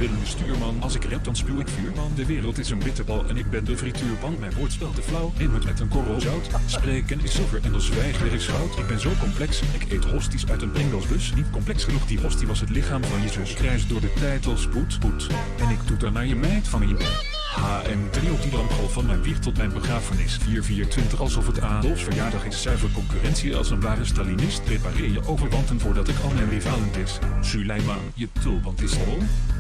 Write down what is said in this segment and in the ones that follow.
willende stuurman. Als ik rap dan spuw ik vuur. Man, de wereld is een bitterbal en ik ben de frituurpan. Mijn woordspel te flauw, in het met een korrel zout. Spreken is zilver en dan zwijgen is goud. Ik ben zo complex, ik eet hosties uit een Pringlesbus. Niet complex genoeg, die hostie was het lichaam van je zus. Ik reis door de tijd als spoed. En ik toeter naar je meid van je HM3 op die rampgolf van mijn wieg tot mijn begrafenis. 4/24 alsof het Adolfs verjaardag is. Zuiver concurrentie als een ware Stalinist. Prepareer je overwanten voordat ik al mijn rivalen is. Suleiman, je tulband is vol.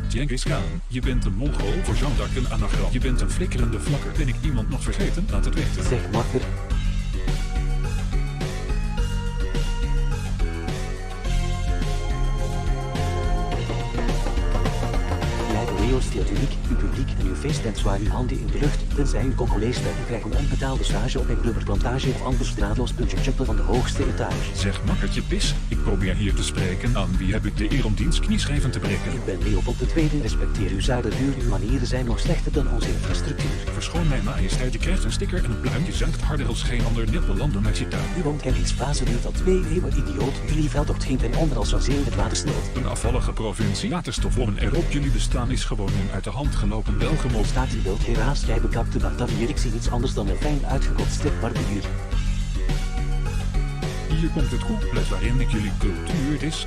Genghis Khan, je bent een Mongool. Voor Jean d'Arc een anagram. Je bent een flikkerende vlakker. Ben ik iemand nog vergeten? Laat het weten. Zeg makker. Natuurlijk, uw publiek en uw feest en zwaar uw handen in de lucht, tenzij uw Congolees bent en krijgt een onbetaalde stage op een rubberplantage of anders draadloos puntje juppen van de hoogste etage. Zeg makkertje pis, ik probeer hier te spreken. Aan wie heb ik de eer om diens knieschijven te breken? Ik ben Leopold II, respecteer uw zuiderbuur, uw manieren zijn nog slechter dan onze infrastructuur. Verschoon mijn majesteit, je krijgt een sticker en een pluim. Je zuigt harder als geen ander nippellanden uit je tuin. U woont Kenningsfase duurt al 2 eeuwen, idioot. Jullie veldtocht ging ten onder als zo'n zee het water sneeuwt. Een afvallige provincie, waterstofwommen erop. Jullie bestaan is gewoon een uit de hand gelopen welgemot. Staat u wild heraas, jij bekakte Batavier. Ik zie niets anders dan een fijn uitgekotste barbier. Hier komt het couplet waarin ik jullie cultuur is.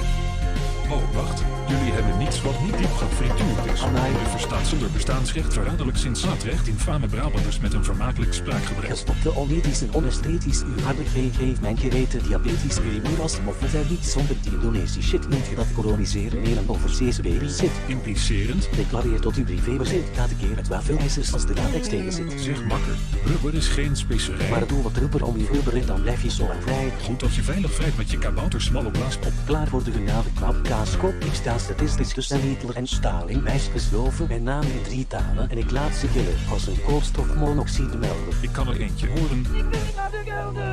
Oh, wacht. Jullie hebben niets wat niet diep gefrituurd is. U verstaat zonder bestaansrecht verraderlijk sinds-zaadrecht infame Brabanders met een vermakelijk spraakgebrek. Gestopte onethisch en onesthetisch. Uw harde geeft mijn geweten diabetisch. Jullie moeras moffen zijn niet zonder die Indonesische shit. Noemt je dat koloniseren meer een overzeese baby zit? Implicerend? Declareer tot uw privébezit. Laat een keer met wafelijzers als de latex tegen zit. Zeg makker, rubber is geen specerij. Maar doe wat rubber om je rubber in, dan blijf je zo lang vrij. Goed als je veilig vrijt met je kaboutersmalle blaaspop. Klaar voor de genade knap kaaskop. Ik sta statistisch tussen Hitler en Stalin. Meisjes geloven mijn naam in 3 talen. En ik laat ze gillen als een koolstofmonoxide melder. Ik kan er eentje horen. Ik ben naar de gelden.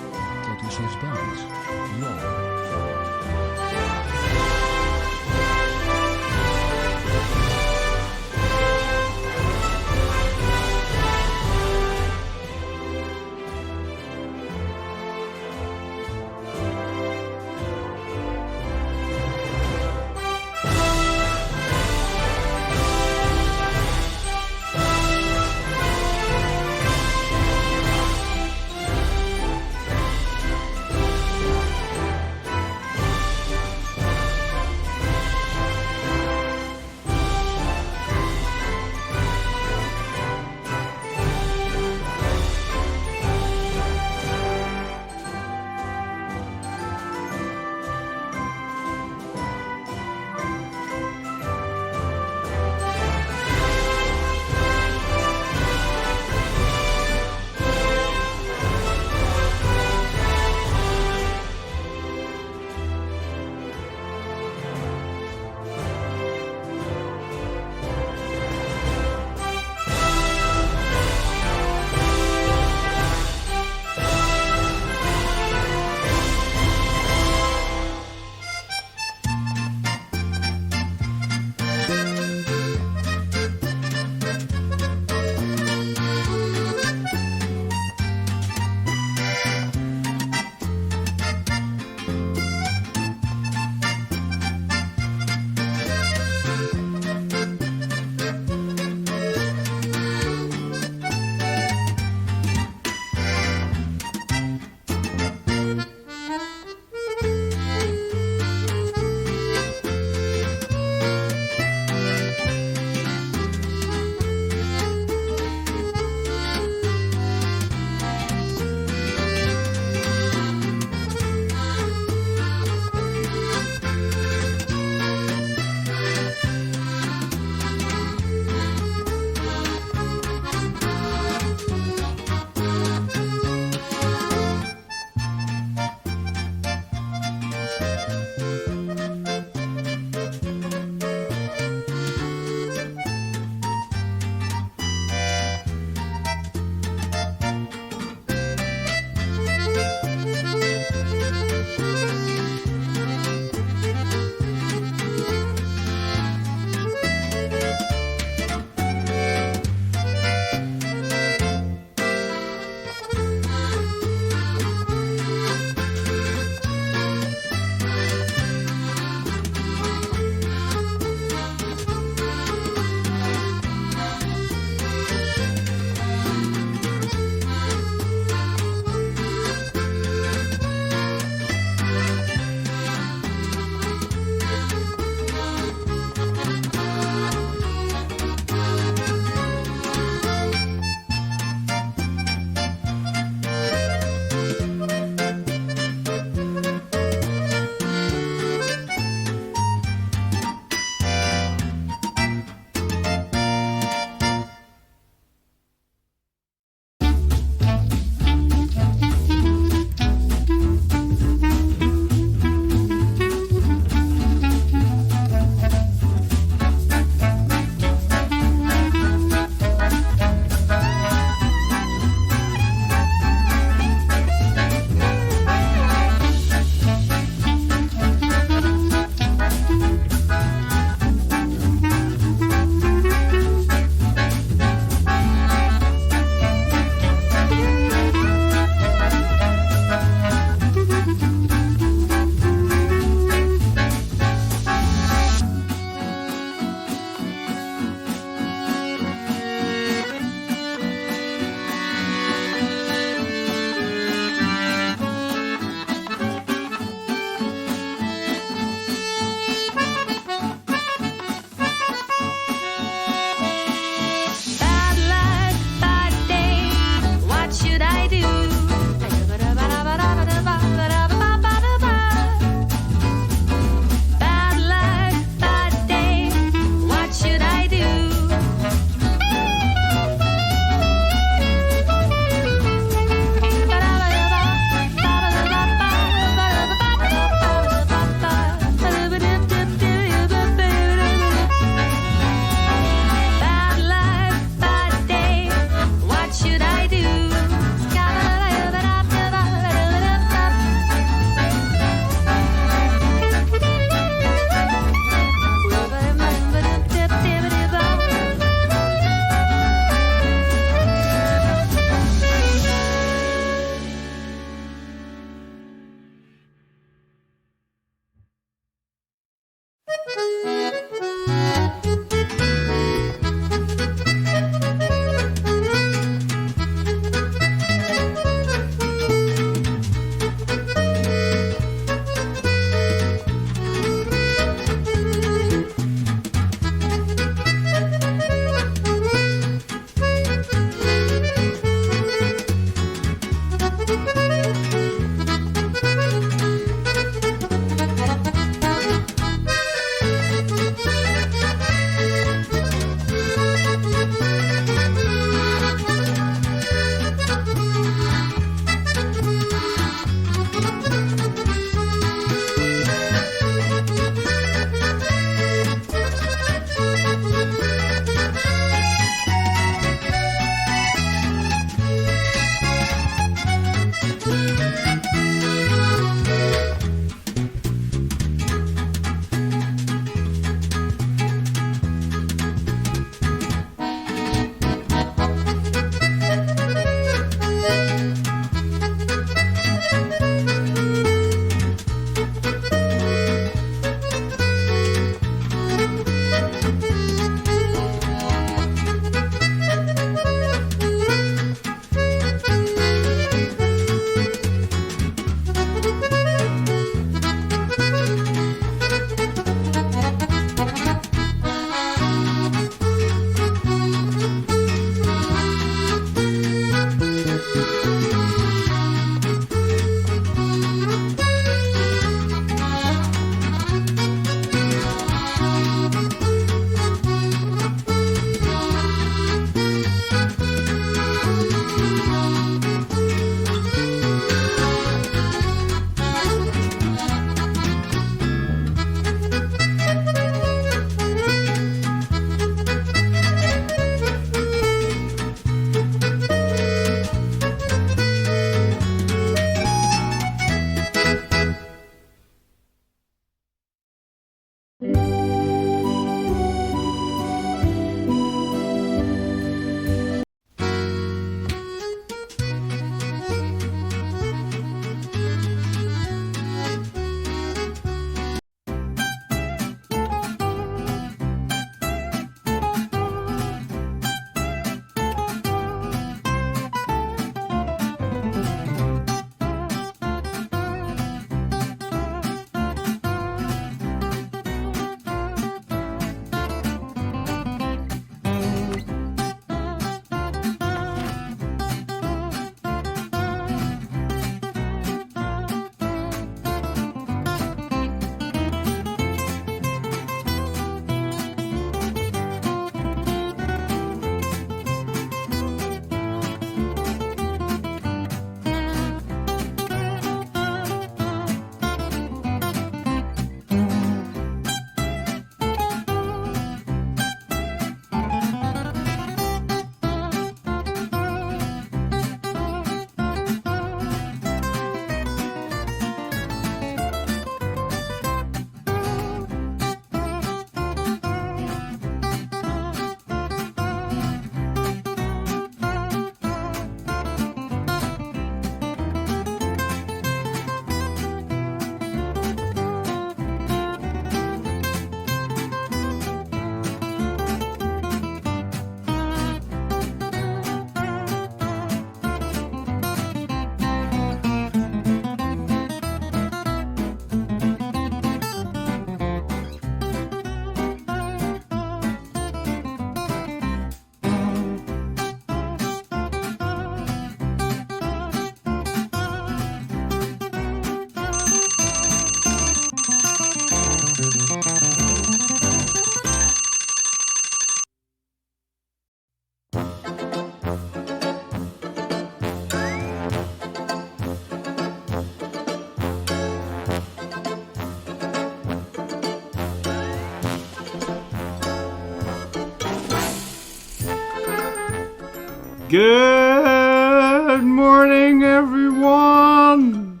Good morning, everyone.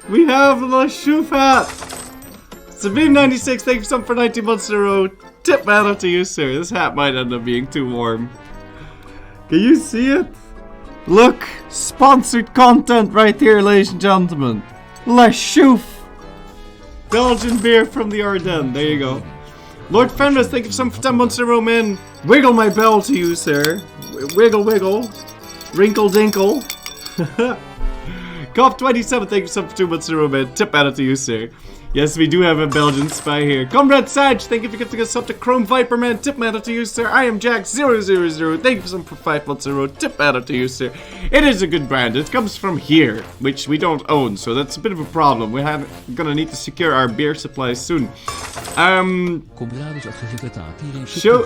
We have the Shufat. Sabine96, thank you so much for 19 months in a row. Tip man up to you, sir. This hat might end up being too warm. Can you see it? Look, sponsored content right here, ladies and gentlemen. La Chouf. Belgian beer from the Ardennes. There you go. Lord Fenris, thank you so much for 10 months in a row, man. Wiggle my bell to you, sir. Wiggle, wiggle. Wrinkle, dinkle. Cop27, thank you so much for 2 months in a row, man. Tip out to you, sir. Yes, we do have a Belgian spy here. Comrade Sag, thank you for gifting us up to Chrome Viper, man. Tip matter to you, sir. I am Jack000. Thank you for 5 months in a row. Tip matter to you, sir. It is a good brand. It comes from here, which we don't own, so that's a bit of a problem. We're gonna need to secure our beer supplies soon. Show.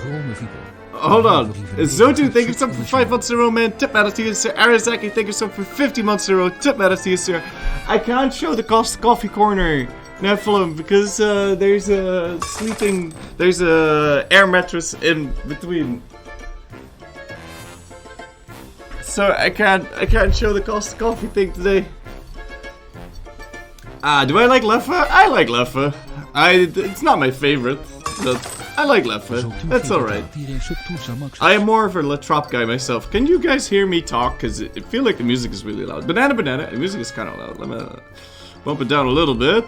Hold on. Zotu, thank you so much for 5 months in a row, man. Tip matter to you, sir. Arizaki, thank you so much for 50 months in a row. Tip matter to you, sir. I can't show the coffee corner. Nephilim, because there's a air mattress in between, so I can't show the coffee thing today. Do I like Leffe? I like Leffe. It's not my favorite, but I like Leffe. That's alright. I am more of a La Trappe guy myself. Can you guys hear me talk? Because I feel like the music is really loud. Banana, the music is kind of loud. Let me bump it down a little bit.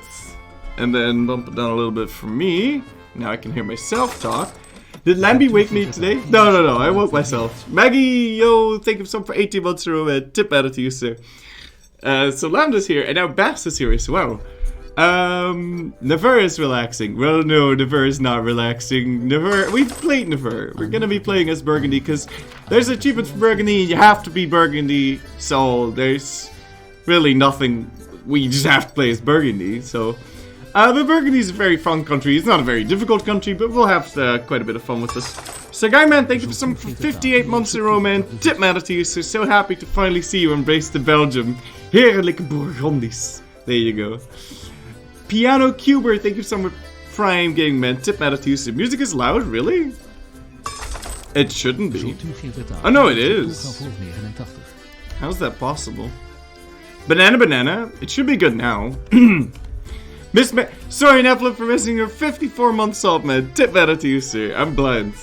And then bump it down a little bit for me. Now I can hear myself talk. Did Lambie wake me today? No, I woke myself. Maggie, yo, thank you so much for 18 months in a row. Tip out to you, sir. So Lambda's here, and now Bass is here as well. Nevers is relaxing. Well, no, Nevers is not relaxing. We've played Nevers. We're gonna be playing as Burgundy, because there's achievements for Burgundy, and you have to be Burgundy. So there's really nothing. We just have to play as Burgundy, so... but Burgundy is a very fun country. It's not a very difficult country, but we'll have quite a bit of fun with this. So, Guy Man, thank you for 58 months in a row, man. Tip matter to you, so happy to finally see you embrace the Belgium. Heerlijke Burgundies. There you go. Piano Cuber, thank you so much, Prime Gaming, man. Tip matter to you, so music is loud, really? It shouldn't be. Oh, no, it is. How's that possible? Banana, it should be good now. Sorry, Nephilim, for missing your 54 months off, man. Tip better to you, sir. I'm blind.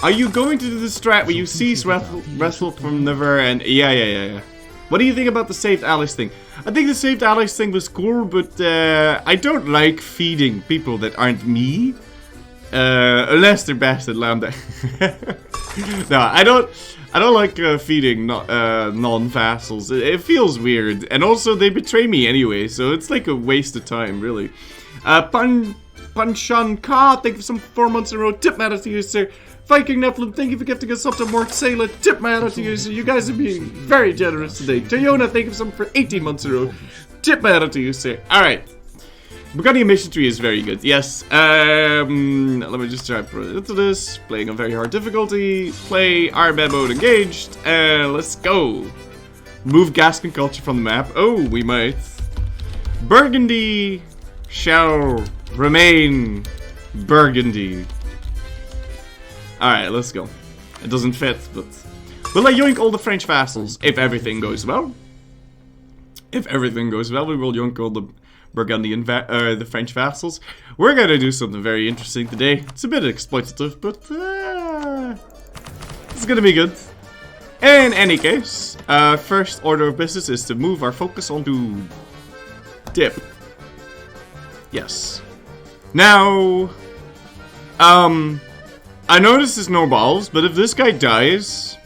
Are you going to do the strat where you cease wrestle from Never and... Yeah. What do you think about the saved allies thing? I think the saved allies thing was cool, but I don't like feeding people that aren't me. Unless they're Bastard Lambda. No, I don't like feeding non-vassals. It feels weird. And also, they betray me anyway, so it's like a waste of time, really. Panchan Ka, thank you for some 4 months in a row. Tip matter to you, sir. Viking Nephilim, thank you for gifting us up to Mort Sailor. Tip matter to you, sir. You guys are being very generous today. Toyona, thank you for some for 18 months in a row. Tip matter to you, sir. Alright. Burgundian Mission Tree is very good, yes. Let me just try to into this. Playing on very hard difficulty. Play Armband mode engaged. And let's go. Move Gascon culture from the map. Oh, we might. Burgundy shall remain Burgundy. Alright, let's go. It doesn't fit, but... Will I yoink all the French vassals if everything goes well? If everything goes well, we will yoink all the Burgundian, the French vassals. We're gonna do something very interesting today. It's a bit exploitative, but it's gonna be good. In any case, first order of business is to move our focus onto Dip. Yes. Now, I know this is no balls, but if this guy dies,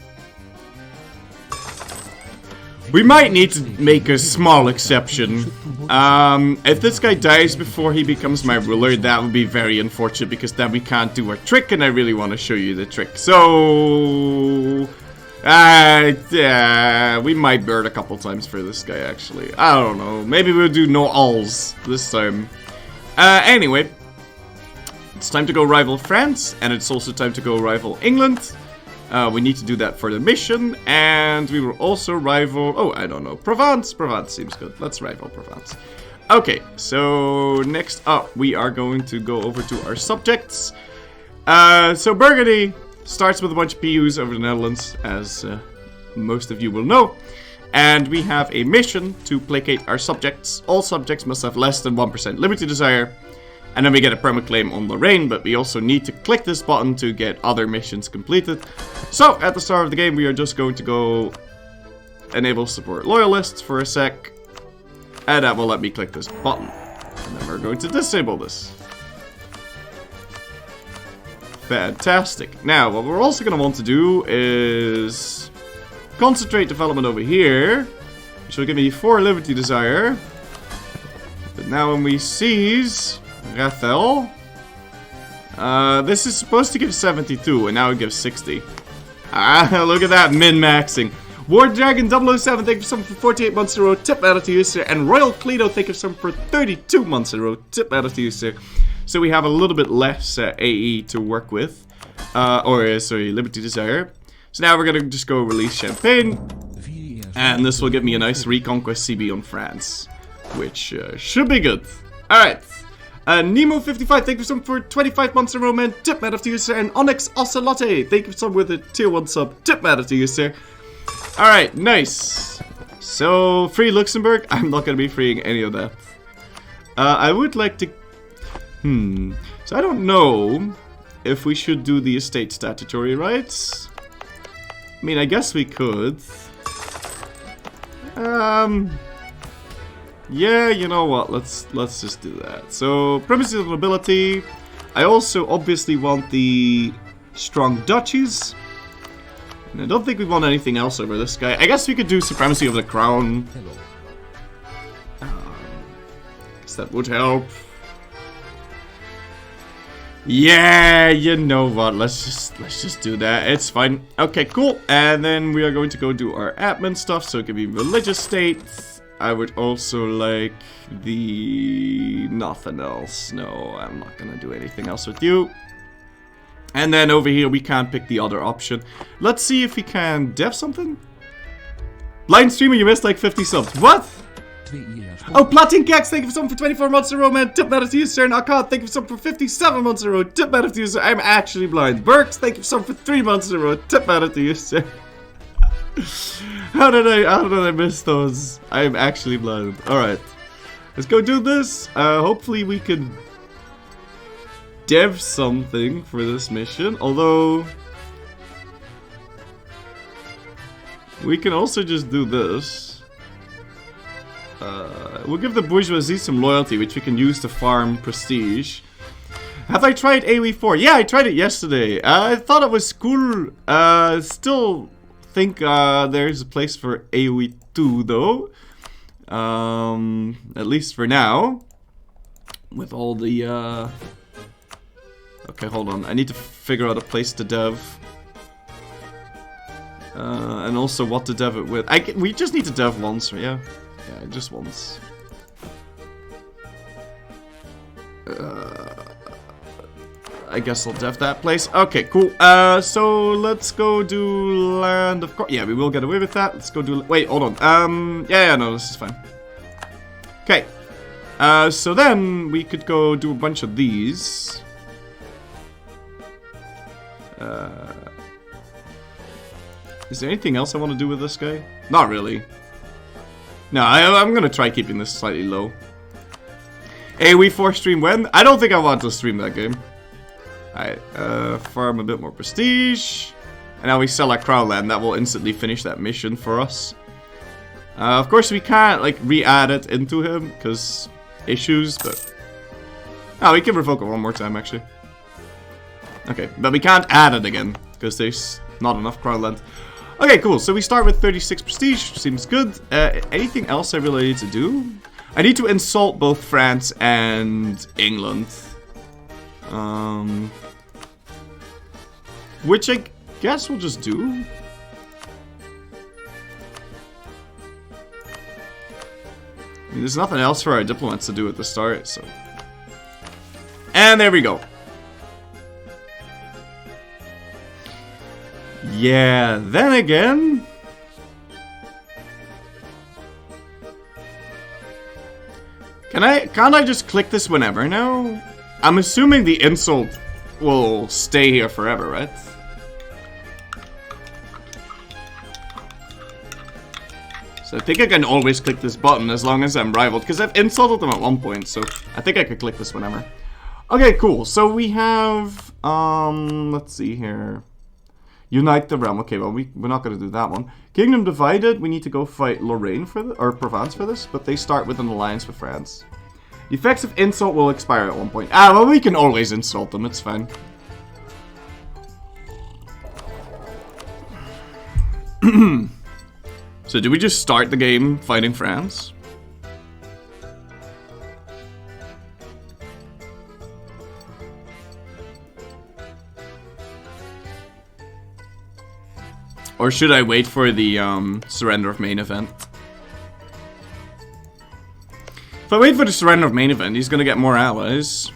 we might need to make a small exception. If this guy dies before he becomes my ruler, that would be very unfortunate, because then we can't do our trick, and I really want to show you the trick. So, we might bird a couple times for this guy, actually. I don't know. Maybe we'll do no alls this time. Anyway, it's time to go rival France, and it's also time to go rival England. We need to do that for the mission, and we will also rival... Oh, I don't know. Provence. Provence seems good. Let's rival Provence. Okay, so next up, we are going to go over to our subjects. So Burgundy, Starts with a bunch of PUs over the Netherlands, as most of you will know. And we have a mission to placate our subjects. All subjects must have less than 1% liberty desire. And then we get a perma claim on Lorraine, but we also need to click this button to get other missions completed. So, at the start of the game, we are just going to go enable support loyalists for a sec. And that will let me click this button. And then we're going to disable this. Fantastic. Now, what we're also going to want to do is concentrate development over here, which will give me 4 liberty desire. But now when we seize Rathel, this is supposed to give 72, and now it gives 60. Ah, look at that, min-maxing. War Dragon 007, thank you for something for 48 months in a row, tip out to user. And Royal Cleto, thank you for something for 32 months in a row, tip out to user. So we have a little bit less AE to work with. Sorry, Liberty Desire. So now we're gonna just go release Champagne. And this will give me a nice Reconquest CB on France. Which should be good. Alright. Nemo55, thank you so much for 25 months in a row, man. Tip mad to you, sir. And Onyx Ocelote, thank you so much with a tier 1 sub. Tip mad to you, sir. Alright, nice. So, free Luxembourg. I'm not gonna be freeing any of that. I would like to... So I don't know if we should do the estate statutory rights. I mean, I guess we could. Yeah, you know what? Let's just do that. So, premises of nobility. I also obviously want the strong duchies. And I don't think we want anything else over this guy. I guess we could do supremacy of the crown. Guess that would help. Yeah, you know what? Let's just do that. It's fine. Okay, cool. And then we are going to go do our admin stuff. So it can be religious state. I would also like the... nothing else. No, I'm not gonna do anything else with you. And then over here we can't pick the other option. Let's see if we can dev something. Blind streamer, you missed like 50 subs. What? Oh, Platin Cax, thank you for something for 24 months in a row, man. Tip matter to you, sir. And Akkad, thank you for something for 57 months in a row. Tip matter to you, sir. I'm actually blind. Burks, thank you for something for 3 months in a row. Tip matter to you, sir. How did I miss those? I'm actually blind. Alright. Let's go do this. Hopefully we can dev something for this mission. Although we can also just do this. We'll give the bourgeoisie some loyalty, which we can use to farm prestige. Have I tried AoE4? Yeah, I tried it yesterday. I thought it was cool. Still think there's a place for AoE2 though. At least for now. With all the okay, hold on. I need to figure out a place to dev. And also what to dev it with. We just need to dev once, yeah. Yeah, just once. I guess I'll dev that place. Okay, cool. So let's go do land of course. Yeah, we will get away with that. Let's go do. Wait, hold on. Yeah, no, this is fine. Okay. So then we could go do a bunch of these. Is there anything else I want to do with this guy? Not really. No, I'm gonna try keeping this slightly low. AoE4 stream when? I don't think I want to stream that game. Alright, farm a bit more prestige. And now we sell our crown land. That will instantly finish that mission for us. Of course, we can't, like, re-add it into him, because issues, but... Oh, we can revoke it one more time, actually. Okay, but we can't add it again, because there's not enough crown land. Okay, cool. So we start with 36 prestige. Seems good. Anything else I really need to do? I need to insult both France and England. Which I guess we'll just do. I mean, there's nothing else for our diplomats to do at the start, so... And there we go. Yeah, then again... Can't I just click this whenever now? I'm assuming the insult will stay here forever, right? So I think I can always click this button as long as I'm rivaled, because I've insulted them at one point, so I think I could click this whenever. Okay, cool. So we have, let's see here. Unite the realm. Okay, well, we're not going to do that one. Kingdom divided. We need to go fight Lorraine for this, or Provence for this, but they start with an alliance with France. The effects of insult will expire at one point. Ah, well, we can always insult them. It's fine. So do we just start the game fighting France? Or should I wait for the surrender of main event? If I wait for the surrender of main event, he's gonna get more allies.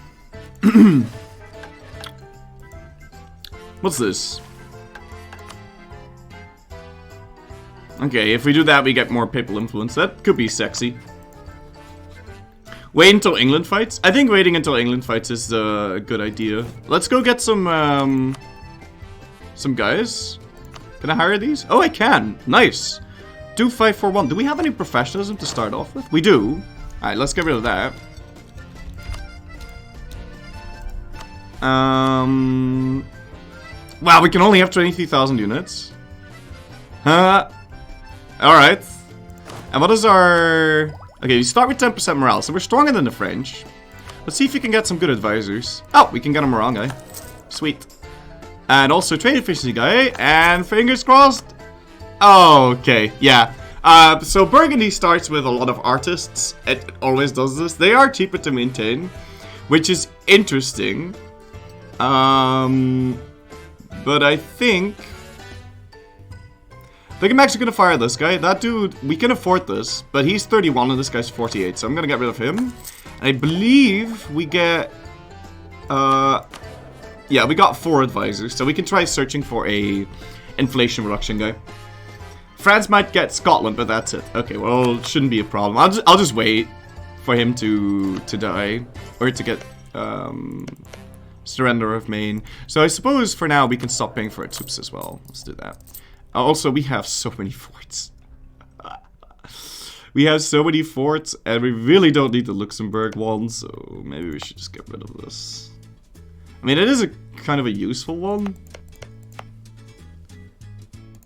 What's this? Okay, if we do that, we get more papal influence. That could be sexy. Wait until England fights? I think waiting until England fights is a good idea. Let's go get some guys. Can I hire these? Oh, I can. Nice. Do 541. Do we have any professionalism to start off with? We do. Alright, let's get rid of that. Wow, we can only have 23,000 units. Alright. And what is our... Okay, we start with 10% morale, so we're stronger than the French. Let's see if we can get some good advisors. Oh, we can get a morale guy. Sweet. And also trade efficiency guy, and fingers crossed. Oh, okay, yeah. So Burgundy starts with a lot of artists. It always does this. They are cheaper to maintain, which is interesting. But I think I'm actually gonna fire this guy. That dude, we can afford this, but he's 31 and this guy's 48, so I'm gonna get rid of him. And I believe we get, yeah, we got 4 advisors, so we can try searching for a inflation reduction guy. France might get Scotland, but that's it. Okay, well, it shouldn't be a problem. I'll just wait for him to die, or to get surrender of Maine. So I suppose for now we can stop paying for our troops as well. Let's do that. Also, we have so many forts. We have so many forts, and we really don't need the Luxembourg one, so maybe we should just get rid of this. I mean, it is a kind of a useful one.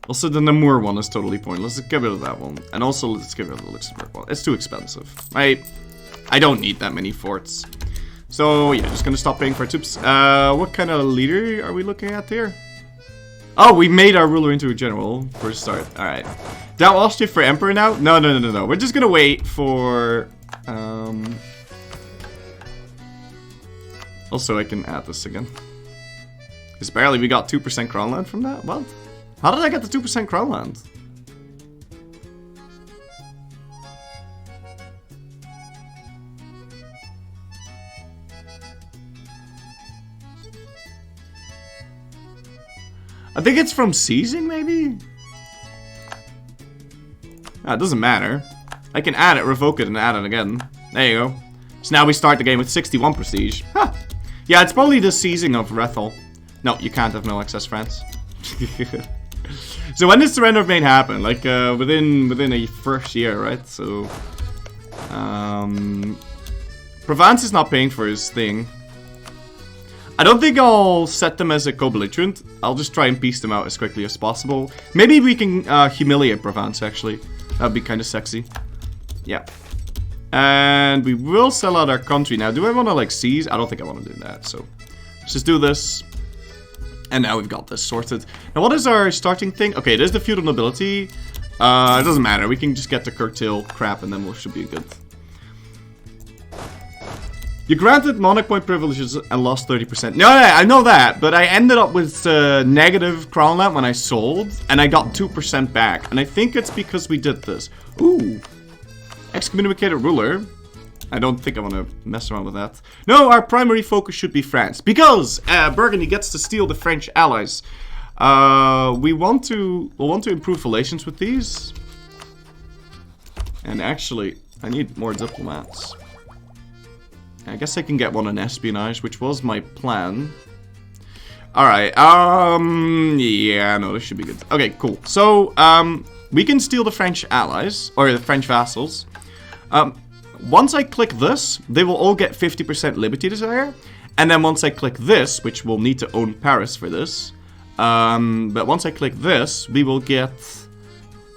Also, the Namur one is totally pointless. Let's get rid of that one. And also, let's get rid of the Luxembourg one. It's too expensive. I don't need that many forts. So, yeah, just gonna stop paying for troops. What kind of leader are we looking at here? Oh, we made our ruler into a general for a start. Alright. Down Austria for emperor now? No. We're just gonna wait for... Also, I can add this again. Because apparently we got 2% crown land from that? What? How did I get the 2% crown land? I think it's from seizing, maybe? Ah, it doesn't matter. I can add it, revoke it, and add it again. There you go. So now we start the game with 61 prestige. Huh. Yeah, it's probably the seizing of Rethel. No, you can't have no excess France. So when does surrender of Maine happen? Like within a first year, right? So Provence is not paying for his thing. I don't think I'll set them as a co-belligerent. I'll just try and piece them out as quickly as possible. Maybe we can humiliate Provence, actually. That'd be kind of sexy. Yeah. And we will sell out our country now. Do I want to, like, seize? I don't think I want to do that, so... Let's just do this. And now we've got this sorted. Now, what is our starting thing? Okay, it is the feudal nobility. It doesn't matter. We can just get the curtail crap, and then we should be good. You granted monarch point privileges and lost 30%. No, I know that, but I ended up with negative crown land when I sold, and I got 2% back. And I think it's because we did this. Ooh. Excommunicated ruler. I don't think I want to mess around with that. No, our primary focus should be France. Because Burgundy gets to steal the French allies. We'll want to improve relations with these. And actually, I need more diplomats. I guess I can get one in espionage, which was my plan. Alright, yeah, no, this should be good. Okay, cool. So, we can steal the French allies, or the French vassals. Once I click this, they will all get 50% liberty desire. And then once I click this, which we'll need to own Paris for this. But once I click this, we will get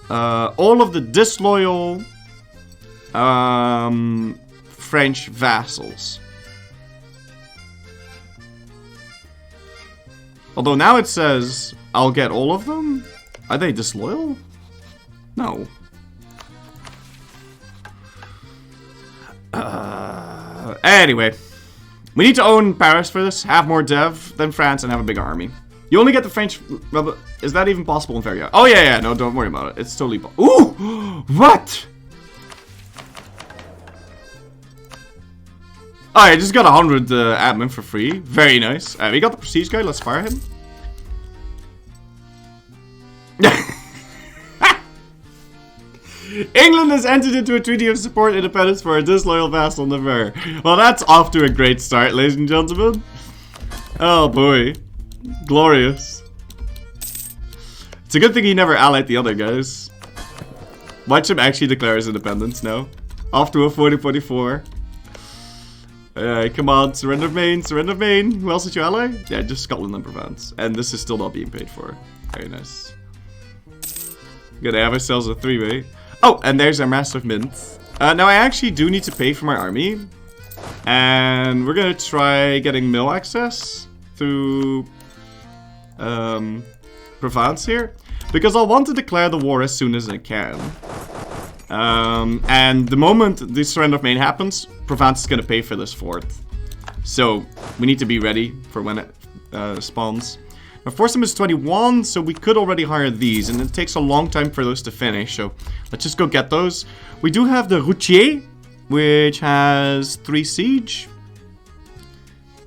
all of the disloyal French vassals. Although now it says I'll get all of them. Are they disloyal? No. Anyway. We need to own Paris for this, have more dev than France, and have a bigger army. You only get the French... Is that even possible in Feria? Oh, yeah, no, don't worry about it. It's totally... Ooh! What? Alright, I just got 100 admin for free. Very nice. We got the prestige guy. Let's fire him. England has entered into a treaty of support independence for a disloyal vassal Navarre. Well, that's off to a great start, ladies and gentlemen. Oh boy. Glorious. It's a good thing he never allied the other guys. Watch him actually declare his independence now. Off to a 40-44. Come on, surrender of Maine, surrender of Maine. Who else did you ally? Yeah, just Scotland and Provence. And this is still not being paid for. Very nice. Gonna have ourselves a 3-way. Oh, and there's our Master of Mint. Now I actually do need to pay for my army. And we're gonna try getting mill access through Provence here. Because I'll want to declare the war as soon as I can. And the moment the surrender of Maine happens, Provence is gonna pay for this fort. So, we need to be ready for when it spawns. Now, Forcibly is 21, so we could already hire these, and it takes a long time for those to finish, so let's just go get those. We do have the Routier, which has 3 siege,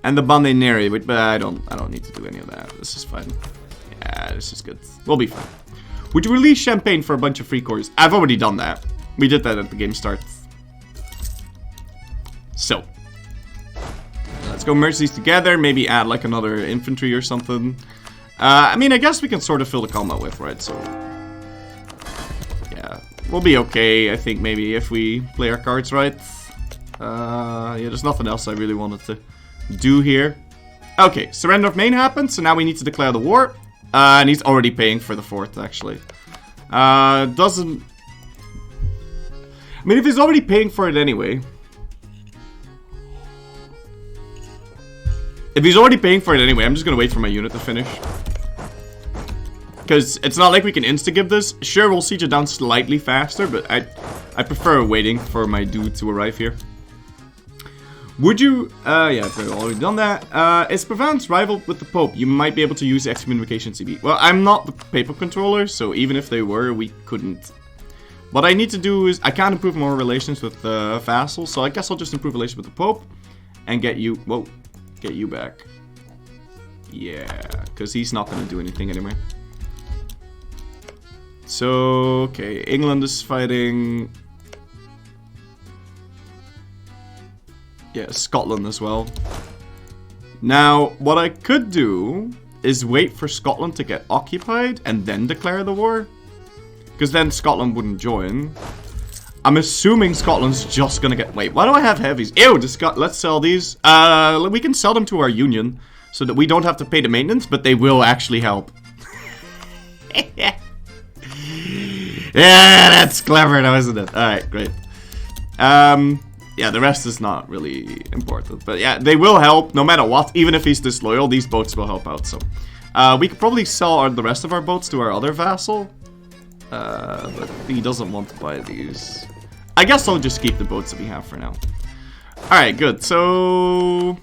and the Bandineri, but I don't need to do any of that. This is fine. Yeah, this is good. We'll be fine. Would you release Champagne for a bunch of free cores? I've already done that. We did that at the game start. So, let's go merge these together. Maybe add like another infantry or something. I mean, I guess we can sort of fill the combat with, right? So, yeah, we'll be okay. I think maybe if we play our cards right. Yeah, there's nothing else I really wanted to do here. Okay, surrender of Maine happened, so now we need to declare the war. And he's already paying for the fort, actually. Doesn't... I mean, if he's already paying for it anyway... If he's already paying for it anyway, I'm just gonna wait for my unit to finish. Because it's not like we can insta-give this. Sure, we'll siege it down slightly faster, but I prefer waiting for my dude to arrive here. Would you... yeah, I've already done that. Is Provence rivaled with the Pope? You might be able to use excommunication CB. Well, I'm not the papal controller, so even if they were, we couldn't. What I need to do is... I can't improve more relations with the vassals, so I guess I'll just improve relations with the Pope. And get you... Whoa. Get you back. Yeah, because he's not going to do anything anyway. So, okay, England is fighting... Yeah, Scotland as well. Now, what I could do is wait for Scotland to get occupied and then declare the war. Because then Scotland wouldn't join. I'm assuming Scotland's just gonna get... Wait, why do I have heavies? Ew, let's sell these. We can sell them to our union so that we don't have to pay the maintenance, but they will actually help. Yeah, that's clever now, isn't it? Alright, great. Yeah, the rest is not really important. But yeah, they will help no matter what. Even if he's disloyal, these boats will help out. So we could probably sell the rest of our boats to our other vassal. But he doesn't want to buy these. I guess I'll just keep the boats that we have for now. Alright, good. So...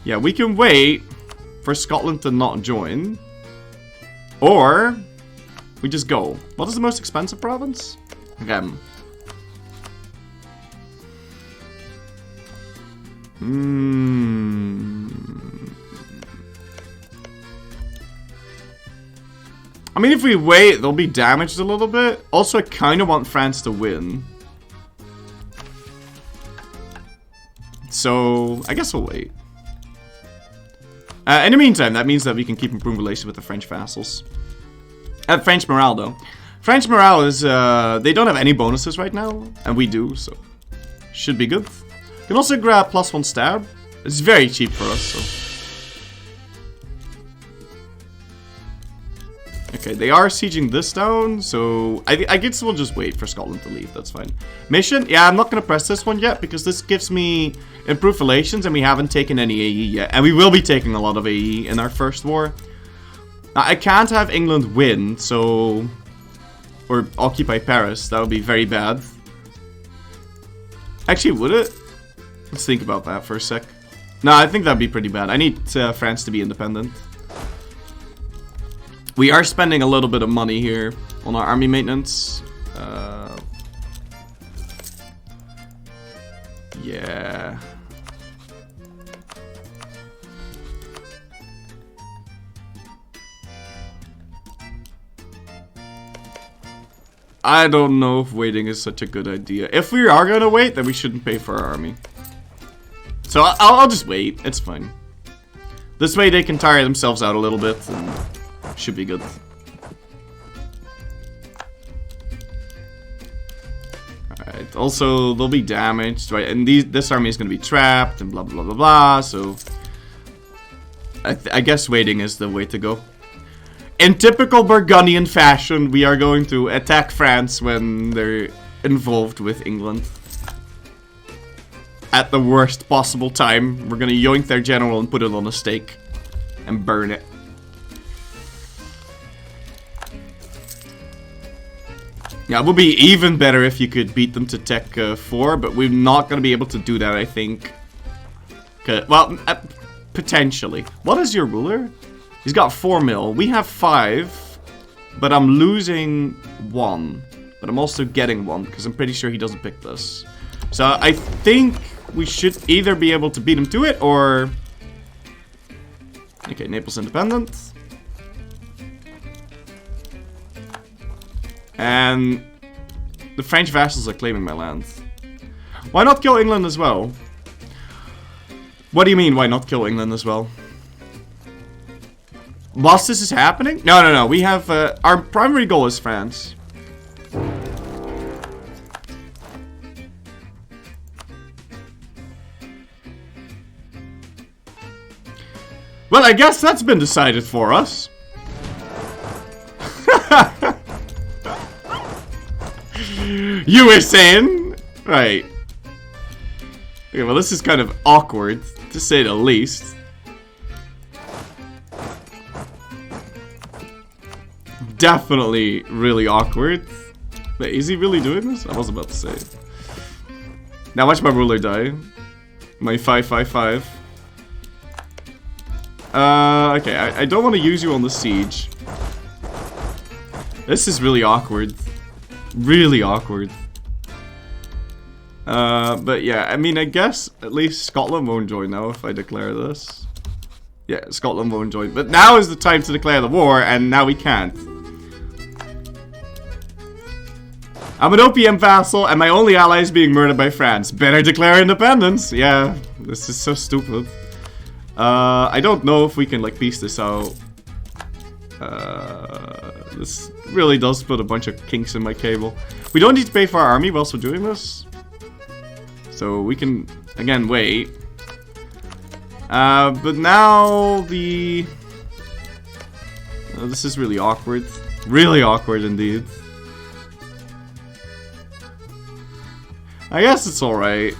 yeah, we can wait for Scotland to not join. Or... we just go. What is the most expensive province? Rem. I mean, if we wait, they'll be damaged a little bit. Also, I kind of want France to win. So, I guess we'll wait. In the meantime, that means that we can keep improving relations with the French vassals. French morale, though. French morale is, they don't have any bonuses right now, and we do, so should be good. You can also grab +1 stab. It's very cheap for us, so. Okay, they are sieging this down, so I guess we'll just wait for Scotland to leave, that's fine. Mission? Yeah, I'm not gonna press this one yet, because this gives me improved relations, and we haven't taken any AE yet. And we will be taking a lot of AE in our first war. Now, I can't have England win, so... Or occupy Paris, that would be very bad. Actually, would it? Let's think about that for a sec. No, I think that'd be pretty bad. I need France to be independent. We are spending a little bit of money here on our army maintenance. Yeah. I don't know if waiting is such a good idea. If we are gonna wait, then we shouldn't pay for our army. So I'll just wait. It's fine. This way they can tire themselves out a little bit and should be good. Alright, also they'll be damaged, right? And this army is gonna be trapped and blah blah blah blah, so I guess waiting is the way to go. In typical Burgundian fashion, we are going to attack France when they're involved with England. At the worst possible time, we're gonna yoink their general and put it on a stake and burn it. Yeah, it would be even better if you could beat them to Tech 4, but we're not gonna be able to do that, I think. Well, potentially. What is your ruler? He's got 4 mil. We have 5, but I'm losing 1. But I'm also getting 1, because I'm pretty sure he doesn't pick this. So I think we should either be able to beat him to it, or... Okay, Naples independent. And the French vassals are claiming my land. Why not kill England as well? What do you mean, why not kill England as well? Whilst this is happening? No. We have, our primary goal is France. Well, I guess that's been decided for us. You were saying? Right. Okay, well, this is kind of awkward, to say the least. Definitely really awkward. Wait, is he really doing this? I was about to say. Now watch my ruler die. My 555. Okay, I don't want to use you on the siege. This is really awkward. Really awkward. But yeah, I mean, I guess at least Scotland won't join now if I declare this. Yeah, Scotland won't join. But now is the time to declare the war, and now we can't. I'm an OPM vassal, and my only ally is being murdered by France. Better declare independence. Yeah, this is so stupid. I don't know if we can, like, piece this out. This really does put a bunch of kinks in my cable. We don't need to pay for our army whilst we're doing this. So we can, again, wait. But now the... this is really awkward. Really awkward indeed. I guess it's alright.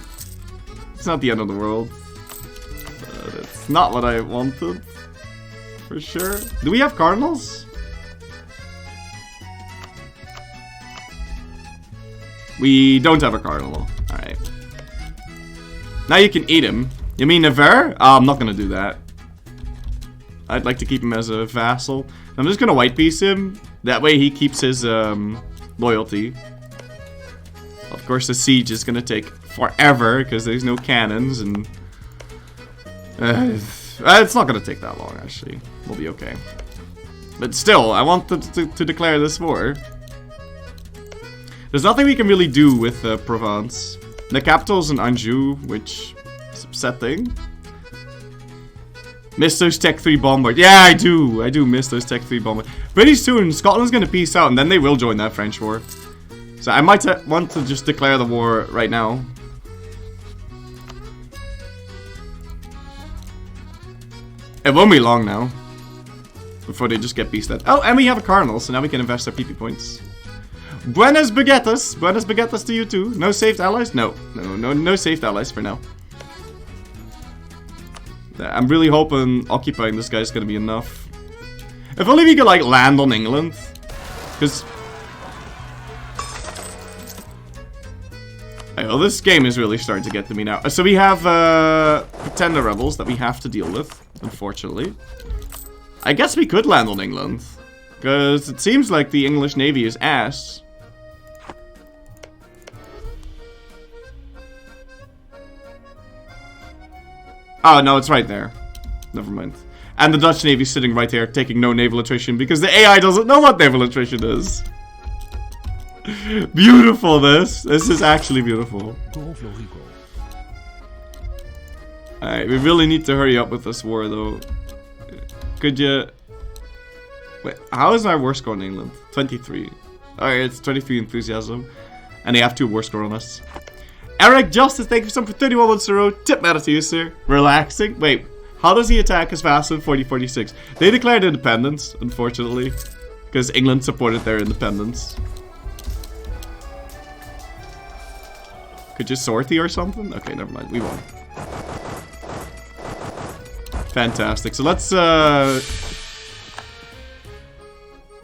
It's not the end of the world. But it's not what I wanted. For sure. Do we have cardinals? We don't have a cardinal. Alright. Now you can eat him. You mean Nevers? I'm not gonna do that. I'd like to keep him as a vassal. I'm just gonna white piece him. That way he keeps his loyalty. Of course, the siege is gonna take forever because there's no cannons, and it's not gonna take that long. Actually, we'll be okay. But still, I want to declare this war. There's nothing we can really do with Provence. The capital's in Anjou, which is upsetting. Miss those Tech 3 bombards. Yeah, I do miss those Tech 3 bombards. Pretty soon, Scotland's gonna peace out, and then they will join that French war. So I might want to just declare the war right now. It won't be long now. Before they just get peaced out. Oh, and we have a cardinal, so now we can invest our PP points. Buenas baguettes. Buenas baguettes to you too. No saved allies? No saved allies for now. I'm really hoping occupying this guy is gonna be enough. If only we could like land on England. Because well, this game is really starting to get to me now. So we have pretender rebels that we have to deal with, unfortunately. I guess we could land on England. Because it seems like the English Navy is ass. Oh, no, it's right there. Never mind. And the Dutch Navy is sitting right there, taking no naval attrition, because the AI doesn't know what naval attrition is. Beautiful, this. This is actually beautiful. Alright, we really need to hurry up with this war, though. Could you... Wait, how is our war score in England? 23. Alright, it's 23 enthusiasm. And they have 2 war score on us. Eric Justice, thank you so much for 31 months in a row. Tip matter to you, sir. Relaxing. Wait, how does he attack as fast as 4046? They declared independence, unfortunately. Because England supported their independence. Could you sortie or something? Okay, never mind. We won. Fantastic. So let's,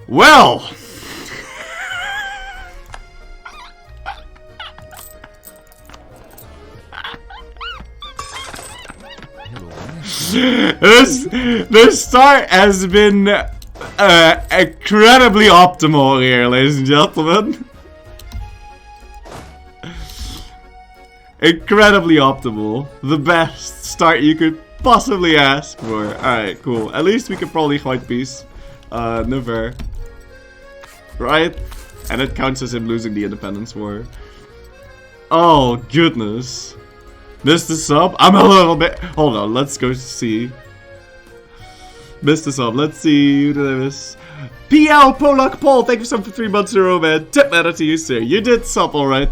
well! This start has been incredibly optimal here, ladies and gentlemen. Incredibly optimal. The best start you could possibly ask for. Alright, cool. At least we can probably fight peace. Never. Right? And it counts as him losing the independence war. Oh, goodness. Missed the sub? I'm a little bit... Hold on, let's go see. Missed the sub. Let's see. Who did I miss? PL Polak Paul, thank you so much for 3 months in a row, man. Tip matter to you, sir. You did sub, alright.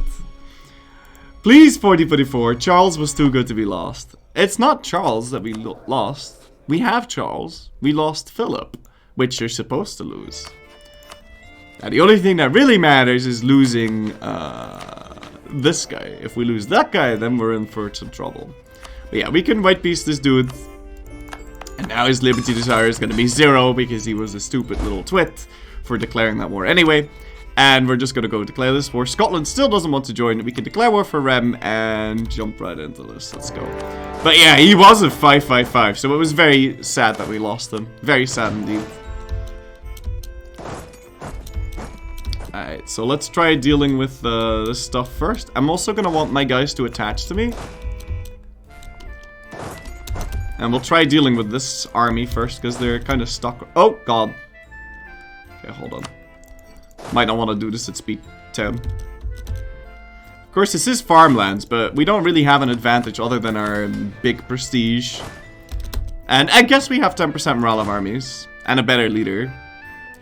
Please, 4044. Charles was too good to be lost. It's not Charles that we lost. We have Charles. We lost Philip, which you're supposed to lose. Now, the only thing that really matters is losing, this guy. If we lose that guy, then we're in for some trouble. But yeah, we can white piece this dude. And now his Liberty Desire is going to be 0 because he was a stupid little twit for declaring that war anyway. And we're just going to go declare this war. Scotland still doesn't want to join. We can declare war for Rem and jump right into this. Let's go. But yeah, he was a 555, so it was very sad that we lost him. Very sad indeed. Alright, so let's try dealing with this stuff first. I'm also going to want my guys to attach to me. And we'll try dealing with this army first, because they're kind of stuck. Oh, God. Okay, hold on. Might not want to do this at speed 10. Of course, this is farmlands, but we don't really have an advantage other than our big prestige. And I guess we have 10% morale of armies. And a better leader.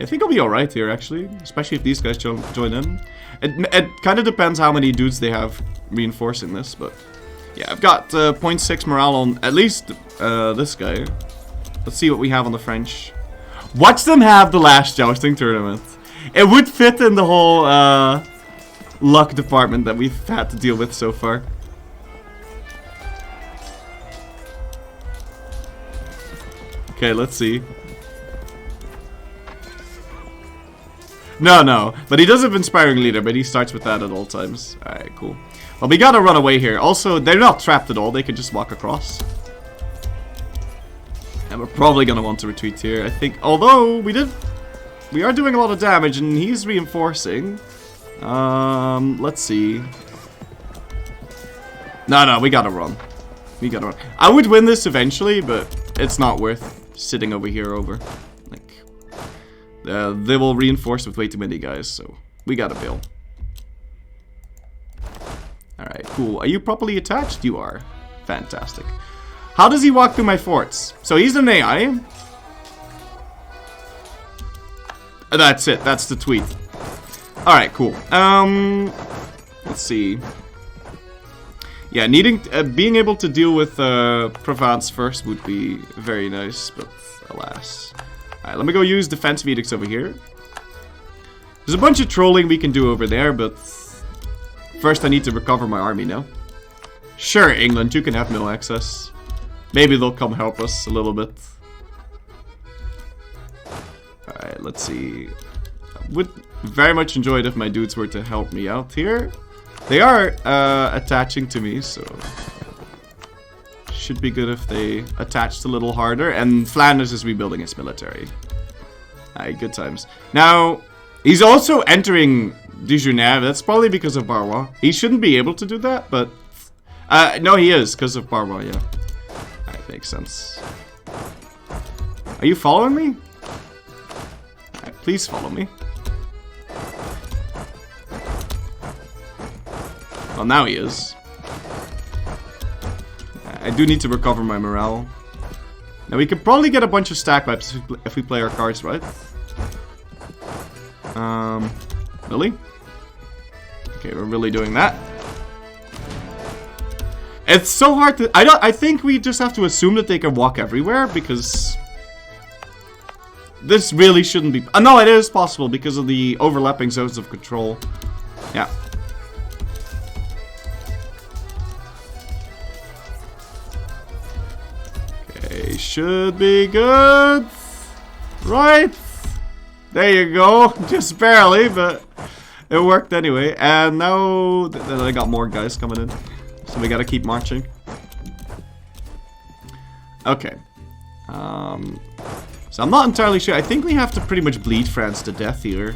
I think I'll be alright here, actually. Especially if these guys join in. It kind of depends how many dudes they have reinforcing this, but... Yeah, I've got 0.6 morale on at least this guy. Let's see what we have on the French. Watch them have the last jousting tournament. It would fit in the whole luck department that we've had to deal with so far. Okay, let's see. No, but he does have Inspiring Leader, but he starts with that at all times. Alright, cool. Well, we gotta run away here. Also, they're not trapped at all. They could just walk across. And we're probably gonna want to retreat here, I think. Although, we are doing a lot of damage, and he's reinforcing. Let's see. No, we gotta run. We gotta run. I would win this eventually, but it's not worth sitting over here Like, they will reinforce with way too many guys, so we gotta bail. Alright, cool. Are you properly attached? You are. Fantastic. How does he walk through my forts? So he's an AI. That's it. That's the tweet. Alright, cool. Let's see. Yeah, being able to deal with Provence first would be very nice, but alas. Alright, let me go use defensive edicts over here. There's a bunch of trolling we can do over there, but first I need to recover my army now. Sure, England, you can have no access. Maybe they'll come help us a little bit. Alright, let's see. I would very much enjoy it if my dudes were to help me out here. They are attaching to me, so should be good if they attached a little harder. And Flanders is rebuilding its military. Alright, good times. Now, he's also entering Dijonais. That's probably because of Barrois. He shouldn't be able to do that, but no, he is because of Barrois. Yeah, that makes sense. Are you following me? Right, please follow me. Well, now he is. I do need to recover my morale. Now, we could probably get a bunch of stack wipes if we play our cards right. Really? Okay, we're really doing that. It's so hard to... I think we just have to assume that they can walk everywhere, because... this really shouldn't be... no, it is possible because of the overlapping zones of control. Yeah. Okay, should be good. Right. There you go. Just barely, but it worked anyway. And now I got more guys coming in. So we gotta keep marching. Okay. So I'm not entirely sure. I think we have to pretty much bleed France to death here.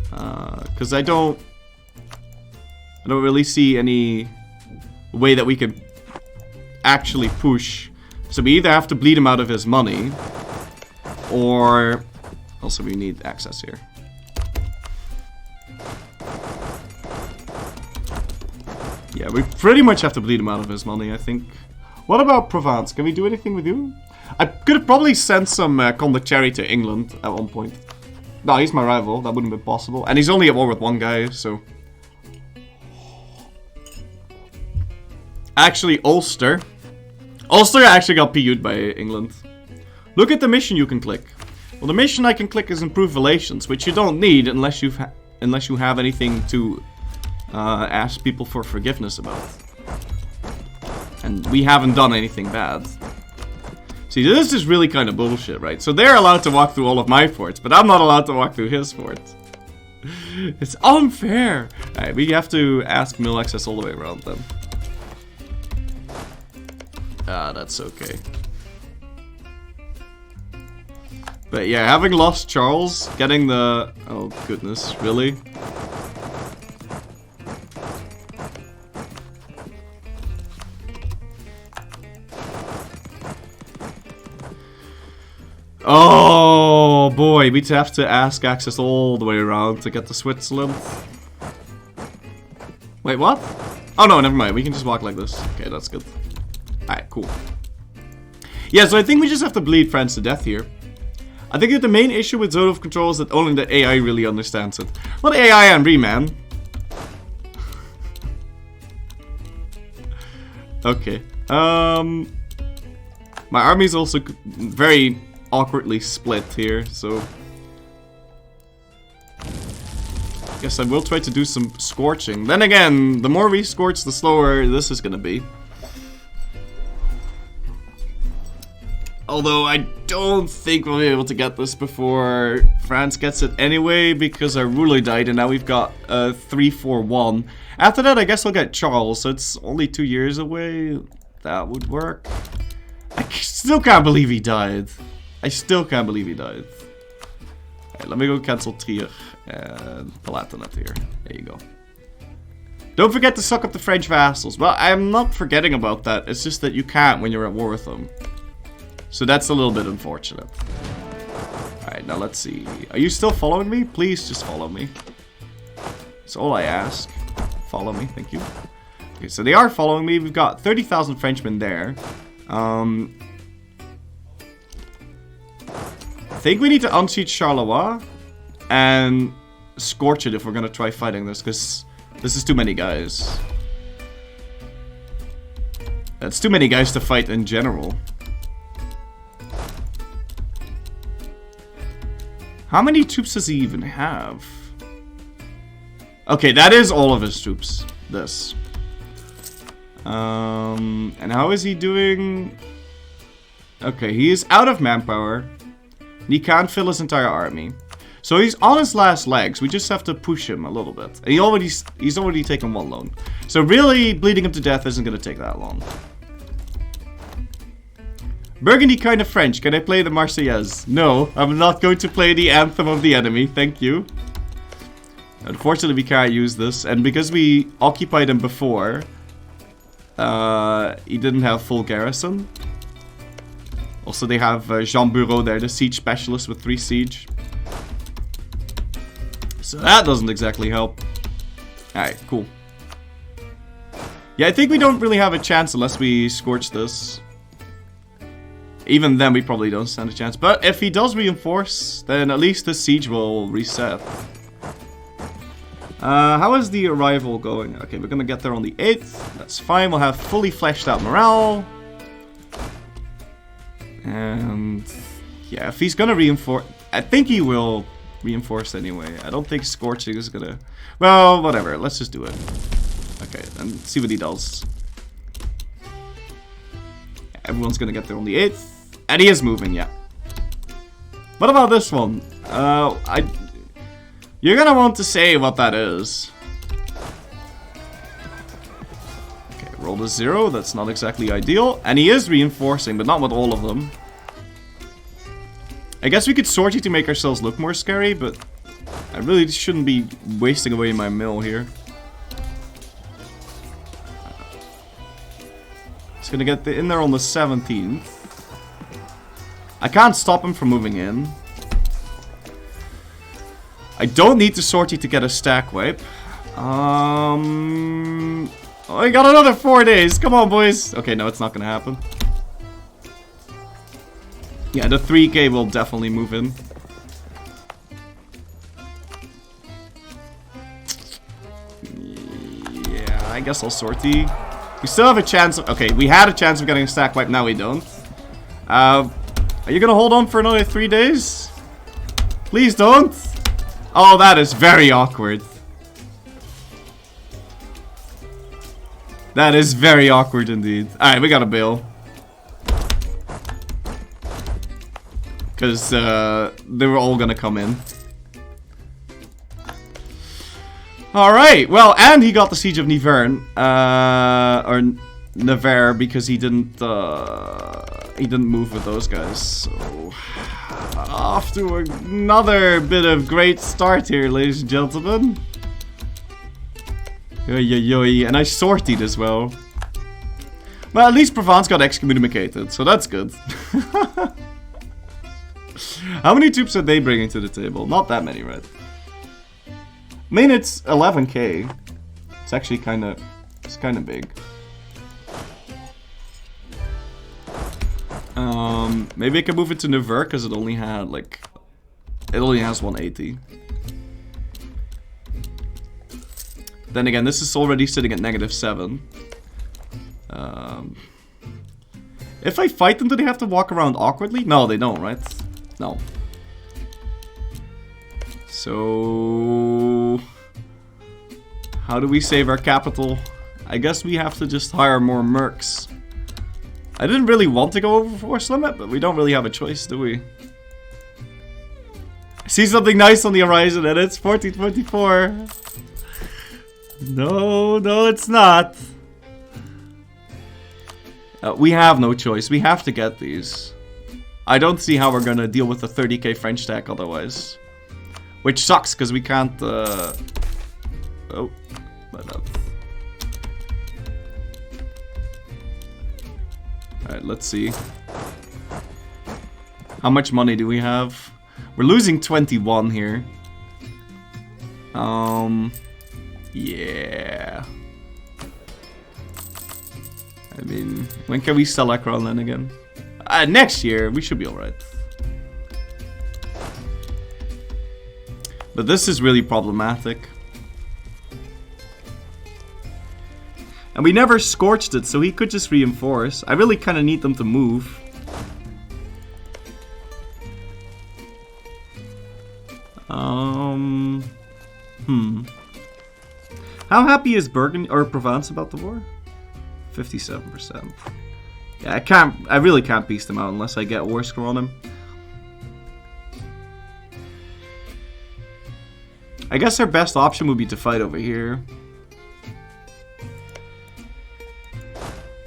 Because I don't really see any way that we could actually push. So we either have to bleed him out of his money, or also we need access here. Yeah, we pretty much have to bleed him out of his money, I think. What about Provence? Can we do anything with you? I could have probably sent some Condottieri to England at one point. No, he's my rival. That wouldn't have been possible. And he's only at war with one guy, so... Actually, Ulster. Ulster actually got PU'd by England. Look at the mission you can click. Well, the mission I can click is Improve Relations, which you don't need unless you have anything to ask people for forgiveness about. And we haven't done anything bad. See, this is really kind of bullshit, right? So they're allowed to walk through all of my forts, but I'm not allowed to walk through his fort. It's unfair! Alright, we have to ask mill access all the way around them. Ah, that's okay. But yeah, having lost Charles, getting the... oh goodness, really? Oh boy, we'd have to ask access all the way around to get to Switzerland. Wait, what? Oh no, never mind, we can just walk like this. Okay, that's good. Alright, cool. Yeah, so I think we just have to bleed France to death here. I think that the main issue with Zone of Control is that only the AI really understands it. Not AI and man. Okay. My army's also very awkwardly split here, so... guess I will try to do some scorching. Then again, the more we scorch, the slower this is gonna be. Although I don't think we'll be able to get this before France gets it anyway, because our ruler died and now we've got 3-4-1. After that, I guess I'll get Charles, so it's only 2 years away. That would work. I still can't believe he died. I still can't believe he died. Alright, let me go cancel Trier and Palatinate here. There you go. Don't forget to suck up the French vassals. Well, I'm not forgetting about that. It's just that you can't when you're at war with them. So that's a little bit unfortunate. Alright, now let's see. Are you still following me? Please just follow me. That's all I ask. Follow me, thank you. Okay, so they are following me. We've got 30,000 Frenchmen there. I think we need to unseat Charleroi and scorch it if we're gonna try fighting this, because this is too many guys. That's too many guys to fight in general. How many troops does he even have? Okay, that is all of his troops. This. And how is he doing? Okay, he is out of manpower. He can't fill his entire army. So he's on his last legs. We just have to push him a little bit. And he's already taken 1 loan. So really, bleeding him to death isn't going to take that long. Burgundy kind of French. Can I play the Marseillaise? No, I'm not going to play the anthem of the enemy. Thank you. Unfortunately, we can't use this. And because we occupied him before, he didn't have full garrison. Also, they have Jean Bureau there, the siege specialist with 3 siege. So that doesn't exactly help. Alright, cool. Yeah, I think we don't really have a chance unless we scorch this. Even then, we probably don't stand a chance. But if he does reinforce, then at least the siege will reset. How is the arrival going? Okay, we're gonna get there on the 8th. That's fine, we'll have fully fleshed out morale. And yeah, if he's gonna reinforce, I think he will reinforce anyway. I don't think scorching is gonna, well, whatever, let's just do it. Okay, and see what he does. Everyone's gonna get there on the 8th. And he is moving, yeah. What about this one? You're gonna want to say what that is. Okay, roll a 0. That's not exactly ideal. And he is reinforcing, but not with all of them. I guess we could sort you to make ourselves look more scary, but I really shouldn't be wasting away my mill here. It's gonna get in there on the 17th. I can't stop him from moving in. I don't need to sortie to get a stack wipe. Oh, I got another 4 days. Come on, boys. Okay, no, it's not gonna happen. Yeah, the 3k will definitely move in. Yeah, I guess I'll sortie. We still have a chance of... Okay, we had a chance of getting a stack wipe, now we don't. Are you gonna hold on for another 3 days? Please don't! Oh, that is very awkward. That is very awkward indeed. Alright, we gotta bail. Because they were all gonna come in. Alright, well, and he got the Siege of Nivern. Or Nevers, because he didn't move with those guys. So, off to another bit of great start here, ladies and gentlemen. And I sortied as well. Well, at least Provence got excommunicated, so that's good. How many troops are they bringing to the table? Not that many, right? I mean, it's 11k. It's actually kind of big. Maybe I can move it to Nevers because it only had like, it only has 180. Then again, this is already sitting at -7. If I fight them, do they have to walk around awkwardly? No, they don't, right? No. So, how do we save our capital? I guess we have to just hire more mercs. I didn't really want to go over force limit, but we don't really have a choice, do we? I see something nice on the horizon, and it's 1424. No, no, it's not. We have no choice. We have to get these. I don't see how we're gonna deal with the 30k French stack otherwise. Which sucks, because we can't, Oh, let up. Alright, let's see. How much money do we have? We're losing 21 here. Yeah. mean, when can we sell our crown land again? Next year, we should be alright. But this is really problematic. And we never scorched it, so he could just reinforce. I really kind of need them to move. How happy is Burgundy or Provence about the war? 57%. Yeah, I really can't beast him out unless I get war score on him. I guess our best option would be to fight over here.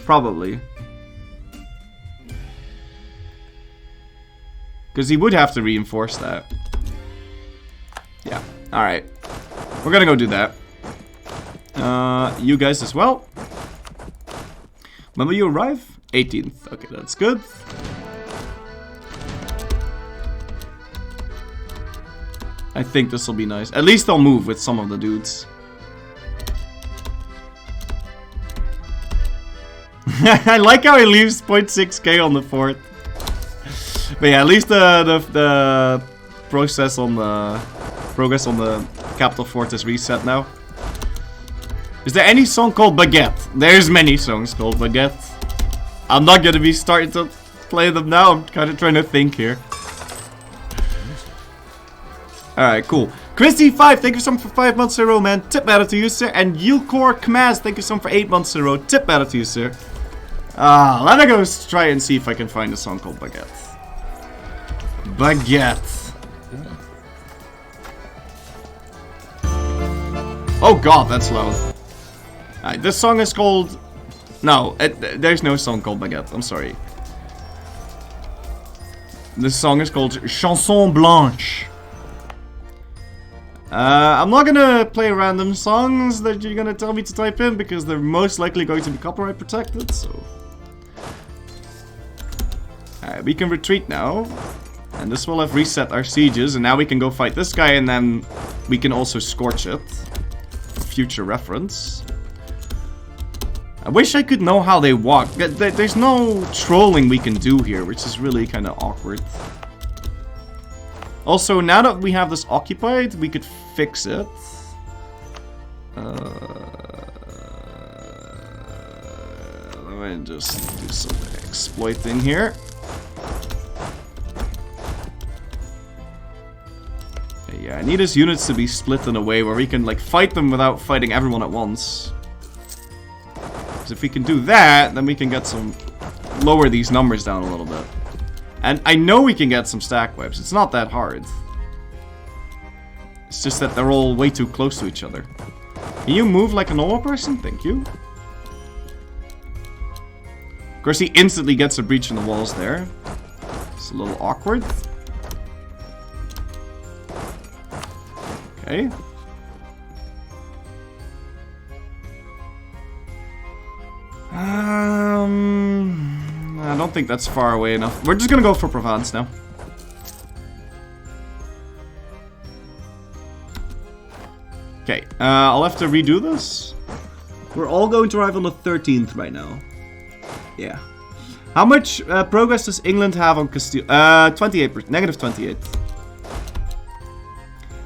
Probably. Because he would have to reinforce that. Yeah, alright. We're gonna go do that. You guys as well. When will you arrive? 18th. Okay, that's good. I think this will be nice. At least they'll move with some of the dudes. I like how he leaves 0.6k on the fort. But yeah, at least the progress on the capital fort is reset now. Is there any song called Baguette? There's many songs called Baguette. I'm not gonna be starting to play them now. I'm kind of trying to think here. Alright, cool. Christy5, thank you so much for 5 months in a row, man. Tip matter to you, sir. And Yulkor Kmaz, thank you so much for 8 months in a row. Tip matter to you, sir. Let me go try and see if I can find a song called Baguette. Baguette. Oh god, that's loud. Alright, this song is called... No, there's no song called Baguette. I'm sorry. This song is called Chanson Blanche. I'm not gonna play random songs that you're gonna tell me to type in because they're most likely going to be copyright protected, so... Alright, we can retreat now. And this will have reset our sieges, and now we can go fight this guy, and then we can also scorch it. For future reference. I wish I could know how they walk. There's no trolling we can do here, which is really kind of awkward. Also, now that we have this occupied, we could fix it. Let me just do some exploiting here. Yeah, I need his units to be split in a way where we can like fight them without fighting everyone at once. Because if we can do that, then we can get some... lower these numbers down a little bit. And I know we can get some stack wipes. It's not that hard. It's just that they're all way too close to each other. Can you move like a normal person? Thank you. Of course, he instantly gets a breach in the walls there. It's a little awkward. Okay. I don't think that's far away enough. We're just gonna go for Provence now. Okay, I'll have to redo this. We're all going to arrive on the 13th right now. Yeah. How much progress does England have on Castile? 28%, negative 28.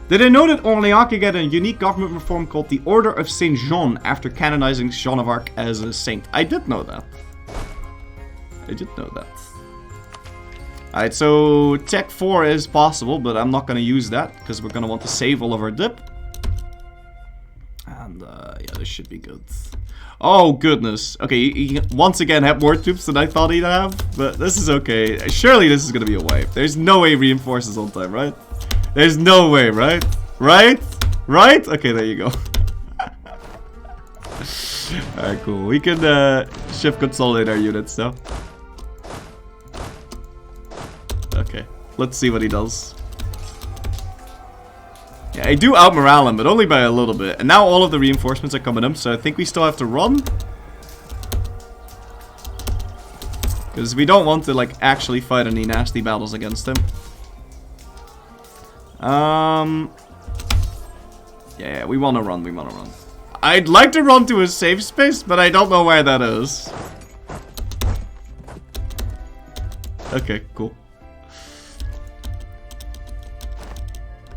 Did I know that Orléans could get a unique government reform called the Order of Saint Jean after canonizing Joan of Arc as a saint? I did know that. I did know that. Alright, so Tech 4 is possible, but I'm not going to use that because we're going to want to save all of our dip. And yeah, this should be good. Oh, goodness. Okay, he once again had more troops than I thought he'd have, but this is okay. Surely this is going to be a wipe. There's no way he reinforces on time, right? There's no way, right? Right? Right? Okay, there you go. Alright, cool. We can shift consolidate our units now. Okay, let's see what he does. Yeah, I do out-morale him, but only by a little bit. And now all of the reinforcements are coming up, so I think we still have to run. Because we don't want to, like, actually fight any nasty battles against him. Yeah, we want to run, we want to run. I'd like to run to a safe space, but I don't know where that is. Okay, cool.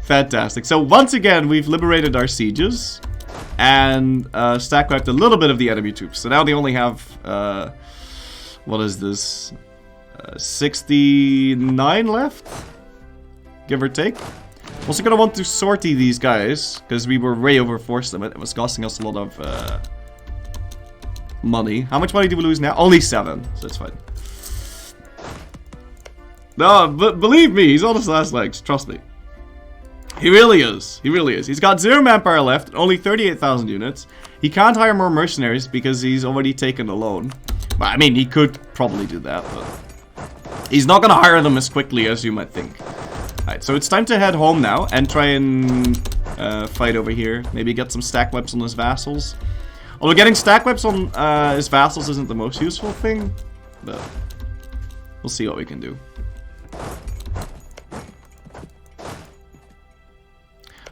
Fantastic. So once again, we've liberated our sieges and stack wiped a little bit of the enemy troops. So now they only have what is this? 69 left, give or take. Also gonna want to sortie these guys because we were way over force limit. It was costing us a lot of money. How much money do we lose now? Only 7, so it's fine. No, but believe me, he's on his last legs. Trust me. He really is. He really is. He's got 0 manpower left, only 38,000 units. He can't hire more mercenaries because he's already taken a loan. Well, I mean, he could probably do that, but he's not gonna hire them as quickly as you might think. Alright, so it's time to head home now and try and fight over here. Maybe get some stack webs on his vassals. Although getting stack webs on his vassals isn't the most useful thing, but we'll see what we can do.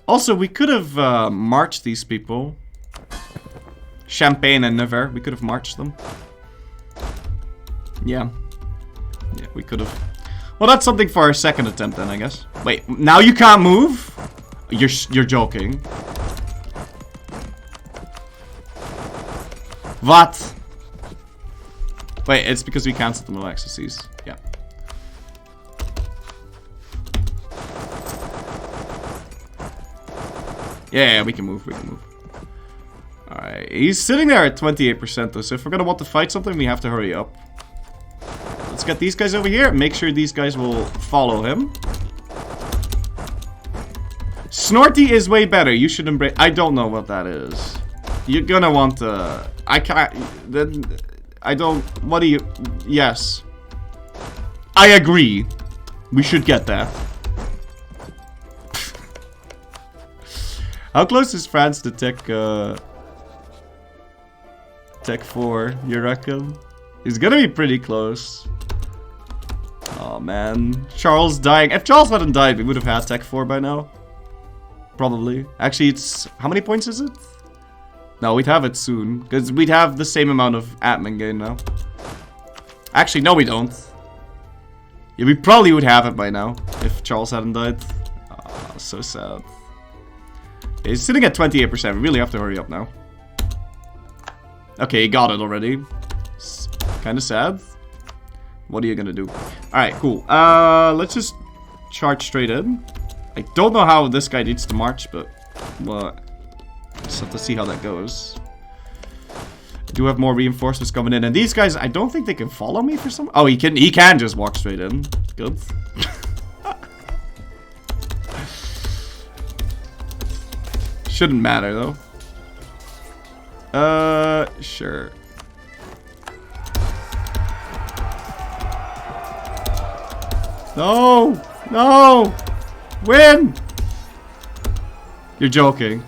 Also, we could have marched these people. Champagne and Nevers, we could have marched them. Yeah. Yeah, we could have. Well, that's something for our second attempt then, I guess. Wait, now you can't move? You're joking. What? Wait, it's because we cancelled the Malaxises. Yeah. Yeah, we can move, we can move. Alright, he's sitting there at 28% though, so if we're gonna want to fight something, we have to hurry up. Let's get these guys over here, make sure these guys will follow him. Snorty is way better, you should embrace... I don't know what that is. You're gonna want to... I can't... I don't... What do you... Yes. I agree. We should get that. How close is France to Tech 4, you reckon? He's gonna be pretty close. Oh man. Charles dying. If Charles hadn't died, we would have had Tech 4 by now. Probably. Actually, it's... How many points is it? No, we'd have it soon. Because we'd have the same amount of admin gain now. Actually, no we don't. Yeah, we probably would have it by now. If Charles hadn't died. Oh, so sad. He's sitting at 28%. We really have to hurry up now. Okay, he got it already. It's kind of sad. What are you gonna do? Alright, cool. Let's just charge straight in. I don't know how this guy needs to march, but... Well, just have to see how that goes. I do have more reinforcements coming in. And these guys, I don't think they can follow me for some... Oh, he can just walk straight in. Good. Shouldn't matter, though. Sure. No! No! Win! You're joking.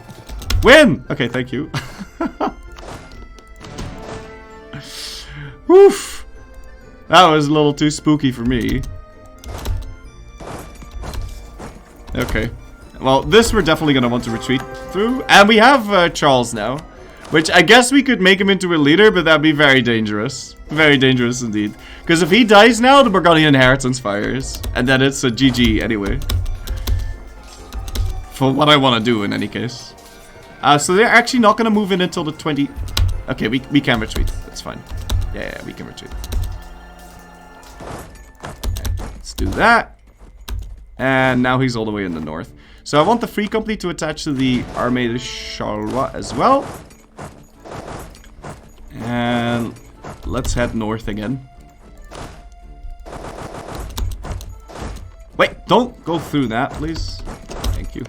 Win! Okay, thank you. Woof! That was a little too spooky for me. Okay. Well, this we're definitely gonna want to retreat through. And we have Charles now. Which I guess we could make him into a leader, but that'd be very dangerous. Very dangerous indeed. Because if he dies now, the Burgundian inheritance fires. And then it's a GG anyway. For what I want to do in any case. So they're actually not going to move in until the 20... Okay, we can retreat. That's fine. Yeah, we can retreat. Okay, let's do that. And now he's all the way in the north. So I want the Free Company to attach to the Armée de Charleroi as well. And let's head north again. Wait, don't go through that, please. Thank you.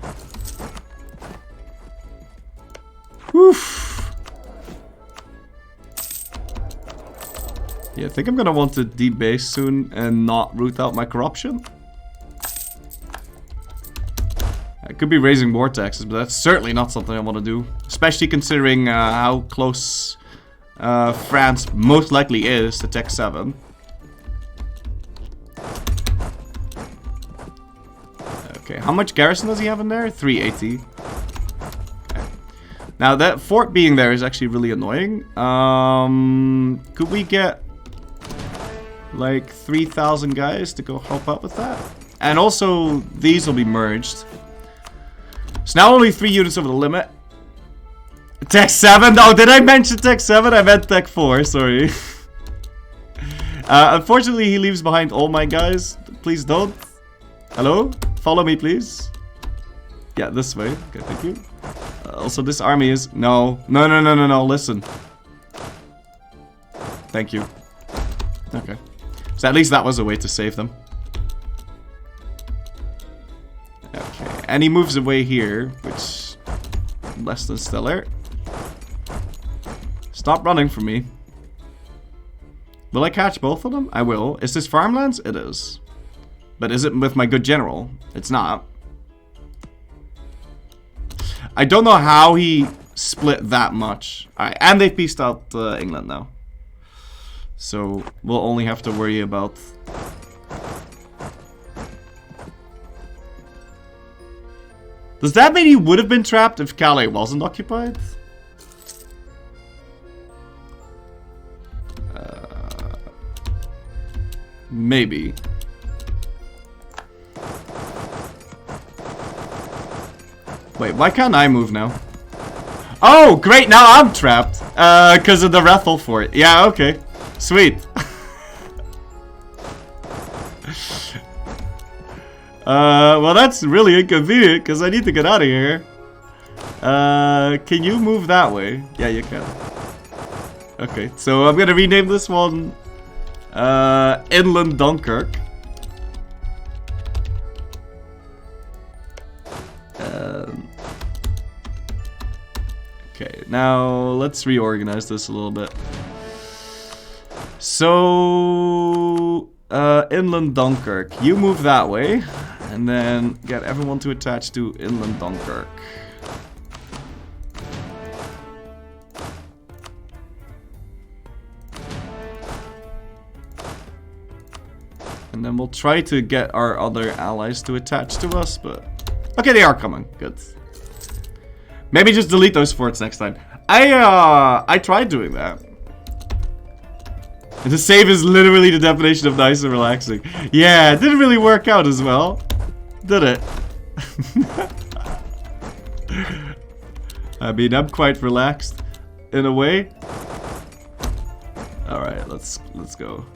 Oof. Yeah, I think I'm gonna want to debase soon and not root out my corruption. I could be raising more taxes, but that's certainly not something I want to do. Especially considering how close France most likely is to Tech 7. Okay, how much garrison does he have in there? 380. Okay. Now that fort being there is actually really annoying. Could we get like 3,000 guys to go help out with that. And also, these will be merged. So now only 3 units over the limit. Tech 7? Oh, did I mention Tech 7? I meant Tech 4, sorry. Unfortunately, he leaves behind all my guys. Please don't. Hello? Follow me, please. Yeah, this way. Okay, thank you. Also, this army is... No, listen. Thank you. Okay. So at least that was a way to save them. Okay, and he moves away here, which... less than stellar. Stop running from me. Will I catch both of them? I will. Is this farmlands? It is. But is it with my good general? It's not. I don't know how he split that much. Alright, and they've pieced out England now. So, we'll only have to worry about... Does that mean he would have been trapped if Calais wasn't occupied? Maybe. Wait, why can't I move now? Oh, great, now I'm trapped. Because of the Rethel fort. Yeah, okay. Sweet. Well, that's really inconvenient, because I need to get out of here. Can you move that way? Yeah, you can. Okay, so I'm gonna rename this one... Inland Dunkirk. Okay, now let's reorganize this a little bit. So, Inland Dunkirk. You move that way, and then get everyone to attach to Inland Dunkirk. And then we'll try to get our other allies to attach to us, but... Okay, they are coming. Good. Maybe just delete those forts next time. I tried doing that. And the save is literally the definition of nice and relaxing. Yeah, it didn't really work out as well. Did it? I mean, I'm quite relaxed. In a way. Alright, let's go.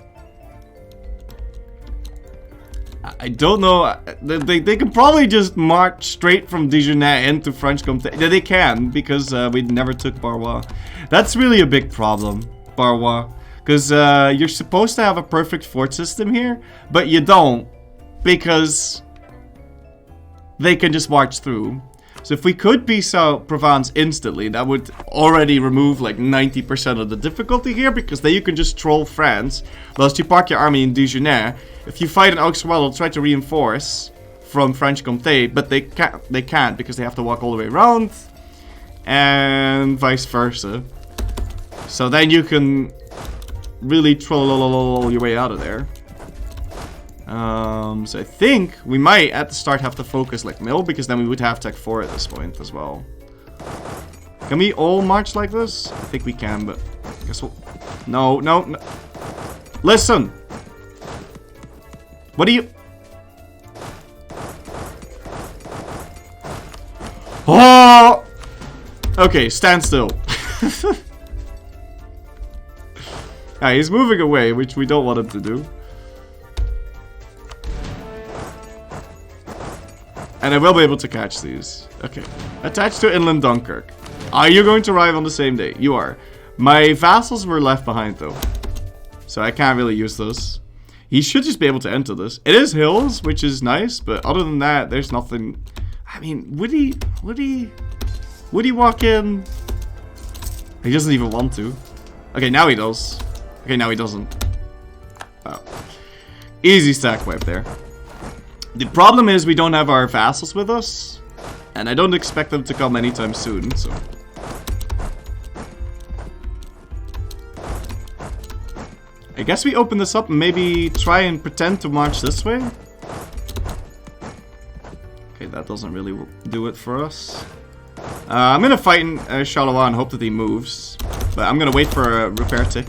I don't know. They can probably just march straight from Dijonais into French Comté. Yeah, they can, because we never took Barrois. That's really a big problem, Barrois. Because you're supposed to have a perfect fort system here, but you don't. Because they can just march through. So if we could peace out Provence instantly, that would already remove like 90% of the difficulty here, because then you can just troll France, whilst you park your army in Dijonais. If you fight in Auxerrois, they'll try to reinforce from French Comté, but they can't because they have to walk all the way around, and vice versa. So then you can really troll your way out of there. So I think we might at the start have to focus like mill, because then we would have Tech 4 at this point as well. Can we all march like this? I think we can, but I guess we'll... No. Listen! What do you... Oh! Okay, stand still. He's moving away, which we don't want him to do. And I will be able to catch these. Okay. Attached to Inland Dunkirk. Are you going to arrive on the same day? You are. My vassals were left behind, though. So I can't really use those. He should just be able to enter this. It is hills, which is nice, but other than that, there's nothing... I mean, would he walk in? He doesn't even want to. Okay, now he does. Okay, now he doesn't. Oh. Easy stack wipe there. The problem is we don't have our vassals with us, and I don't expect them to come anytime soon, so... I guess we open this up and maybe try and pretend to march this way. Okay, that doesn't really do it for us. I'm gonna fight in Charleroi and hope that he moves, but I'm gonna wait for a repair tick.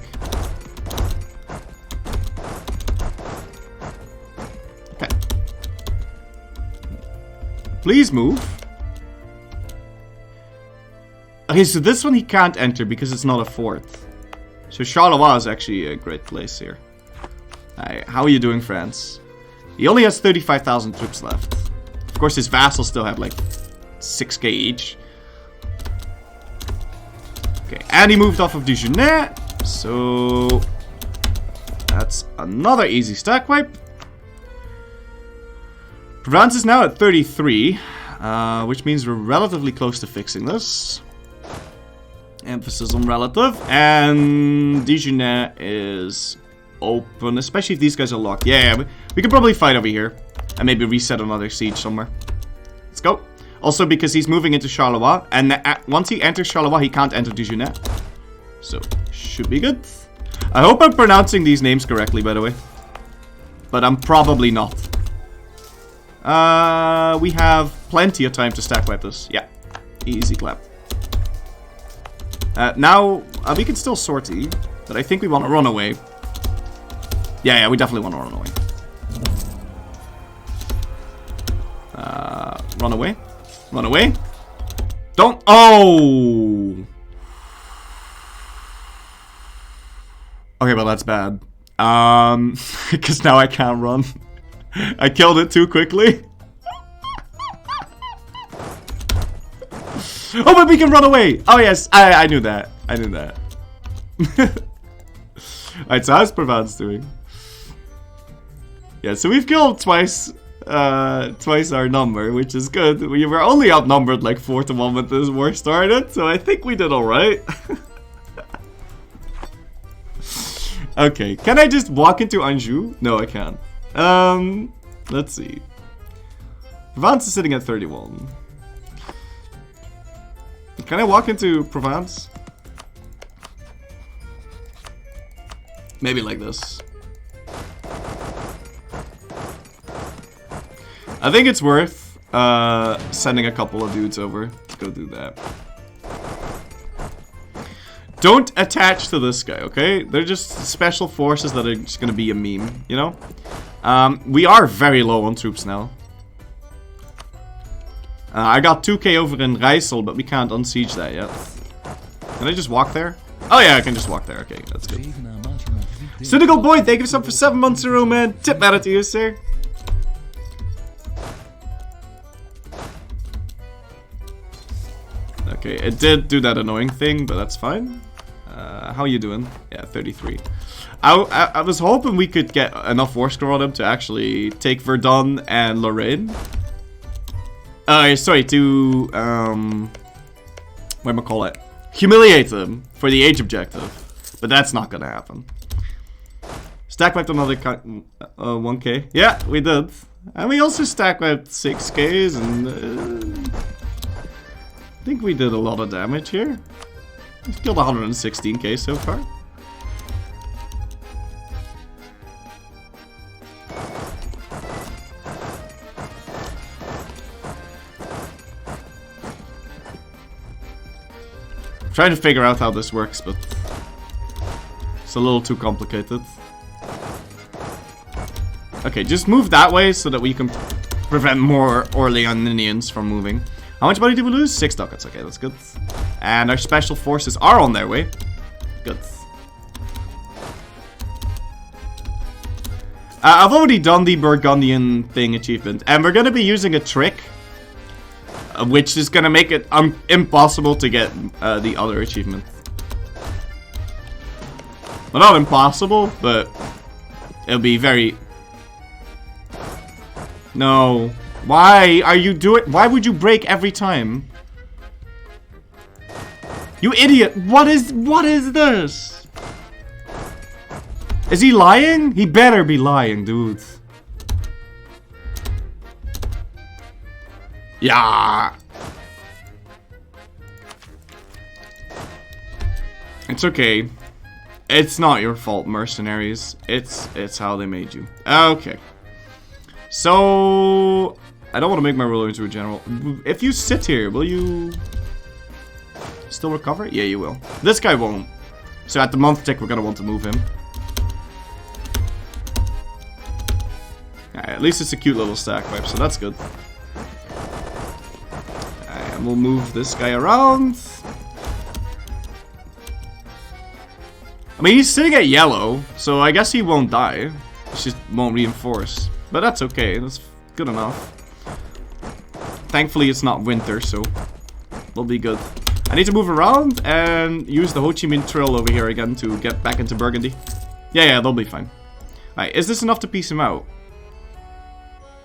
Please move. Okay, so this one he can't enter because it's not a fort. So Charleroi is actually a great place here. Alright, how are you doing, France? He only has 35,000 troops left. Of course, his vassals still have like 6k each. Okay, and he moved off of Dijonais. So that's another easy stack wipe. Provence is now at 33, which means we're relatively close to fixing this. Emphasis on relative. And Dijonais is open, especially if these guys are locked. Yeah, we could probably fight over here and maybe reset another siege somewhere. Let's go. Also because he's moving into Charleroi, and once he enters Charleroi, he can't enter Dijonais. So, should be good. I hope I'm pronouncing these names correctly, by the way. But I'm probably not. We have plenty of time to stack wipe this. Yeah, easy clap. Now, we can still sortie, but I think we want to run away. Yeah, we definitely want to run away. Run away. Run away. Don't. Oh! Okay, well, that's bad. Because now I can't run. I killed it too quickly. Oh, but we can run away! Oh, yes, I knew that. I knew that. Alright, so how's Provence doing? Yeah, so we've killed twice our number, which is good. We were only outnumbered like 4-1 when this war started, so I think we did alright. Okay, can I just walk into Anjou? No, I can't. Let's see. Provence is sitting at 31. Can I walk into Provence? Maybe like this. I think it's worth sending a couple of dudes over to go do that. Don't attach to this guy, okay? They're just special forces that are just gonna be a meme, you know? We are very low on troops now. I got 2k over in Rijssel, but we can't unsiege that yet. Can I just walk there? Oh yeah, I can just walk there. Okay, that's good. Cynical Boy, thank you for 7 months in a row, man. Tip matter to you, sir. Okay, it did do that annoying thing, but that's fine. How are you doing? Yeah, 33. I was hoping we could get enough war score on him to actually take Verdun and Lorraine. Sorry, to, what am I call it? Humiliate them for the age objective. But that's not gonna happen. Stack wiped another 1k. Yeah, we did. And we also stack wiped 6ks and I think we did a lot of damage here. We've killed 116k so far. I'm trying to figure out how this works, but it's a little too complicated. Okay, just move that way so that we can prevent more Orleanians from moving. How much money did we lose? 6 ducats. Okay, that's good. And our special forces are on their way. Good. I've already done the Burgundian thing achievement, and we're going to be using a trick, which is going to make it impossible to get the other achievement. Well, not impossible, but it'll be very... No. Why are you doing... Why would you break every time? You idiot! What is this? Is he lying? He better be lying, dude. Yeah. It's okay. It's not your fault, mercenaries. It's how they made you. Okay. So I don't want to make my ruler into a general. If you sit here, will you still recover? Yeah, you will. This guy won't. So at the month tick, we're gonna want to move him. Alright, at least it's a cute little stack wipe, so that's good. We'll move this guy around. I mean, he's sitting at yellow, so I guess he won't die. He just won't reinforce. But that's okay, that's good enough. Thankfully, it's not winter, so we'll be good. I need to move around and use the Ho Chi Minh Trail over here again to get back into Burgundy. Yeah, they'll be fine. Alright, is this enough to piece him out?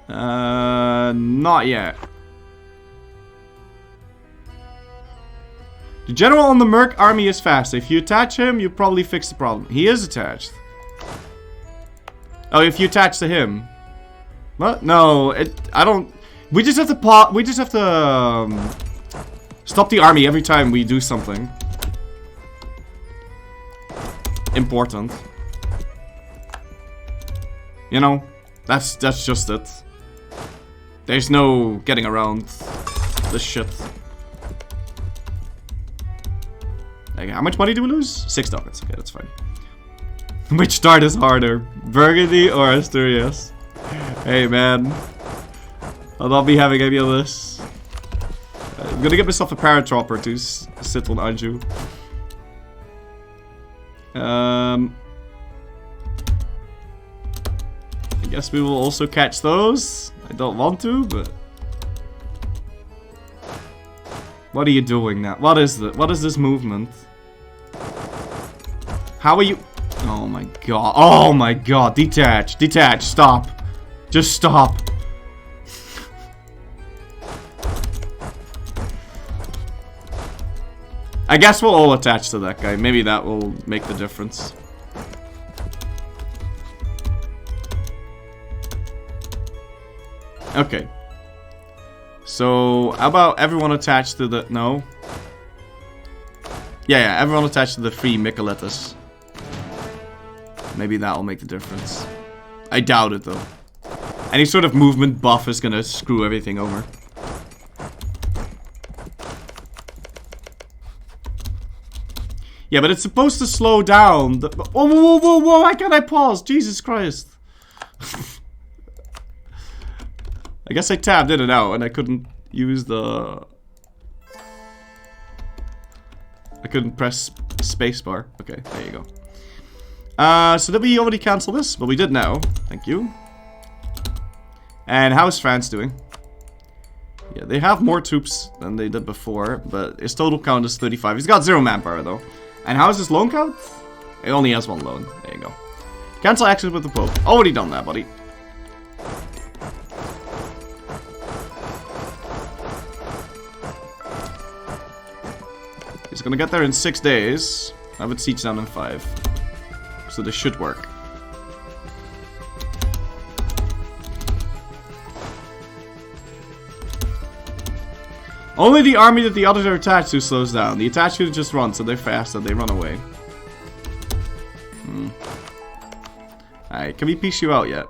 Not yet. The general on the Merc army is fast. If you attach him, you probably fix the problem. He is attached. Oh, if you attach to him. What? No, I don't... We just have to stop the army every time we do something important. You know, that's just it. There's no getting around this shit. Okay, how much money do we lose? 6 ducats. Okay, that's fine. Which start is harder, Burgundy or Asturias? Hey man, I'll not be having any of this. I'm gonna get myself a paratrooper to sit on Anjou. I guess we will also catch those. I don't want to, but what are you doing now? What is this movement? How are you? Oh my god! Oh my god! Detach! Detach! Stop! Just stop! I guess we'll all attach to that guy. Maybe that will make the difference. Okay. So, how about everyone attached to the... No? Yeah, everyone attached to the 3 Micheletas. Maybe that'll make the difference. I doubt it, though. Any sort of movement buff is gonna screw everything over. Yeah, but it's supposed to slow down. Whoa, why can't I pause? Jesus Christ. I guess I tabbed in and out and I couldn't use the... I couldn't press spacebar. Okay, there you go. So did we already cancel this? Well, we did now. Thank you. And how is France doing? Yeah, they have more troops than they did before, but his total count is 35. He's got 0 manpower, though. And how is his loan count? He only has 1 loan. There you go. Cancel access with the Pope. Already done that, buddy. He's gonna get there in 6 days. I would siege down in 5. So this should work. Only the army that the others are attached to slows down. The attached to just run, so they're fast and they run away. Alright, can we piece you out yet?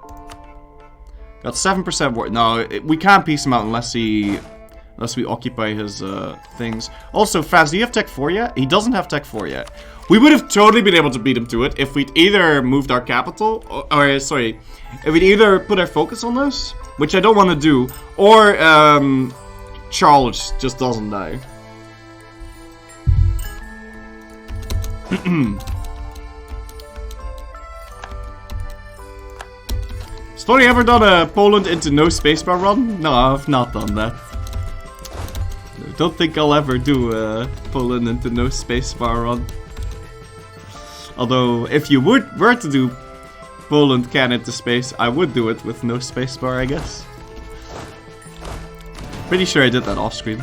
Got 7% war. No, we can't piece him out unless we occupy his things. Also, France, do you have Tech 4 yet? He doesn't have Tech 4 yet. We would have totally been able to beat him to it if we'd either moved our capital, or sorry, if we'd either put our focus on this, which I don't want to do, or Charles just doesn't die. Has Florry ever done a Poland into no spacebar run? No, I've not done that. I don't think I'll ever do a Poland into no spacebar run. Although, if you were to do Poland can into space, I would do it with no spacebar, I guess. Pretty sure I did that off screen.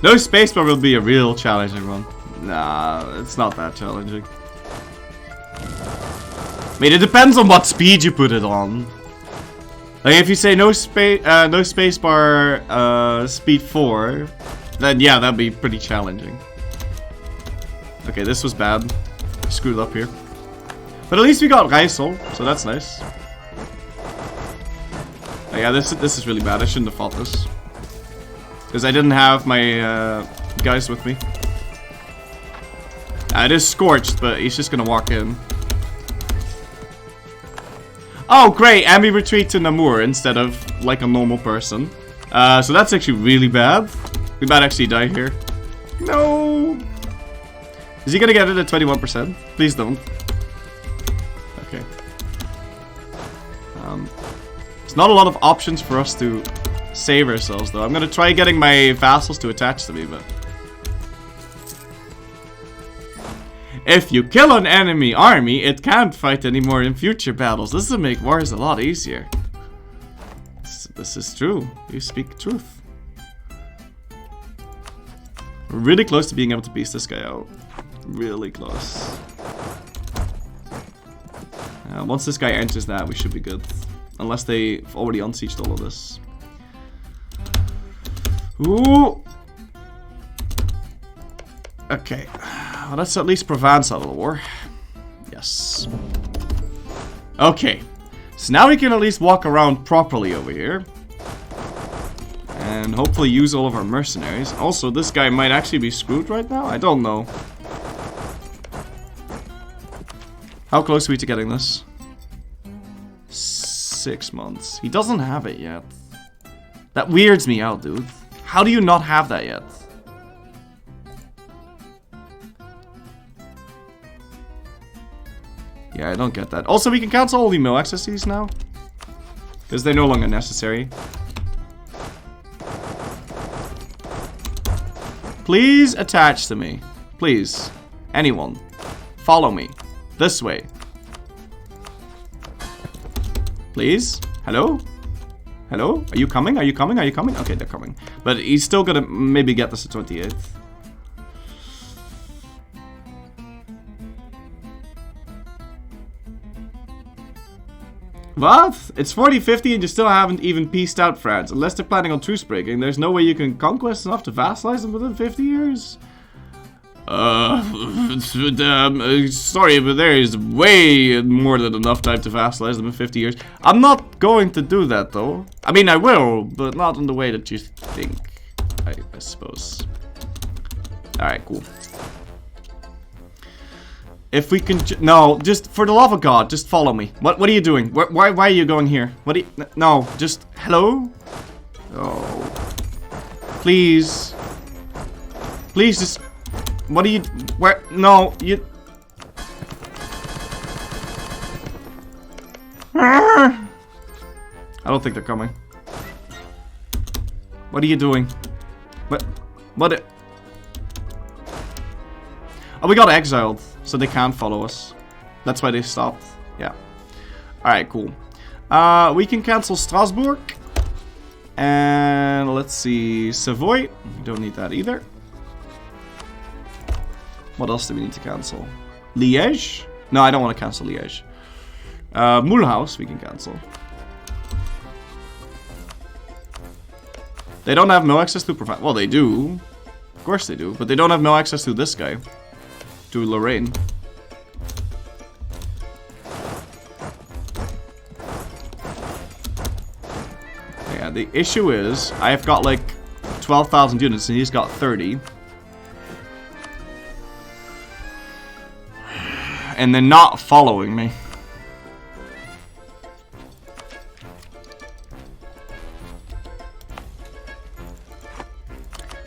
No spacebar will be a real challenging run. Nah, it's not that challenging. I mean, it depends on what speed you put it on. Like, if you say no spacebar speed 4, then yeah, that'd be pretty challenging. Okay, this was bad. Screwed up here. But at least we got Geisel, so that's nice. Oh, yeah, this is really bad. I shouldn't have fought this. Because I didn't have my guys with me. It is Scorched, but he's just gonna walk in. Oh, great! And we retreat to Namur instead of like a normal person. So that's actually really bad. We might actually die here. No! Is he gonna get it at 21%? Please don't. Okay. There's not a lot of options for us to save ourselves, though. I'm gonna try getting my vassals to attach to me, but... If you kill an enemy army, it can't fight anymore in future battles. This will make wars a lot easier. This is true. You speak truth. We're really close to being able to beast this guy out. Really close. Once this guy enters that, we should be good. Unless they've already unsieged all of this. Ooh! Okay. Well, let's at least prevent out of the war. Yes. Okay. So now we can at least walk around properly over here. And hopefully use all of our mercenaries. Also, this guy might actually be screwed right now. I don't know. How close are we to getting this? 6 months. He doesn't have it yet. That weirds me out, dude. How do you not have that yet? Yeah, I don't get that. Also, we can cancel all the mill accesses now. Because they're no longer necessary. Please attach to me. Please. Anyone. Follow me. This way. Please? Hello? Hello? Are you coming? Are you coming? Are you coming? Okay, they're coming. But he's still gonna maybe get this at 28th. What? It's 40-50 and you still haven't even pieced out France. Unless they're planning on truce breaking, there's no way you can conquest enough to vassalize them within 50 years? Sorry, but there is way more than enough time to vassalize them in 50 years. I'm not going to do that, though. I mean, I will, but not in the way that you think, I suppose. Alright, cool. If we can, no, just for the love of God, just follow me. What are you doing? Why are you going here? What do you, no, just, hello? Oh. Please. Please just, what are you, where, no, you. I don't think they're coming. What are you doing? What? Oh, we got exiled, so they can't follow us. That's why they stopped. Yeah. Alright, cool. We can cancel Strasbourg. And let's see, Savoy. We don't need that either. What else do we need to cancel? Liège? No, I don't want to cancel Liège. Mulhouse, we can cancel. They don't have no access to provide. Well, they do. Of course they do. But they don't have no access to this guy. To Lorraine. Yeah, the issue is I've got like 12,000 units and he's got 30. And they're not following me.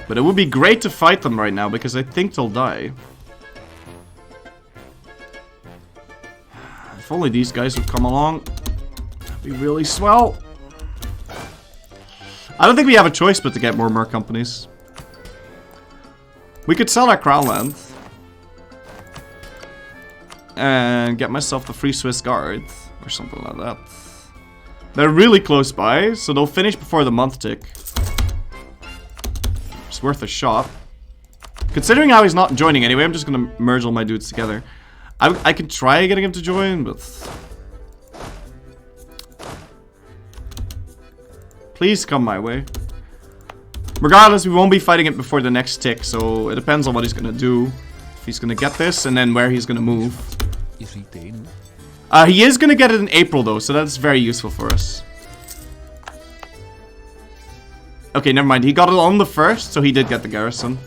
But it would be great to fight them right now because I think they'll die. If only these guys would come along, that'd be really swell. I don't think we have a choice but to get more merc companies. We could sell our crown land. And get myself the free Swiss Guard. Or something like that. They're really close by, so they'll finish before the month tick. It's worth a shot. Considering how he's not joining anyway, I'm just gonna merge all my dudes together. I could try getting him to join, but... Please come my way. Regardless, we won't be fighting it before the next tick, so it depends on what he's gonna do. If he's gonna get this, and then where he's gonna move. He is gonna get it in April, though, so that's very useful for us. Okay, never mind. He got it on the 1st, so he did get the garrison.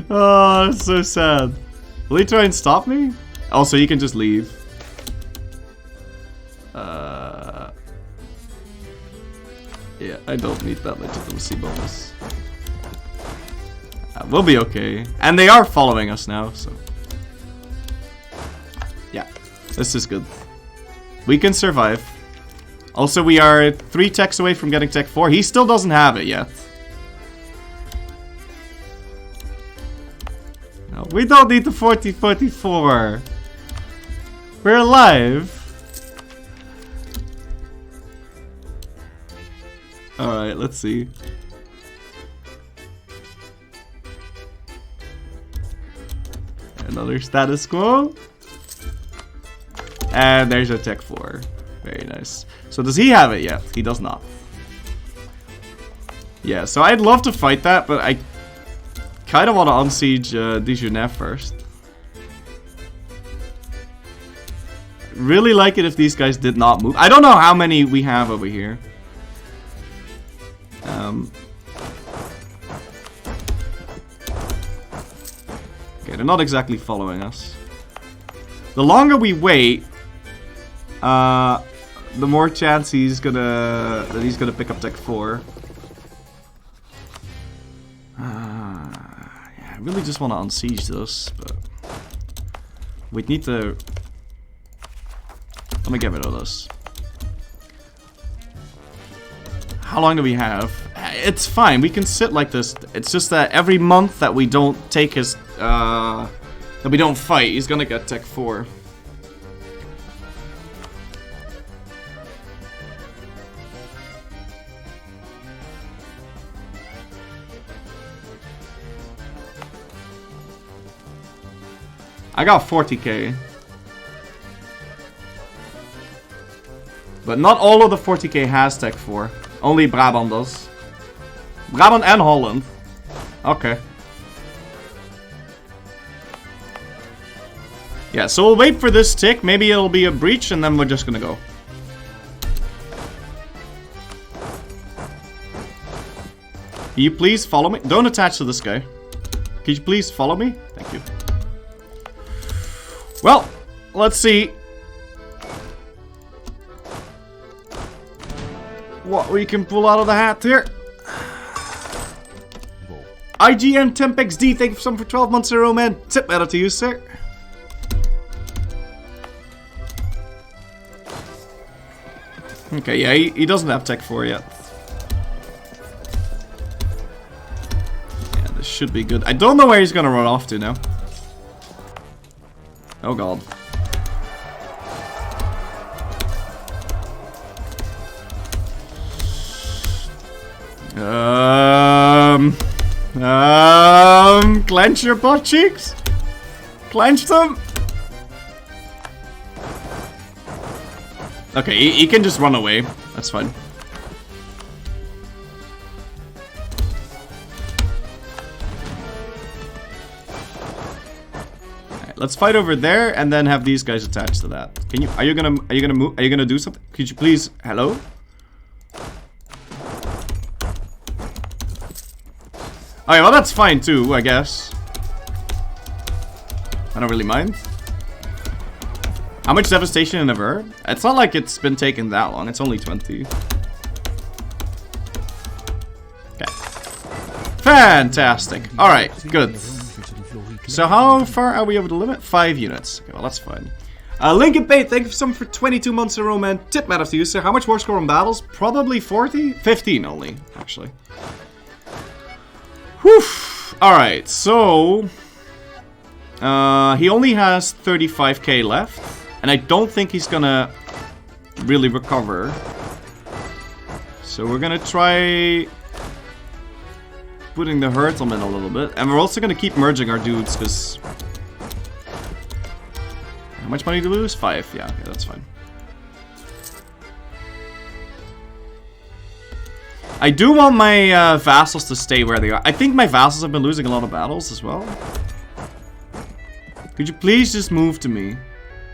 Oh, that's so sad. Will he try and stop me? Oh, so he can just leave. Yeah, I don't need that legitimacy bonus. We'll be okay. And they are following us now, so... Yeah, this is good. We can survive. Also, we are 3 techs away from getting tech 4. He still doesn't have it yet. No, we don't need the 4044. We're alive. Alright, let's see. Another status quo. And there's a tech 4. Very nice. So does he have it yet? He does not. Yeah, so I'd love to fight that, but I kind of want to unsiege Dijonais first. Really like it if these guys did not move. I don't know how many we have over here. Okay, they're not exactly following us. The longer we wait, the more chance he's gonna pick up tech 4. Yeah, I really just want to unsiege this, but we'd need to. Let me get rid of this. How long do we have? It's fine. We can sit like this. It's just that every month that we don't take his, that we don't fight, he's gonna get tech 4. I got 40k. But not all of the 40k has tech 4. Only Brabant does. Brabant and Holland. Okay. Yeah, so we'll wait for this tick. Maybe it'll be a breach and then we're just gonna go. Can you please follow me? Don't attach to this guy. Can you please follow me? Thank you. Well, let's see what we can pull out of the hat here. IGN TempXD, thank you for some for 12 months in a row, man. Tip better to you, sir. Okay, yeah, he doesn't have tech 4 yet. Yeah, this should be good. I don't know where he's gonna run off to now. Oh god. Clench your butt cheeks. Clench them. Okay, he can just run away. That's fine. Alright, let's fight over there and then have these guys attached to that. Can you? Are you gonna move? Are you gonna do something? Could you please? Hello? Okay, well that's fine too, I guess. I don't really mind. How much devastation in a bird? It's not like it's been taken that long. It's only 20. Okay. Fantastic. Alright, good. So how far are we over the limit? 5 units. Okay, well that's fine. Lincoln Bait, thank you for 22 months in a row, man. Tip matter to you, sir. How much war score on battles? Probably 40? 15 only, actually. Whew. Alright, so... he only has 35k left. And I don't think he's gonna really recover. So we're gonna try putting the Hurtleman a little bit. And we're also gonna keep merging our dudes, because... How much money do we lose? 5. Yeah, okay, that's fine. I do want my vassals to stay where they are. I think my vassals have been losing a lot of battles as well. Could you please just move to me?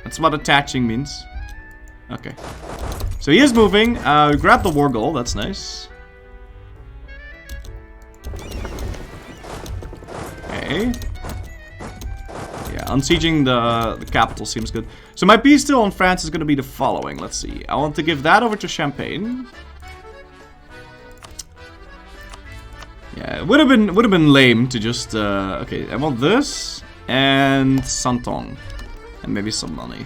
That's what attaching means. Okay. So he is moving. We grabbed the war goal. That's nice. Okay. Yeah, Yeah, unsieging the capital seems good. So my peace deal on France is going to be the following. Let's see. I want to give that over to Champagne. Yeah, it would have been lame to just okay, I want this and Santon and maybe some money.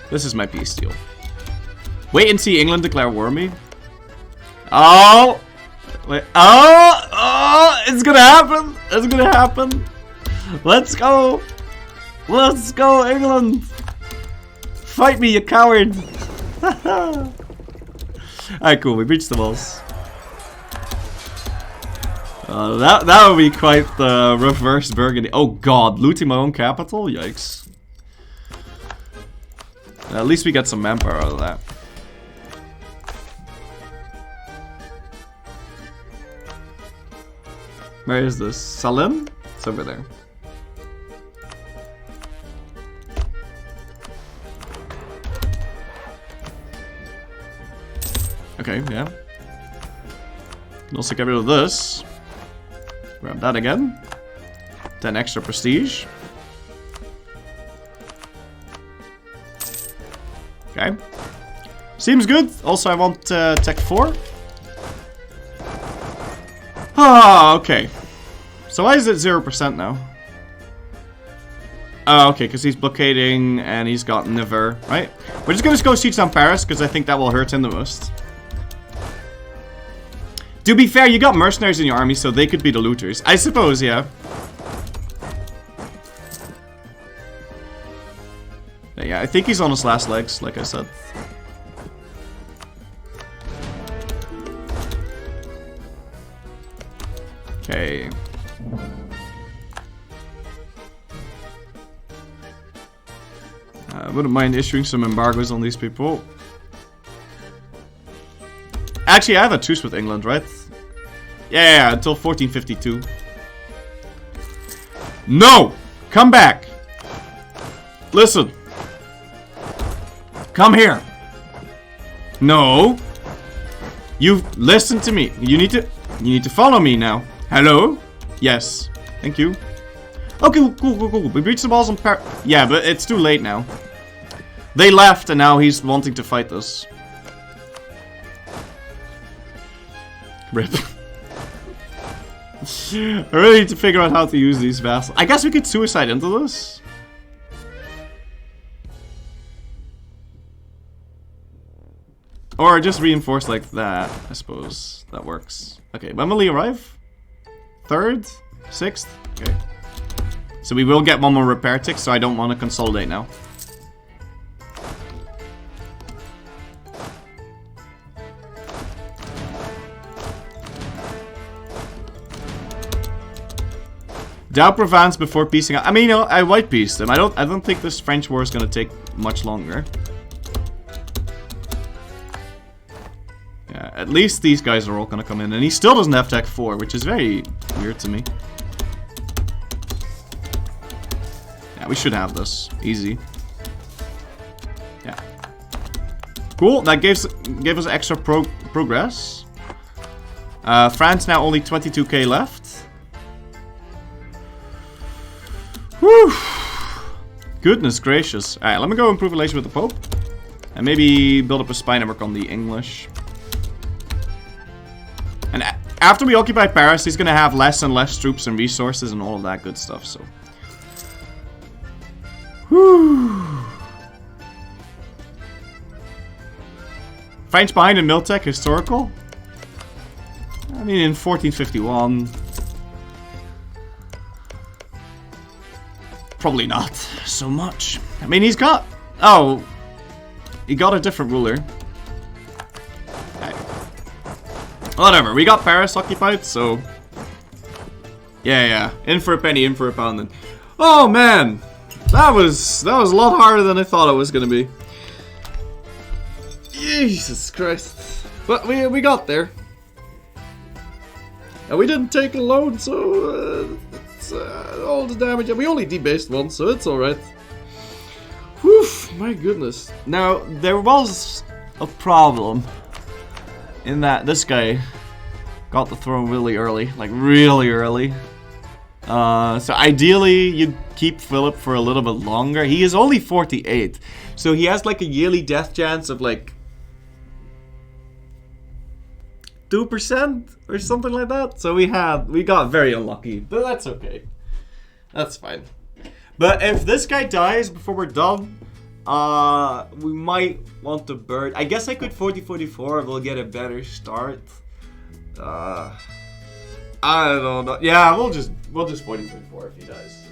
This is my peace deal. Wait and see England declare war on me. Oh, wait. Oh, it's gonna happen. It's gonna happen. Let's go. Let's go, England. Fight me, you coward. Alright, cool. We breached the walls. That would be quite the reverse Burgundy. Oh god, looting my own capital? Yikes. At least we get some manpower out of that. Where is this? Salim? It's over there. Okay, yeah. Can also get rid of this. Grab that again. 10 extra prestige. Okay. Seems good. Also, I want Tech 4. Ah, okay. So why is it 0% now? Oh, okay, because he's blockading and he's got Nevers, right? We're just gonna go siege down Paris because I think that will hurt him the most. To be fair, you got mercenaries in your army, so they could be the looters. I suppose, yeah. Yeah, I think he's on his last legs, like I said. Okay. I wouldn't mind issuing some embargoes on these people. Actually, I have a truce with England, right? Yeah, until 1452. No! Come back! Listen. Come here. No. You listen to me. You need to follow me now. Hello? Yes. Thank you. Okay, cool. We breached the walls on yeah, but it's too late now. They left and now he's wanting to fight us. Rip. I really need to figure out how to use these vassals. I guess we could suicide into this. Or just reinforce like that. I suppose that works. Okay, when will he arrive? 3rd? 6th? Okay. So we will get one more repair tick, so I don't want to consolidate now. Dow Provence before piecing out. I mean, you know, I white pieced them. I don't think this French war is gonna take much longer. Yeah, at least these guys are all gonna come in, and he still doesn't have Tech 4, which is very weird to me. Yeah, we should have this. Easy. Yeah. Cool, that gave us extra progress. France now only 22k left. Whew. Goodness gracious. Alright, let me go improve relations with the Pope. And maybe build up a spy network on the English. And after we occupy Paris, he's gonna have less and less troops and resources and all of that good stuff, so. Whew. French behind in Miltech, historical? I mean, in 1451. Probably not so much. I mean, he's got... Oh. He got a different ruler. Okay. Whatever. We got Paris occupied, so... Yeah. In for a penny, in for a pound then. Oh, man. That was a lot harder than I thought it was going to be. Jesus Christ. But we got there. And we didn't take a load, so... all the damage, and we only debased one, so it's alright. Whew, my goodness. Now, there was a problem in that this guy got the throne really early, like really early. So ideally, you keep Philip for a little bit longer. He is only 48, so he has like a yearly death chance of like 2% or something like that. So we got very unlucky, but that's okay. That's fine. But if this guy dies before we're done, we might want to burn. I guess I could 40-44. We'll get a better start. I don't know. Yeah, we'll just 40-44 if he dies.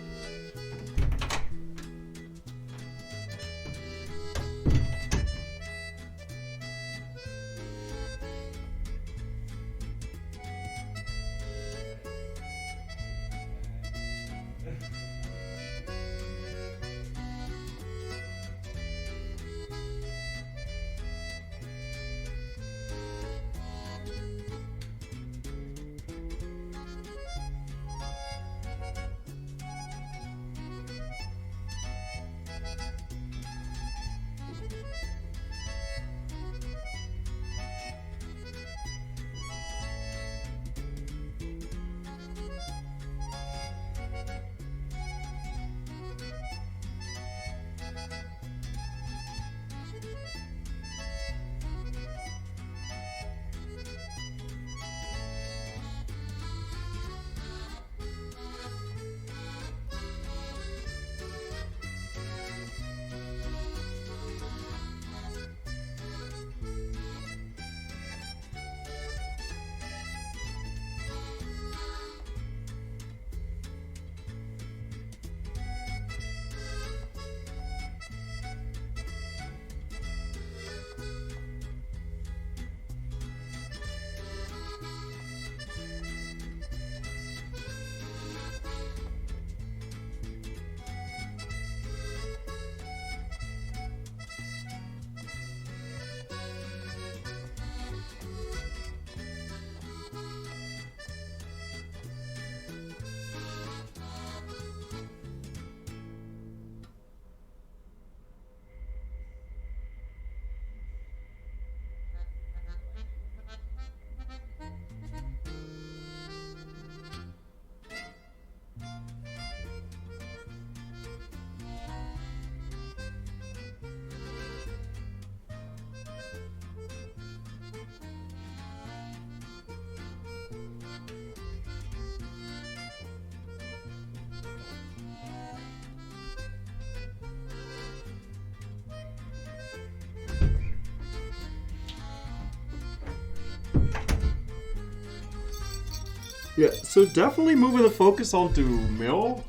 Yeah, so definitely moving the focus onto mill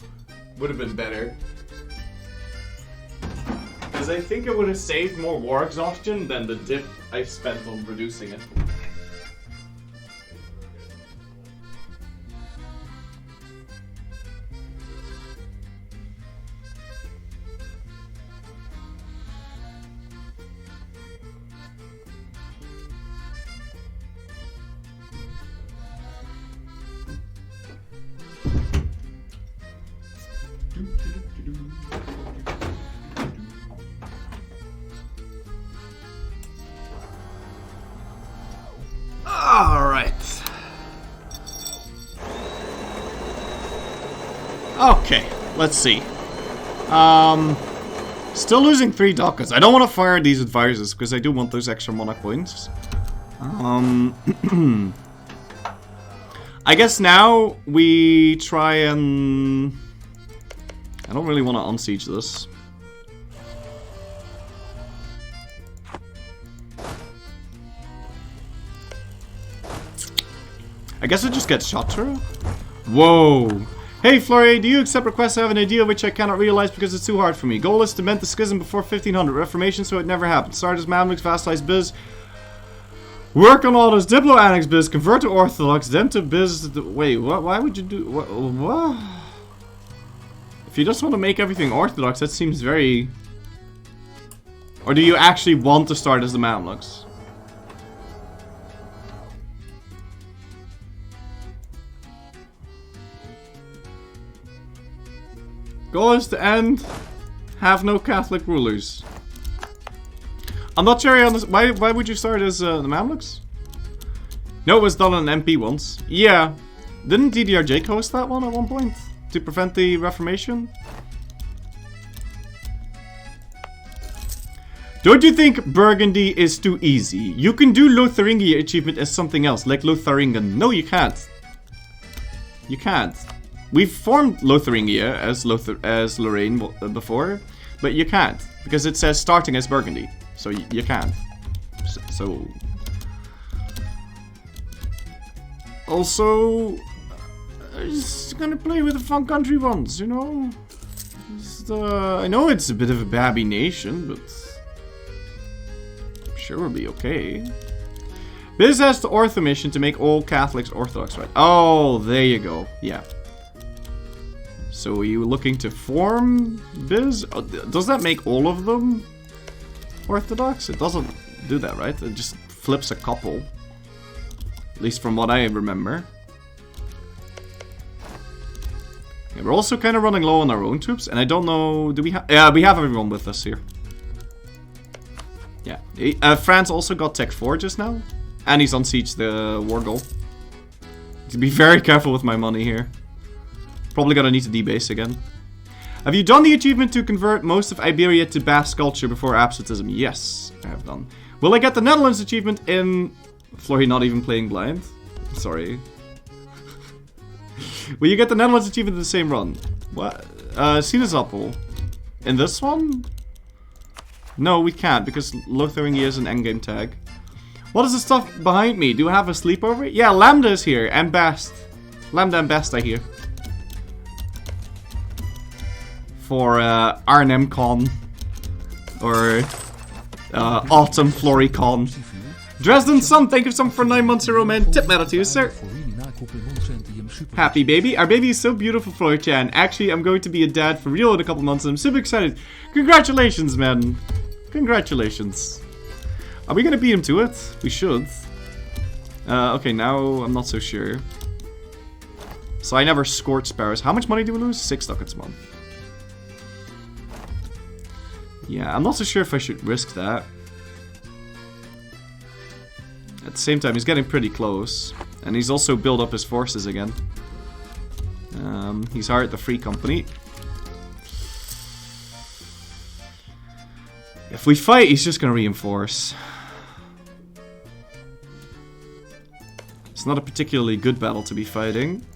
would have been better. Because I think it would have saved more war exhaustion than the dip I spent on reducing it. Okay, let's see. Still losing 3 ducats. I don't want to fire these advisors because I do want those extra mana coins. I guess now we try and... I don't really want to unsiege this. I guess it just gets shot through. Whoa. Hey Florry, do you accept requests? I have an idea which I cannot realize because it's too hard for me. Goal is to mend the schism before 1500. Reformation so it never happened. Start as Mamluks, vassalize biz. Work on all this Diplo Annex biz. Convert to Orthodox, then to biz. Wait, what? Why would you do... What? If you just want to make everything Orthodox, that seems very... Or do you actually want to start as the Mamluks? Goal is to end, have no Catholic rulers. I'm not sure on this. Why would you start as the Mamluks? No, it was done on MP once. Yeah. Didn't DDRJ host that one at one point? To prevent the Reformation? Don't you think Burgundy is too easy? You can do Lotharingia achievement as something else, like Lotharingia. No, you can't. You can't. We've formed Lotharingia as Lorraine before, but you can't because it says starting as Burgundy, so you can't. So also, I'm just gonna play with the fun country ones, you know. I know it's a bit of a babby nation, but I'm sure we'll be okay. Biz has the Ortho mission to make all Catholics Orthodox, right? Oh, there you go. Yeah. So are you looking to form Biz? Oh, does that make all of them Orthodox? It doesn't do that, right? It just flips a couple. At least from what I remember. Yeah, we're also kind of running low on our own troops, and I don't know... Do we have... Yeah, we have everyone with us here. Yeah. France also got Tech 4 just now. And he's on siege the war goal. To be very careful with my money here. Probably gonna need to debase again. Have you done the achievement to convert most of Iberia to Basque culture before absolutism? Yes, I have done. Will I get the Netherlands achievement in... Florry not even playing blind? Sorry. Will you get the Netherlands achievement in the same run? What? Sinaasappel. In this one? No, we can't, because Lotharingia is an endgame tag. What is the stuff behind me? Do I have a sleepover? Yeah, Lambda is here, and Best. Lambda and Best, I hear. For Arnhem Con. Or Autumn Florry Con. Dresden Sun, thank you so much for 9 months in a row, man. Tip matter to you, sir. Happy baby. Our baby is so beautiful, Florry-chan. Actually, I'm going to be a dad for real in a couple months, and I'm super excited. Congratulations, man. Congratulations. Are we gonna beat him to it? We should. Okay, now I'm not so sure. So I never scored sparrows. How much money do we lose? 6 ducats a month. Yeah, I'm not so sure if I should risk that. At the same time, he's getting pretty close. And he's also built up his forces again. He's hired the Free Company. If we fight, he's just gonna reinforce. It's not a particularly good battle to be fighting.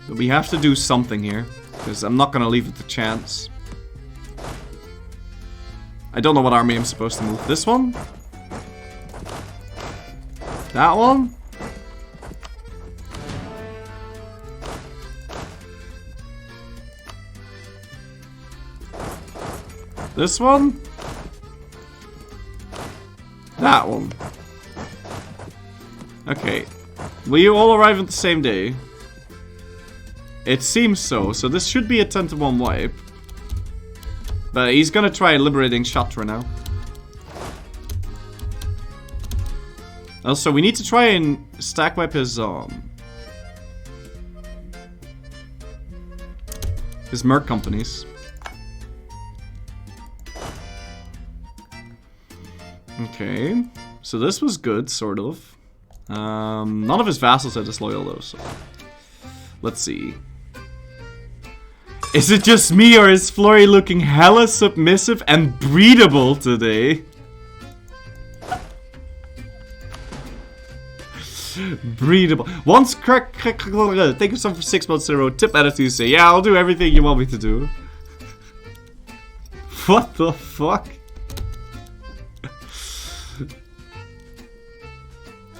But we have to do something here. Because I'm not gonna leave it to chance. I don't know what army I'm supposed to move. This one? That one? This one? That one. Okay. Will you all arrive at the same day? It seems so. So this should be a 10-to-1 wipe. But he's gonna try liberating Chatra now. Also, we need to try and stack wipe his merc companies. Okay, so this was good, sort of. None of his vassals are disloyal though, so let's see. Is it just me, or is Florry looking hella submissive and breedable today? Breedable. Once crack, thank you so much for 6 months in a row. Tip attitude say, yeah, I'll do everything you want me to do. What the fuck?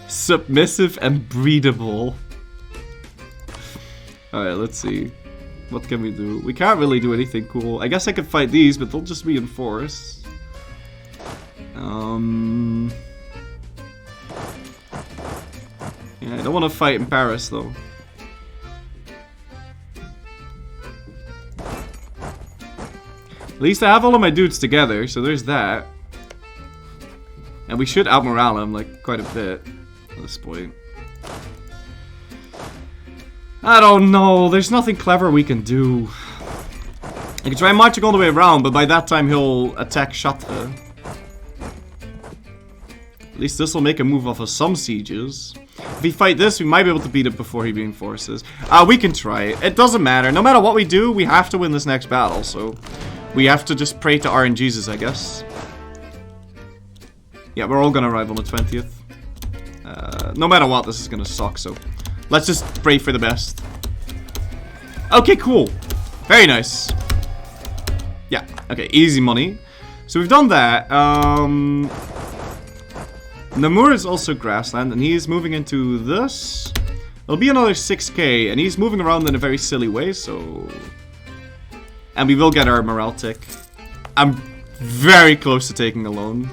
Submissive and breedable. Alright, let's see. What can we do? We can't really do anything cool. I guess I could fight these, but they'll just reinforce. Yeah, I don't want to fight in Paris, though. At least I have all of my dudes together, so there's that. And we should outmorale him, like, quite a bit at this point. I don't know, there's nothing clever we can do. I can try marching all the way around, but by that time he'll attack Chatra. At least this will make him move off of some sieges. If we fight this, we might be able to beat it before he reinforces. We can try it. It doesn't matter. No matter what we do, we have to win this next battle. So we have to just pray to RNGesus, I guess. Yeah, we're all gonna arrive on the 20th. No matter what, this is gonna suck. So let's just pray for the best. Okay, cool. Very nice. Yeah, okay, easy money. So we've done that. Namur is also grassland, and he's moving into this. It'll be another 6k, and he's moving around in a very silly way, so... And we will get our morale tick. I'm very close to taking a loan.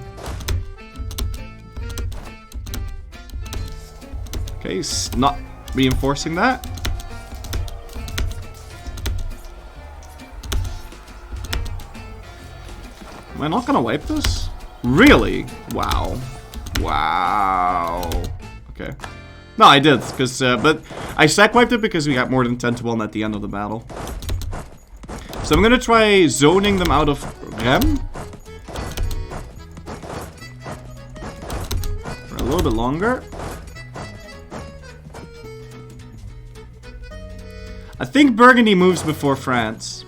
Okay, he's not reinforcing that. Am I not gonna wipe this? Really? Wow. Wow. Okay. No, I did, because, but I sack wiped it because we got more than 10 to 1 at the end of the battle. So I'm gonna try zoning them out of Rem. For a little bit longer. I think Burgundy moves before France.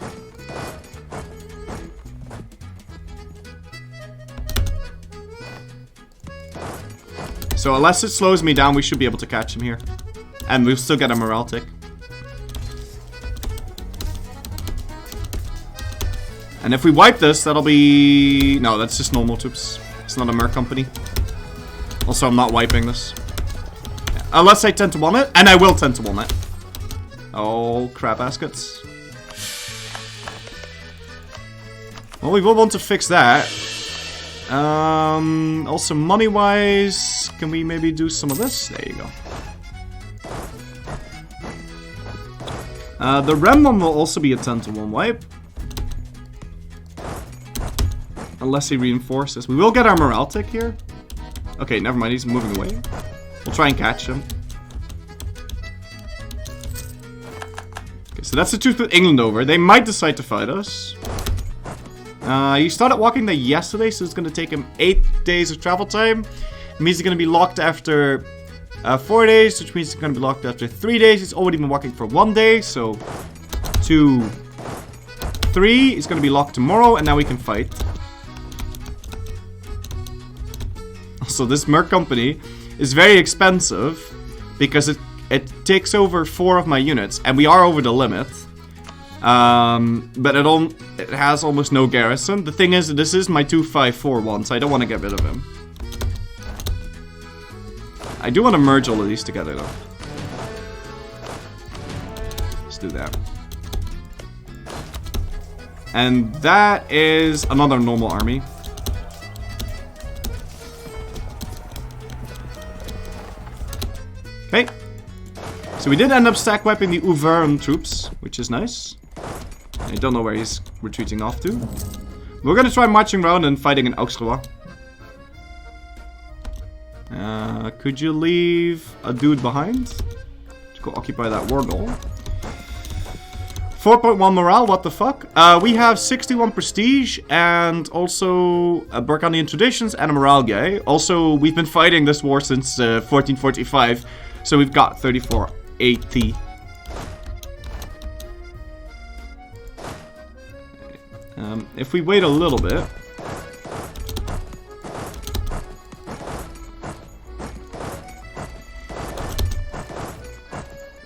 So unless it slows me down, we should be able to catch him here. And we'll still get a morale tick. And if we wipe this, that'll be... No, that's just normal troops. It's not a mer company. Also, I'm not wiping this. Unless I tend to want it. And I will tend to want it. Oh, crap baskets. Well, we will want to fix that. Also money-wise, can we maybe do some of this? There you go. The Rem one will also be a 10 to 1 wipe. Unless he reinforces. We will get our morale tick here. Okay, never mind, he's moving away. We'll try and catch him. Okay, so that's the truth with England over. They might decide to fight us. He started walking there yesterday, so it's going to take him 8 days of travel time. It means he's going to be locked after 4 days, which means he's going to be locked after 3 days. He's already been walking for 1 day, so 2, 3. He's going to be locked tomorrow, and now we can fight. So this merc company is very expensive because it takes over 4 of my units, and we are over the limit. But it has almost no garrison. The thing is, this is my 254 one, so I don't want to get rid of him. I do want to merge all of these together, though. Let's do that. And that is another normal army. Okay. So we did end up stack wiping the Auvergne troops, which is nice. I don't know where he's retreating off to. We're gonna try marching around and fighting in Auxerrois. Could you leave a dude behind? To go occupy that war goal. 4.1 morale, what the fuck? We have 61 prestige and also Burgundian traditions and a morale guy. Also, we've been fighting this war since 1445, so we've got 3480. If we wait a little bit.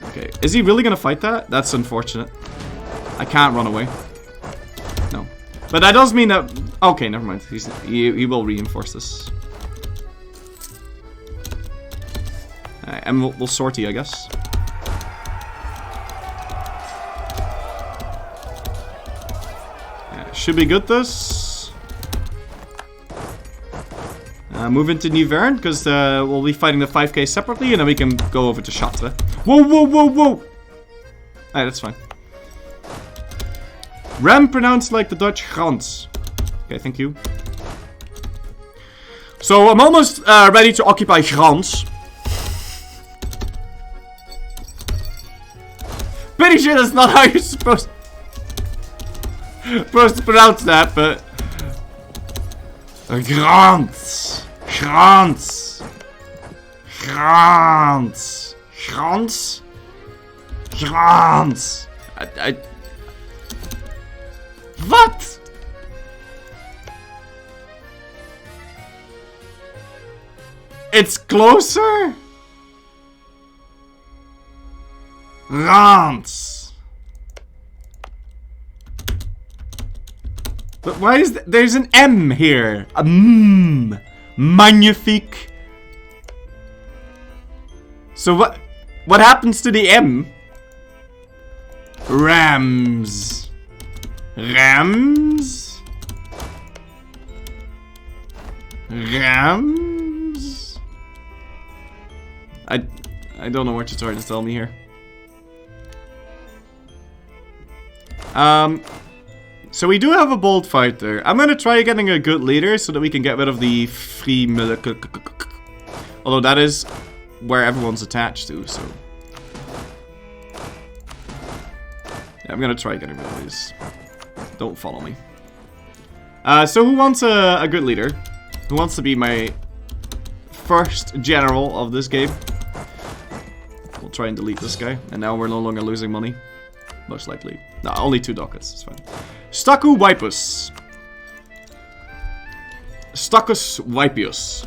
Okay, is he really gonna fight that? That's unfortunate. I can't run away. No. But that does mean that... Okay, never mind. He will reinforce this. Alright, and we'll sortie, I guess. Should be good this. Move into Niverne, because we'll be fighting the 5k separately, and then we can go over to Chartres. Whoa, whoa, whoa, whoa! Alright, that's fine. Rem pronounced like the Dutch Gans. Okay, thank you. So I'm almost ready to occupy Gans. Pretty sure that's not how you're supposed to pronounce that, but... Grants. France. France. France. France. What? It's closer? France. But why is there's an M here? Magnifique. So what happens to the M? Rams. Rams? Rams? I don't know what you're trying to tell me here. So we do have a bold fighter. I'm gonna try getting a good leader so that we can get rid of the free although that is where everyone's attached to, so. Yeah, I'm gonna try getting rid of these. Don't follow me. So who wants a good leader? Who wants to be my first general of this game? We'll try and delete this guy, and now we're no longer losing money. Most likely. No, only 2 ducats, it's fine. Staccu Vipus. Staccus Vipius.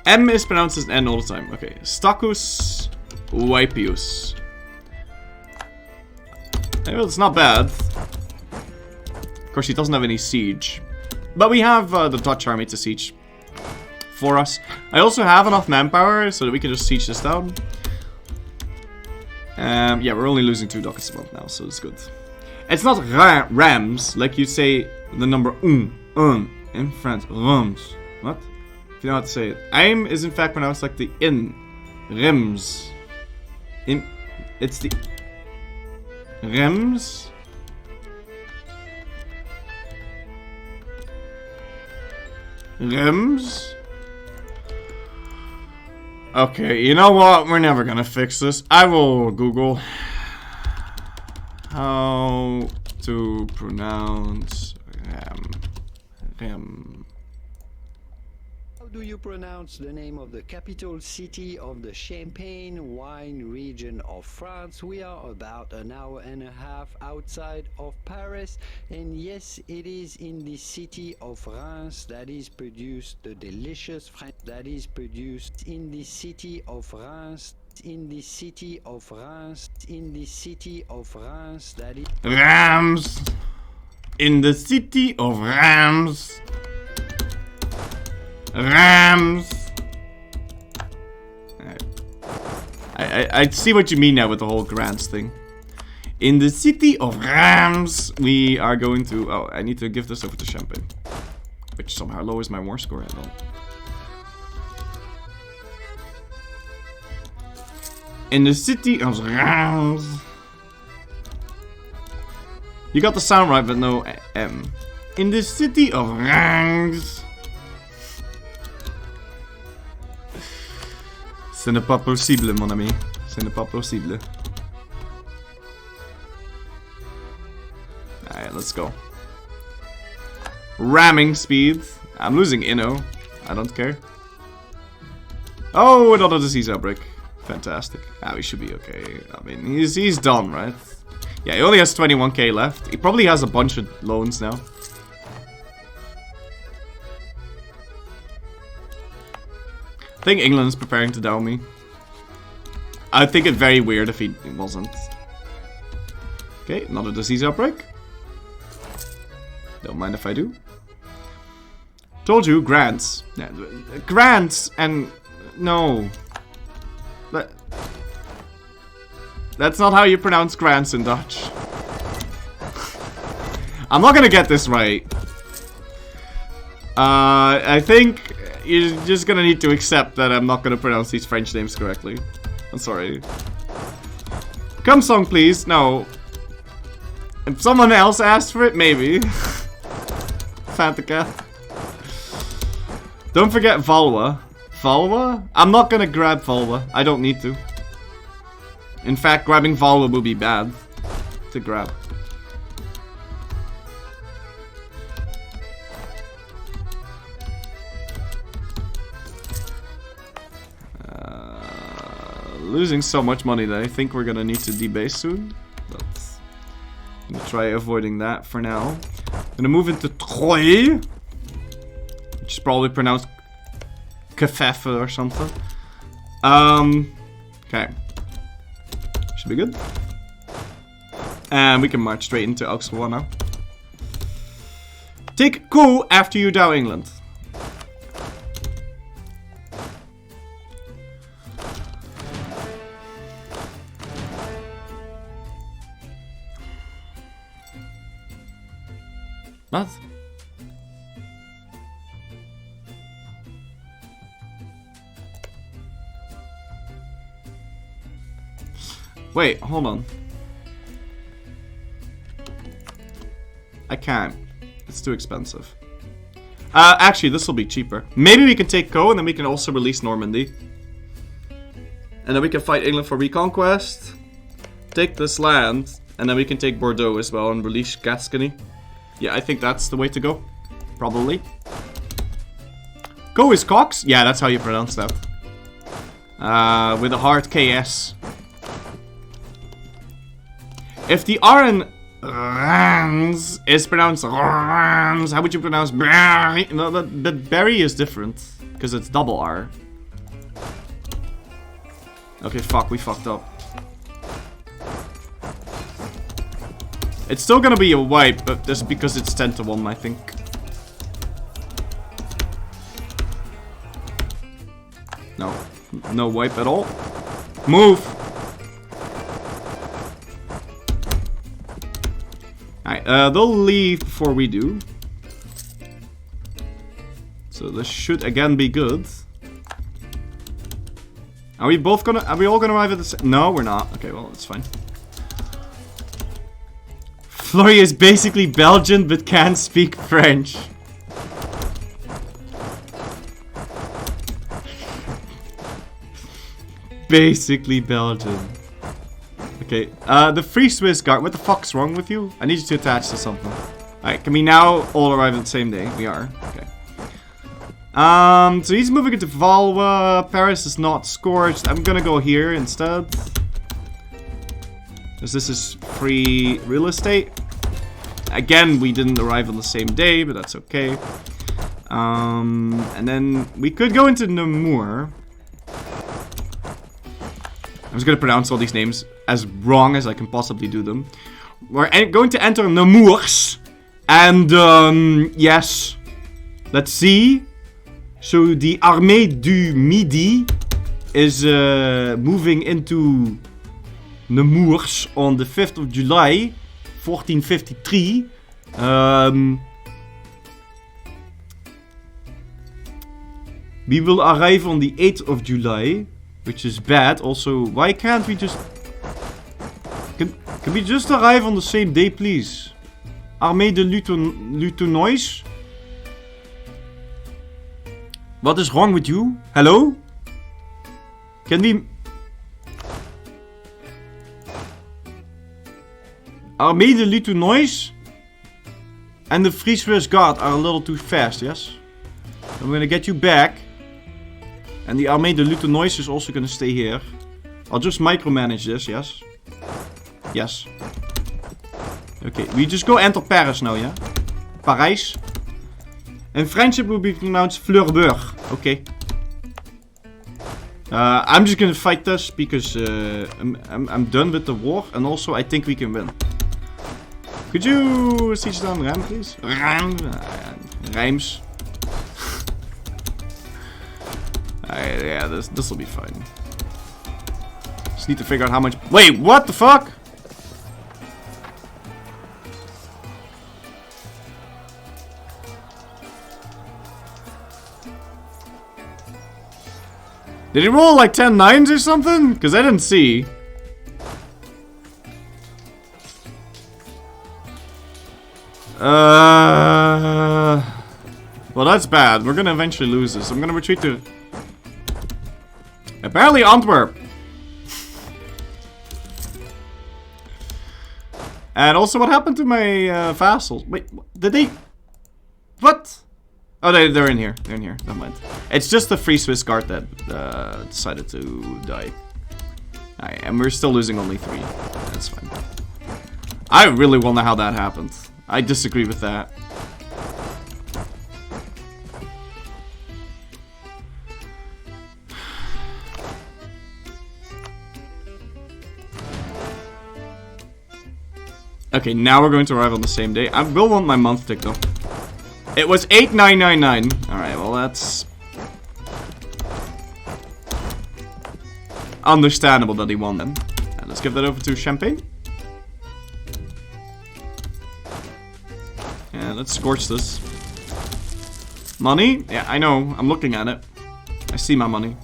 M is pronounced as N all the time. Okay. Staccus Vipius. Well, it's not bad. Of course, he doesn't have any siege. But we have the Dutch army to siege for us. I also have enough manpower so that we can just siege this down. Yeah, we're only losing 2 ducats a month now, so it's good. It's not rams, like you say the number in France. Rams. What? If you know how to say it. Aim is in fact pronounced like the in. Rims. It's the Rims. Rims. Okay, you know what? We're never gonna fix this. I will Google how to pronounce Rem. How do you pronounce the name of the capital city of the Champagne wine region of France? We are about an hour and a half outside of Paris, and yes, it is in the city of Reims that is produced the delicious French that is produced in the city of Reims. In the city of Reims, in the city of Reims, that is Rams. In the city of Rams. Rams. I see what you mean now with the whole grants thing. In the city of Rams, we are going to. Oh, I need to give this over to Champagne, which somehow lowers my war score. I don't. In the city of Reims. You got the sound right, but no M. In the city of Reims. Ce n'est pas possible, mon ami. Ce n'est pas possible. Alright, let's go. Ramming speed. I'm losing Inno. I don't care. Oh, another disease outbreak. Fantastic. Ah, we should be okay. I mean, he's done, right? Yeah, he only has 21k left. He probably has a bunch of loans now. I think England's preparing to down me. I think it very weird if he wasn't. Okay, another disease outbreak. Don't mind if I do. Told you, grants. Yeah, grants and... No. That's not how you pronounce grants in Dutch. I'm not gonna get this right. I think you're just gonna need to accept that I'm not gonna pronounce these French names correctly. I'm sorry. Come song, please. No. If someone else asked for it, maybe. Fantica. Don't forget Valois. Valois? I'm not gonna grab Valois. I don't need to. In fact, grabbing Valois will be bad to grab. losing so much money that I think we're gonna need to debase soon. But I'm gonna try avoiding that for now. I'm gonna move into Troyes, which is probably pronounced Kefefe or something. Okay. Should be good. And we can march straight into Auxerrois now. Take coup after you down England. What? Wait, hold on. I can't. It's too expensive. Actually, this will be cheaper. Maybe we can take Co, and then we can also release Normandy. And then we can fight England for reconquest. Take this land, and then we can take Bordeaux as well and release Gascony. Yeah, I think that's the way to go. Probably. Co is Cox? Yeah, that's how you pronounce that. With a hard KS. If the R in Rans is pronounced Rans, how would you pronounce Berry? No, but Berry is different. Because it's double R. Okay, fuck, we fucked up. It's still gonna be a wipe, but just because it's 10-1, I think. No. No wipe at all. Move! Alright, they'll leave before we do. So this should again be good. Are we all gonna arrive at the same? No, we're not. Okay, well, it's fine. Florry is basically Belgian, but can't speak French. Basically Belgian. Okay, the Free Swiss Guard, what the fuck's wrong with you? I need you to attach to something. Alright, can we now all arrive on the same day? We are, okay. So he's moving into Valois. Paris is not scorched. I'm gonna go here instead. Because this is free real estate. Again, we didn't arrive on the same day, but that's okay. And then we could go into Namur. I'm just gonna pronounce all these names as wrong as I can possibly do them. We're going to enter Nemours. And, yes. Let's see. So, the Armée du Midi is moving into Nemours on the 5th of July, 1453. We will arrive on the 8th of July. Which is bad. Also, why can't we just... Can we just arrive on the same day, please? Armée de Lutonois? What is wrong with you? Hello? Can we... Armée de Lutonois and the Free Swiss Guard are a little too fast, yes? I'm gonna get you back. And the Armée de Lutonois is also gonna stay here. I'll just micromanage this, yes? Yes. Okay, we just go enter Paris now, yeah? Paris. And friendship will be pronounced Fleurburg. Okay. I'm just gonna fight this because I'm done with the war. And also, I think we can win. Could you siege down Ram, please? Ram. Rhymes. Yeah, this will be fine. Just need to figure out how much... Wait, what the fuck? Did he roll like 10 9s or something? Because I didn't see. Well, that's bad. We're gonna eventually lose this. I'm gonna retreat to... Apparently Antwerp. And also, what happened to my vassals? Wait, did they... What? Oh, they're in here. They're in here. Never mind. It's just the Free Swiss Guard that decided to die. Alright, and we're still losing only 3. That's fine. I really wonder how that happened. I disagree with that. Okay, now we're going to arrive on the same day. I will want my month tick though. It was 8999. Alright, well that's understandable that he won then. Let's give that over to Champagne. Yeah, let's scorch this. Money? Yeah, I know. I'm looking at it. I see my money.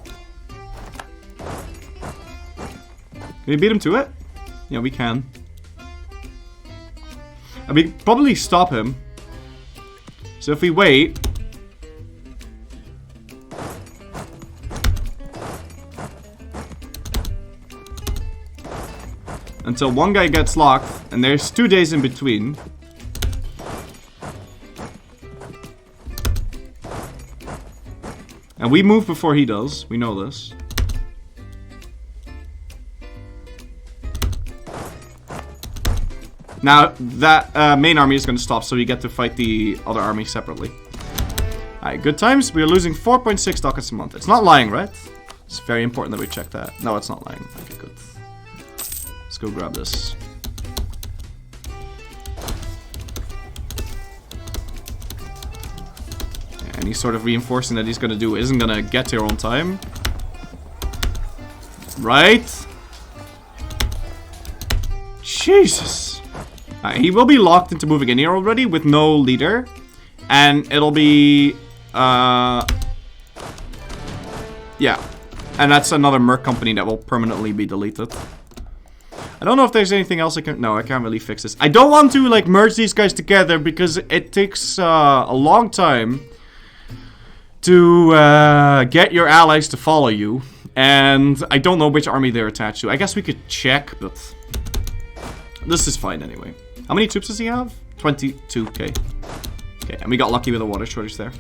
Can we beat him to it? Yeah, we can. I mean, probably stop him. So if we wait... until one guy gets locked, and there's 2 days in between. And we move before he does, we know this. Now, that main army is going to stop, so we get to fight the other army separately. Alright, good times. We are losing 4.6 ducats a month. It's not lying, right? It's very important that we check that. No, it's not lying. Okay, good. Let's go grab this. Any sort of reinforcing that he's going to do isn't going to get here on time. Right? Jesus. He will be locked into moving in here already with no leader. And it'll be... yeah. And that's another merc company that will permanently be deleted. I don't know if there's anything else I can... No, I can't really fix this. I don't want to, like, merge these guys together because it takes a long time to get your allies to follow you. And I don't know which army they're attached to. I guess we could check, but... this is fine anyway. How many troops does he have? 22k. Okay, and we got lucky with a water shortage there.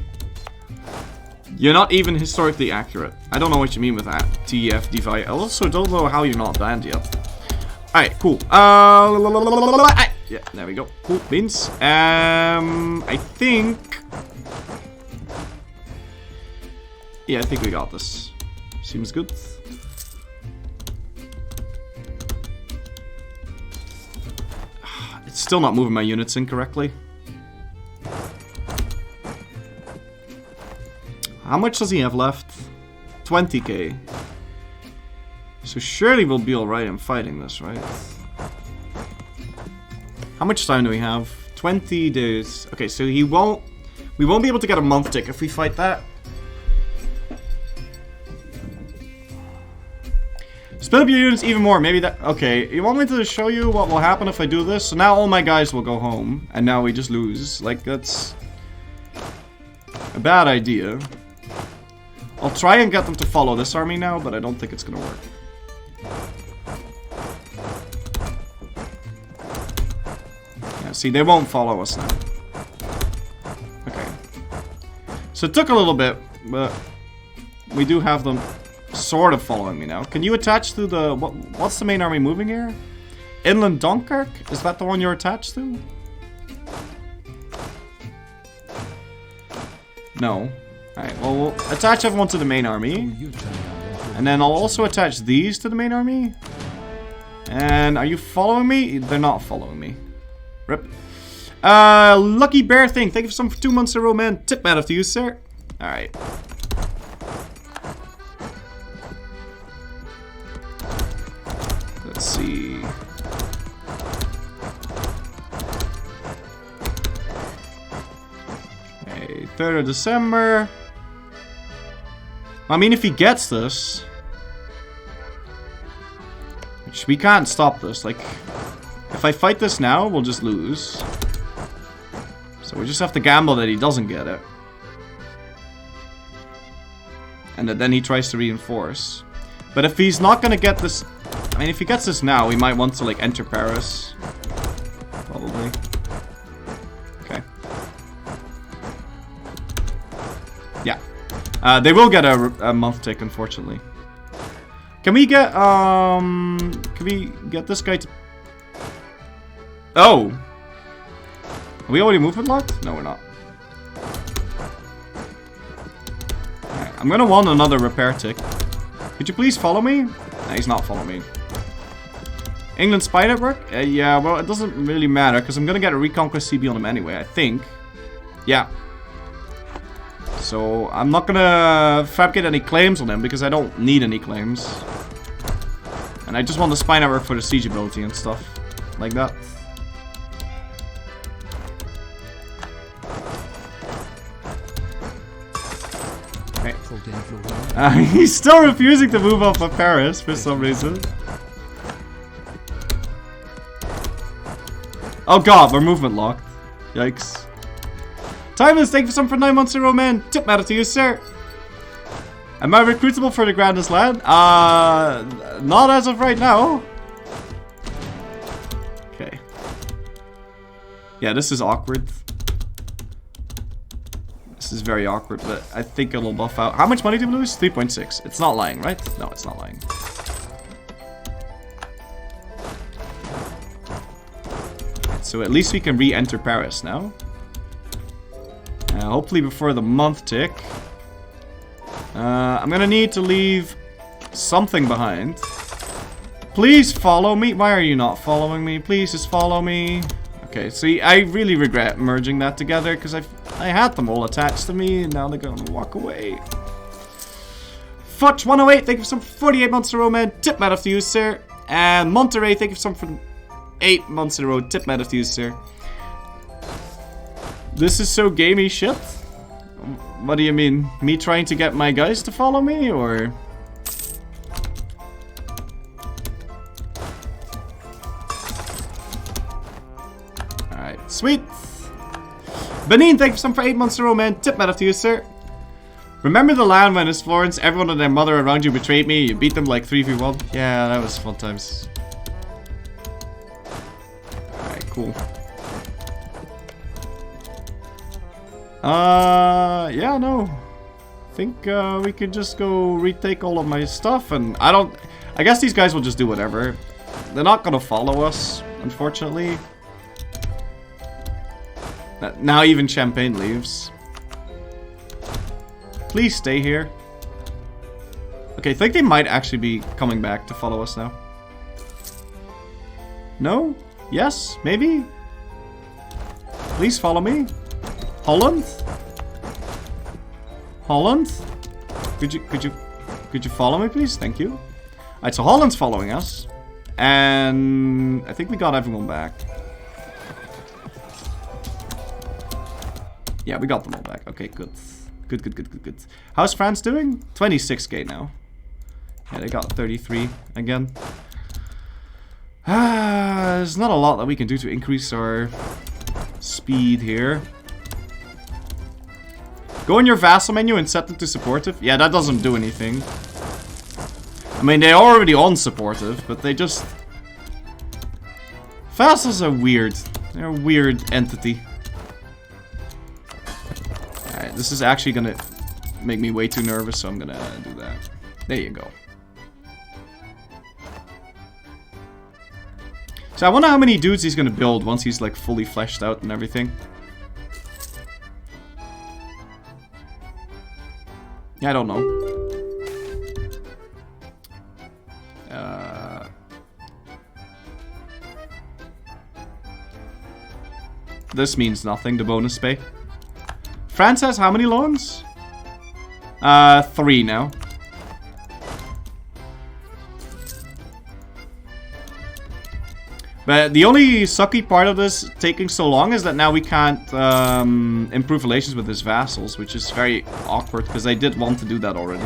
You're not even historically accurate. I don't know what you mean with that. TF divide. I also don't know how you're not banned yet. Alright, cool. Yeah, there we go. Cool, beans. I think... yeah, I think we got this. Seems good. It's still not moving my units incorrectly. How much does he have left? 20k. So surely we'll be alright in fighting this, right? How much time do we have? 20 days. Okay, so we won't be able to get a month tick if we fight that. Split up your units even more. Maybe that... okay, you want me to show you what will happen if I do this? So now all my guys will go home. And now we just lose. Like, that's... a bad idea. I'll try and get them to follow this army now, but I don't think it's gonna work. Yeah, see, they won't follow us now. Okay. So it took a little bit, but... we do have them... sort of following me now. Can you attach to the... what's the main army moving here? Inland Dunkirk? Is that the one you're attached to? No. Alright, well, we'll attach everyone to the main army. And then I'll also attach these to the main army. And are you following me? They're not following me. Rip. Lucky Bear Thing. Thank you for some 2 months in a row, man. Tip man after you, sir. Alright. Let's see. Okay, 3rd of December. I mean, if he gets this... which we can't stop this. Like, if I fight this now, we'll just lose. So we just have to gamble that he doesn't get it. And that then he tries to reinforce. But if he's not gonna get this... I mean, if he gets this now, we might want to, like, enter Paris. Probably. Okay. Yeah. They will get a month tick, unfortunately. Can we get this guy to... Oh! Are we already movement locked? No, we're not. Alright, I'm gonna want another repair tick. Could you please follow me? No, he's not following me. England spy network? Yeah, well, it doesn't really matter, because I'm gonna get a Reconquest CB on him anyway, I think. Yeah. So, I'm not gonna fabricate any claims on him, because I don't need any claims. And I just want the spy network for the siege ability and stuff. Like that. Okay. He's still refusing to move off of Paris for some reason. Oh god, we're movement locked. Yikes. Timeless, thank you for some for 9 months in a row, man. Tip matter to you, sir. Am I recruitable for the Grandest Land? Not as of right now. Okay. Yeah, this is awkward. This is very awkward, but I think it'll buff out. How much money did we lose? 3.6. It's not lying, right? No, it's not lying. So at least we can re-enter Paris now. Hopefully before the month tick. I'm gonna need to leave something behind. Please follow me. Why are you not following me? Please just follow me. Okay, see, I really regret merging that together because I had them all attached to me and now they're gonna walk away. Futch108, thank you for some 48 months in a row, man. Tip matter to you, sir. And Monterey, thank you for some for 8 months in a row. Tip matter to you, sir. This is so gamey shit. What do you mean? Me trying to get my guys to follow me, or...? Alright, sweet! Benin, thank you for some for 8 months in a row, man. Tip matter to you, sir. Remember the land when it's Florence, everyone and their mother around you betrayed me, you beat them like 3v1? Yeah, that was fun times. Alright, cool. Yeah, no. I think, we can just go retake all of my stuff, and I guess these guys will just do whatever. They're not gonna follow us, unfortunately. Now even Champagne leaves. Please stay here. Okay, I think they might actually be coming back to follow us now. No? Yes? Maybe? Please follow me. Holland? Holland? Could you follow me, please? Thank you. Alright, so Holland's following us. And I think we got everyone back. Yeah, we got them all back. Okay, good. Good. How's France doing? 26k now. Yeah, they got 33 again. There's not a lot that we can do to increase our speed here. Go in your vassal menu and set them to supportive. Yeah, that doesn't do anything. I mean, they're already on supportive, but they just... Vassals are weird. They're a weird entity. Alright, this is actually gonna make me way too nervous, so I'm gonna do that. There you go. So I wonder how many dudes he's gonna build once he's like fully fleshed out and everything. I don't know. This means nothing, the bonus pay. France has how many loans? 3 now. But the only sucky part of this taking so long is that now we can't improve relations with his vassals, which is very awkward, because I did want to do that already.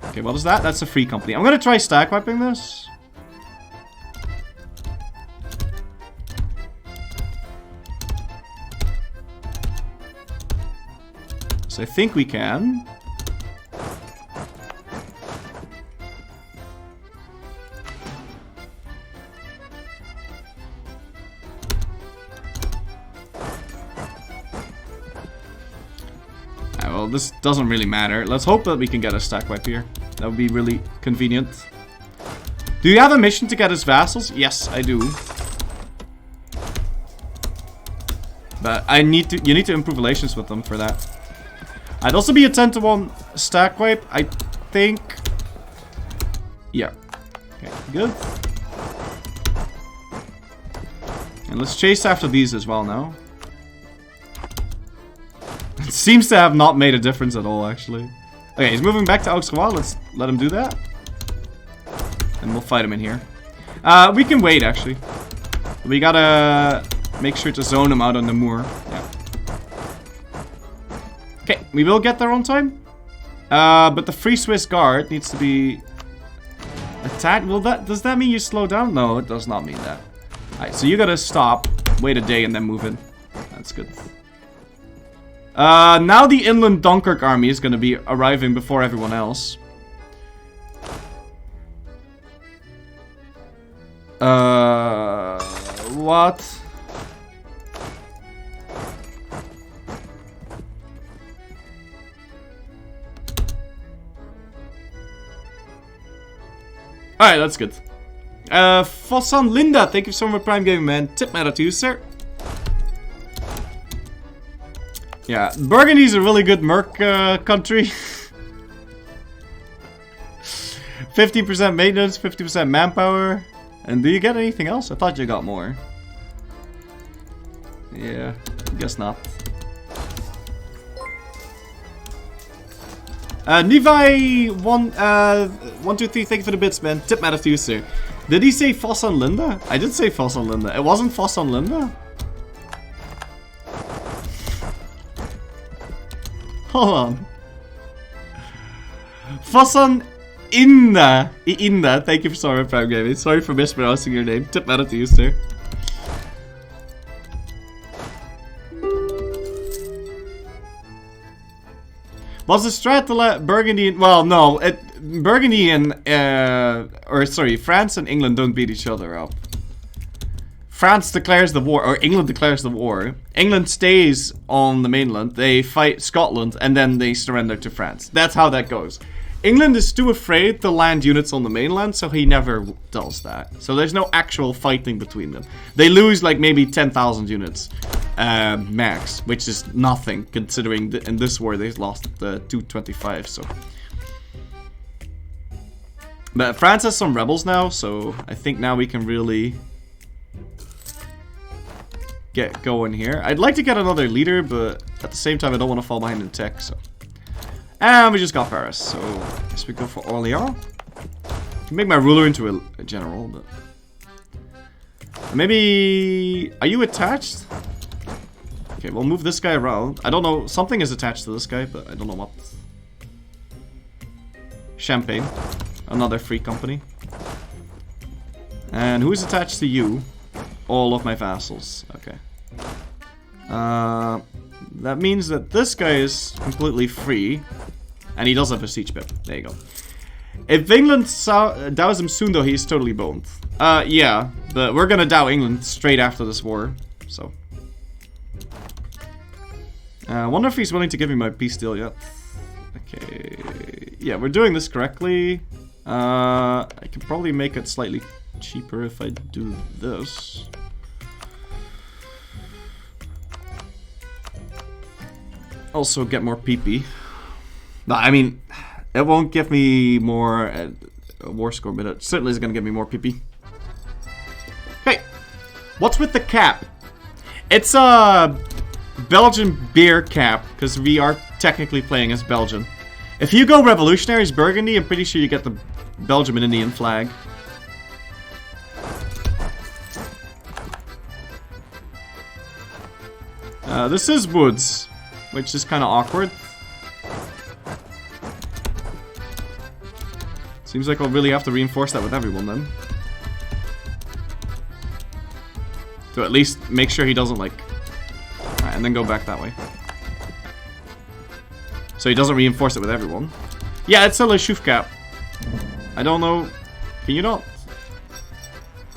Okay, what is that? That's a free company. I'm gonna try stack wiping this. So I think we can. this doesn't really matter. Let's hope that we can get a stack wipe here. That would be really convenient. Do you have a mission to get his vassals? Yes, I do. But you need to improve relations with them for that. I'd also be a 10-to-1 stack wipe, I think. Yeah. Okay, good. And let's chase after these as well now. It seems to have not made a difference at all, actually. Okay, he's moving back to Auxerrois. Let's let him do that. And we'll fight him in here. We can wait, actually. We gotta make sure to zone him out on the moor. Yeah. Okay, we will get there on time. But the Free Swiss Guard needs to be attacked. Well, does that mean you slow down? No, it does not mean that. Alright, so you gotta stop, wait a day, and then move in. That's good. Now the Inland Dunkirk army is gonna be arriving before everyone else. What? Alright, that's good. Fossan Linda, thank you so much, Prime Gaming Man. Tip matter to you, sir. Yeah, Burgundy's a really good merc country. 50% maintenance, 50% manpower. And do you get anything else? I thought you got more. Yeah, guess not. Levi 123, thank you for the bits, man. Tip matter to you, sir. Did he say Fossan Linda? I did say Fossan Linda. It wasn't Fossan Linda? Hold on. Fossan Inda. Inda. Thank you for sorry, Prime Gaming. Sorry for mispronouncing your name. Tip matter to you, sir. Was the strat to let Burgundy... Well, no. Burgundy and... France and England don't beat each other up. France declares the war, or England declares the war. England stays on the mainland, they fight Scotland, and then they surrender to France. That's how that goes. England is too afraid to land units on the mainland, so he never does that. So there's no actual fighting between them. They lose like maybe 10,000 units max, which is nothing, considering in this war they lost 225, so... But France has some rebels now, so I think now we can really... get going here. I'd like to get another leader, but at the same time I don't want to fall behind in tech, so... And we just got Paris, so I guess we go for Orléans. I can make my ruler into a general, but... Maybe... Are you attached? Okay, we'll move this guy around. I don't know, something is attached to this guy, but I don't know what. Champagne. Another free company. And who is attached to you? All of my vassals. Okay. That means that this guy is completely free. And he does have a siege pip. There you go. If England dows him soon, though, he's totally boned. Yeah. But we're gonna dow England straight after this war. So. I wonder if he's willing to give me my peace deal yet. Okay. Yeah, we're doing this correctly. I can probably make it slightly cheaper if I do this. Also get more PP. No, I mean, it won't give me more war score, but it certainly is going to give me more PP. Hey, what's with the cap? It's a Belgian beer cap, because we are technically playing as Belgian. If you go Revolutionaries Burgundy, I'm pretty sure you get the Belgium and Indian flag. This is woods, which is kind of awkward. Seems like I'll really have to reinforce that with everyone then. To at least make sure he doesn't like... Alright, and then go back that way. So he doesn't reinforce it with everyone. Yeah, it's a Le Chouf cap. I don't know... Can you not?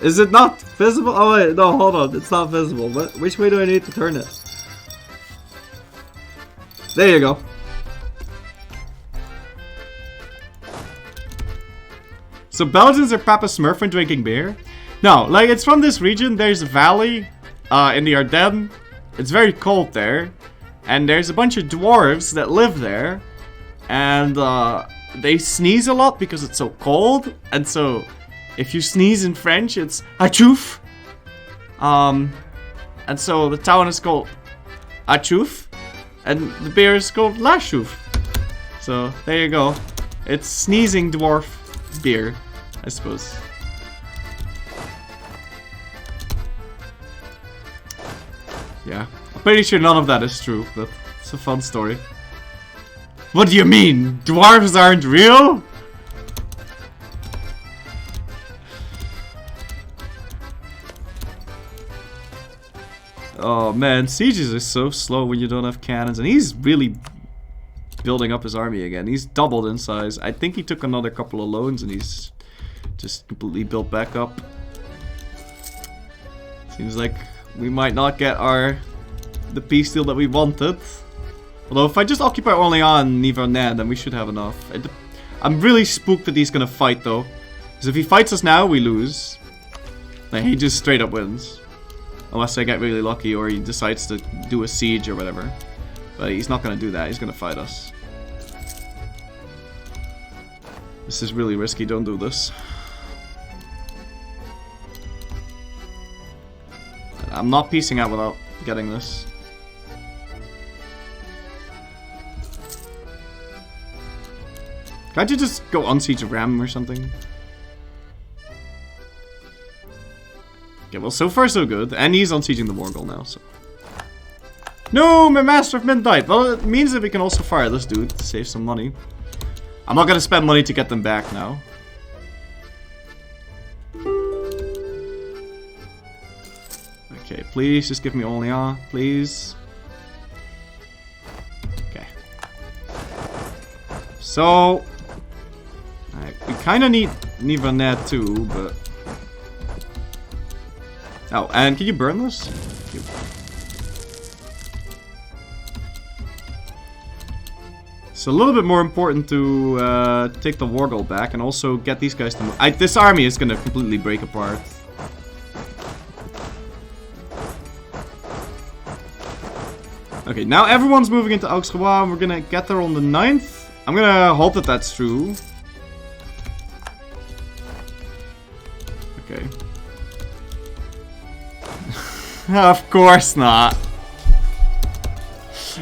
Is it not visible? Oh wait, no, hold on. It's not visible. But which way do I need to turn it? There you go. So Belgians are Papa Smurfing drinking beer? No, like it's from this region. There's a valley in the Ardennes. It's very cold there. And there's a bunch of dwarves that live there. And they sneeze a lot because it's so cold. And so if you sneeze in French, it's Achouf. And so the town is called Achouf. And the beer is called La Chouf. So there you go. It's sneezing dwarf beer, I suppose. Yeah, I'm pretty sure none of that is true, but it's a fun story. What do you mean? Dwarves aren't real? Oh man, sieges are so slow when you don't have cannons, and he's really building up his army again. He's doubled in size. I think he took another couple of loans and he's just completely built back up. Seems like we might not get the peace deal that we wanted. Although if I just occupy Orléans and Nivernais, then we should have enough. I'm really spooked that he's gonna fight though. Because if he fights us now, we lose. Like, he just straight up wins. Unless I get really lucky or he decides to do a siege or whatever. But he's not gonna do that, he's gonna fight us. This is really risky, don't do this. I'm not piecing out without getting this. Can't you just go unsiege a ram or something? Okay, well, so far so good. And he's unsieging the Wargol now, so. No, my Master of Men died. Well, it means that we can also fire this dude to save some money. I'm not gonna spend money to get them back now. Okay, please, just give me Orléans, please. Okay. So... we kinda need Nivernais too, but... Oh, and can you burn this? Thank you. It's a little bit more important to take the Wargol back and also get these guys to move. This army is gonna completely break apart. Okay, now everyone's moving into Auxerrois and we're gonna get there on the 9th. I'm gonna hope that that's true. Okay. Of course not.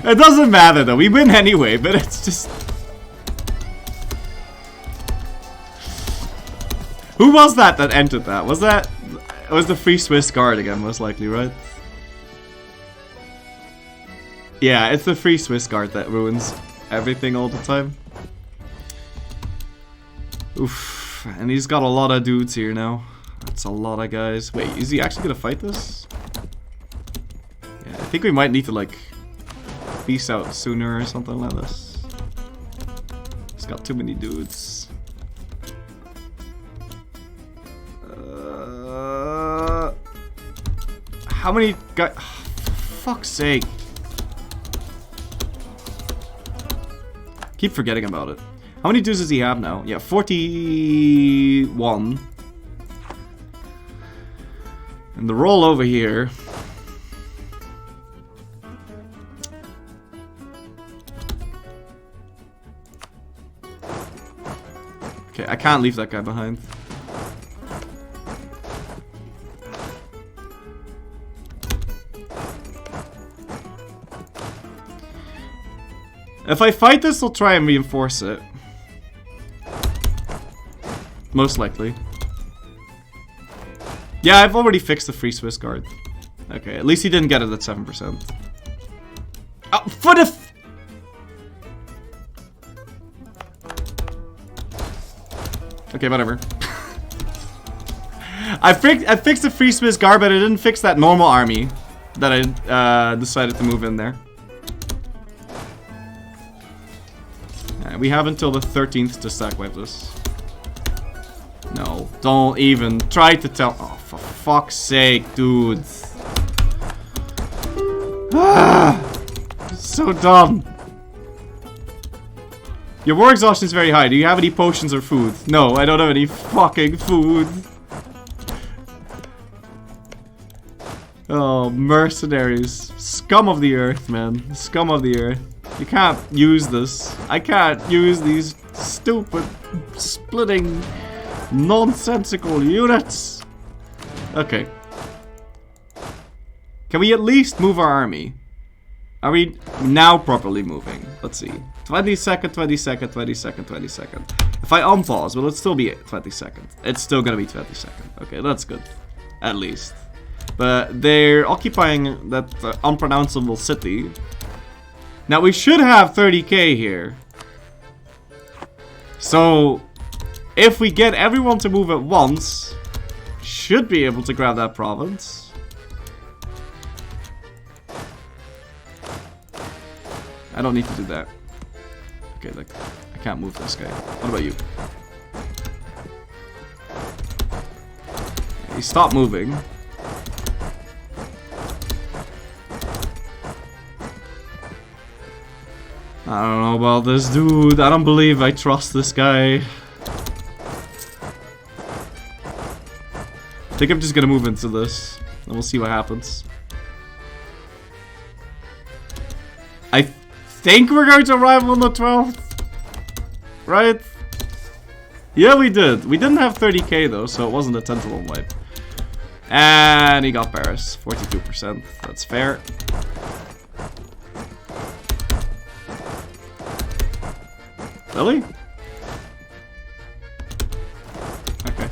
It doesn't matter though, we win anyway, but it's just... Who was that entered that? Was that... It was the Free Swiss Guard again, most likely, right? Yeah, it's the Free Swiss Guard that ruins everything all the time. Oof, and he's got a lot of dudes here now. That's a lot of guys. Wait, is he actually gonna fight this? Yeah, I think we might need to like peace out sooner or something like this. He's got too many dudes. How many guys? Fuck's sake. Keep forgetting about it. How many dudes does he have now? Yeah, 41. And the roll over here. Okay, I can't leave that guy behind. If I fight this, I'll try and reinforce it. Most likely. Yeah, I've already fixed the Free Swiss Guard. Okay, at least he didn't get it at 7%. Oh, for the okay, whatever. I fixed the Free Swiss Guard, but I didn't fix that normal army that I decided to move in there. We have until the 13th to stack wipe this. No, don't even try to tell. Oh, for fuck's sake, dude. Ah, so dumb. Your war exhaustion is very high. Do you have any potions or food? No, I don't have any fucking food. Oh, mercenaries. Scum of the earth, man. Scum of the earth. You can't use this. I can't use these stupid, splitting, nonsensical units. Okay. Can we at least move our army? Are we now properly moving? Let's see. 20 second, 20 second, 20 second, 20 second. If I unpause, will it still be 20 second? It's still gonna be 20 second. Okay, that's good. At least. But they're occupying that unpronounceable city. Now we should have 30k here. So, if we get everyone to move at once, should be able to grab that province. I don't need to do that. Okay, like, I can't move this guy. What about you? He stopped moving. I don't know about this dude. I don't believe I trust this guy. I think I'm just gonna move into this, and we'll see what happens. I think we're going to arrive on the 12th. Right? Yeah, we did. We didn't have 30k though, so it wasn't a 10-to-1 wipe. And he got Paris. 42%. That's fair. Really? Okay.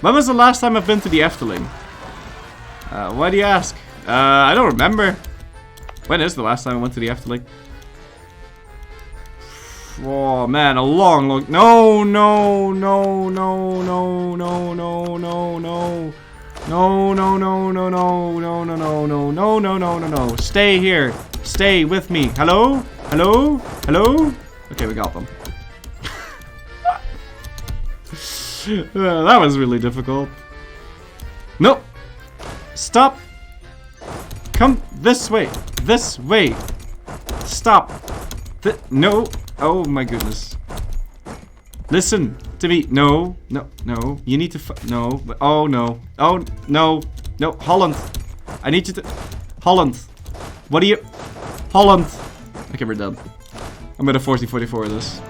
When was the last time I've been to the Efteling? Why do you ask? I don't remember. When is the last time I went to the Efteling? Oh man, a long. No. No. Stay here. Stay with me. Hello? Okay, we got them. That was really difficult. Nope. Stop. Come this way. This way. Stop. No. Oh my goodness. Listen to me. No. You need to no. Oh no. Oh no. No. Holland. I need you to. Holland. What are you? Holland. Okay, we're done. I'm gonna 40-44 this.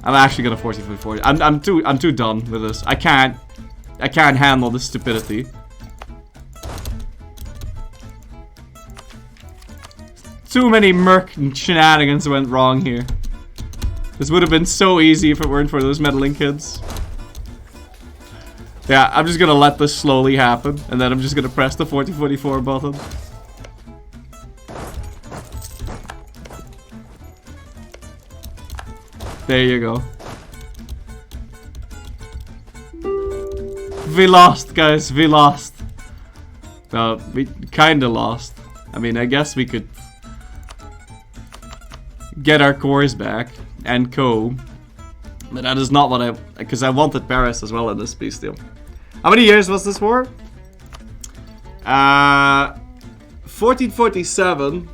I'm actually gonna 40-44. I'm too done with this. I can't handle this stupidity. Too many merc shenanigans went wrong here. This would have been so easy if it weren't for those meddling kids. Yeah, I'm just gonna let this slowly happen, and then I'm just gonna press the 40-44 button. There you go. We lost, guys. We lost. Well, we kinda lost. I mean, I guess we could get our cores back and co. But that is not what I... Because I wanted Paris as well in this peace deal. How many years was this war? 1447.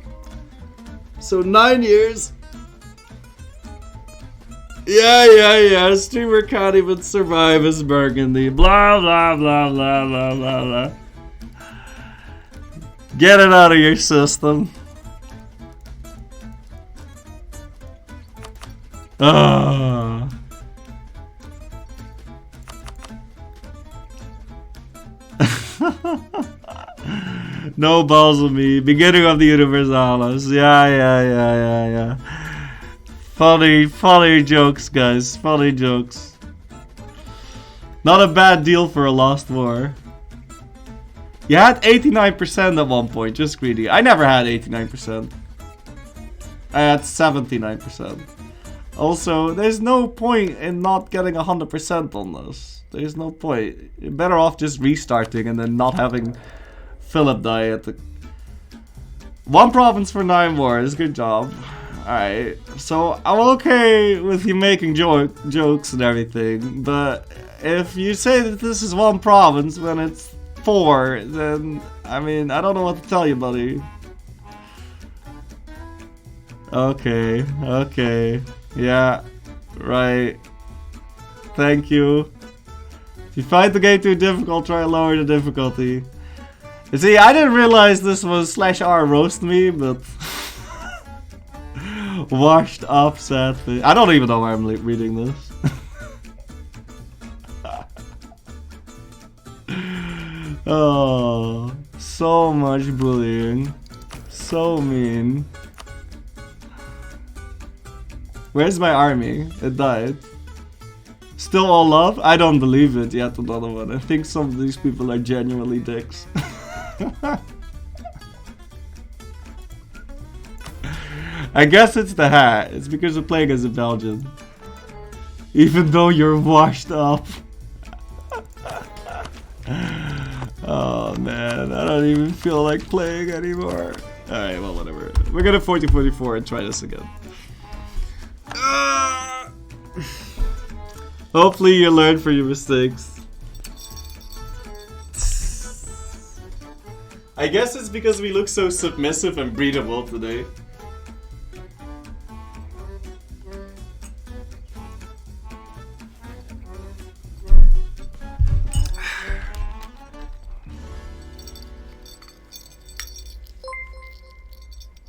So 9 years. Yeah. Streamer can't even survive as Burgundy. Blah, blah, blah, blah, blah, blah, blah. Get it out of your system. No balls of me. Beginning of the Universalis. Yeah. Funny jokes, guys. Funny jokes. Not a bad deal for a lost war. You had 89% at one point, just greedy. I never had 89%. I had 79%. Also, there's no point in not getting 100% on this. There's no point. You're better off just restarting and then not having Philip die at the... 1 province for 9 wars. Good job. Alright, so I'm okay with you making jokes and everything, but if you say that this is 1 province when it's 4, then I mean, I don't know what to tell you, buddy. Okay, okay. Yeah, right. Thank you. If you find the game too difficult, try lower the difficulty. You see, I didn't realize this was /r roast me, but... washed up, sad thing. I don't even know why I'm reading this. Oh, so much bullying. So mean. Where's my army? It died. Still all love? I don't believe it yet, another one. I think some of these people are genuinely dicks. I guess it's the hat. It's because we're playing as a Belgian. Even though you're washed up. Oh man, I don't even feel like playing anymore. Alright, well whatever. We're gonna 40-44 and try this again. Hopefully you learn from your mistakes. I guess it's because we look so submissive and breedable today.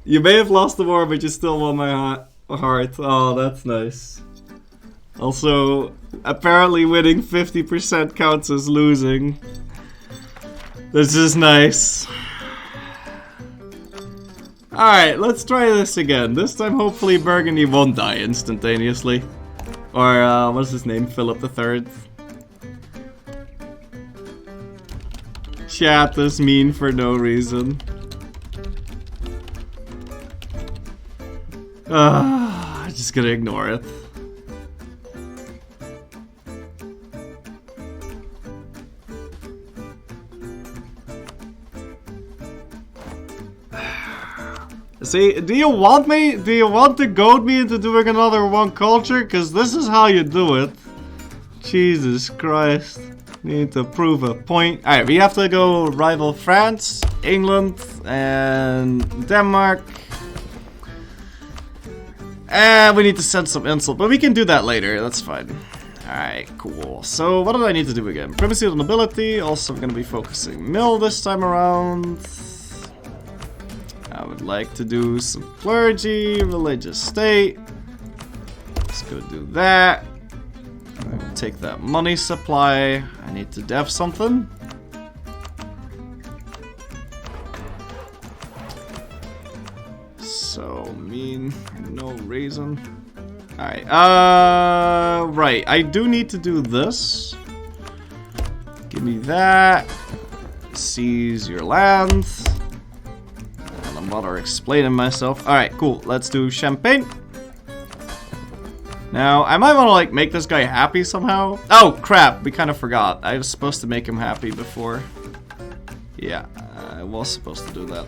You may have lost the war, but you still won my heart. Oh, that's nice. Also, apparently winning 50% counts as losing. This is nice. Alright, let's try this again. This time hopefully Burgundy won't die instantaneously. Or, what's his name? Philip III. Chat is mean for no reason. I'm just gonna ignore it. See, do you want me? Do you want to goad me into doing another one culture? Cause this is how you do it. Jesus Christ. Need to prove a point. Alright, we have to go rival France, England, and Denmark. And we need to send some insult, but we can do that later, that's fine. Alright, cool. So, what do I need to do again? Primacy of nobility, also I'm gonna be focusing mill this time around. I would like to do some clergy, religious state. Let's go do that. I'm gonna take that money supply. I need to dev something. So mean, no reason. Alright, right, I do need to do this. Give me that. Seize your land. And I'm bother explaining myself. Alright, cool, let's do Champagne. Now, I might want to like make this guy happy somehow. Oh crap, we kind of forgot. I was supposed to make him happy before. Yeah, I was supposed to do that.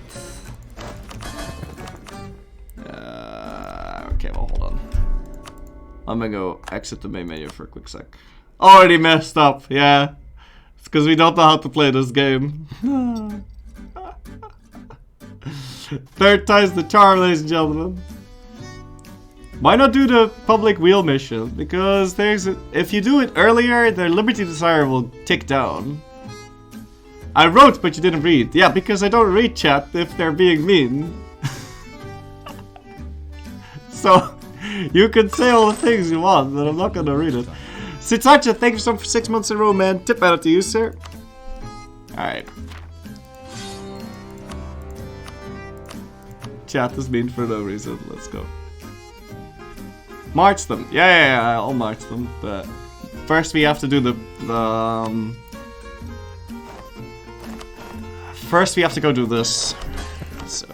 Okay, well, hold on. I'm gonna go exit the main menu for a quick sec. Already messed up, yeah. It's because we don't know how to play this game. Third time's the charm, ladies and gentlemen. Why not do the public wheel mission? Because if you do it earlier, the Liberty Desire will tick down. I wrote, but you didn't read. Yeah, because I don't read chat if they're being mean. So, you can say all the things you want, but I'm not gonna read it. Sitsacha, thank you so much for 6 months in a row, man. Tip out to you, sir. Alright. Chat is mean for no reason. Let's go. March them. Yeah, I'll march them. But first we have to do first we have to go do this. So,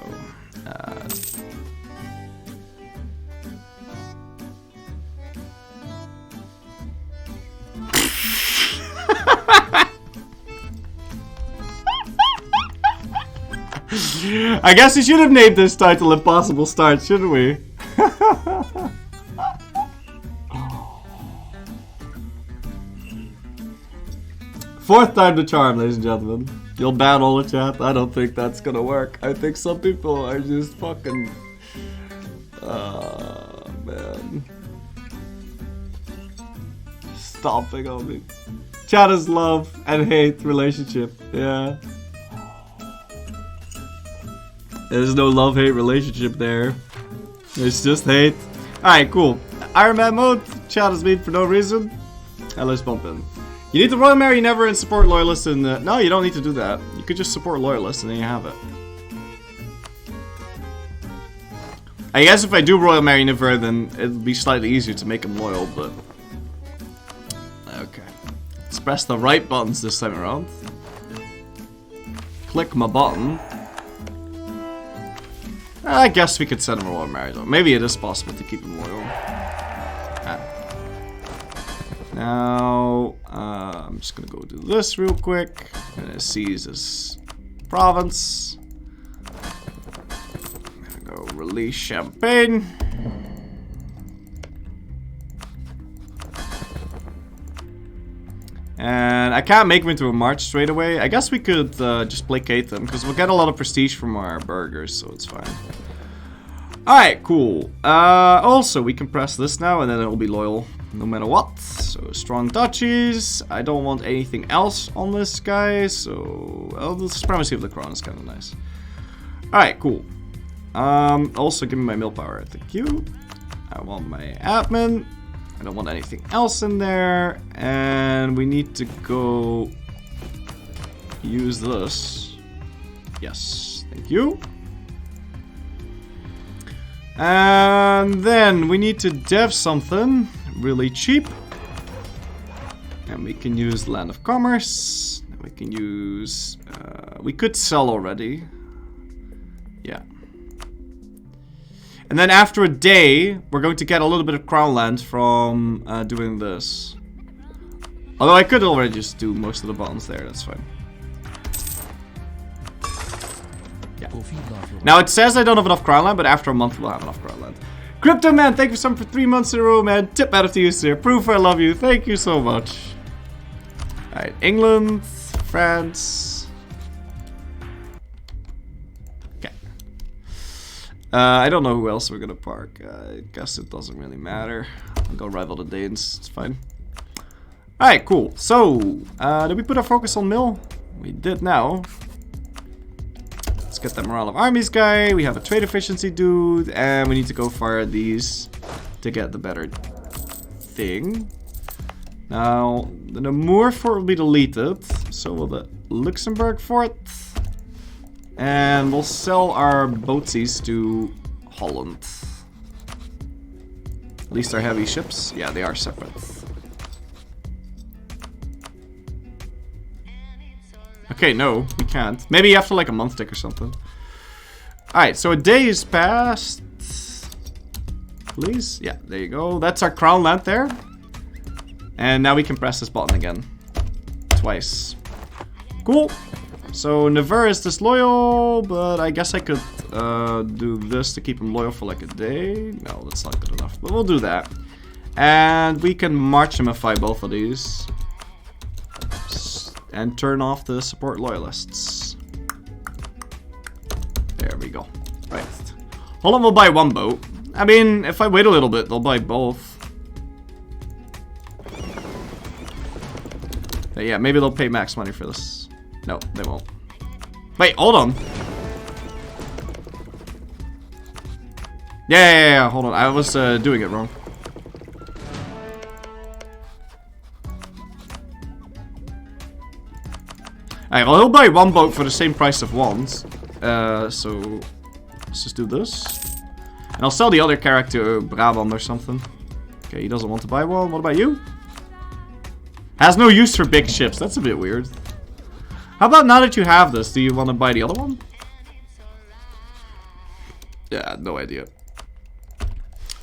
I guess we should have named this title Impossible Start, shouldn't we? Fourth time the charm, ladies and gentlemen. You'll ban all the chat? I don't think that's gonna work. I think some people are just fucking... man. Stomping on me. Chat is love and hate relationship. Yeah. There's no love-hate relationship there. It's just hate. Alright, cool. Iron Man mode. Chat is mean for no reason. And let's bump in. You need to Royal Marry Never and support loyalists and... no, you don't need to do that. You could just support loyalists and then you have it. I guess if I do Royal Marry Never, then it'll be slightly easier to make them loyal, but... Okay. Let's press the right buttons this time around. Click my button. I guess we could send him a Royal Marry though. Maybe it is possible to keep him loyal. Now, I'm just gonna go do this real quick. I'm gonna seize this province. I'm gonna go release Champagne. And I can't make him into a march straight away. I guess we could just placate them, because we'll get a lot of prestige from our burghers, so it's fine. Alright, cool. Also, we can press this now, and then it'll be loyal no matter what. So, strong duchies. I don't want anything else on this guy, so... well, the supremacy of the crown is kind of nice. Alright, cool. Also, give me my mill power. Thank you. I want my admin. I don't want anything else in there. And we need to go use this. Yes, thank you. And then we need to dev something really cheap. And we can use Land of Commerce. We can use... we could sell already. Yeah. And then after a day, we're going to get a little bit of crown land from doing this. Although I could already just do most of the buttons there, that's fine. Yeah. Now it says I don't have enough crown land, but after a month we'll have enough crown land. Crypto Man, thank you so much for 3 months in a row, man. Tip out to you, sir. Proof I love you. Thank you so much. Alright, England, France. Okay. I don't know who else we're gonna park. I guess it doesn't really matter. I'll go rival the Danes. It's fine. Alright, cool. So, did we put our focus on mill? We did now. Let's get that morale of armies guy. We have a trade efficiency dude. And we need to go fire these to get the better thing. Now, the Namur fort will be deleted. So will the Luxembourg fort. And we'll sell our boatsies to Holland. At least our heavy ships. Yeah, they are separate. Okay, no, we can't. Maybe after like a month tick or something. Alright, so a day is passed. Please? Yeah, there you go. That's our crown land there. And now we can press this button again. Twice. Cool. So Nevers is disloyal, but I guess I could do this to keep him loyal for like a day. No, that's not good enough, but we'll do that. And we can marchimify both of these. And turn off the support loyalists. There we go. Right. Holland will buy one boat. I mean, if I wait a little bit, they'll buy both. But yeah, maybe they'll pay max money for this. No, they won't. Wait, hold on. Yeah, hold on. I was doing it wrong. Alright, well, he'll buy one boat for the same price of ones. So let's just do this. And I'll sell the other character Brabant or something. Okay, he doesn't want to buy one. What about you? Has no use for big ships. That's a bit weird. How about now that you have this, do you want to buy the other one? Yeah, no idea.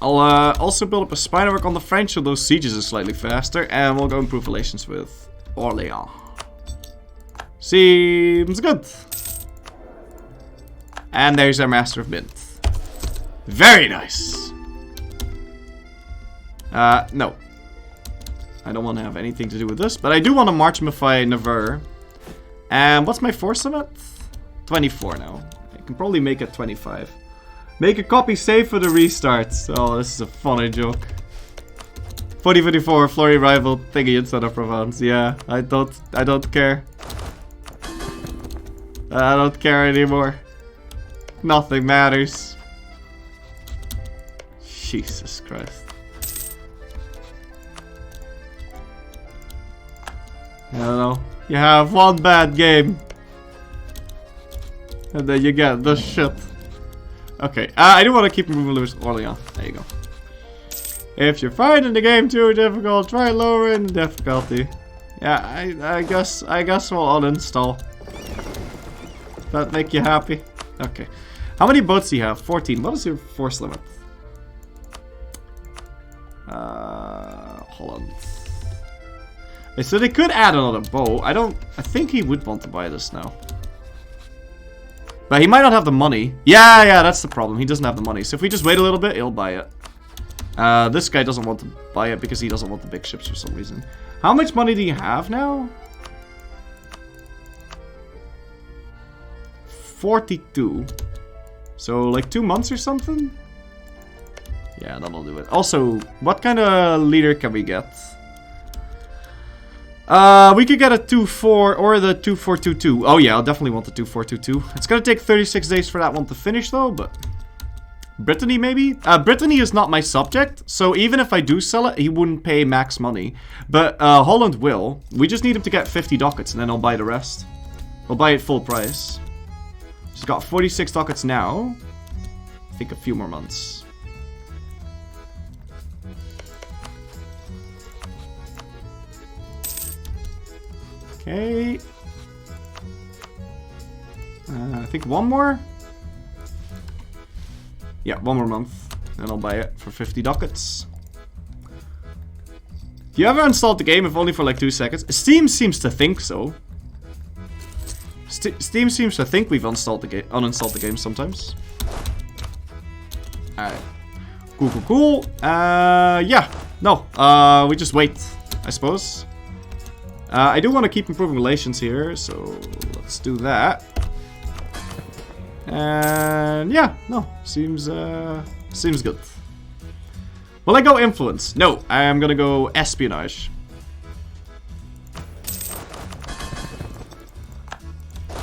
I'll also build up a spy network on the French so those sieges are slightly faster. And we'll go improve relations with Orléans. Seems good. And there's our Master of Mint. Very nice. No. I don't want to have anything to do with this, but I do want to marchimify Nevers. And what's my force limit? 24 now. I can probably make it 25. Make a copy save for the restarts. Oh, this is a funny joke. 4054 Florry rival thingy instead of Provence. Yeah, I don't care. I don't care anymore. Nothing matters. Jesus Christ. I don't know. You have one bad game. And then you get this shit. Okay, I do want to keep moving Louis Orleans. There you go. If you're finding the game too difficult, try lowering the difficulty. Yeah, I guess we'll uninstall. That make you happy? Okay. How many boats do you have? 14. What is your force limit? Holland. Okay, so they could add another boat. I think he would want to buy this now. But he might not have the money. Yeah, that's the problem. He doesn't have the money. So if we just wait a little bit, he'll buy it. This guy doesn't want to buy it because he doesn't want the big ships for some reason. How much money do you have now? 42. So like 2 months or something? Yeah, that'll do it. Also, what kind of leader can we get? We could get a 2-4 or the 2-4-2-2. Oh yeah, I'll definitely want the 2-4-2-2. It's gonna take 36 days for that one to finish though, but... Brittany maybe? Brittany is not my subject, so even if I do sell it, he wouldn't pay max money. But Holland will. We just need him to get 50 ducats and then I'll buy the rest. We'll buy it full price. She's got 46 ducats now. I think a few more months. Okay. I think one more? Yeah, one more month. And I'll buy it for 50 ducats. Have you ever installed the game, if only for like 2 seconds? Steam seems to think so. Steam seems to think we've uninstalled the game sometimes. Alright. Cool. Yeah. No. We just wait, I suppose. I do want to keep improving relations here, so let's do that. And yeah, no, seems good. Will I go influence? No, I am gonna go espionage.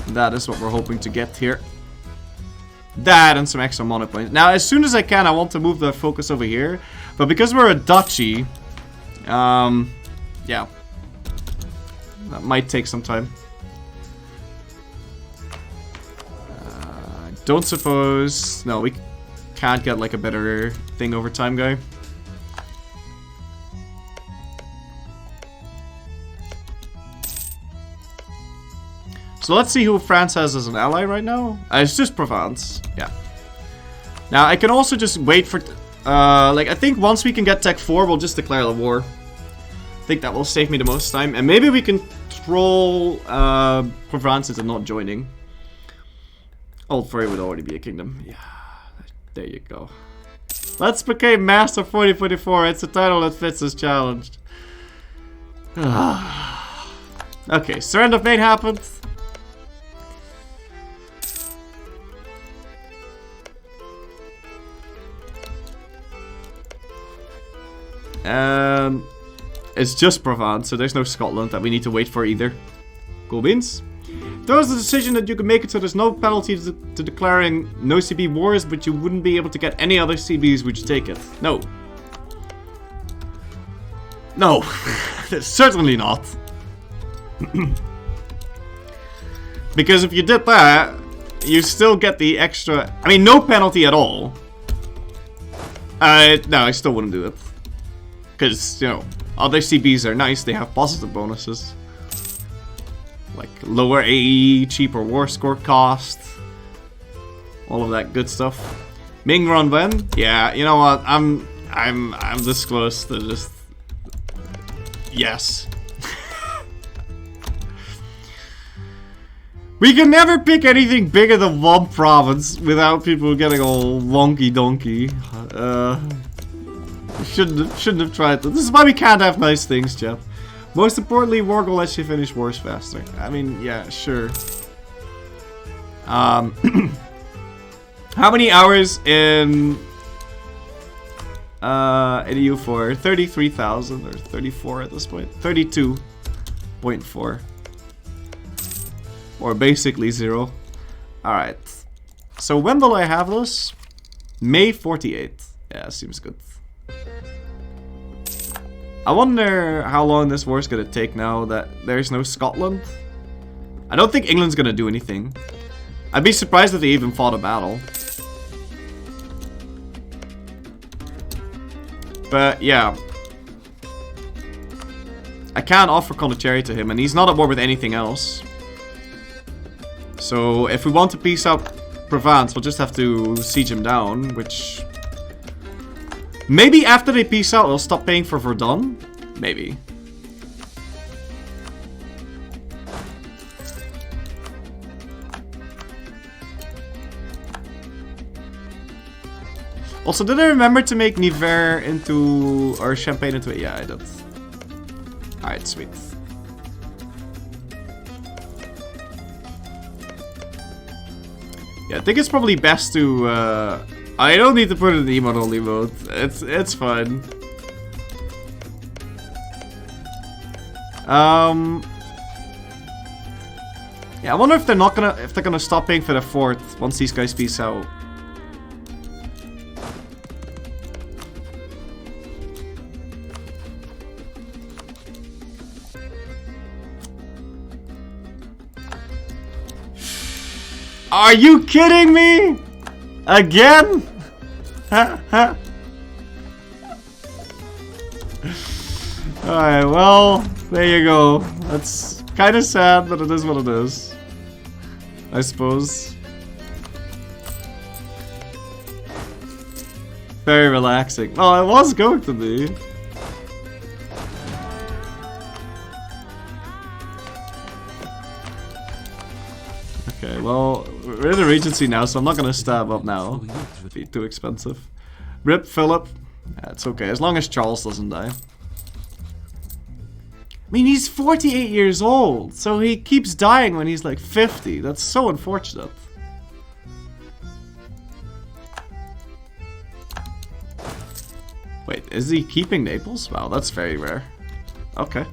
That is what we're hoping to get here. That and some extra money points. Now, as soon as I can, I want to move the focus over here, but because we're a duchy, yeah. That might take some time. Don't suppose... No, we can't get like a better thing over time, guy. So let's see who France has as an ally right now. It's just Provence. Yeah. Now, I can also just wait for... like, I think once we can get Tech 4, we'll just declare the war. I think that will save me the most time. And maybe we can troll Provence into not joining. Old Florry would already be a kingdom. Yeah, there you go. Let's become Master 4044. It's a title that fits this challenge. Okay, surrender of Maine happened. It's just Provence, so there's no Scotland that we need to wait for either. Cool beans. There was a decision that you can make it so there's no penalty to declaring no CB wars, but you wouldn't be able to get any other CBs which take it. No. No. Certainly not. Because if you did that, you still get the extra... I mean, no penalty at all. No, I still wouldn't do it. Because, you know, other CBs are nice, they have positive bonuses. Like lower AE, cheaper war score cost. All of that good stuff. Ming Run Wen? Yeah, you know what? I'm this close to just... Yes. We can never pick anything bigger than one province without people getting all wonky donkey. Shouldn't have tried that. This is why we can't have nice things, Jeff. Most importantly, war goal lets you finish wars faster. I mean, yeah, sure. How many hours in EU4? 33,000 or 34 at this point? 32.4. Or basically 0. Alright. So when will I have this? May 48th. Yeah, seems good. I wonder how long this war's gonna take now that there's no Scotland. I don't think England's gonna do anything. I'd be surprised if they even fought a battle. But yeah. I can't offer Condicherry to him, and he's not at war with anything else. So if we want to peace out Provence, we'll just have to siege him down, which... Maybe after they peace out, they'll stop paying for Verdun? Maybe. Also, did I remember to make Nevers into... or Champagne into it? Yeah, I did. Alright, sweet. Yeah, I think it's probably best to... I don't need to put it in emote only mode. It's fine. Yeah, I wonder if they're gonna stop paying for the fort once these guys peace out. Are you kidding me? Again? Alright, well, there you go. That's kind of sad, but it is what it is. I suppose. Very relaxing. Well, it was going to be. Okay, well, we're in the Regency now, so I'm not gonna stab up now. It'd be too expensive. Rip Philip. Yeah, it's okay, as long as Charles doesn't die. I mean, he's 48 years old, so he keeps dying when he's like 50. That's so unfortunate. Wait, is he keeping Naples? Wow, that's very rare. Okay.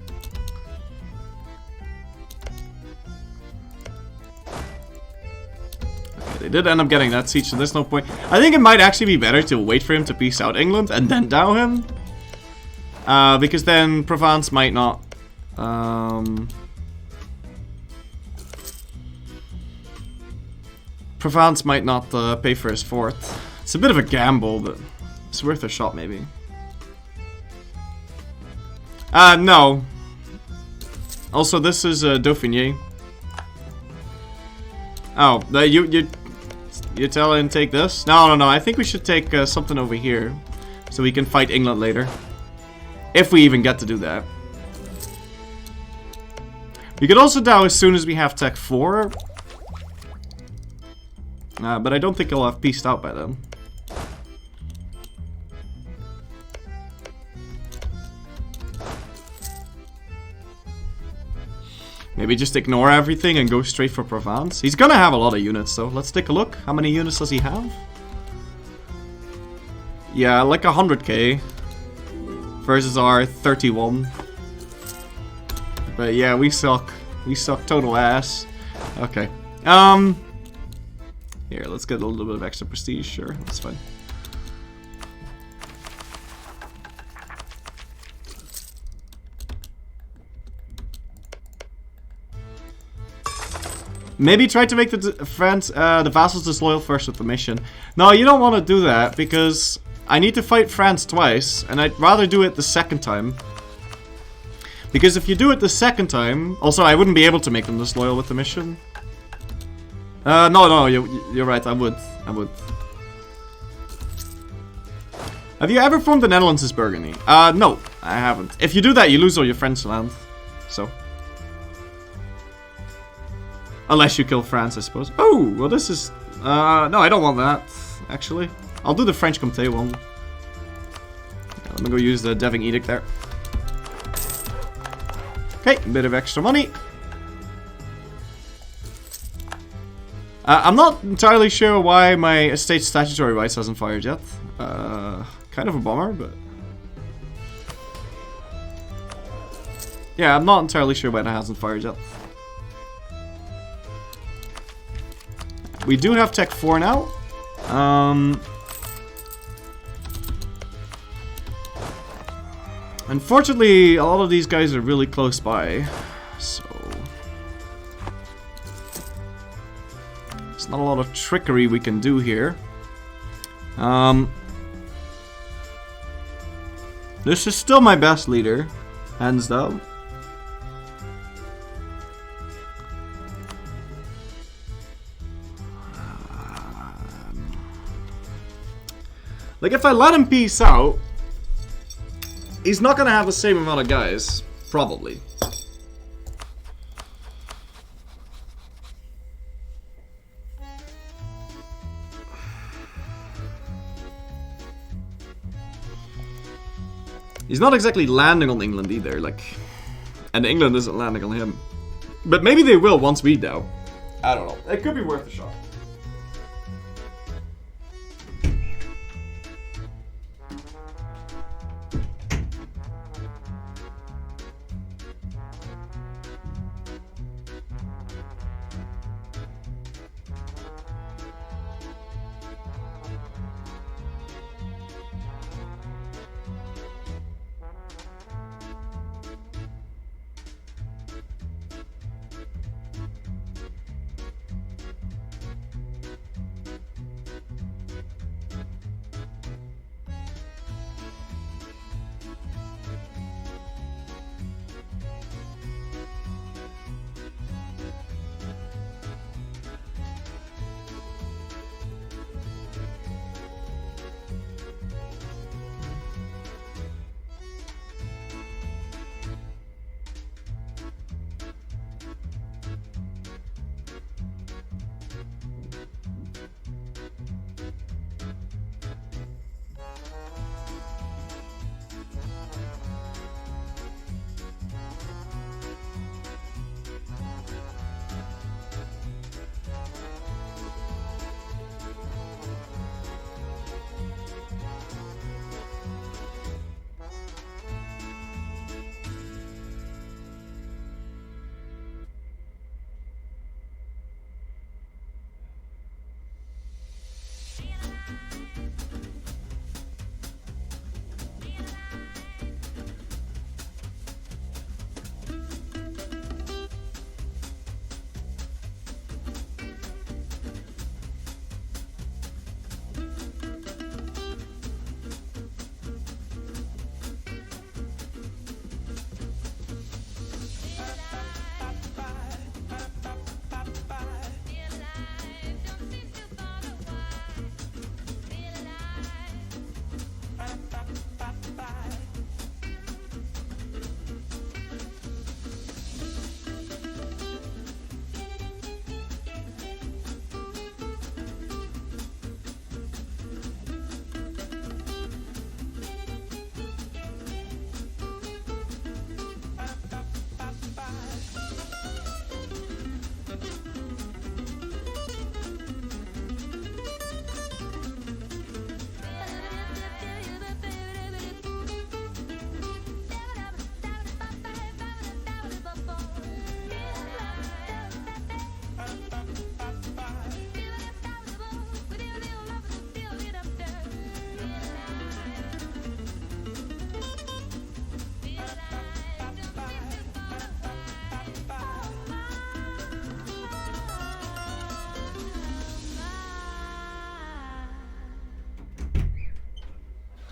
They did end up getting that siege, so there's no point. I think it might actually be better to wait for him to peace out England and then dow him. Because then Provence might not... Provence might not pay for his fort. It's a bit of a gamble, but it's worth a shot maybe. No. Also, this is Dauphiné. Oh, you tell him take this? No. I think we should take something over here, so we can fight England later, if we even get to do that. We could also dow as soon as we have Tech 4, but I don't think he'll have peaced out by then. Maybe just ignore everything and go straight for Provence. He's gonna have a lot of units though. Let's take a look. How many units does he have? Yeah, like 100k. Versus our 31. But yeah, we suck. We suck total ass. Okay. Here, let's get a little bit of extra prestige. Sure, that's fine. Maybe try to make the vassals disloyal first with the mission. No, you don't want to do that, because I need to fight France twice, and I'd rather do it the second time. Because if you do it the second time... Also, I wouldn't be able to make them disloyal with the mission. No, you're right, I would. Have you ever formed the Netherlands as Burgundy? No, I haven't. If you do that, you lose all your French land. So... Unless you kill France, I suppose. Oh, well this is... no, I don't want that, actually. I'll do the French Comté one. Let me go use the Deving Edict there. Okay, a bit of extra money. I'm not entirely sure why my estate statutory rights hasn't fired yet. Kind of a bummer, but... yeah, I'm not entirely sure why that hasn't fired yet. We do have Tech 4 now. Unfortunately, a lot of these guys are really close by, so... there's not a lot of trickery we can do here. This is still my best leader, hands down. Like, if I let him peace out, he's not gonna have the same amount of guys, probably. He's not exactly landing on England either, like... and England isn't landing on him. But maybe they will once we do. I don't know. It could be worth a shot.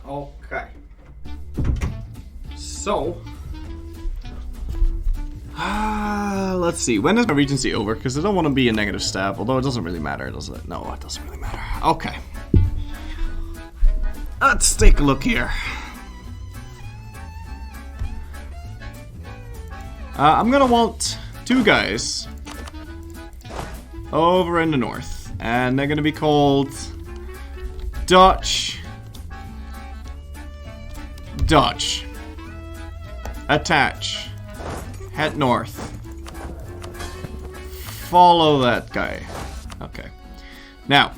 Okay. So, let's see. When is my regency over? Because I don't want to be a negative step. Although it doesn't really matter, does it? No, it doesn't really matter. Okay. Let's take a look here. I'm gonna want two guys over in the north, and they're gonna be called Dutch. Attach. Head north. Follow that guy. Okay. Now,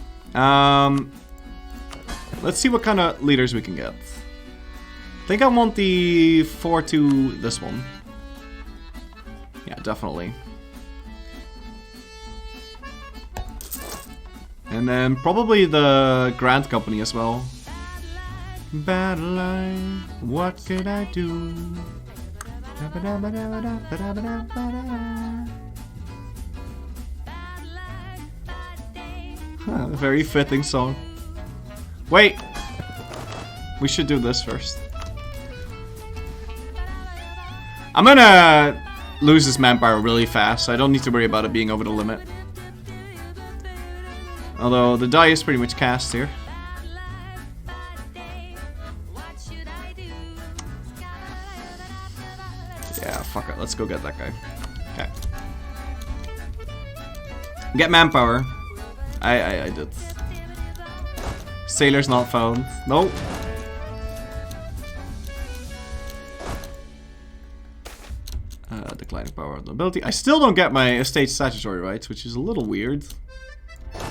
let's see what kind of leaders we can get. I think I want the 4 to this one. Yeah, definitely. And then probably the Grand Company as well. Bad line, what could I do? Huh, a very fitting song. Wait! We should do this first. I'm gonna lose this manpower really fast, so I don't need to worry about it being over the limit. Although the die is pretty much cast here. Yeah, fuck it. Let's go get that guy. Okay. Get manpower. I did. Sailors not found. Nope. Declining power of nobility. I still don't get my estate statutory rights, which is a little weird. Okay,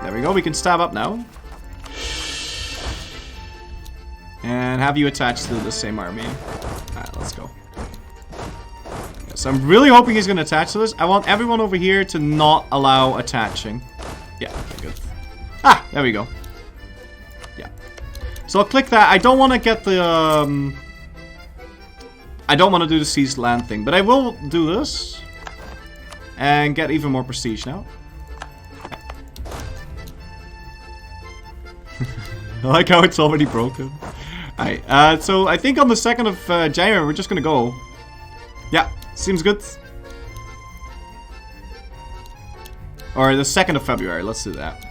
there we go. We can stab up now. And have you attached to the same army. Alright, let's go. So I'm really hoping he's going to attach to this. I want everyone over here to not allow attaching. Yeah, okay, good. Ah, there we go. Yeah. So I'll click that. I don't want to get the... I don't want to do the seized land thing, but I will do this. And get even more prestige now. I like how it's already broken. Alright, so I think on the 2nd of January we're just gonna go. Yeah, seems good. Or the 2nd of February, let's do that.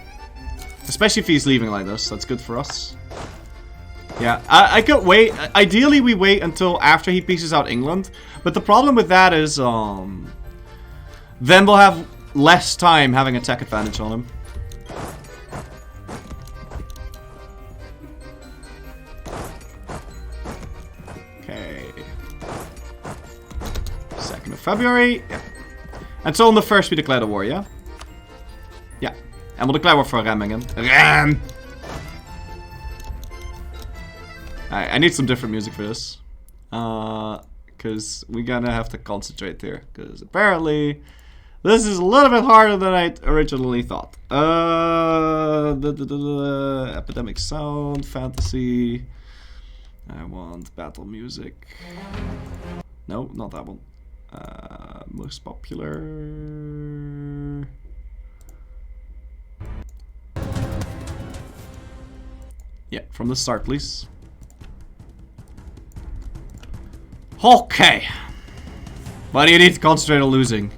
Especially if he's leaving like this, that's good for us. Yeah, I could wait. Ideally we wait until after he pieces out England. But the problem with that is, then we'll have less time having a tech advantage on him. Okay. 2nd of February. Yeah. And so on the 1st we declare the war, yeah? Yeah. And we'll declare war for Remmingen. Rem! I need some different music for this. Because we're gonna have to concentrate here. Because apparently, this is a little bit harder than I originally thought. Epidemic sound, fantasy. I want battle music. No, not that one. Most popular. Yeah, from the start, please. Okay. Why do you need to concentrate on losing?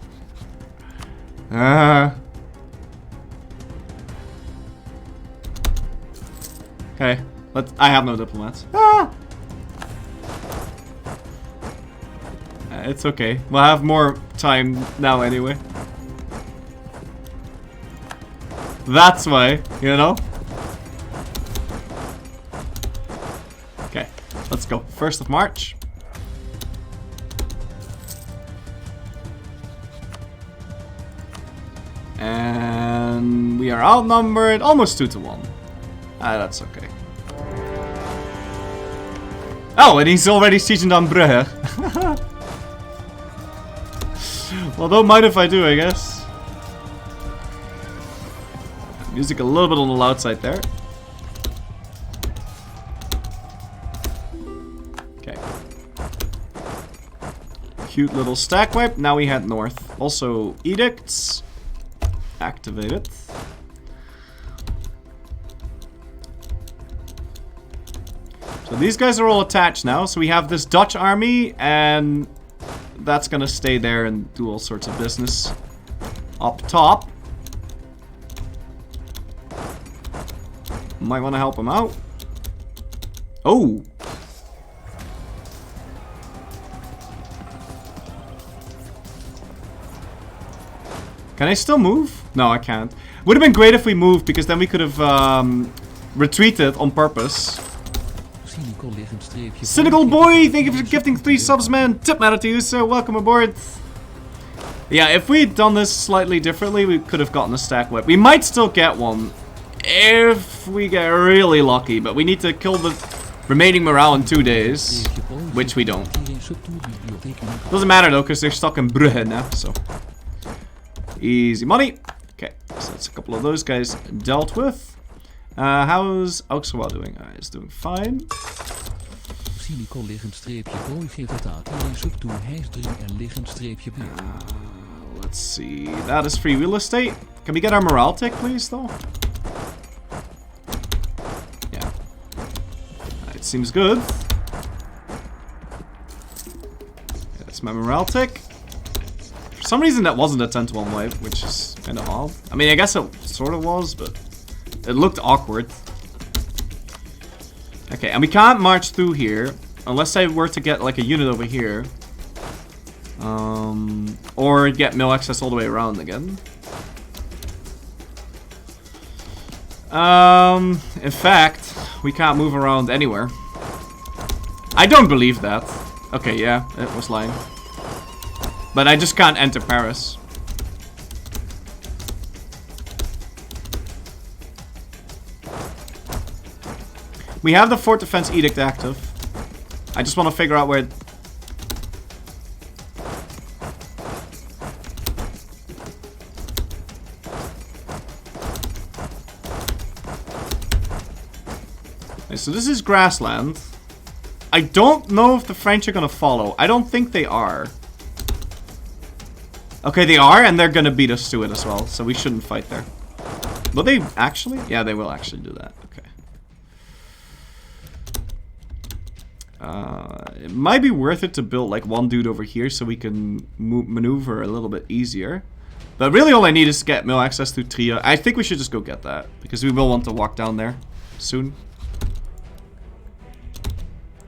Okay. I have no diplomats. It's okay. We'll have more time now anyway. That's why, you know? Okay. Let's go. 1st of March. And we are outnumbered almost 2 to 1. That's okay. Oh, and he's already sieging down Brugge. Well, don't mind if I do, I guess. Music a little bit on the loud side there. Okay. Cute little stack wipe. Now we head north. Also, edicts. Activate it. So these guys are all attached now. So we have this Dutch army, and that's gonna stay there and do all sorts of business up top. Might want to help him out. Oh. Can I still move? No, I can't. Would have been great if we moved, because then we could have retreated on purpose. Cynical Boy, thank you for gifting 3 subs, man. Tip matter to you, sir. Welcome aboard. Yeah, if we had done this slightly differently, we could have gotten a stack whip. We might still get one if we get really lucky, but we need to kill the remaining morale in 2 days, which we don't. Doesn't matter though, because they're stuck in Brugge now, so. Easy money. Okay, so that's a couple of those guys dealt with. How's Auxerrois doing? It's doing fine. Let's see. That is free real estate. Can we get our morale tick, please, though? Yeah. It seems good. That's my morale tick. For some reason, that wasn't a 10-to-1 wave, which is kind of odd. I mean, I guess it sort of was, but it looked awkward. Okay, and we can't march through here unless I were to get like a unit over here. Or get mill access all the way around again. In fact, we can't move around anywhere. I don't believe that. Okay, yeah, it was lying. But I just can't enter Paris. We have the Fort Defense Edict active. I just want to figure out where... Okay, so this is grassland. I don't know if the French are going to follow. I don't think they are. Okay, they are, and they're going to beat us to it as well. So we shouldn't fight there. Will they actually? Yeah, they will actually do that. Okay. It might be worth it to build like one dude over here so we can maneuver a little bit easier. But really all I need is to get mill access through Trier. I think we should just go get that, because we will want to walk down there soon.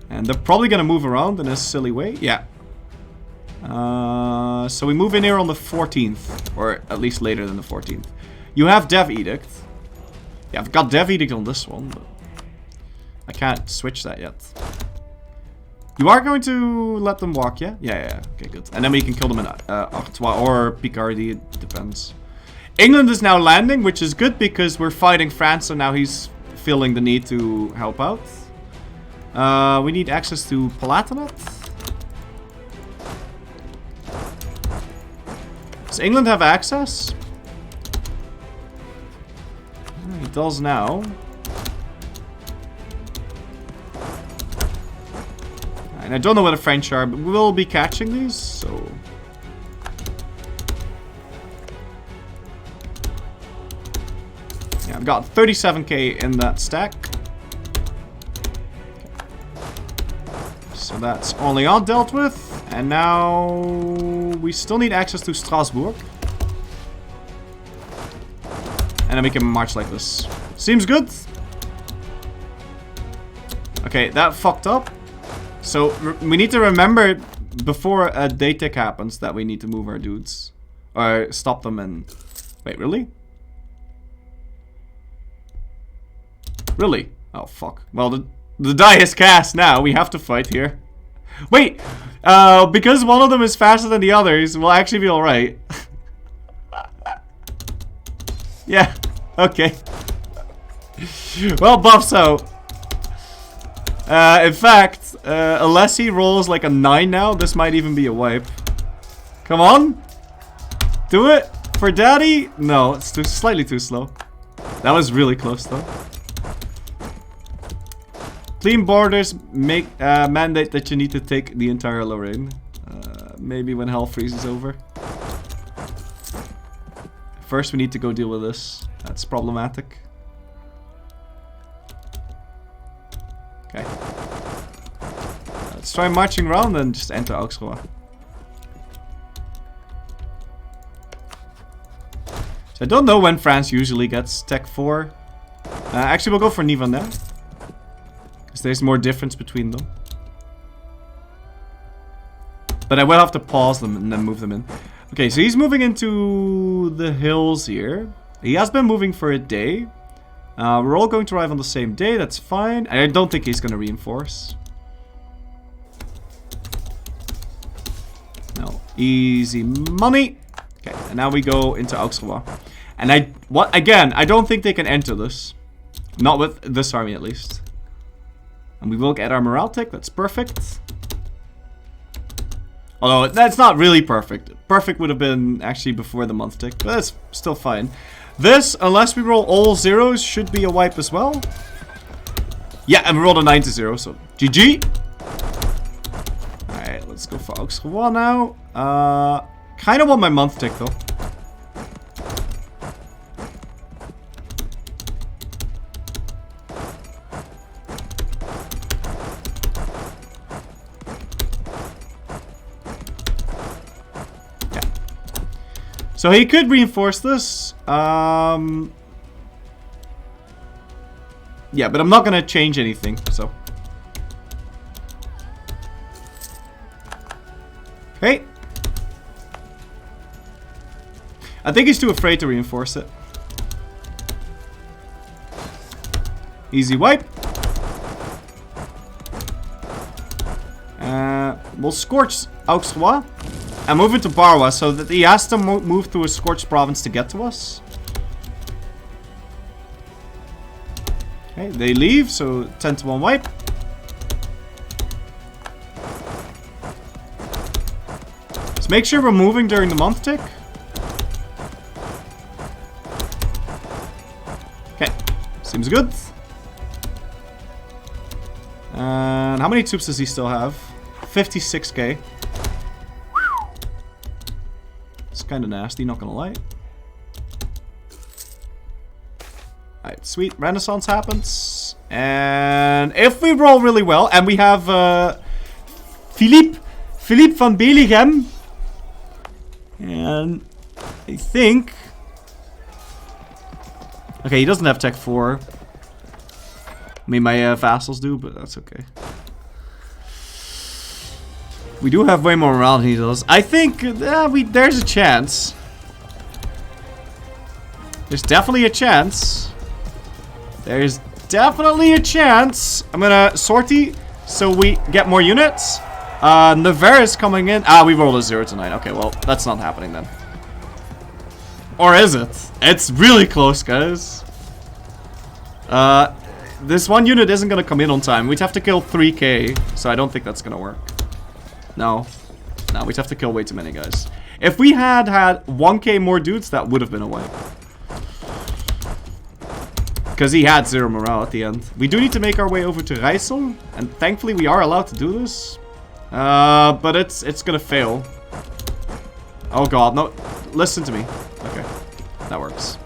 And they're probably going to move around in a silly way. Yeah. So we move in here on the 14th, or at least later than the 14th. You have Dev Edict. Yeah, I've got Dev Edict on this one, but I can't switch that yet. You are going to let them walk, yeah? Yeah. Okay, good. And then we can kill them in Artois or Picardy, it depends. England is now landing, which is good because we're fighting France, so now he's feeling the need to help out. We need access to Palatinate. Does England have access? It does now. And I don't know where the French are, but we will be catching these, so... Yeah, I've got 37k in that stack. So that's Orléans dealt with. And now we still need access to Strasbourg. And then we can march like this. Seems good. Okay, that fucked up. So we need to remember before a day tick happens that we need to move our dudes. Or stop them and... Wait, really? Really? Oh, fuck. Well, the die is cast now. We have to fight here. Wait! Because one of them is faster than the others, we'll actually be alright. Yeah. Okay. Well, buffs out. In fact, unless he rolls like a 9 now, this might even be a wipe. Come on! Do it! For daddy? No, it's slightly too slow. That was really close though. Clean borders mandate that you need to take the entire Lorraine. Maybe when hell freezes over. First we need to go deal with this. That's problematic. Okay. Let's try marching around and just enter Auxerrois. So I don't know when France usually gets Tech 4. Actually, we'll go for Nivernais. Because there's more difference between them. But I will have to pause them and then move them in. Okay, so he's moving into the hills here. He has been moving for a day. We're all going to arrive on the same day, that's fine. I don't think he's going to reinforce. No, easy money. Okay, and now we go into Auxerrois. And I don't think they can enter this. Not with this army, at least. And we will get our morale tick, that's perfect. Although, that's not really perfect. Perfect would have been actually before the month tick, but that's still fine. This, unless we roll all zeros, should be a wipe as well. Yeah, and we rolled a 9 to 0, so GG. Alright, let's go for Auxerrois now. Kind of want my month tick, though. So he could reinforce this. Yeah, but I'm not gonna change anything, so. Okay. I think he's too afraid to reinforce it. Easy wipe. We'll scorch Auxerrois. And move into Barwa so that he has to move through a scorched province to get to us. Okay, they leave, so 10 to 1 wipe. Let's make sure we're moving during the month tick. Okay, seems good. And how many troops does he still have? 56k. Kind of nasty, not gonna lie. Alright, sweet. Renaissance happens. And if we roll really well, and we have Philippe van Bellingham. And I think... Okay, he doesn't have Tech 4. I mean, my vassals do, but that's okay. We do have way more morale than he does. I think there's a chance. There's definitely a chance. There's definitely a chance. I'm gonna sortie so we get more units. Nevers is coming in. We rolled a 0 to 9. Okay, well, that's not happening then. Or is it? It's really close, guys. This one unit isn't gonna come in on time. We'd have to kill 3k, so I don't think that's gonna work. No, we'd have to kill way too many guys. If we had 1k more dudes, that would have been a wipe. Because he had 0 morale at the end. We do need to make our way over to Rijssel, and thankfully we are allowed to do this. But it's gonna fail. Oh god, no, listen to me. Okay, that works.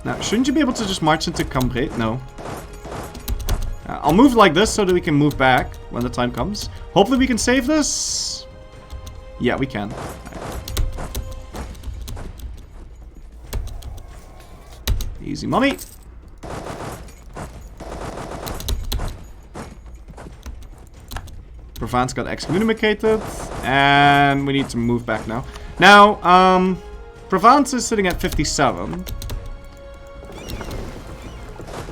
Now, shouldn't you be able to just march into Cambrai? No. I'll move like this so that we can move back when the time comes. Hopefully we can save this. Yeah, we can. Easy money. Provence got excommunicated. And we need to move back now. Now, Provence is sitting at 57.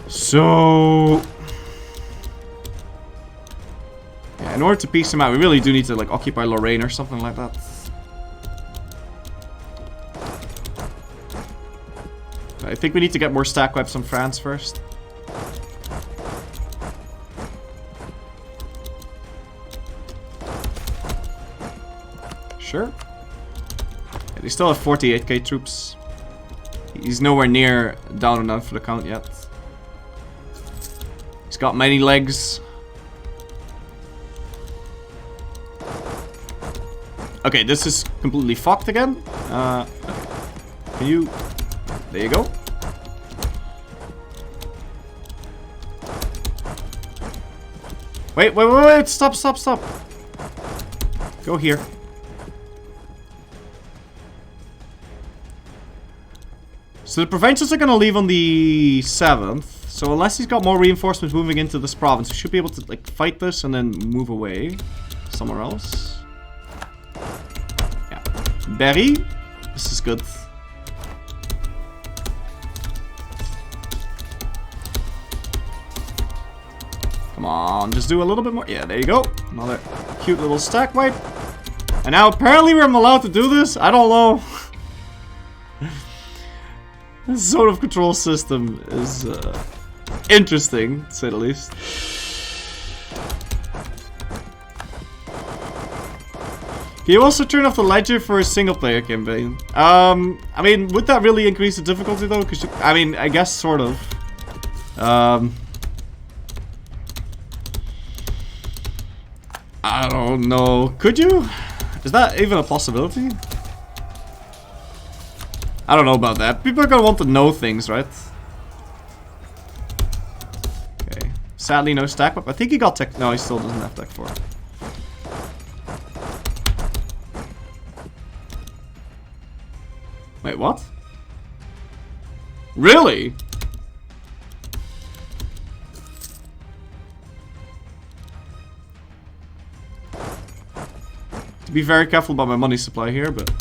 So... yeah, in order to piece him out, we really do need to like occupy Lorraine or something like that. I think we need to get more stack wipes on France first. Sure. Yeah, they still have 48k troops. He's nowhere near down enough for the count yet. He's got many legs. Okay, this is completely fucked again. Okay. Can you... there you go. Wait, stop. Go here. So the provincials are gonna leave on the 7th. So unless he's got more reinforcements moving into this province, we should be able to like fight this and then move away somewhere else. Yeah. Berry. This is good. Come on, just do a little bit more. Yeah, there you go. Another cute little stack wipe. And now apparently we're allowed to do this? I don't know. This sort of control system is interesting, to say the least. Can you also turn off the ledger for a single player campaign? I mean, would that really increase the difficulty though? Cause I mean, I guess sort of. I don't know. Could you? Is that even a possibility? I don't know about that. People are gonna want to know things, right? Okay. Sadly, no stack up. I think he got tech. No, he still doesn't have tech 4. Wait, what? Really? To be very careful about my money supply here, but...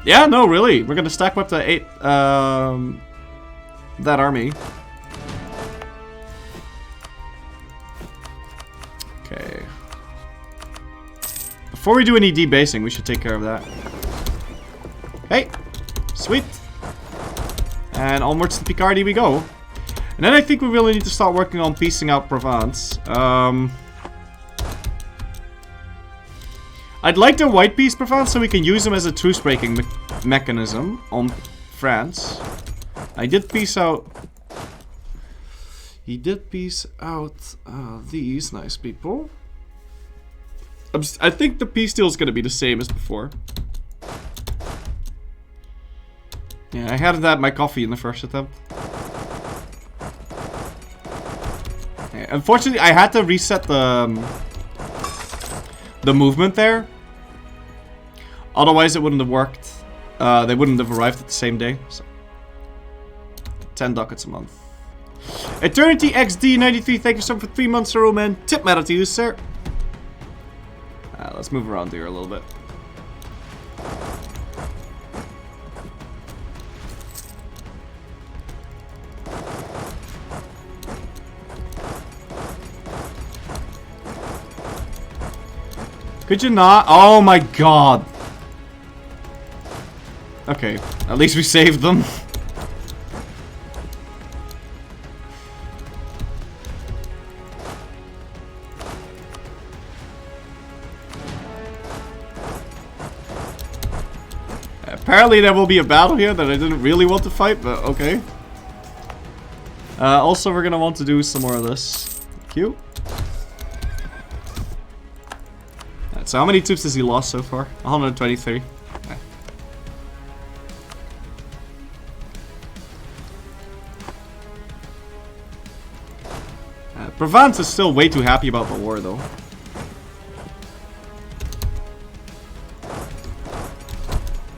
Yeah, no, really. We're gonna stack up to 8, that army. Okay. Before we do any debasing, we should take care of that. Hey! Sweet! And onwards to Picardy we go. And then I think we really need to start working on piecing out Provence. I'd like to white piece Provence so we can use them as a truce breaking mechanism on France. I did piece out... He did piece out these nice people. I think the peace deal is going to be the same as before. Yeah, I hadn't had my coffee in the first attempt. Yeah, unfortunately, I had to reset the movement there. Otherwise, it wouldn't have worked. They wouldn't have arrived at the same day. So. 10 ducats a month. Eternity XD93, thank you so much for 3 months, sir, man. Tip matter to you, sir. Let's move around here a little bit. Could you not? Oh my god. Okay, at least we saved them. Apparently there will be a battle here that I didn't really want to fight, but okay. Also, we're gonna want to do some more of this. Cute. Right, so how many troops has he lost so far? 123. Okay. Provence is still way too happy about the war, though.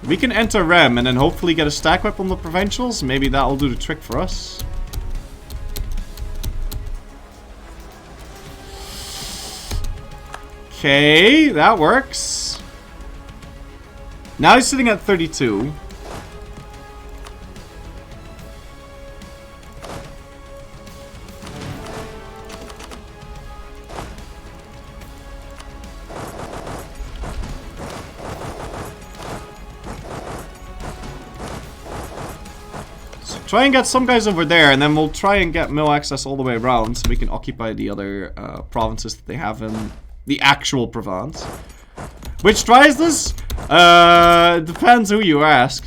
We can enter Rem and then hopefully get a stack whip on the provincials. Maybe that'll do the trick for us. Okay, that works. Now he's sitting at 32. Try and get some guys over there, and then we'll try and get mill access all the way around so we can occupy the other provinces that they have in the actual Provence. Which try is this? Depends who you ask.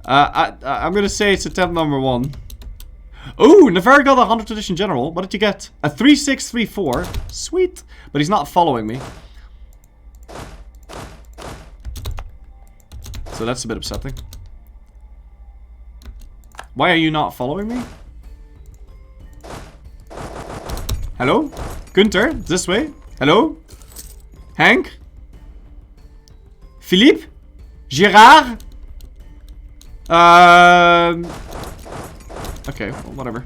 I'm gonna say it's attempt number 1. Ooh, Navarre got a 100 tradition general. What did you get? A 3634. Sweet. But he's not following me. So that's a bit upsetting. Why are you not following me? Hello? Günther, this way. Hello? Hank? Philippe? Gérard? Okay, well, whatever.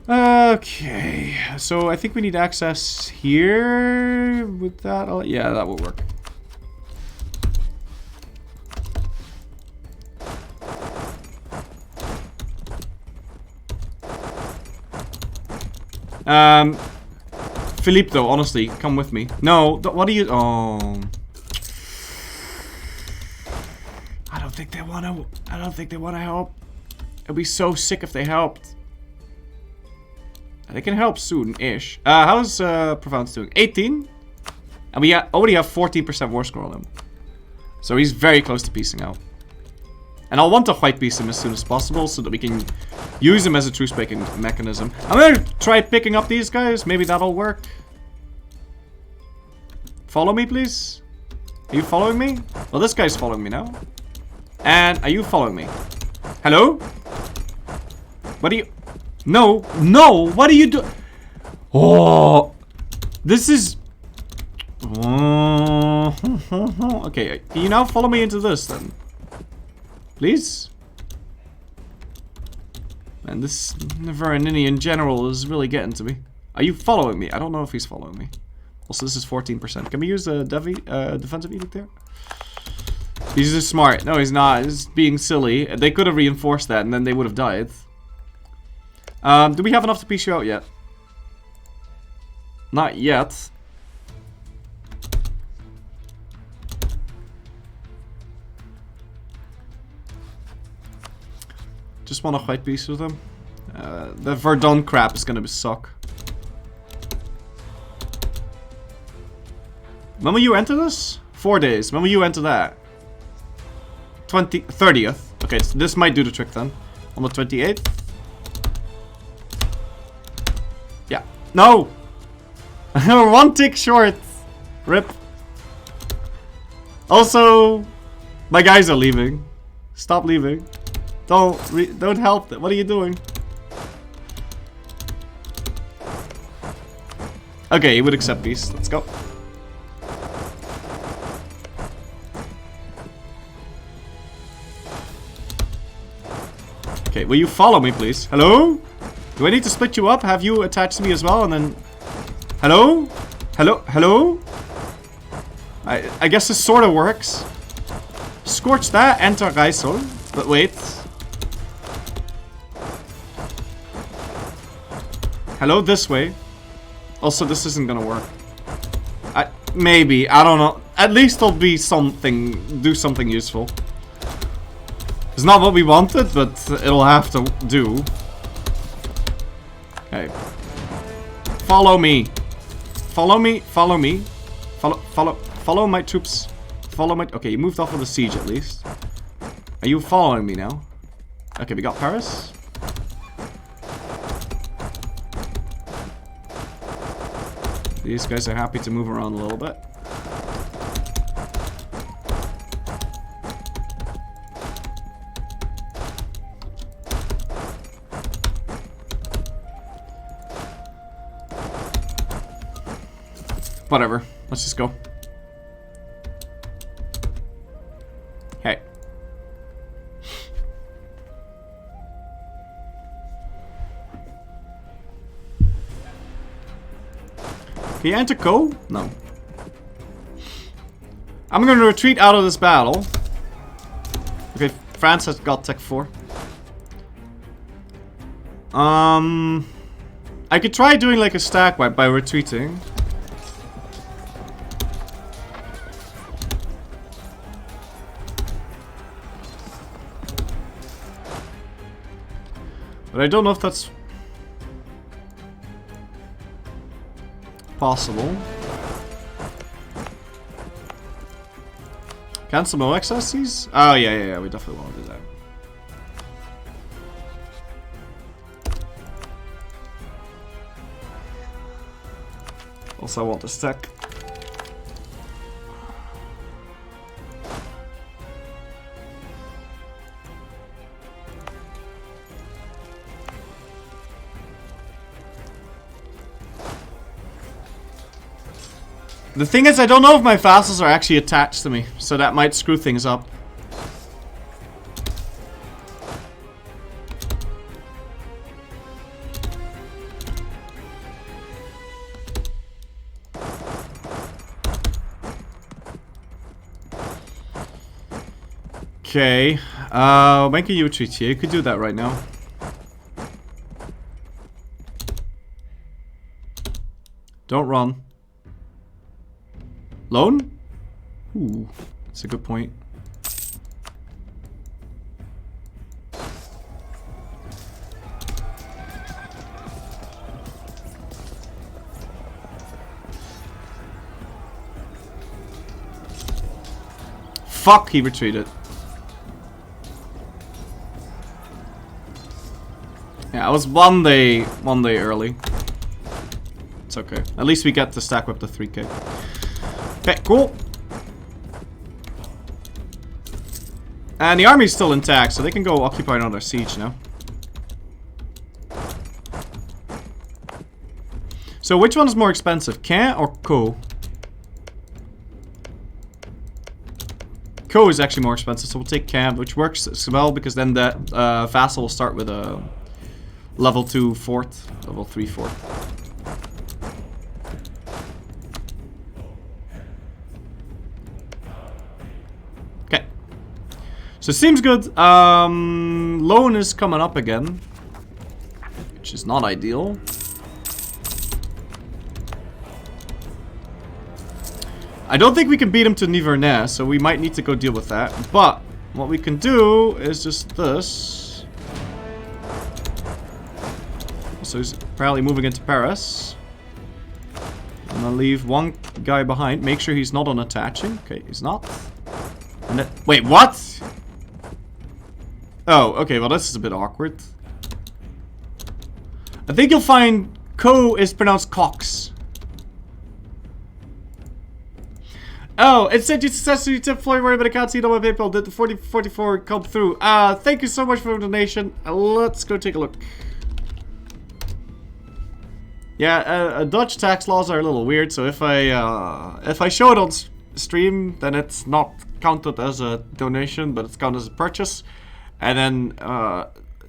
Okay, so I think we need access here with that. Yeah, that will work. Philippe, though, honestly, come with me. No, what do you? Oh, I don't think they wanna. I don't think they wanna help. It'd be so sick if they helped. They can help soon-ish. How's Provence doing? 18? And we already have 14% war score on him. So he's very close to piecing out. And I'll want to white piece him as soon as possible so that we can use him as a truce-breaking mechanism. I'm gonna try picking up these guys. Maybe that'll work. Follow me, please. Are you following me? Well, this guy's following me now. And are you following me? Hello? What are you... No, no, what are you doing? Oh, this is... Okay, can you now follow me into this then? Please? Man, this Lotharingia in general is really getting to me. Are you following me? I don't know if he's following me. Also, this is 14%. Can we use a defensive edict there? He's just smart. No, he's not. He's being silly. They could have reinforced that and then they would have died. Do we have enough to piece you out yet? Not yet. Just want a white piece with them. The Verdun crap is gonna suck. When will you enter this? 4 days. When will you enter that? 30th. Okay, so this might do the trick then. On the 28th. Yeah. No! We're 1 tick short. Rip. Also, my guys are leaving. Stop leaving. Don't help them. What are you doing? Okay, he would accept peace. Let's go. Okay, will you follow me, please? Hello? Do I need to split you up? Have you attached to me as well? And then... Hello? Hello? Hello? I guess this sort of works. Scorch that. Enter Geisel. But wait. Hello? This way. Also, this isn't gonna work. Maybe. I don't know. At least there'll be something... Do something useful. It's not what we wanted, but it'll have to do. Okay. Follow me. Follow me. Follow me. Follow my troops. Follow my... Okay, you moved off of the siege at least. Are you following me now? Okay, we got Paris. These guys are happy to move around a little bit. Whatever. Let's just go. Hey. Can you enter Co? No. I'm gonna retreat out of this battle. Okay, France has got Tech 4. I could try doing like a stack wipe by retreating. But I don't know if that's possible. Cancel no accesses? Oh yeah, we definitely want to do that. Also, I want to stack. The thing is, I don't know if my vassals are actually attached to me, so that might screw things up. Okay. When can you retreat here? You could do that right now. Don't run. Lone? Ooh, that's a good point. Fuck, he retreated. Yeah, I was one day early. It's okay. At least we get to stack with the 3k. Okay, cool. And the army's still intact, so they can go occupy another siege now. So which one is more expensive, Caen or Co? Co is actually more expensive, so we'll take Caen, which works as well because then the vassal will start with a level 2 fort, level 3 fort. Okay. So it seems good. Loan is coming up again, which is not ideal. I don't think we can beat him to Nivernais, so we might need to go deal with that. But what we can do is just this. So he's apparently moving into Paris. I'm gonna leave one guy behind. Make sure he's not on attaching. Okay, he's not. And then, wait, what? Oh, okay, well this is a bit awkward. I think you'll find Co is pronounced Cox. Oh, it said you successfully tipped FlorryWorry, but I can't see it on my PayPal. Did the 4044 come through? Thank you so much for the donation. Let's go take a look. Yeah, Dutch tax laws are a little weird, so if I show it on stream, then it's not counted as a donation, but it's counted as a purchase. And then,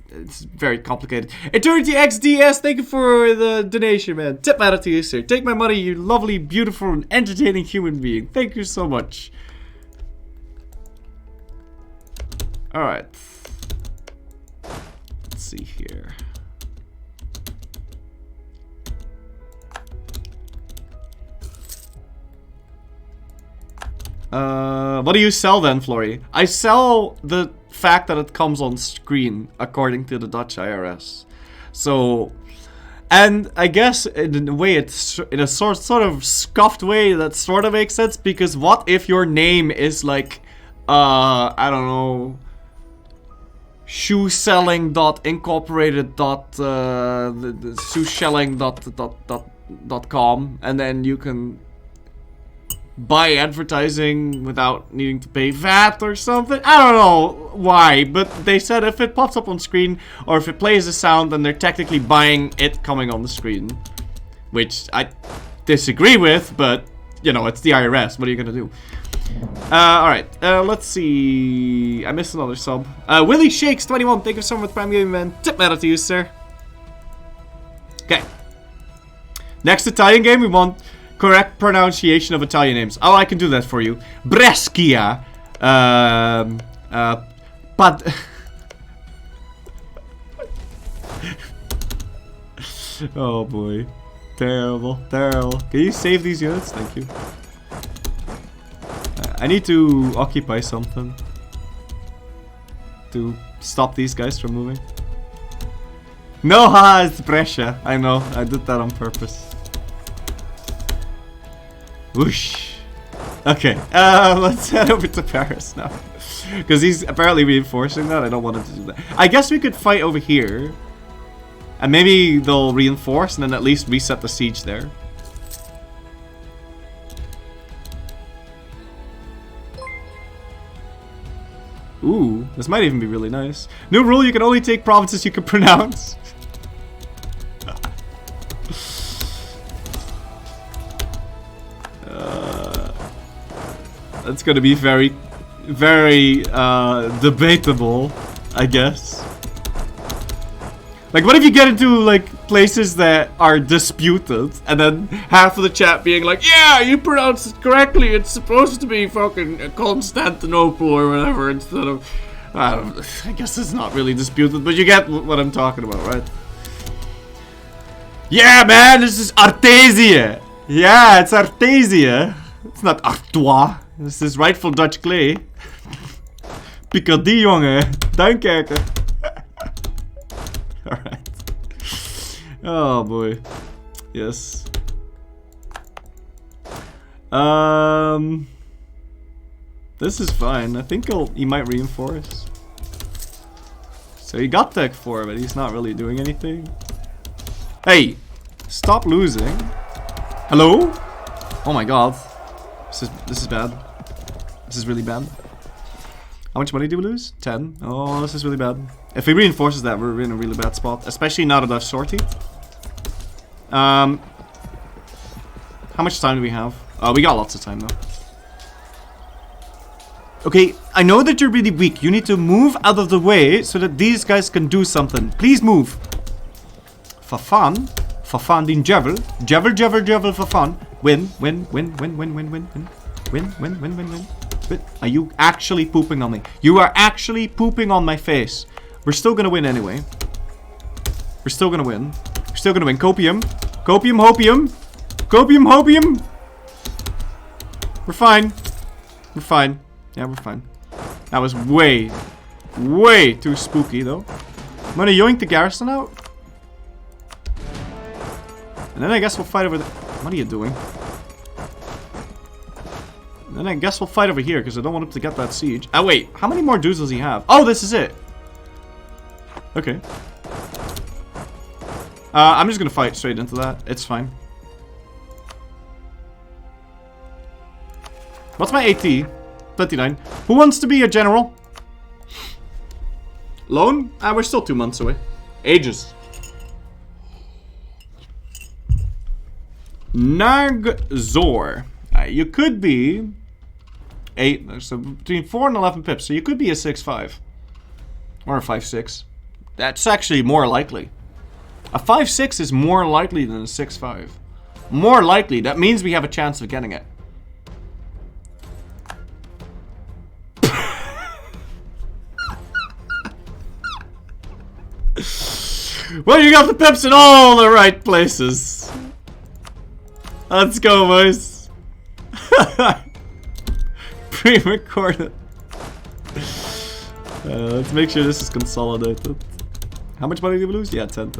it's very complicated. Eternity XDS, thank you for the donation, man. Tip matter to you, sir. Take my money, you lovely, beautiful, and entertaining human being. Thank you so much. Alright. Let's see here. What do you sell then, Florry? I sell the fact that it comes on screen according to the Dutch IRS. So, and I guess in a way it's in a sort of scuffed way that sort of makes sense, because what if your name is like I don't know, shoeselling.incorporated. shoeshelling.com, and then you can buy advertising without needing to pay VAT or something. I don't know why, but they said if it pops up on screen or if it plays a sound, then they're technically buying it coming on the screen. Which I disagree with, but, you know, it's the IRS. What are you gonna do? Alright, let's see. I missed another sub. Willie Shakes 21, thank you so much for Prime Gaming, man. Tip matter to you, sir. Okay. Next Italian game, we want correct pronunciation of Italian names. Oh, I can do that for you. Brescia. Oh boy. Terrible, terrible. Can you save these units? Thank you. I need to occupy something to stop these guys from moving. No, haha, it's Brescia. I know, I did that on purpose. Whoosh. Okay, let's head over to Paris now. Because he's apparently reinforcing that. I don't want him to do that. I guess we could fight over here. And maybe they'll reinforce and then at least reset the siege there. Ooh, this might even be really nice. New rule, you can only take provinces you can pronounce. That's gonna be very, very debatable, I guess. Like, what if you get into, like, places that are disputed, and then half of the chat being like, yeah, you pronounced it correctly, it's supposed to be fucking Constantinople or whatever, instead of... I guess it's not really disputed, but you get what I'm talking about, right? Yeah, man, this is Artesia! Yeah, it's Artesia. It's not Artois. This is rightful Dutch clay. Picardie, jongen. Duinkijken. Alright. Oh boy. Yes. This is fine. I think he might reinforce. So he got tech 4, but he's not really doing anything. Hey! Stop losing. Hello? Oh my god. This is bad. This is really bad. How much money do we lose? 10. Oh, this is really bad. If he reinforces that, we're in a really bad spot. Especially now that I've sorted. How much time do we have? Oh, we got lots of time though. Okay, I know that you're really weak. You need to move out of the way so that these guys can do something. Please move. For fun. For fun, din javel. Javel, javel, javel for fun. Win, win, win, win, win, win, win, win. Win, win, win, win, win. Are you actually pooping on me? You are actually pooping on my face. We're still gonna win anyway. We're still gonna win. We're still gonna win. Copium. Copium, hopium. Copium, hopium. We're fine. We're fine. Yeah, we're fine. That was way, way too spooky though. I'm gonna yoink the garrison out. And then I guess we'll fight over there. What are you doing? And then I guess we'll fight over here because I don't want him to get that siege. Oh wait, how many more dudes does he have? Oh, this is it. Okay. I'm just gonna fight straight into that. It's fine. What's my AT? 29. Who wants to be a general? Loan? We're still 2 months away. Ages. Nagzor. You could be 8, so between 4 and 11 pips. So you could be a 6-5 or a 5-6. That's actually more likely. A 5-6 is more likely than a 6-5. More likely. That means we have a chance of getting it. Well, you got the pips in all the right places. Let's go, boys. Pre-recorded. Let's make sure this is consolidated. How much money did we lose? Yeah, 10.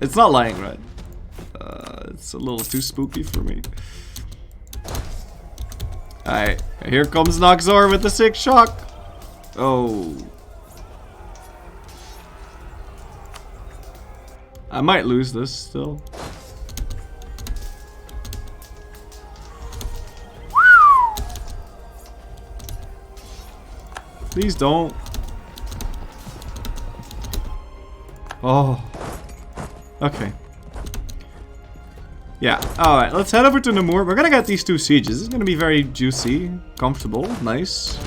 It's not lying, right? It's a little too spooky for me. Alright, here comes Noxor with the 6 shock. Oh. I might lose this still. Please don't. Oh. Okay. Yeah, alright, let's head over to Namur. We're gonna get these 2 sieges. This is gonna be very juicy, comfortable, nice.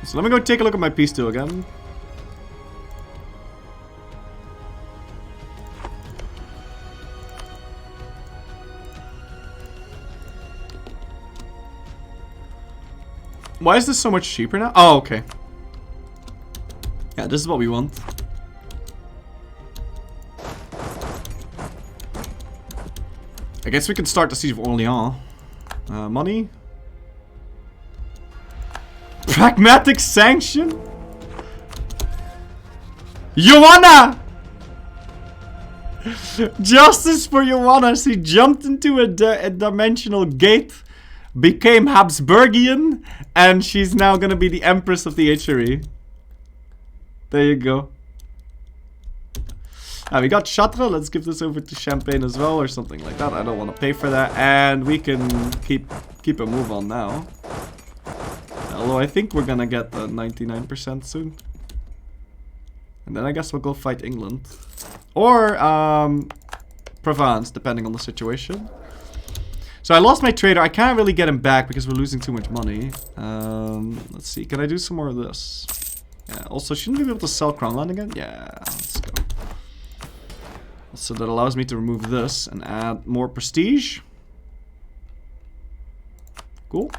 So let me go take a look at my peace deal again. Why is this so much cheaper now? Oh, okay. Yeah, this is what we want. I guess we can start the siege of Orléans. Money. Pragmatic sanction? Joanna! Justice for Joanna. She jumped into a dimensional gate, became Habsburgian, and she's now gonna be the Empress of the HRE. There you go. We got Chartres. Let's give this over to Champagne as well, or something like that. I don't want to pay for that, and we can keep a move on now. Although I think we're gonna get the 99% soon. And then I guess we'll go fight England. Or Provence, depending on the situation. So I lost my trader. I can't really get him back because we're losing too much money. Let's see. Can I do some more of this? Yeah. Also, shouldn't we be able to sell Crownland again? Yeah. Let's go. So that allows me to remove this and add more prestige. Cool.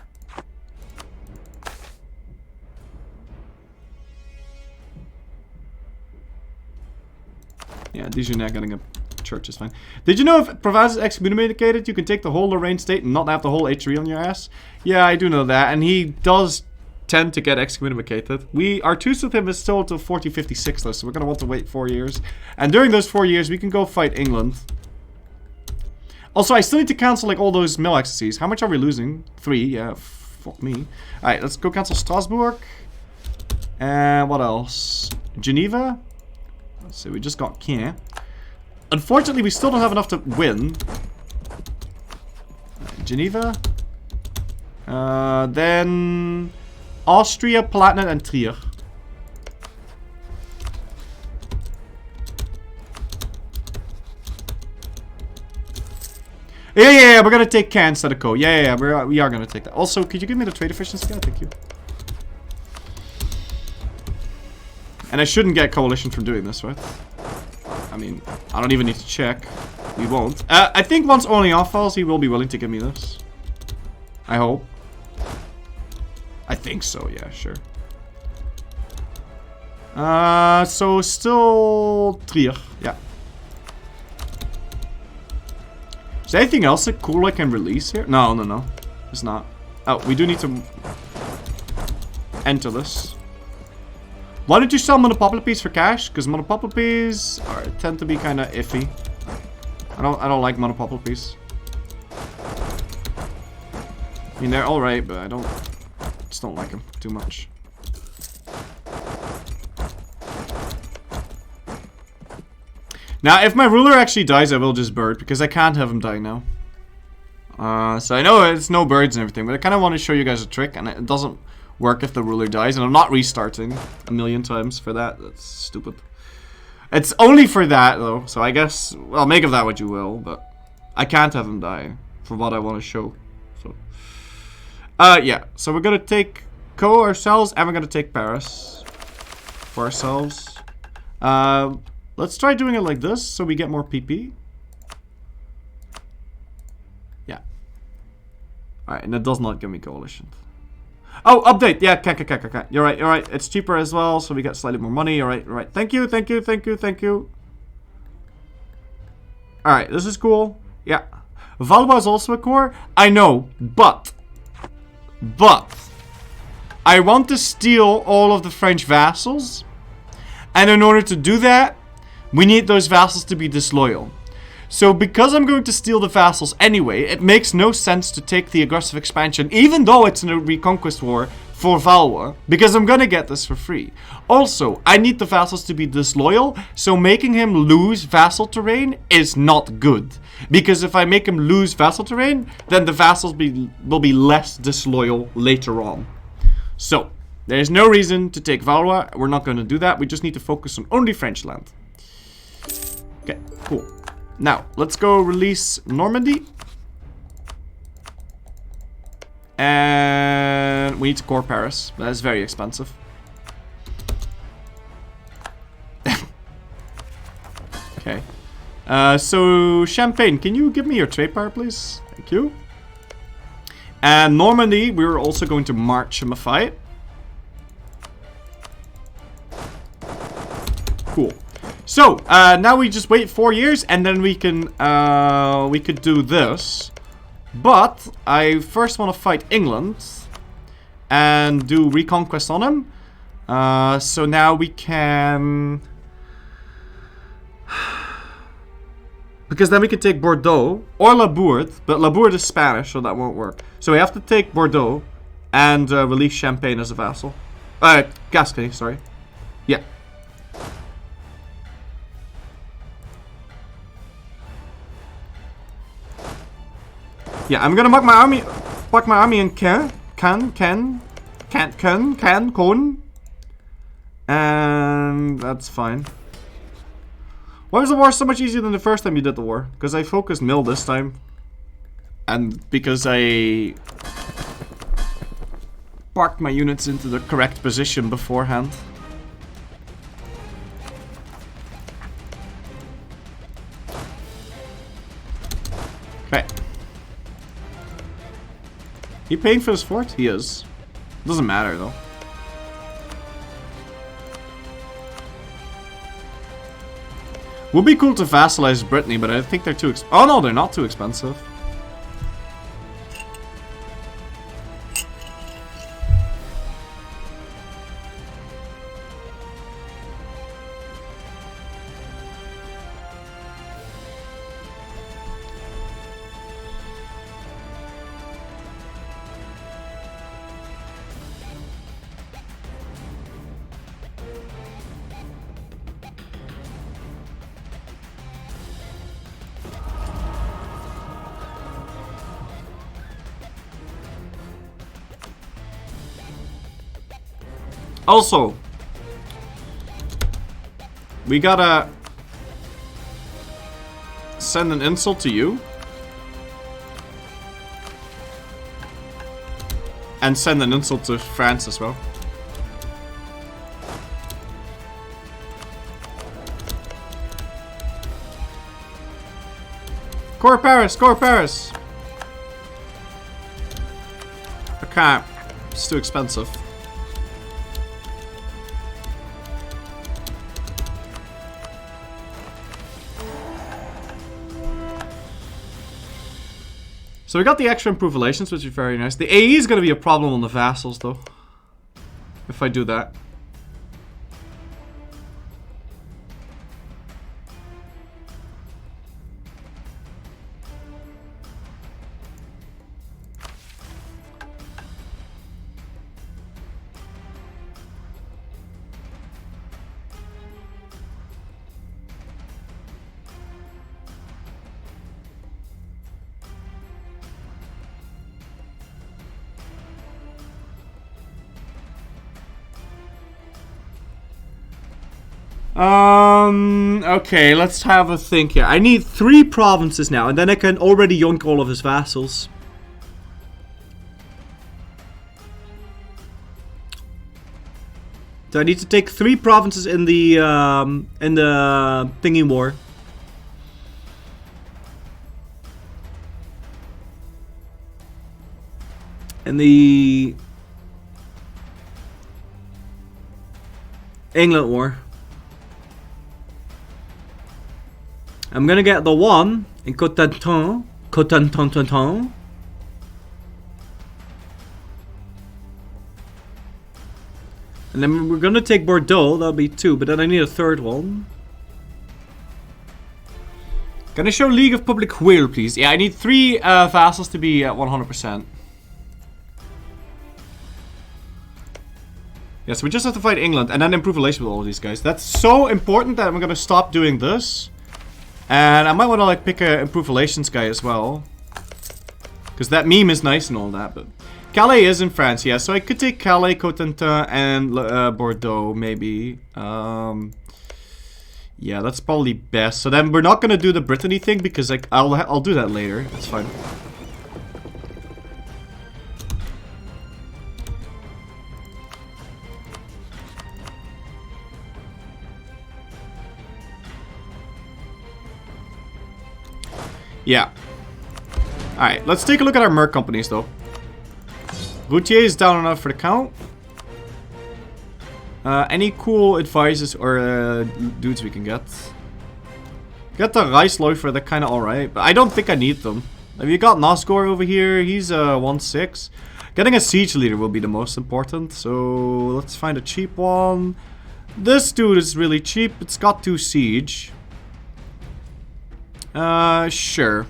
Yeah, Dijonais getting a church is fine. Did you know if Provence is excommunicated, you can take the whole Lorraine state and not have the whole H3 on your ass? Yeah, I do know that, and he does tend to get excommunicated. Our truce with him is still until 1456 though, so we're gonna want to wait 4 years. And during those 4 years, we can go fight England. Also, I still need to cancel like all those mill accesses. How much are we losing? 3, yeah, fuck me. Alright, let's go cancel Strasbourg. And what else? Geneva? Let's see, we just got Caen. Unfortunately, we still don't have enough to win. Geneva. Then Austria, Palatinate, and Trier. Yeah, we're gonna take Caen instead of Co. Yeah, we are gonna take that. Also, could you give me the trade efficiency? Yeah, thank you. And I shouldn't get coalition from doing this, right? I mean, I don't even need to check. We won't. I think once Orléans falls, he will be willing to give me this. I hope. I think so, yeah, sure. So still Trier, yeah. Is there anything else that cool I can release here? No. It's not. Oh, we do need to enter this. Why don't you sell monopopulapies for cash? Because monopopulapies tend to be kind of iffy. I don't like monopopulapies. I mean, they're alright, but I just don't like them too much. Now, if my ruler actually dies, I will just bird, because I can't have him die now. So I know it's no birds and everything, but I kind of want to show you guys a trick, and it doesn't work if the ruler dies, and I'm not restarting a million times for that. That's stupid. It's only for that, though, so I guess, well, make of that what you will, but I can't have him die for what I want to show. So, yeah, so we're gonna take Co ourselves, and we're gonna take Paris for ourselves. Let's try doing it like this, so we get more PP. Yeah. Alright, and it does not give me coalition. Oh, update! Yeah, can. You're right. It's cheaper as well, so we get slightly more money. Alright. Thank you. Alright, this is cool. Yeah. Valois is also a core. I know, but I want to steal all of the French vassals. And in order to do that, we need those vassals to be disloyal. So because I'm going to steal the vassals anyway, it makes no sense to take the aggressive expansion, even though it's a reconquest war for Valois, because I'm gonna get this for free. Also, I need the vassals to be disloyal, so making him lose vassal terrain is not good. Because if I make him lose vassal terrain, then the vassals will be less disloyal later on. So, there's no reason to take Valois. We're not going to do that. We just need to focus on only French land. Okay, cool. Now, let's go release Normandy. And we need to core Paris. That is very expensive. Okay. So, Champagne, can you give me your trade power, please? Thank you. And Normandy, we're also going to march him a fight. Cool. So, now we just wait 4 years, and then we could do this. But, I first want to fight England, and do reconquest on him. So now we can... Because then we can take Bordeaux, or La Bourde, but La Bourde is Spanish, so that won't work. So we have to take Bordeaux, and release Champagne as a vassal. Gascony, sorry. Yeah. Yeah, I'm gonna pack my army in Caen, and that's fine. Why was the war so much easier than the first time you did the war? Because I focused mill this time. And because I parked my units into the correct position beforehand. Okay. He paying for this fort? He is. Doesn't matter though. Would be cool to vassalize Brittany, but I think they're too expensive. Oh no, they're not too expensive. Also, we gotta send an insult to you. And send an insult to France as well. Core Paris! Core Paris! I can't. It's too expensive. So we got the extra improved relations, which is very nice. The AE is going to be a problem on the vassals, though. If I do that. Okay, let's have a think here. I need 3 provinces now, and then I can already yoink all of his vassals. So I need to take 3 provinces in the thingy war. In the England war. I'm gonna get the 1 in Cotentin. Cotentin. And then we're gonna take Bordeaux, that'll be 2, but then I need a 3rd one. Can I show League of Public Will, please? Yeah, I need 3 vassals to be at 100%. Yeah, so we just have to fight England and then improve relations with all of these guys. That's so important that I'm gonna stop doing this. And I might want to like pick a improved relations guy as well. Because that meme is nice and all that, but... Calais is in France, yeah, so I could take Calais, Cotentin, and Bordeaux, maybe. Yeah, that's probably best. So then we're not going to do the Brittany thing, because like I'll do that later. That's fine. Yeah. Alright, let's take a look at our merc companies though. Routier is down enough for the count. Any cool advisors or dudes we can get? Get the Reisläufer, they're kinda alright, but I don't think I need them. Have you got Nosgore over here? He's 1-6. Getting a siege leader will be the most important, so let's find a cheap one. This dude is really cheap, it's got 2 siege. Sure.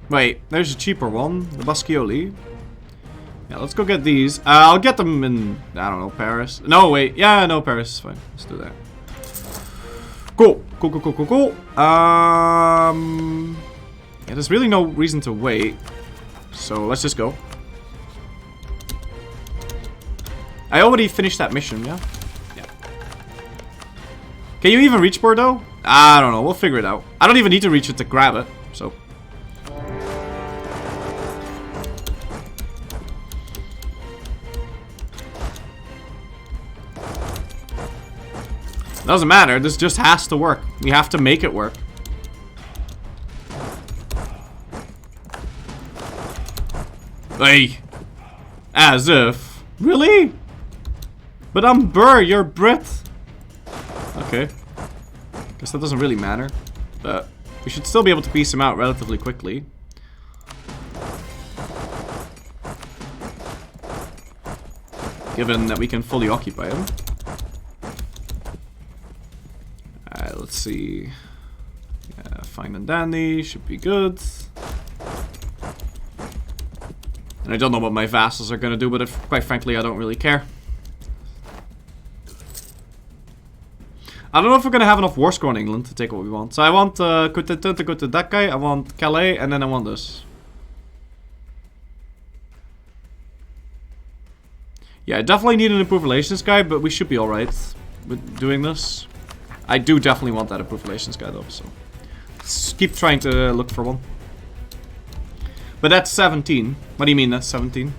Wait, there's a cheaper one. The Bascioli. Yeah, let's go get these. I'll get them in, I don't know, Paris. No, wait. Yeah, no, Paris is fine. Let's do that. Cool. Cool. Yeah, there's really no reason to wait. So, let's just go. I already finished that mission, yeah? Yeah. Can you even reach Bordeaux? I don't know, we'll figure it out. I don't even need to reach it to grab it, so. Doesn't matter, this just has to work. We have to make it work. Hey. As if. Really? But I'm Burr, you're Brit. Okay. Guess that doesn't really matter. But we should still be able to piece him out relatively quickly. Given that we can fully occupy him. Alright, let's see. Yeah, fine and dandy, should be good. And I don't know what my vassals are gonna do, but quite frankly, I don't really care. I don't know if we're gonna have enough war score in England to take what we want. So I want Cotentin to go to that guy, I want Calais, and then I want this. Yeah, I definitely need an improved relations guy, but we should be alright with doing this. I do definitely want that improved relations guy though, so let's keep trying to look for one. But that's 17. What do you mean that's 17?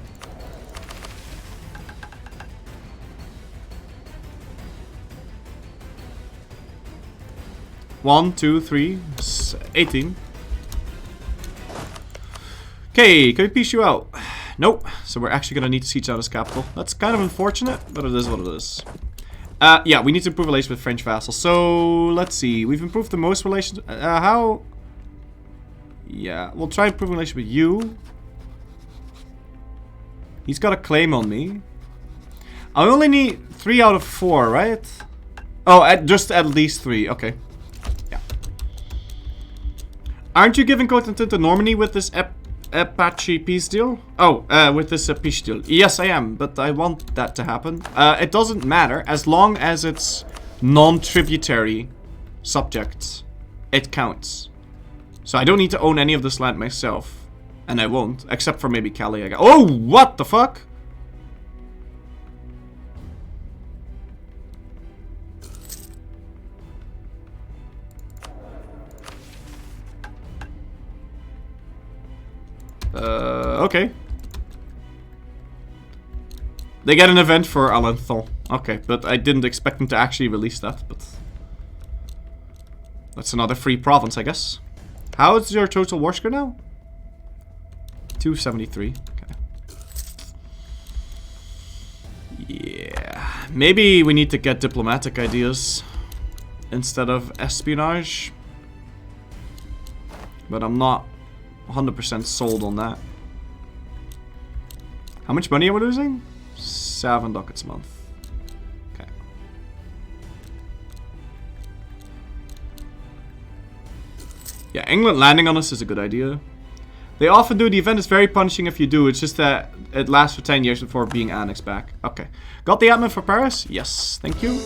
One, 2, 3, 18. Okay, can we piece you out? Nope. So we're actually gonna need to siege out his capital. That's kind of unfortunate, but it is what it is. Yeah, we need to improve relations with French vassals. So let's see. We've improved the most relations. How? Yeah, we'll try improving relations with you. He's got a claim on me. I only need 3 out of 4, right? Oh, just at least 3. Okay. Yeah. Aren't you giving Cotentin to Normandy with this Apache peace deal? Oh, with this peace deal. Yes, I am, but I want that to happen. It doesn't matter as long as it's non-tributary subjects. It counts. So I don't need to own any of this land myself. And I won't. Except for maybe Calais. Oh, what the fuck? Okay. They get an event for Alençon. Okay, but I didn't expect them to actually release that, but... That's another free province, I guess. How is your total war score now? 273. Okay. Yeah. Maybe we need to get diplomatic ideas instead of espionage. But I'm not 100% sold on that. How much money are we losing? 7 ducats a month. Okay. Yeah, England landing on us is a good idea. They often do. The event is very punishing if you do. It's just that it lasts for 10 years before being annexed back. Okay. Got the admin for Paris? Yes. Thank you.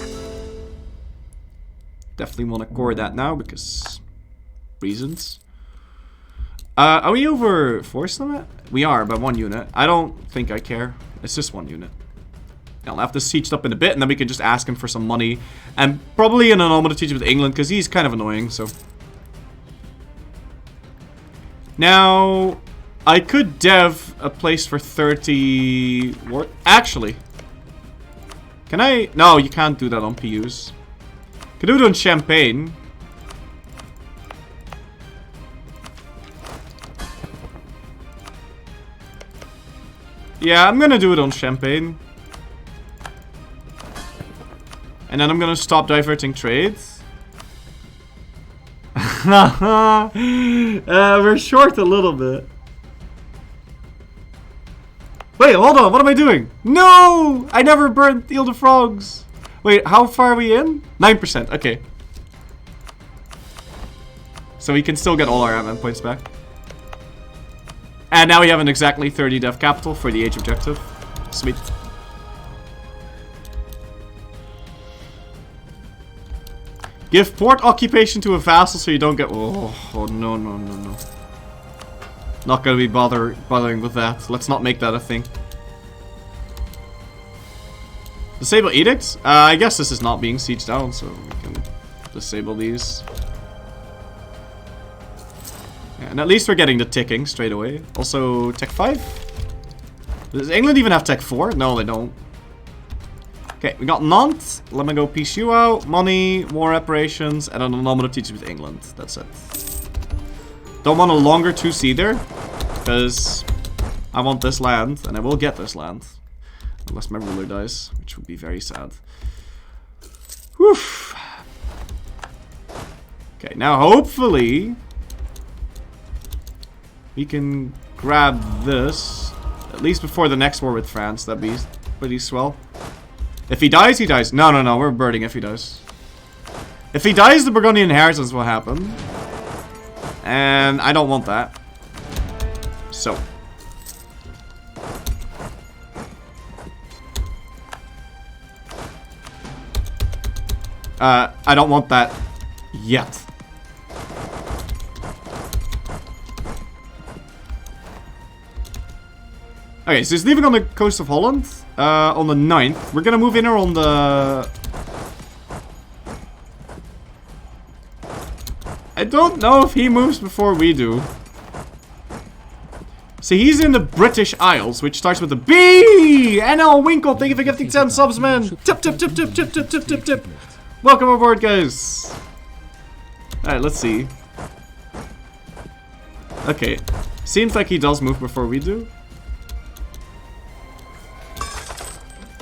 Definitely want to core that now because reasons. Are we over force limit? We are, by 1 unit. I don't think I care. It's just 1 unit. I'll have this sieged up in a bit, and then we can just ask him for some money. And probably an anomaly siege with England, because he's kind of annoying, so... Now... I could dev a place for 30... Actually... Can I... No, you can't do that on PUs. Can do it on Champagne. Yeah, I'm gonna do it on Champagne. And then I'm gonna stop diverting trades. We're short a little bit. Wait, hold on, what am I doing? No! I never burned Ile de Frogs. Wait, how far are we in? 9%, okay. So we can still get all our admin points back. And now we have an exactly 30 dev capital for the age objective. Sweet. Give port occupation to a vassal so you don't get... Oh no, no, no, no. Not gonna be bothering with that. Let's not make that a thing. Disable edicts? I guess this is not being sieged down, so we can disable these. And at least we're getting the ticking straight away. Also, Tech 5? Does England even have Tech 4? No, they don't. Okay, we got Nantes. Let me go piece you out. Money, war reparations, and then a nominal treaty with England. That's it. Don't want a longer truce either, because I want this land, and I will get this land. Unless my ruler dies, which would be very sad. Whew. Okay, now hopefully we can grab this, at least before the next war with France. That'd be pretty swell. If he dies, he dies. No, no, no, we're birding if he dies. If he dies, the Burgundian inheritance will happen. And I don't want that. So. I don't want that yet. Okay, so he's leaving on the coast of Holland on the 9th. We're gonna move in here on the... I don't know if he moves before we do. So he's in the British Isles, which starts with a B! NL Winkle, thank you for gifting 10 subs, man! Tip, tip, tip, tip, tip, tip, tip, tip, tip. Welcome aboard, guys! Alright, let's see. Okay. Seems like he does move before we do.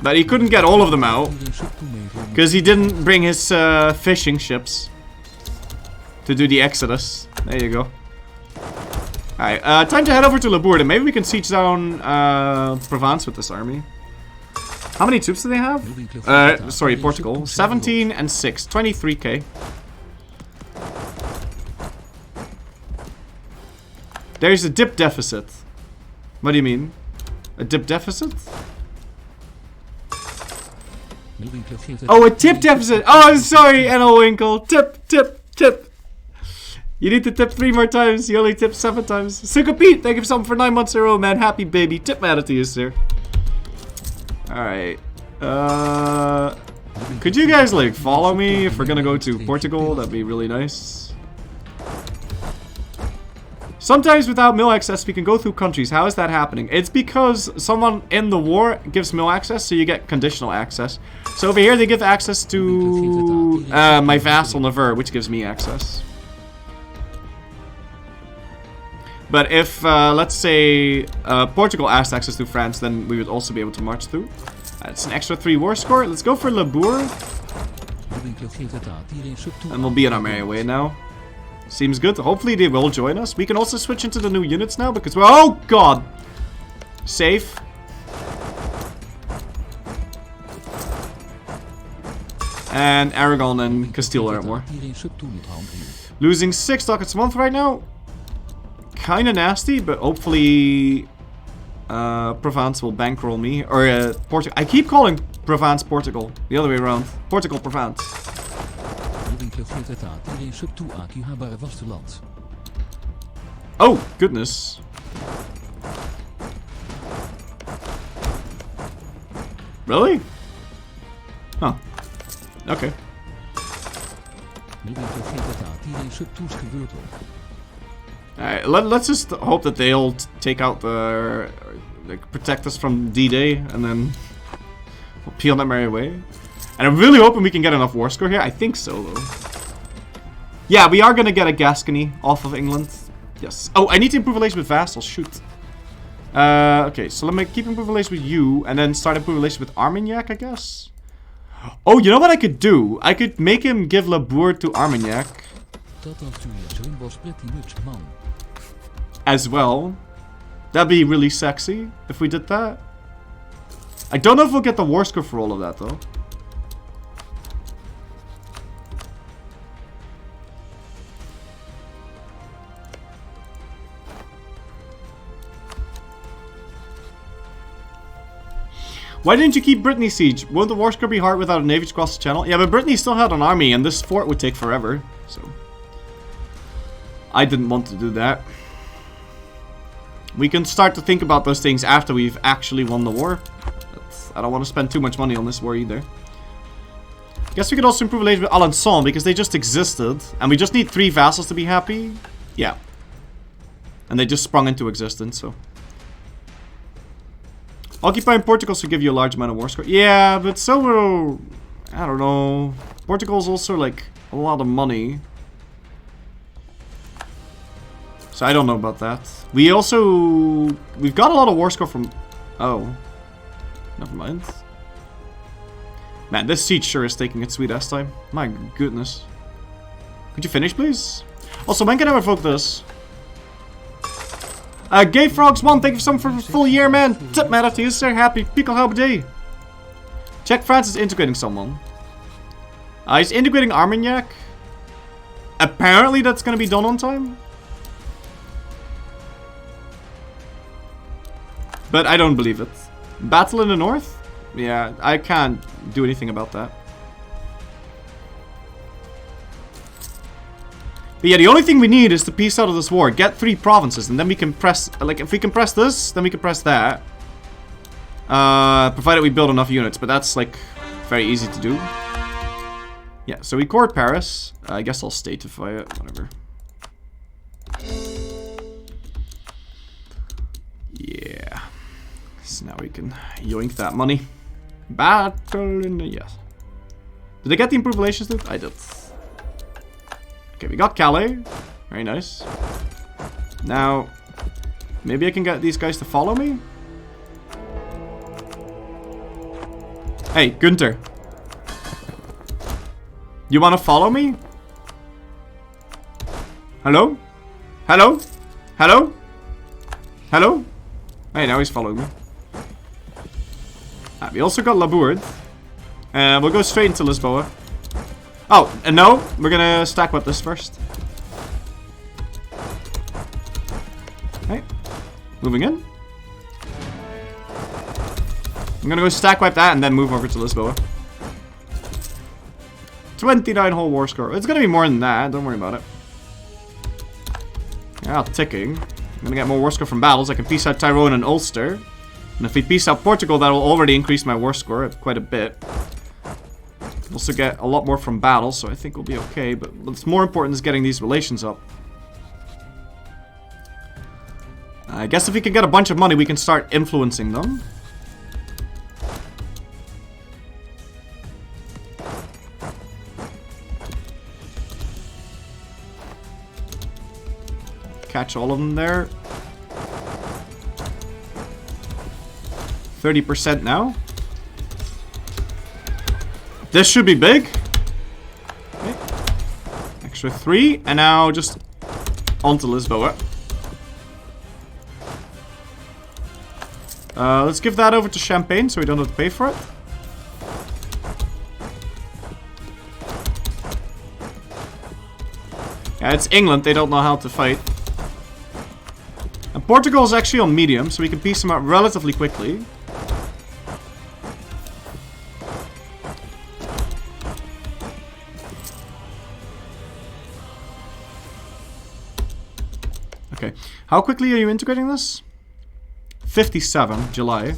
But he couldn't get all of them out. Because he didn't bring his fishing ships. To do the exodus. There you go. Alright, time to head over to Labourd, and maybe we can siege down Provence with this army. How many troops do they have? Sorry, Portugal. 17 and 6. 23k. There's a dip deficit. What do you mean? A dip deficit? Oh, a tip deficit! Oh, I'm sorry, NL Winkle. Tip, tip, tip. You need to tip 3 more times. You only tipped 7 times. Suka Pete, thank you for something for 9 months in a row, man. Happy baby. Tip man to you, sir. Alright. Could you guys, like, follow me if we're gonna go to Portugal? That'd be really nice. Sometimes without mill access, we can go through countries. How is that happening? It's because someone in the war gives mill access, so you get conditional access. So over here, they give access to my vassal Nevers, which gives me access. But if, let's say, Portugal asked access to France, then we would also be able to march through. It's an extra 3 war score. Let's go for Labourd. And we'll be on our merry way now. Seems good. Hopefully they will join us. We can also switch into the new units now because we're... Oh, God! Safe. And Aragon and Castile are at war. Losing 6 ducats a month right now. Kinda nasty, but hopefully Provence will bankroll me. Or Portugal. I keep calling Provence Portugal. The other way around. Portugal Provence. Oh, goodness. Really? Huh. Okay. Alright, let's just hope that they'll take out the... like, protect us from D-Day, and then we'll peel that merry way. And I'm really hoping we can get enough war score here. I think so, though. Yeah, we are gonna get a Gascony off of England. Yes. Oh, I need to improve relations with vassals. Shoot. Okay, so let me keep improving relations with you, and then start improving relations with Armagnac, I guess. Oh, you know what I could do? I could make him give Labourd to Armagnac. As well. That'd be really sexy if we did that. I don't know if we'll get the war score for all of that, though. Why didn't you keep Brittany siege? Won't the war score be hard without a navy to cross the channel? Yeah, but Brittany still had an army, and this fort would take forever. So I didn't want to do that. We can start to think about those things after we've actually won the war. I don't want to spend too much money on this war either. Guess we could also improve relations with Alençon, because they just existed. And we just need 3 vassals to be happy. Yeah. And they just sprung into existence, so. Occupying Portugal should give you a large amount of war score. Yeah, but so will... I don't know. Portugal's also like a lot of money. So I don't know about that. We've got a lot of war score from... Oh. Never mind. Man, this siege sure is taking its sweet ass time. My goodness. Could you finish, please? Also, when can I revoke this? Gay Frogs 1, thank you so much for the full year, man. Tip man after you, sir. Happy Pickle Help Day. Check France is integrating someone. He's integrating Armagnac. Apparently that's gonna be done on time. But I don't believe it. Battle in the north? Yeah, I can't do anything about that. But yeah, the only thing we need is to peace out of this war. Get 3 provinces, and then we can press... Like, if we can press this, then we can press that. Provided we build enough units, but that's, like, very easy to do. Yeah, so we cored Paris. I guess I'll statify it, whatever. Yeah. So now we can yoink that money. Battle in the... Yes. Did I get the improved relations loot? I did. Okay, we got Calais. Very nice. Now, maybe I can get these guys to follow me? Hey, Gunther. You want to follow me? Hello? Hello? Hello? Hello? Hey, now he's following me. We also got Labourd. We'll go straight into Lisboa. Oh, and no, we're gonna stack whip this first. Okay, moving in. I'm gonna go stack wipe that and then move over to Lisboa. 29 whole war score. It's gonna be more than that, don't worry about it. Yeah, ticking. I'm gonna get more war score from battles. I can peace out Tyrone and Ulster. And if we peace out Portugal, that'll already increase my war score quite a bit. Also get a lot more from battles, so I think we'll be okay. But what's more important is getting these relations up. I guess if we can get a bunch of money, we can start influencing them. Catch all of them there. 30% now. This should be big. Okay. Extra 3. And now just onto Lisboa. Let's give that over to Champagne so we don't have to pay for it. Yeah, it's England. They don't know how to fight. And Portugal is actually on medium, so we can piece them out relatively quickly. Okay, how quickly are you integrating this? 57, July.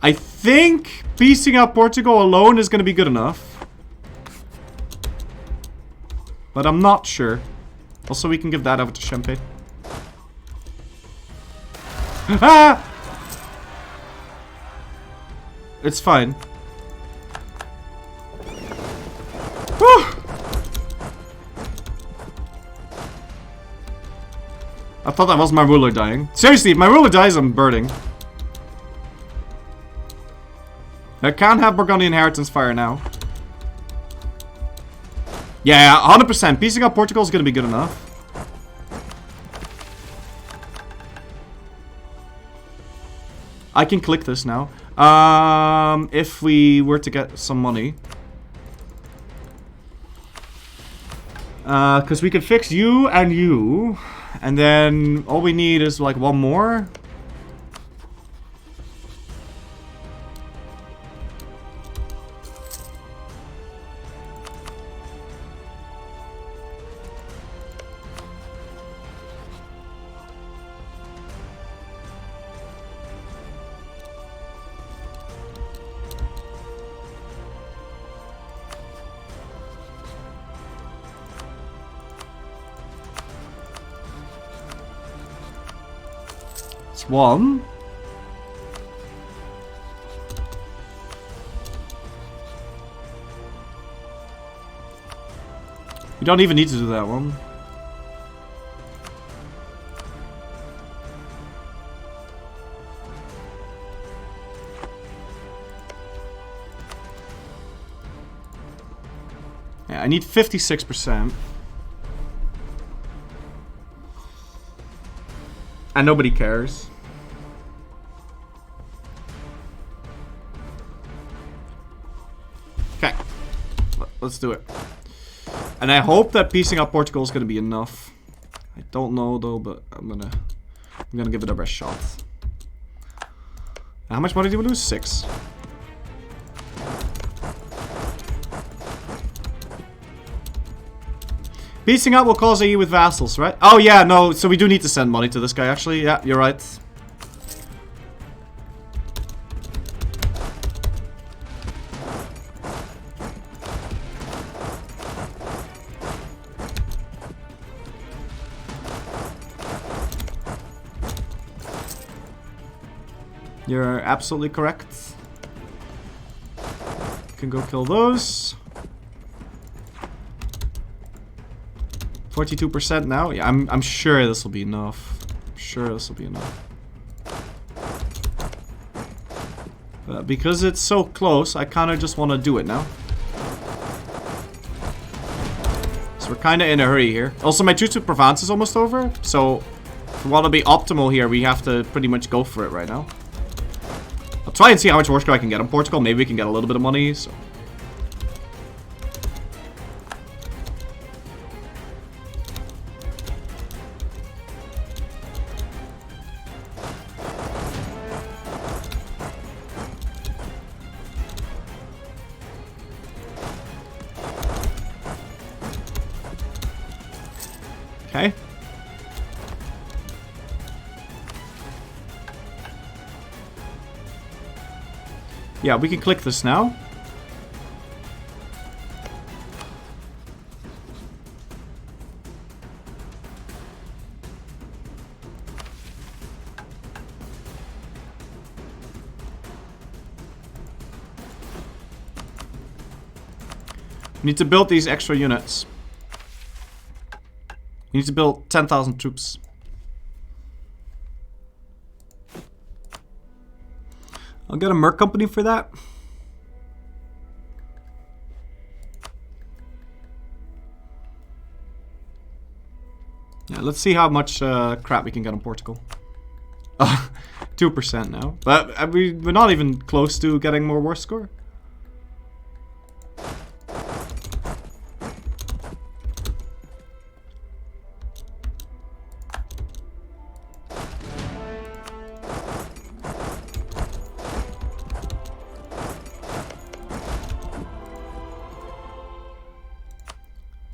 I think piecing out Portugal alone is going to be good enough. But I'm not sure. Also, we can give that over to Champagne. Ah! It's fine. Whew! I thought that was my ruler dying. Seriously, if my ruler dies, I'm birding. I can't have Burgundian Inheritance fire now. Yeah, 100%. Piecing up Portugal is going to be good enough. I can click this now. If we were to get some money. Because we could fix you and you. And then all we need is like one more. one. You don't even need to do that one. Yeah, I need 56%. And nobody cares. Okay. Let's do it. And I hope that piecing out Portugal is going to be enough. I don't know though, but I'm gonna give it a best shot. How much money did we lose? 6. Piecing out will cause AE with vassals, right? Oh yeah, no, so we do need to send money to this guy actually. Yeah, you're right. You're absolutely correct. Can go kill those. 42% now? Yeah, I'm sure this will be enough. I'm sure this will be enough. But because it's so close, I kind of just want to do it now. So we're kind of in a hurry here. Also, my truce with Provence is almost over. So if we want to be optimal here, we have to pretty much go for it right now. I'll try and see how much war score I can get in Portugal. Maybe we can get a little bit of money. So. Okay. Yeah, we can click this now. We need to build these extra units. We need to build 10,000 troops. I'll get a merc company for that. Yeah, let's see how much crap we can get on Portugal. 2% now. But we're not even close to getting more war score.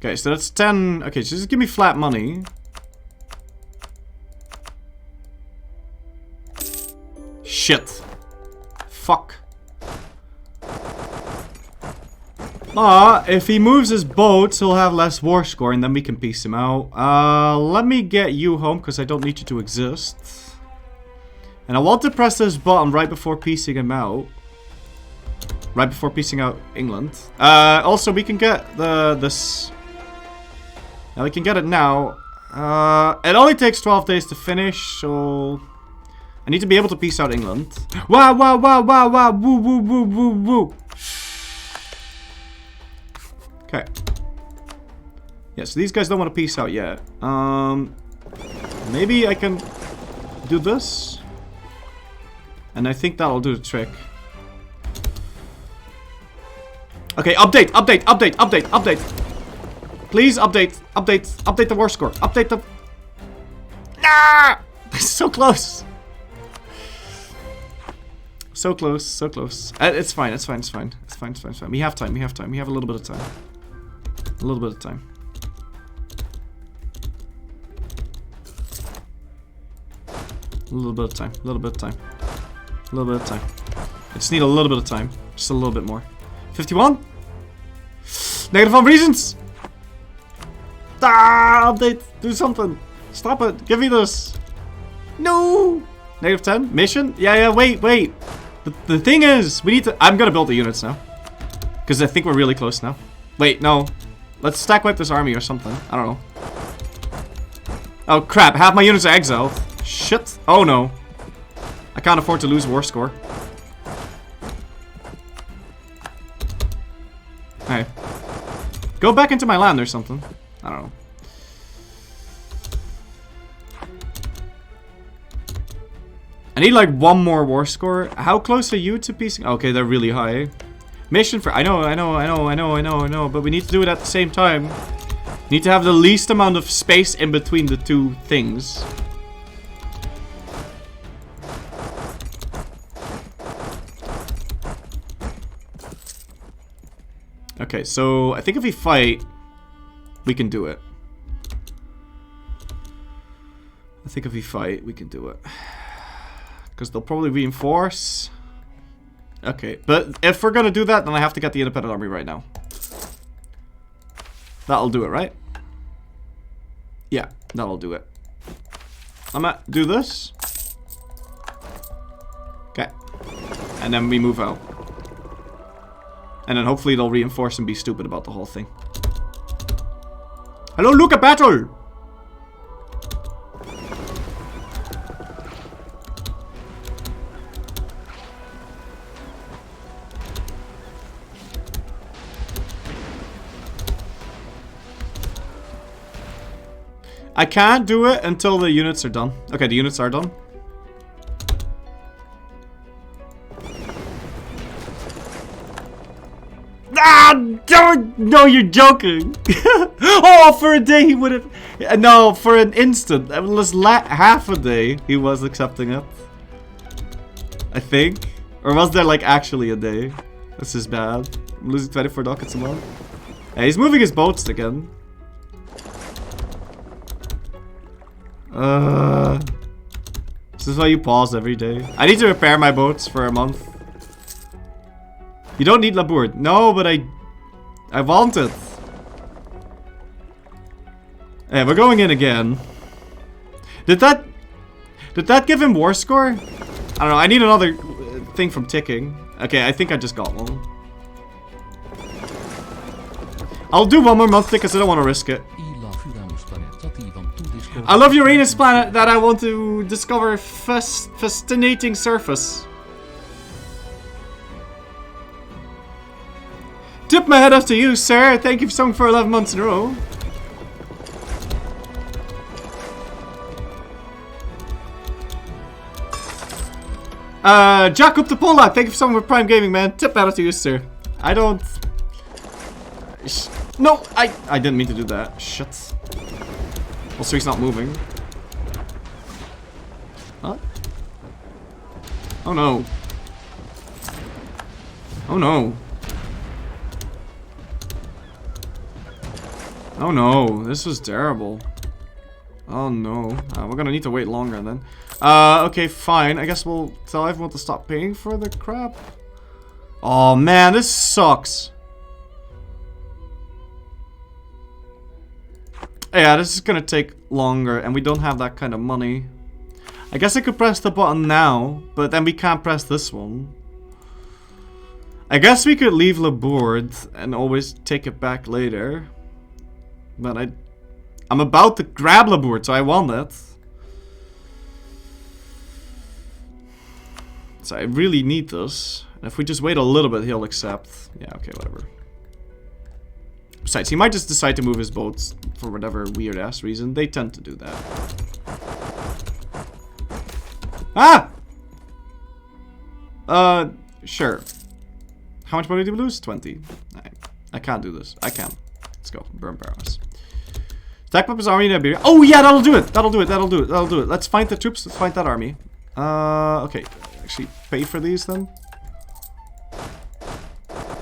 Okay, so that's 10. Okay, so just give me flat money. Shit. Fuck. If he moves his boats, he'll have less war score, and then we can piece him out. Let me get you home, because I don't need you to exist. And I want to press this button right before piecing him out. Right before piecing out England. Also, we can get this... Now we can get it now. It only takes 12 days to finish, so... I need to be able to piece out England. Wow, wow, wow, wow, wow, woo, woo, woo, woo, woo. Okay. Yeah, so these guys don't want to piece out yet. Maybe I can do this. And I think that'll do the trick. Okay, update, update, update, update, update. Please update, update, update the war score. Update the... Ah! So close. So close, so close. It's fine, it's fine, it's fine. It's fine, it's fine, it's fine. We have time, we have time. We have a little bit of time. A little bit of time. A little bit of time, a little bit of time. A little bit of time. I just need a little bit of time. Just a little bit more. 51? Negative on reasons! Ah, update! Do something! Stop it! Give me this! No! -10? Mission? Yeah, wait. The thing is, we need to... I'm gonna build the units now. Because I think we're really close now. Wait, no. Let's stack wipe this army or something. I don't know. Oh, crap. Half my units are exiled. Shit. Oh, no. I can't afford to lose war score. Hey. Go back into my land or something. I don't know. I need like one more war score. How close are you to piecing? Okay, they're really high. Mission for... I know. But we need to do it at the same time. Need to have the least amount of space in between the two things. Okay, so I think if we fight, we can do it. I think if we fight, we can do it. Because they'll probably reinforce. Okay, but if we're gonna do that, then I have to get the independent army right now. That'll do it, right? Yeah, that'll do it. I'm gonna do this. Okay. And then we move out. And then hopefully they'll reinforce and be stupid about the whole thing. Hello, Luca Battle! I can't do it until the units are done. Okay, the units are done. Ah! No, you're joking. Oh, for a day he would have... No, for an instant. It was half a day he was accepting it. I think. Or was there like actually a day? This is bad. I'm losing 24 ducats a month. Yeah, he's moving his boats again. This is why you pause every day. I need to repair my boats for a month. You don't need Labour. No, but I want it. Yeah, we're going in again. Did that give him war score? I don't know. I need another thing from ticking. Okay, I think I just got one. I'll do one more month because I don't want to risk it. I love Uranus planet that I want to discover fascinating surface. Tip my head up to you, sir. Thank you for 11 months in a row. Jacob the Polak, thank you for with Prime Gaming, man. Tip that up to you, sir. I don't... No, I didn't mean to do that. Shit. Also, he's not moving. Huh? Oh no. Oh no. Oh no, this is terrible. Oh no. We're gonna need to wait longer then. Okay, fine. I guess we'll tell everyone to stop paying for the crap. Oh man, this sucks. Yeah, this is gonna take longer, and we don't have that kind of money. I guess I could press the button now, but then we can't press this one. I guess we could leave Labour and always take it back later. But I'm about to grab Labour, so I want it. So I really need this. If we just wait a little bit, he'll accept. Yeah, okay, whatever. Besides, he might just decide to move his boats for whatever weird-ass reason. They tend to do that. Ah! Sure. How much money did we lose? 20. I can't do this. I can. Let's go. Burn Paris. Attack up his army in Iberia. Oh yeah, that'll do it! That'll do it, that'll do it, that'll do it. Let's find the troops, let's find that army. Okay. Actually, pay for these then.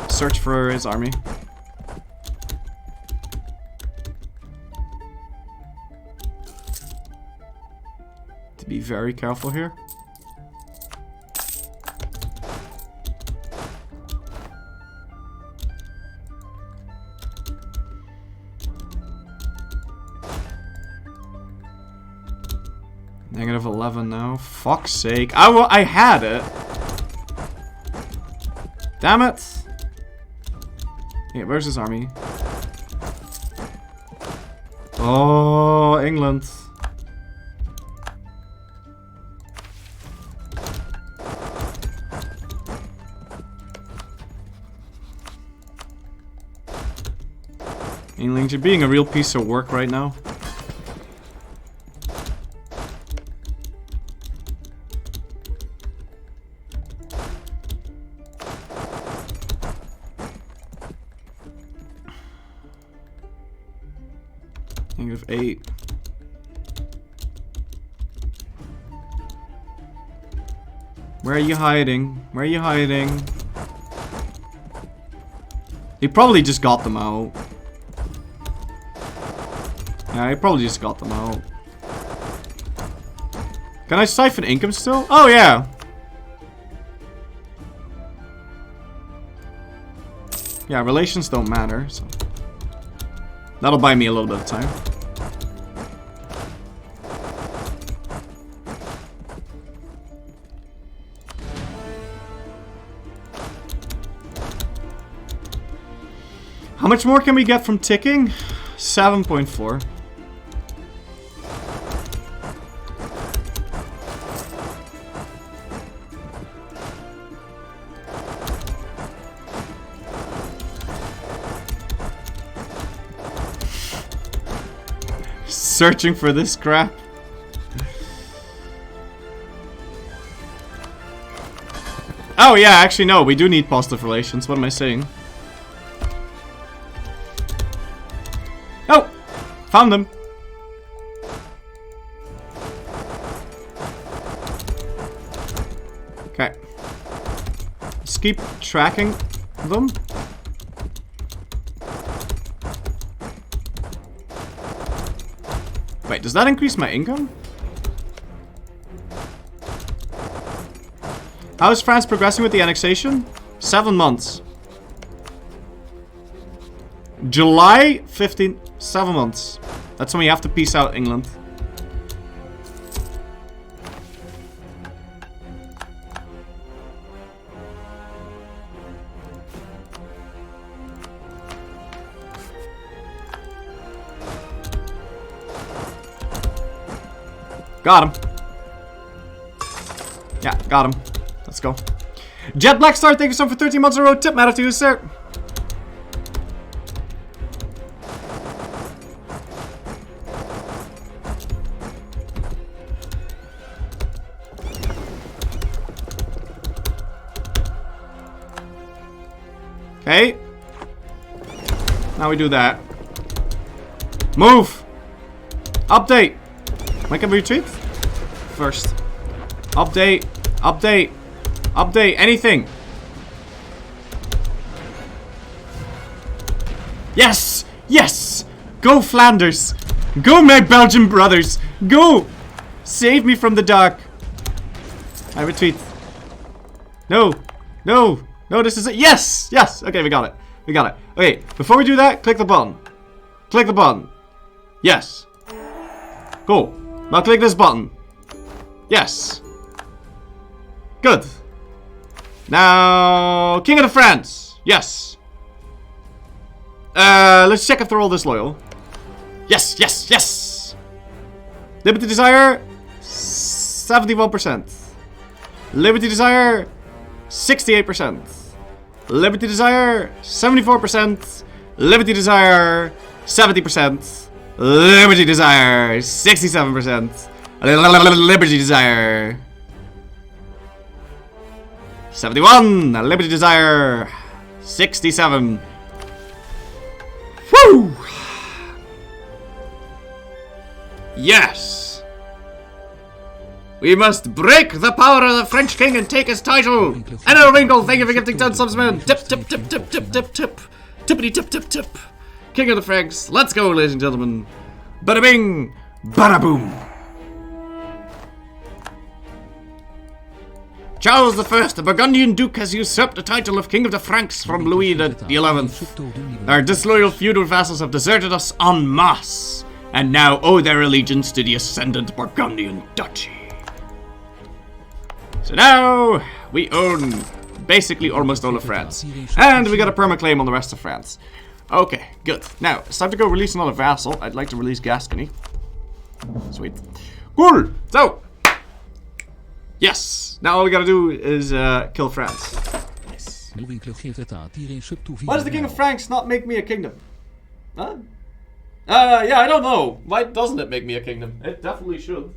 Search for his army. To be very careful here. -11 now. Fuck's sake. I had it. Damn it. Yeah, where's his army? Oh, England. England, you're being a real piece of work right now. -8. Where are you hiding? Where are you hiding? He probably just got them out. Yeah, he probably just got them out. Can I siphon income still? Oh, yeah. Yeah, relations don't matter, so. That'll buy me a little bit of time. How much more can we get from ticking? 7.4. Searching for this crap. Oh yeah, actually no, we do need positive relations. What am I saying? Oh! Found them! Okay. Just keep tracking them. Wait, does that increase my income? How is France progressing with the annexation? 7 months. July 15, 7 months. That's when we have to peace out England. Got him. Yeah, got him. Let's go. Jet Blackstar, thank you so much for 13 months in a row. Tip matter to you, sir. Okay. Now we do that. Move. Update. Make a retreat? First. Update. Update. Update. Anything. Yes! Yes! Go Flanders! Go my Belgian brothers! Go! Save me from the dark. I retreat. No. No. No, this is it. Yes! Yes! Okay, we got it. We got it. Okay, before we do that, click the button. Click the button. Yes. Cool. Now click this button. Yes. Good. Now, King of the France. Yes. Let's check if they're all disloyal. Yes, yes, yes. Liberty Desire, 71%. Liberty Desire, 68%. Liberty Desire, 74%. Liberty Desire, 70%. Liberty Desire, 67%. Liberty Desire, 71. Liberty Desire, 67. Woo! Yes! We must break the power of the French king and take his title! Anna Winkle, thank you for gifting 10 subs, man! Tip, tip, tip, tip, tip, tip, tip! Tippity tip, tip, tip! King of the Franks, let's go, ladies and gentlemen! Bada bing! Bada boom! Charles I, the Burgundian Duke, has usurped the title of King of the Franks from Louis the XI. Our disloyal feudal vassals have deserted us en masse. and now owe their allegiance to the ascendant Burgundian duchy. So now we own basically almost all of France. And we got a permaclaim on the rest of France. Okay, good. Now, it's time to go release another vassal. I'd like to release Gascony. Sweet. Cool! So! Yes! Now all we gotta do is kill France. Nice. Why does the King of Franks not make me a kingdom? Huh? Yeah, I don't know. Why doesn't it make me a kingdom? It definitely should.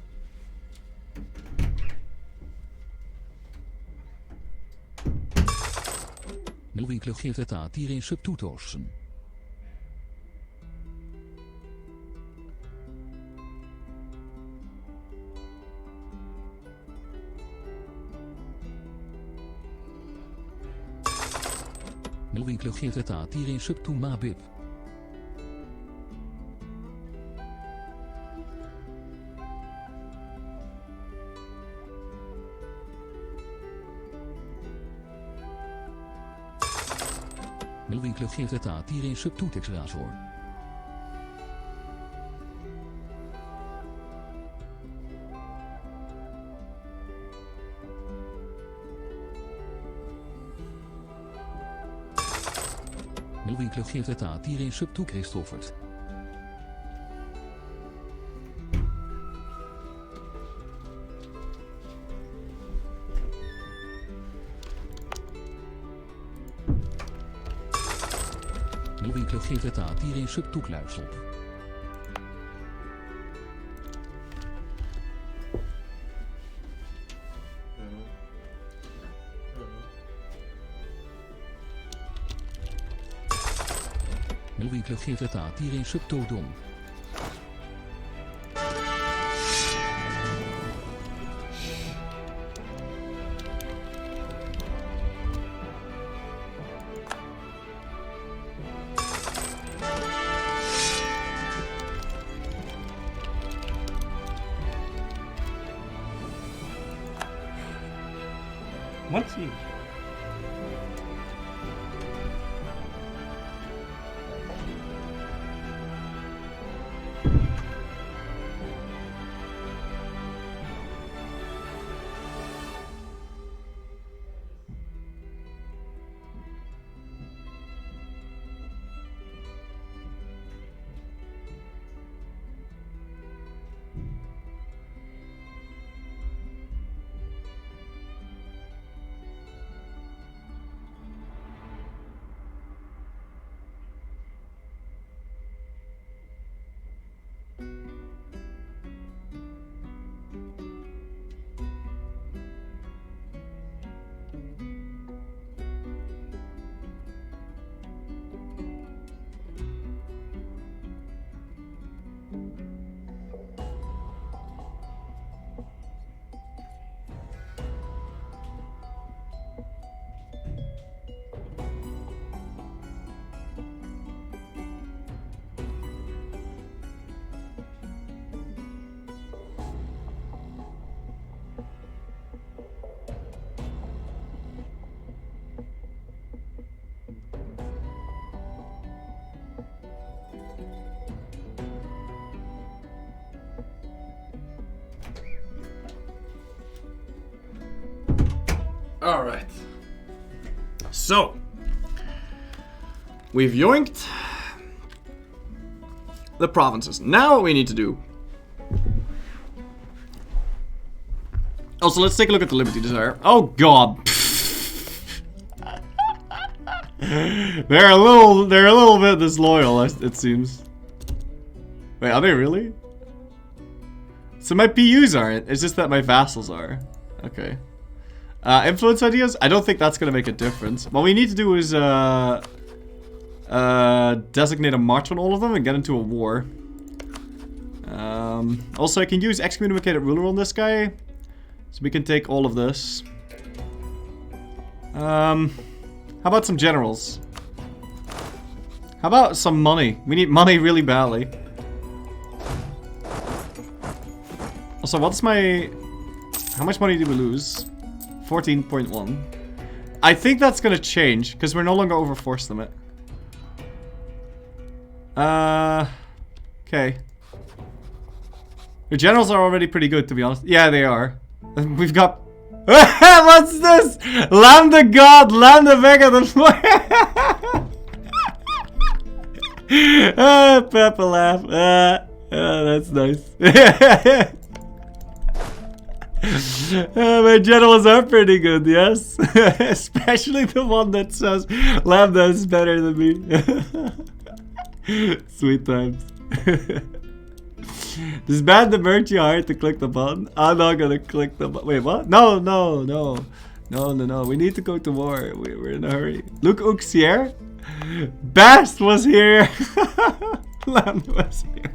What's he? Alright. So, we've yoinked the provinces. Now what we need to do... Also, let's take a look at the Liberty Desire. Oh god. They're a little bit disloyal, it seems. Wait, are they really? So my PUs aren't, it's just that my vassals are. Okay. Influence ideas? I don't think that's gonna make a difference. What we need to do is designate a march on all of them and get into a war. Also, I can use excommunicated ruler on this guy, so we can take all of this. How about some generals? How about some money? We need money really badly. Also, what's my... How much money did we lose? 14.1. I think that's gonna change, because we're no longer over force limit. Okay. Your generals are already pretty good, to be honest. Yeah, they are. We've got... What's this? Lambda God, Lambda Vega the Peppa laugh. That's nice. My generals are pretty good, yes. Especially the one that says Lambda is better than me. Sweet times. Disband the merch you hired to click the button. I'm not gonna click the button. Wait, what? No. We need to go to war. We're in a hurry. Luke Ooks here. Bast was here. Lambda was here.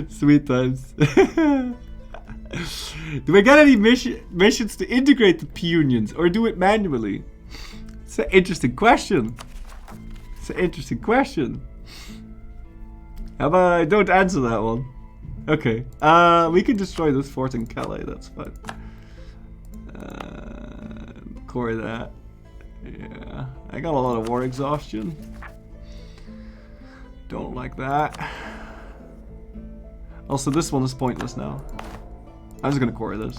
Sweet times. Do I get any missions to integrate the P-Unions or do it manually? It's an interesting question. How about I don't answer that one? Okay. We can destroy this fort in Calais, that's fine. Core that. Yeah. I got a lot of war exhaustion. Don't like that. Also, this one is pointless now. I'm just gonna core this.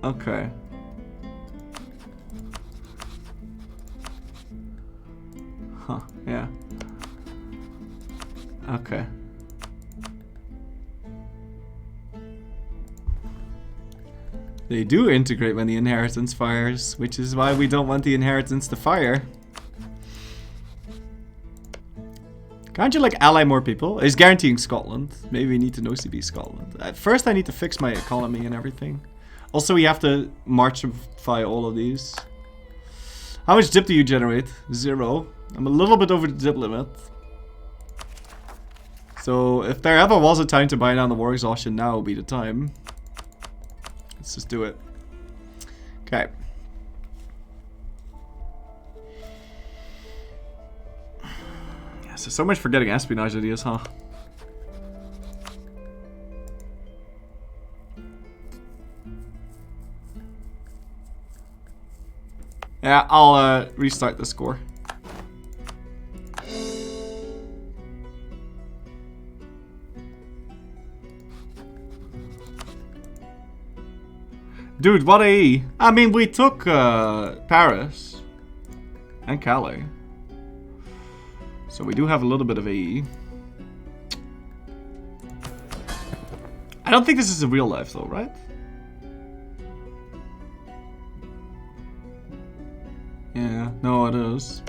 Okay. Huh, yeah. Okay. They do integrate when the inheritance fires, which is why we don't want the inheritance to fire. Can't you like ally more people? It's guaranteeing Scotland. Maybe we need to no-CB Scotland. At first I need to fix my economy and everything. Also we have to marchify all of these. How much dip do you generate? 0. I'm a little bit over the dip limit. So if there ever was a time to buy down the war exhaustion, now would be the time. Let's just do it. Okay. Yeah, so much for getting espionage ideas, huh? Yeah, I'll restart the score. Dude, what AE? I mean, we took Paris and Calais. So we do have a little bit of AE. I don't think this is in real life though, right? Yeah, no, it is.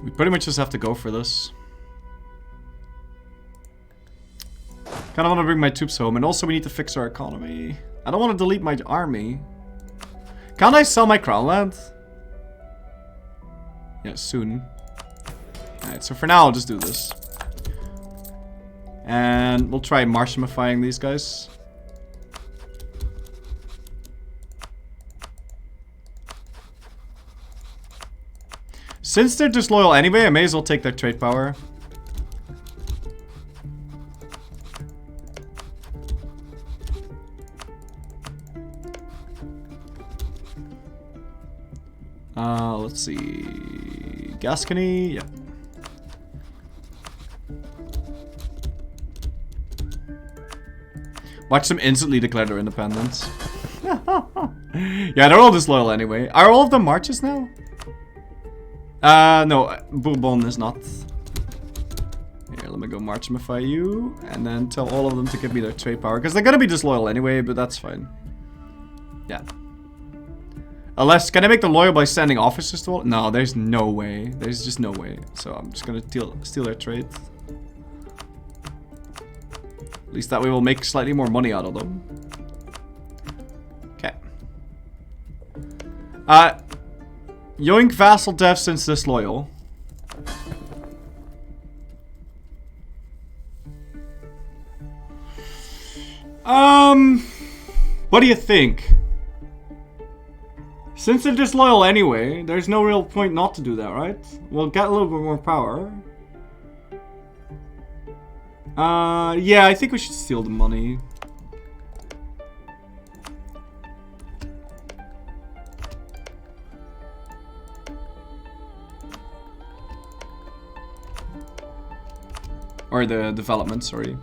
We pretty much just have to go for this. Kind of want to bring my troops home, and also we need to fix our economy. I don't want to delete my army. Can't I sell my crown land? Yeah, soon. Alright, so for now I'll just do this. And we'll try marshmifying these guys. Since they're disloyal anyway, I may as well take their trade power. Let's see. Gascony, yeah. Watch them instantly declare their independence. Yeah, they're all disloyal anyway. Are all of them marches now? No, Bourbon is not. Here, let me go marchify you, and then tell all of them to give me their trade power, because they're gonna be disloyal anyway, but that's fine. Yeah. Unless, can I make them loyal by sending officers to all? No, there's no way. There's just no way. So I'm just gonna steal their trade. At least that way we'll make slightly more money out of them. Okay. Yoink vassal death since disloyal. What do you think? Since they're disloyal anyway, there's no real point not to do that, right? We'll get a little bit more power. Yeah, I think we should steal the money. Or the development, sorry.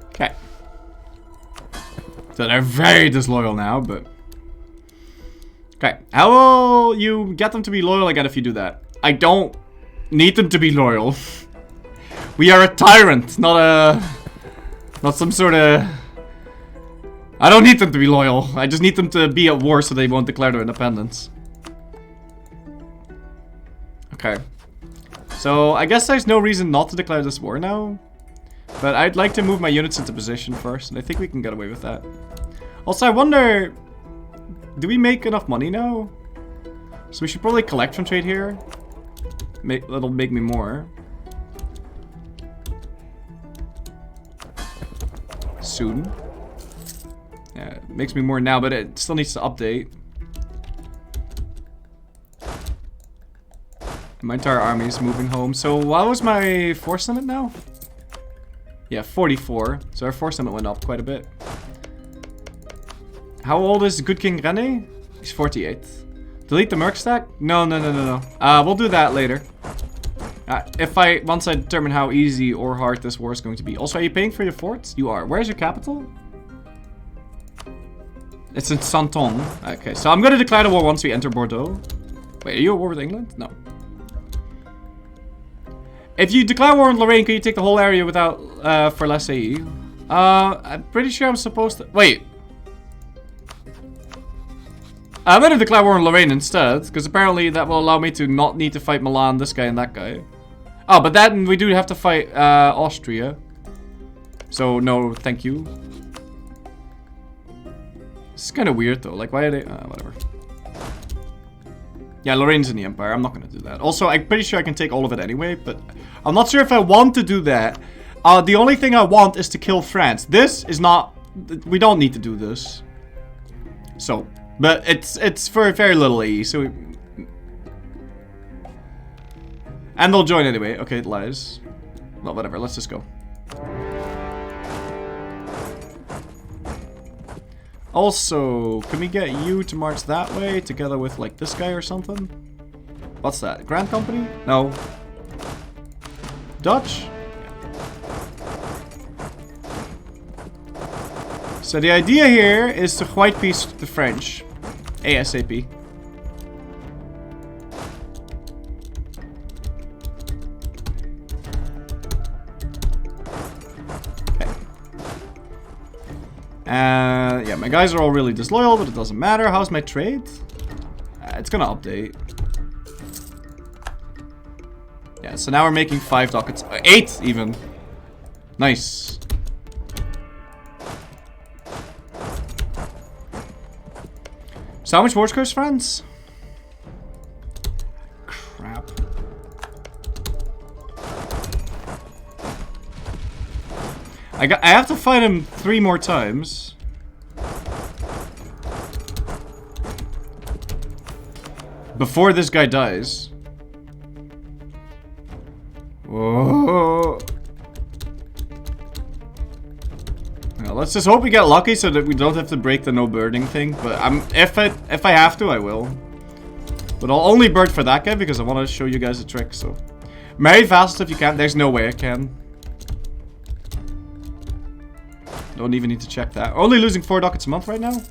Okay. So they're very disloyal now, but... Okay, how will you get them to be loyal again if you do that? I don't need them to be loyal. We are a tyrant, not some sort of... I don't need them to be loyal. I just need them to be at war so they won't declare their independence. Okay. So, I guess there's no reason not to declare this war now. But I'd like to move my units into position first, and I think we can get away with that. Also, I wonder... Do we make enough money now? So we should probably collect from trade here. That'll make me more. Soon. Yeah, it makes me more now, but it still needs to update. My entire army is moving home. So what was my force limit now? Yeah, 44. So our force limit went up quite a bit. How old is Good King Rene? He's 48. Delete the merc stack? No. We'll do that later. Once I determine how easy or hard this war is going to be. Also, are you paying for your forts? You are. Where's your capital? It's in Santon. Okay, so I'm going to declare the war once we enter Bordeaux. Wait, are you at war with England? No. If you declare war on Lorraine, can you take the whole area without, for less AE? I'm pretty sure I'm supposed to... Wait. I'm going to declare war on Lorraine instead, because apparently that will allow me to not need to fight Milan, this guy, and that guy. Oh, but then we do have to fight Austria. So, no, thank you. This is kind of weird, though. Like, why are they... whatever. Yeah, Lorraine's in the Empire. I'm not going to do that. Also, I'm pretty sure I can take all of it anyway, but I'm not sure if I want to do that. The only thing I want is to kill France. This is not... We don't need to do this. So... But it's for very little AE, so... And they'll join anyway. Okay, it lies. Well, whatever. Let's just go. Also, can we get you to march that way together with, like, this guy or something? What's that? Grand Company? No. Dutch? So the idea here is to white peace the French. ASAP. Okay. Yeah, my guys are all really disloyal, but it doesn't matter. How's my trade? It's gonna update. Yeah, so now we're making 5 ducats. 8 even. Nice. So how much war scores, France? Crap. I have to fight him 3 more times. Before this guy dies. Whoa. Let's just hope we get lucky so that we don't have to break the no birding thing. But if I have to, I will. But I'll only bird for that guy because I want to show you guys a trick. So, marry fast if you can. There's no way I can. Don't even need to check that. Only losing 4 ducats a month right now.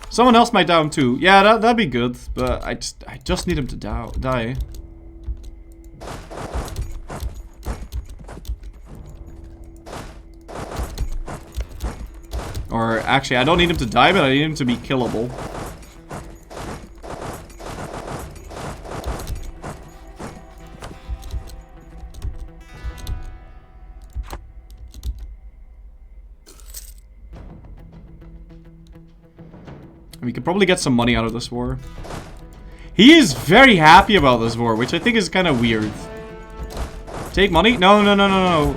Someone else might down too. Yeah, that'd be good. But I just need him to die. Or actually, I don't need him to die, but I need him to be killable. We could probably get some money out of this war. He is very happy about this war, which I think is kind of weird. Take money? No.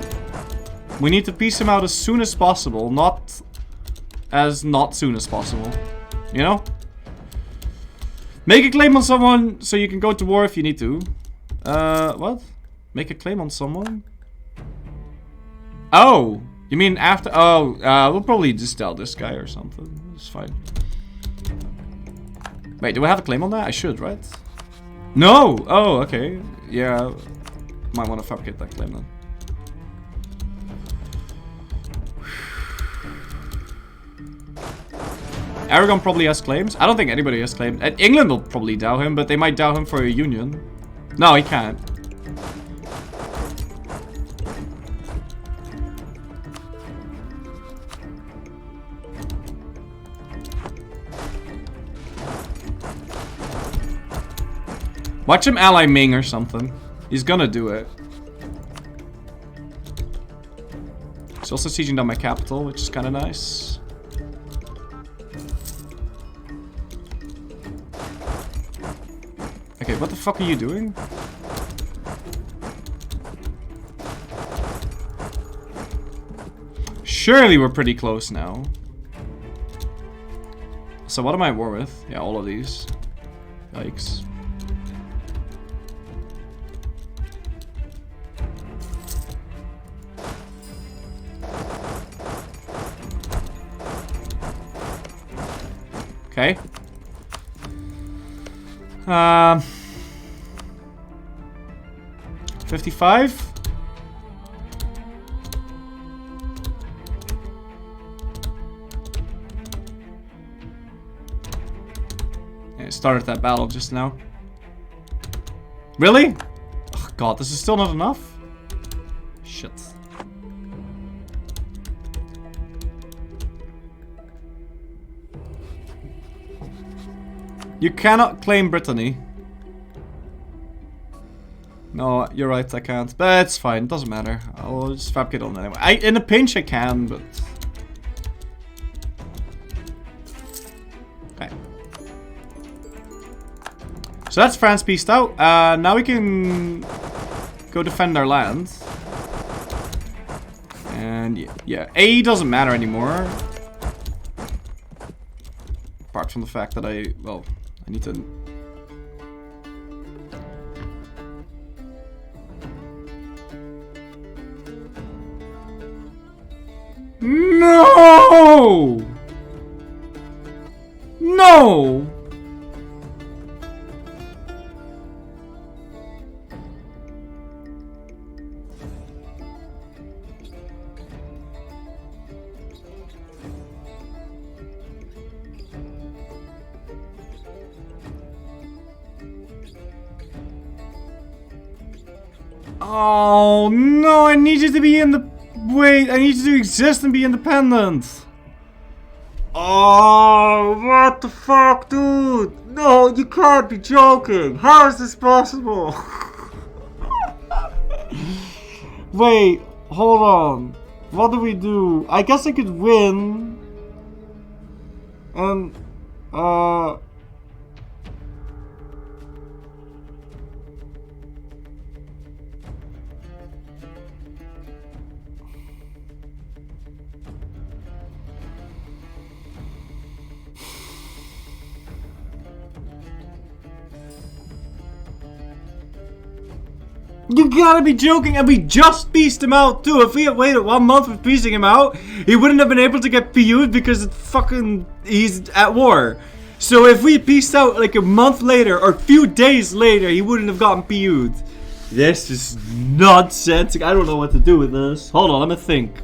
We need to piece him out as soon as possible, not soon as possible. You know? Make a claim on someone so you can go to war if you need to. What? Make a claim on someone? Oh, you mean after? Oh, we'll probably just tell this guy or something. It's fine. Wait, do I have a claim on that? I should, right? No! Oh, okay. Yeah, might want to fabricate that claim then. Aragon probably has claims. I don't think anybody has claims. England will probably dow him, but they might dow him for a union. No, he can't. Watch him ally Ming or something. He's gonna do it. He's also sieging down my capital, which is kind of nice. Okay, what the fuck are you doing? Surely we're pretty close now. So what am I at war with? Yeah, all of these. Yikes. Okay. 55? Yeah, I started that battle just now. Really? Oh god, this is still not enough? Shit. You cannot claim Brittany. No, you're right, I can't. But it's fine, it doesn't matter. I'll just fabricate on anyway. In a pinch I can, but... Okay. So that's France pieced out. Now we can go defend our land. And yeah, A doesn't matter anymore. Apart from the fact that I need to... No! No! Oh no, I need you to be in the... Wait, I need you to exist and be independent. Oh, what the fuck, dude? No, you can't be joking. How is this possible? Wait, hold on. What do we do? I guess I could win. And, you gotta be joking, and we just pieced him out too. If we had waited 1 month for piecing him out, he wouldn't have been able to get PU'd because he's at war. So if we pieced out like a month later or a few days later, he wouldn't have gotten PU'd. This is nonsense. I don't know what to do with this. Hold on, let me think.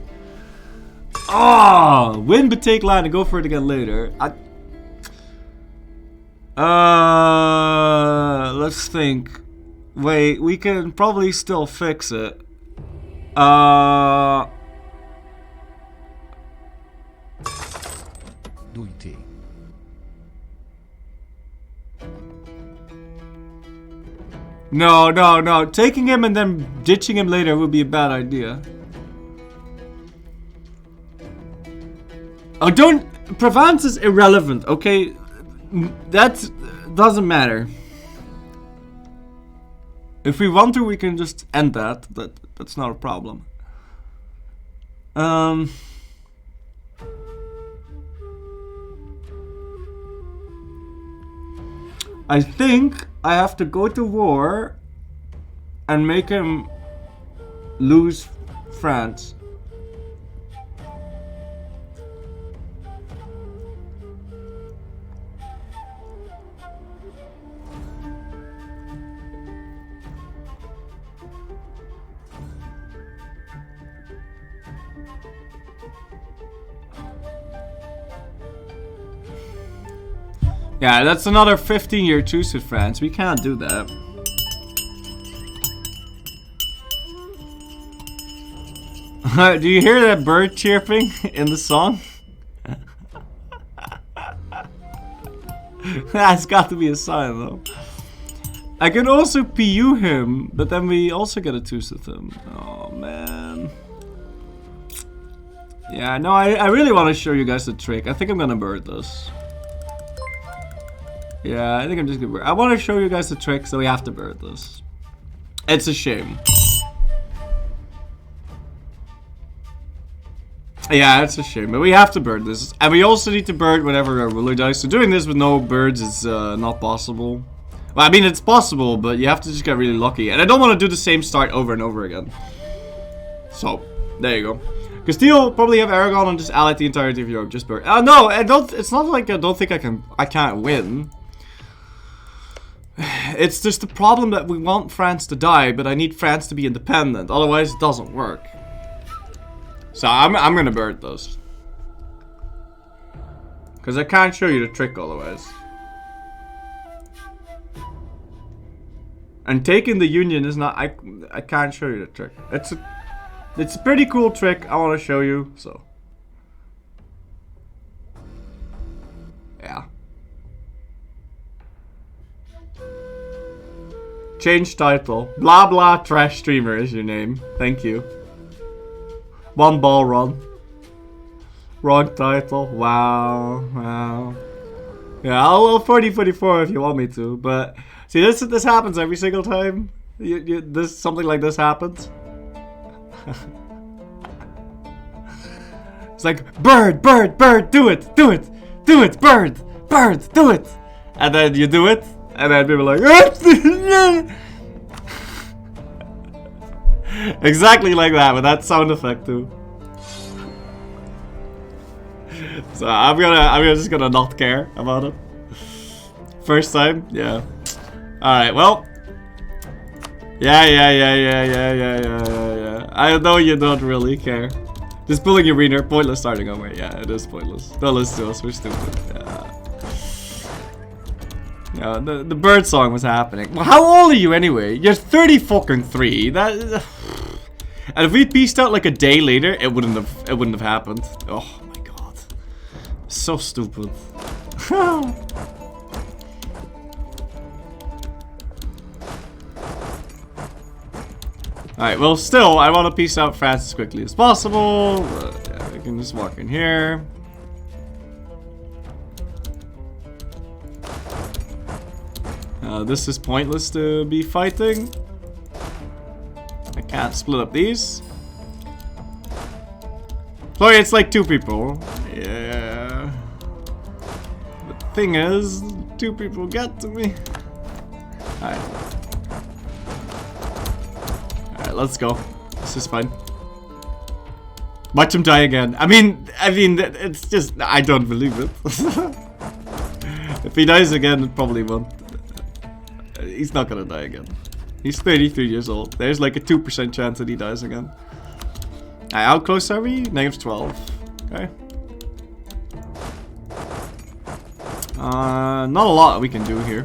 Ah, win but take land and go for it again later. Let's think. Wait, we can probably still fix it. No. Taking him and then ditching him later would be a bad idea. Oh, don't... Provence is irrelevant, okay? That doesn't matter. If we want to, we can just end that. That's not a problem. I think I have to go to war and make him lose France. Yeah, that's another 15-year truce with France. We can't do that. Do you hear that bird chirping in the song? That's got to be a sign, though. I can also PU him, but then we also get a truce with him. Oh, man. Yeah, no, I really want to show you guys the trick. I think I'm gonna bird this. Yeah, I think I'm just gonna bird. I want to show you guys the trick, so we have to bird this. It's a shame. Yeah, it's a shame, but we have to bird this. And we also need to bird whenever our ruler dies. So doing this with no birds is not possible. Well, I mean, it's possible, but you have to just get really lucky. And I don't want to do the same start over and over again. So, there you go. Castile probably have Aragon and just ally the entirety of Europe. Just bird. No, I don't. It's not like I don't think I can't win. It's just the problem that we want France to die, but I need France to be independent. Otherwise, it doesn't work. So I'm gonna bird those. Because I can't show you the trick otherwise. And taking the Union is not... I can't show you the trick. It's a pretty cool trick I want to show you, so... Yeah. Change title. Blah blah trash streamer is your name. Thank you. One ball run. Wrong title. Wow. Wow. Yeah, I'll 40-44 if you want me to, but see, this happens every single time. Something like this happens. It's like bird, bird, bird, do it, do it, do it, bird, bird, do it, and then you do it, and then people are like, exactly like that, with that sound effect too. So I'm just gonna not care about it. First time, yeah. All right, well. Yeah. I know you don't really care. Just pulling your wiener, pointless starting over. Yeah, it is pointless. Don't listen to us, we're stupid. Yeah, the bird song was happening. Well, how old are you anyway? You're 30-fucking-3. That. And if we pieced out like a day later, it wouldn't have happened. Oh my god, so stupid. Alright, well, still, I want to piece out France as quickly as possible. But, yeah, we can just walk in here. This is pointless to be fighting. I can't split up these. Sorry, it's like 2 people. Yeah. The thing is, 2 people get to me. Alright. Alright, let's go. This is fine. Watch him die again. I mean, it's just, I don't believe it. If he dies again, it probably won't. He's not gonna die again. He's 33 years old. There's like a 2% chance that he dies again. Alright, how close are we? -12. Okay. Not a lot we can do here.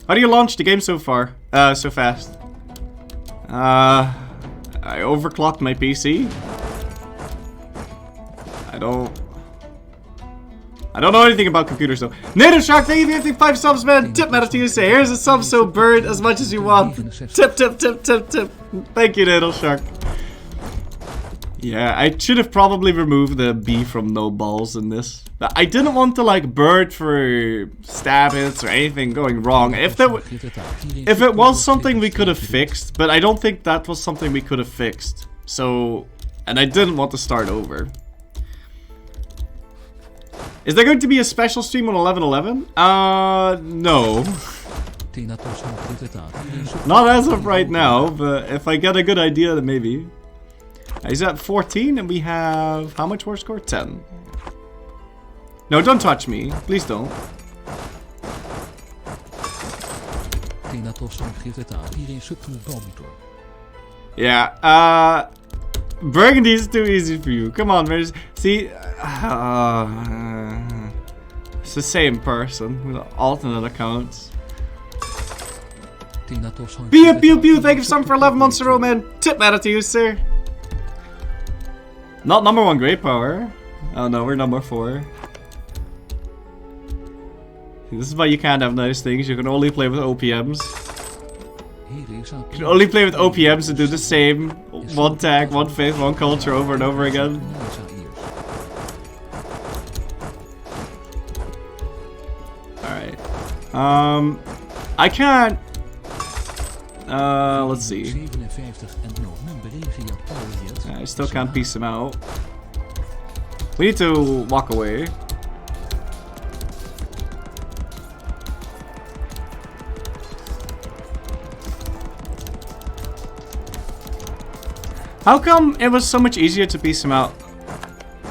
How do you launch the game so far? So fast? I overclocked my PC. I don't know anything about computers though. Native Shark, thank you for 55 subs, man. Tip Metal Tuesday. Here's a sub, so bird as much as you want. Tip. Thank you, Native Shark. Yeah, I should have probably removed the B from no balls in this. I didn't want to like bird for stab hits or anything going wrong. If it was something we could have fixed, but I don't think that was something we could have fixed. So, and I didn't want to start over. Is there going to be a special stream on 11/11? No. Not as of right now, but if I get a good idea, then maybe. He's at 14 and we have... How much war score? 10. No, don't touch me. Please don't. Yeah, Burgundy is too easy for you. Come on, man. See... It's the same person with alternate accounts. Pew pew pew, thank you so much for 11 months in a row, man. Tip matter to you, sir. Not number 1 great power. Oh no, we're number 4. This is why you can't have nice things. You can only play with OPMs. You can only play with OPMs and do the same 1 tag, 1 faith, 1 culture over and over again. Alright. I can't. Let's see. I still can't piece him out. We need to walk away. How come it was so much easier to piece him out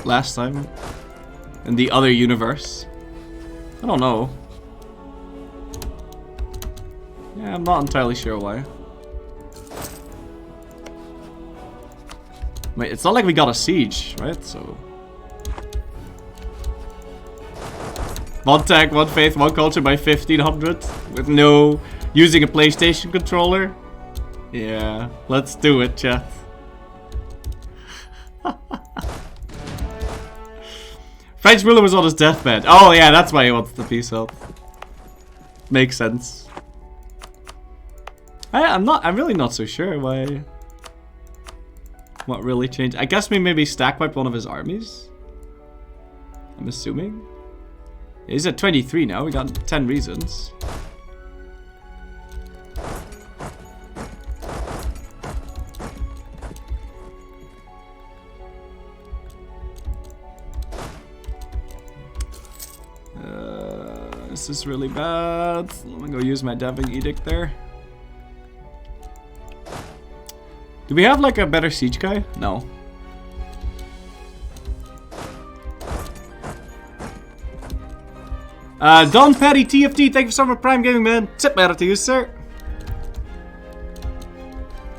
last time in the other universe? I don't know. Yeah, I'm not entirely sure why. Wait, it's not like we got a siege, right? So 1 tag, 1 faith, 1 culture by 1500 with no using a PlayStation controller. Yeah, let's do it, chat. French ruler was on his deathbed. Oh yeah, that's why he wanted to piece out. Makes sense. I'm really not so sure why. What really changed? I guess we maybe stack wiped one of his armies. I'm assuming. He's at 23 now. We got 10 reasons. This is really bad. Let me go use my Deving Edict there. Do we have like a better siege guy? No. Don Patty TFT, thank you so much for Prime Gaming, man. Tip matter to you, sir.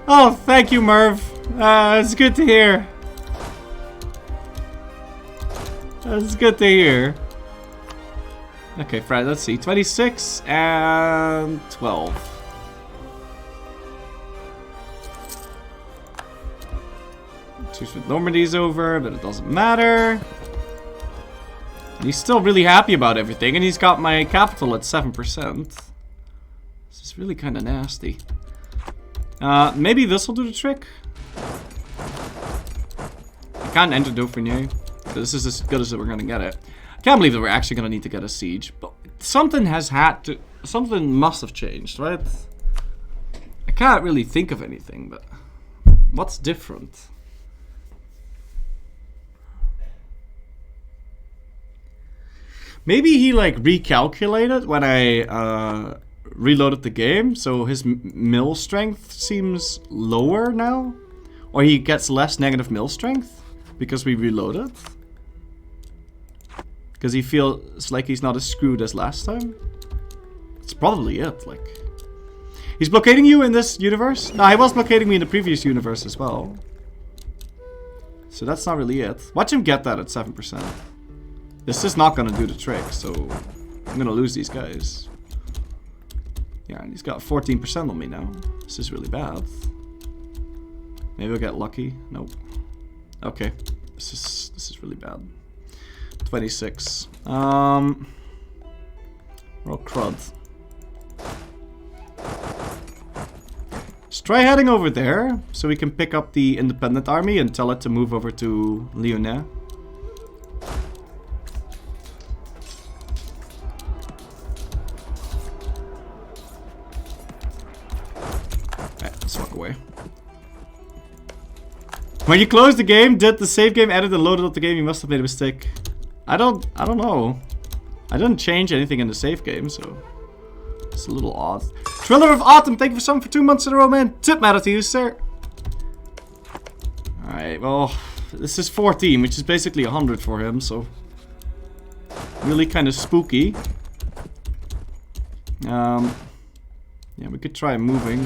Oh, thank you, Merv. It's good to hear. It's good to hear. Okay, Fred, let's see. 26 and 12. Choose with Normandy's over, but it doesn't matter. He's still really happy about everything, and he's got my capital at 7%. This is really kind of nasty. Maybe this will do the trick. I can't enter Dauphiné. This is as good as we're gonna get it. I can't believe that we're actually gonna need to get a siege, but something must have changed, right? I can't really think of anything, but what's different? Maybe he like recalculated when I reloaded the game, so his mill strength seems lower now, or he gets less negative mill strength because we reloaded. Because he feels like he's not as screwed as last time. It's probably it, like. He's blockading you in this universe? No, he was blockading me in the previous universe as well. So that's not really it. Watch him get that at 7%. This is not gonna do the trick, so I'm gonna lose these guys. Yeah, and he's got 14% on me now. This is really bad. Maybe I'll get lucky. Nope. Okay. This is really bad. 26. We're all crud. Let's try heading over there so we can pick up the independent army and tell it to move over to Lyonnais. Alright, let's walk away. When you closed the game, did the save game edit and loaded up the game? You must have made a mistake. I don't know. I didn't change anything in the save game, so it's a little odd. Thriller of Autumn, thank you for something for 2 months in a row, man. Tip matter to you, sir. Alright, well, this is 14, which is basically 100 for him, so really kind of spooky. Yeah, we could try moving.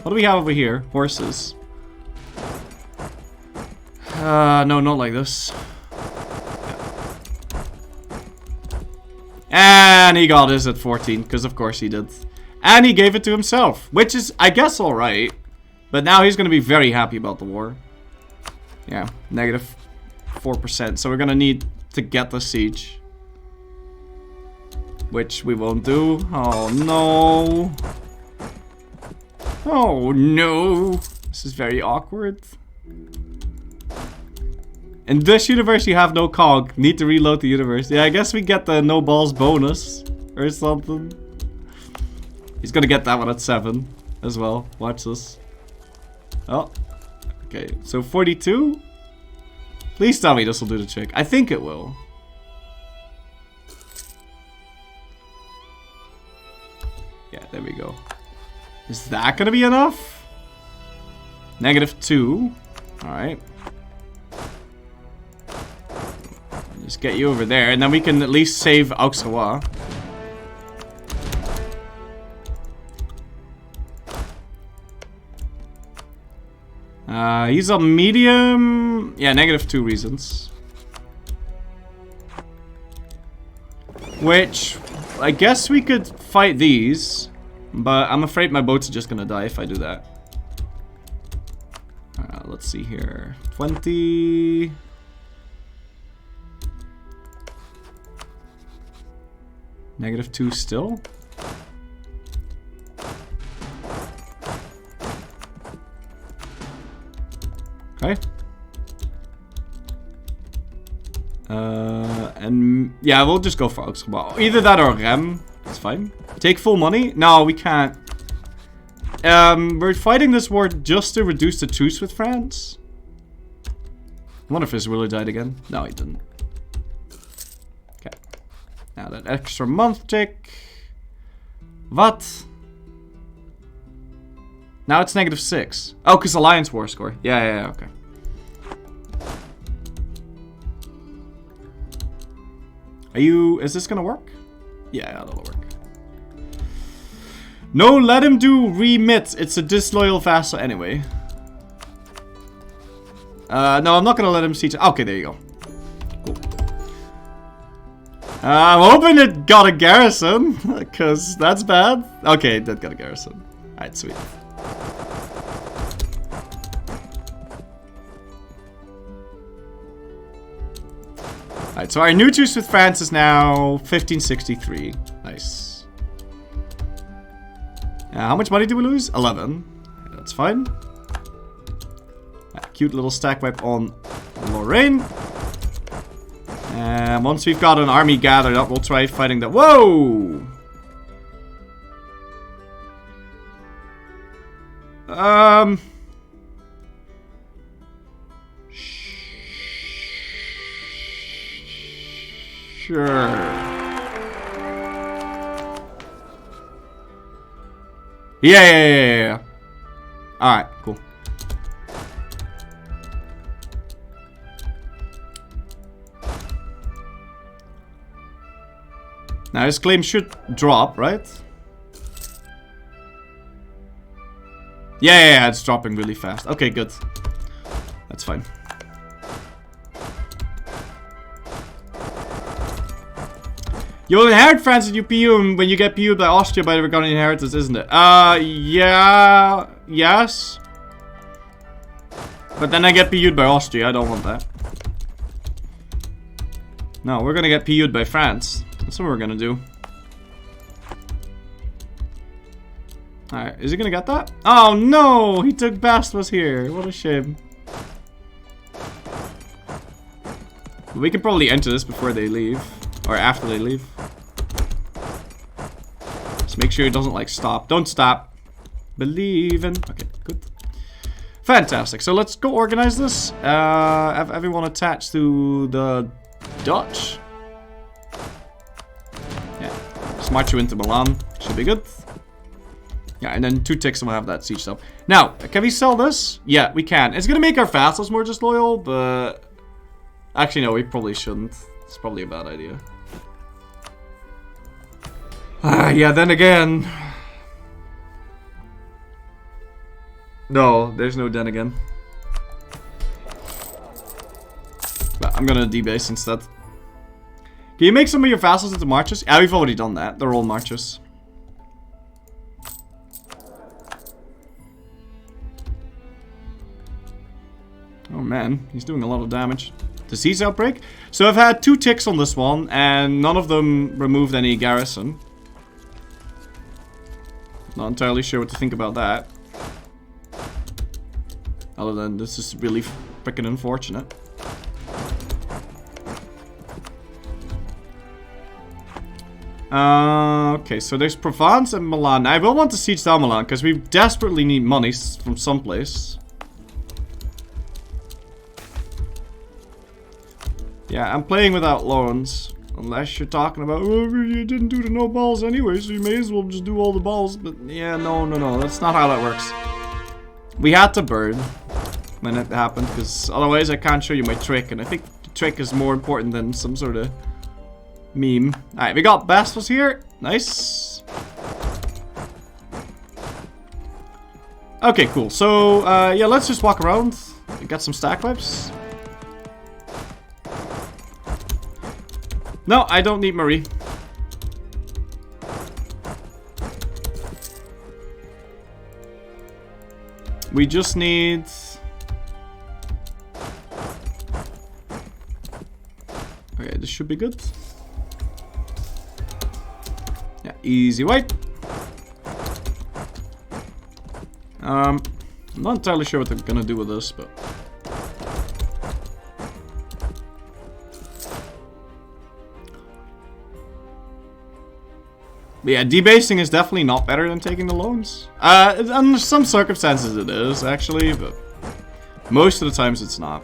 What do we have over here? Horses. No, not like this. And he got his at 14, because of course he did. And he gave it to himself, which is, I guess, alright. But now he's going to be very happy about the war. Yeah, negative 4%. So we're going to need to get the siege. Which we won't do. Oh, no. Oh, no. This is very awkward. In this universe, you have no cog. Need to reload the universe. Yeah, I guess we get the no balls bonus. Or something. He's gonna get that one at 7 as well. Watch this. Oh. Okay, so 42? Please tell me this will do the trick. I think it will. Yeah, there we go. Is that gonna be enough? Negative 2. Alright. Just get you over there, and then we can at least save Auxerrois. He's on medium. Yeah, negative 2 reasons. Which, I guess we could fight these. But I'm afraid my boats are just gonna die if I do that. Let's see here. 20. Negative 2 still. Okay. And yeah, we'll just go for Auxerrois. Either that or Rem. It's fine. Take full money? No, we can't. We're fighting this war just to reduce the truce with France. I wonder if his ruler died again. No, he didn't. Okay. Now that extra month tick. What? Now it's negative 6. Oh, because Alliance War score. Yeah, okay. Are you... Is this gonna work? Yeah, that'll work. No, let him do remit. It's a disloyal vassal anyway. No, I'm not gonna let him siege. Okay, there you go. Cool. I'm hoping it got a garrison, because that's bad. Okay, it did got a garrison. Alright, sweet. Alright, so our new truce with France is now 1563. Nice. How much money do we lose? 11. That's fine. Cute little stack wipe on Lorraine. And once we've got an army gathered up, we'll try fighting the... Whoa! Sure. Yeah. Alright, cool. Now his claim should drop, right? Yeah, it's dropping really fast. Okay, good. That's fine. You'll inherit France and you PU when you get PU'd by Austria by the Burgundian inheritance, isn't it? Yeah. Yes. But then I get PU'd by Austria. I don't want that. No, we're gonna get PU'd by France. That's what we're gonna do. Alright, is he gonna get that? Oh no! He took Bastos here. What a shame. We can probably enter this before they leave. Or after they leave. Just make sure it doesn't like stop. Don't stop. Believe in. Okay, good. Fantastic. So let's go organize this. Have everyone attached to the Dutch. Yeah. Just march you into Milan. Should be good. Yeah, and then 2 ticks and we'll have that siege up. Now, can we sell this? Yeah, we can. It's gonna make our vassals more disloyal, but... Actually, no, we probably shouldn't. It's probably a bad idea. Yeah, then again. No, there's no then again. But I'm gonna debase instead. Can you make some of your vassals into marches? Yeah, we've already done that. They're all marches. Oh man, he's doing a lot of damage. Disease outbreak? So I've had 2 ticks on this one, and none of them removed any garrison. Not entirely sure what to think about that. Other than this is really freaking unfortunate. Okay, so there's Provence and Milan. I will want to siege down Milan, because we desperately need money from someplace. Yeah, I'm playing without loans. Unless you're talking about, oh, you didn't do the no balls anyway, so you may as well just do all the balls. But yeah, no, that's not how that works. We had to burn when it happened, because otherwise I can't show you my trick. And I think the trick is more important than some sort of meme. Alright, we got Bastos here. Nice. Okay, cool. So, yeah, let's just walk around. Get some stack wipes. No, I don't need Marie. We just need... Okay, this should be good. Yeah, easy wipe. I'm not entirely sure what they're gonna do with this, but... But yeah, debasing is definitely not better than taking the loans. Under some circumstances it is, actually, but most of the times it's not.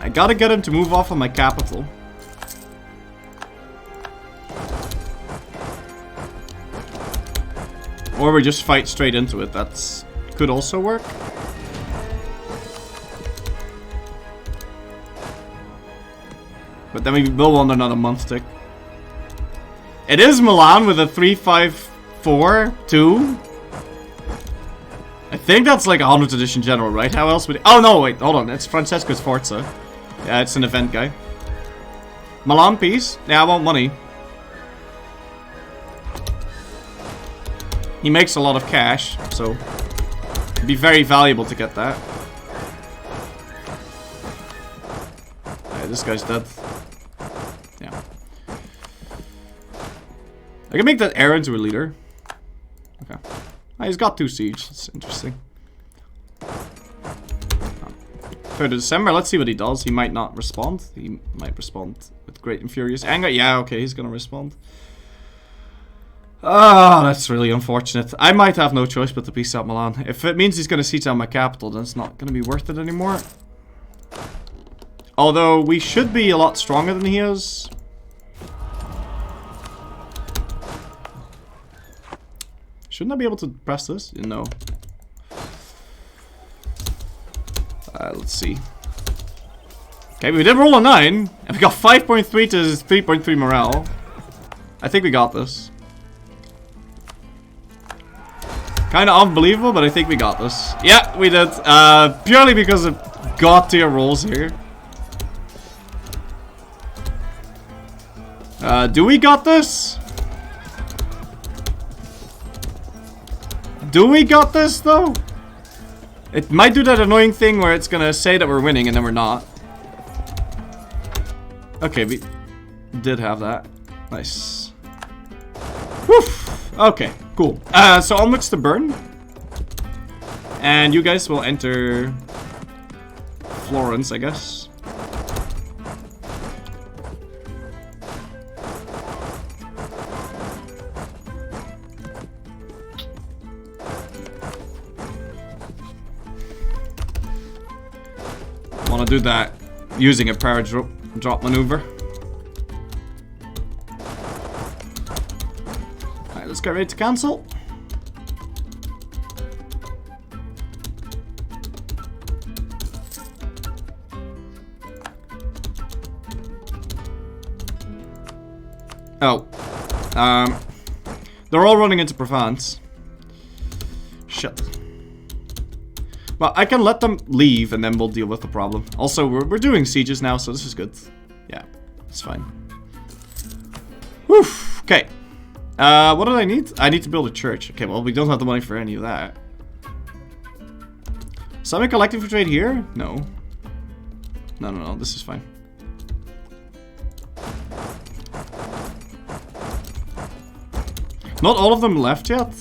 I gotta get him to move off of my capital. Or we just fight straight into it, that's could also work. But then we will want another month tick. It is Milan with a 3-5-4-2. I think that's like a 100th edition general, right? How else would it... Oh no, wait, hold on. It's Francesco Sforza. Yeah, it's an event guy. Milan piece? Yeah, I want money. He makes a lot of cash, so it'd be very valuable to get that. Alright, this guy's dead. Yeah. I can make that Aaron to a leader. Okay. He's got 2 siege. It's interesting. 3rd of December. Let's see what he does. He might not respond. He might respond with great and furious anger. Yeah, okay, he's gonna respond. Ah, that's really unfortunate. I might have no choice but to peace out Milan. If it means he's gonna siege out my capital, then it's not gonna be worth it anymore. Although, we should be a lot stronger than he is. Shouldn't I be able to press this? No. Let's see. Okay, we did roll a 9. And we got 5.3 to 3.3 morale. I think we got this. Kinda unbelievable, but I think we got this. Yeah, we did. Purely because of god tier rolls here. Do we got this? Do we got this, though? It might do that annoying thing where it's gonna say that we're winning and then we're not. Okay, we did have that. Nice. Woof! Okay, cool. So onwards to burn. And you guys will enter Florence, I guess. Want to do that using a power drop maneuver. Alright, let's get ready to cancel. Oh. They're all running into Provence. Shit. Well, I can let them leave and then we'll deal with the problem. Also, we're doing sieges now, so this is good. Yeah, it's fine. Whew, okay. What did I need? I need to build a church. Okay, well, we don't have the money for any of that. Something collecting for trade here? No. No, this is fine. Not all of them left yet.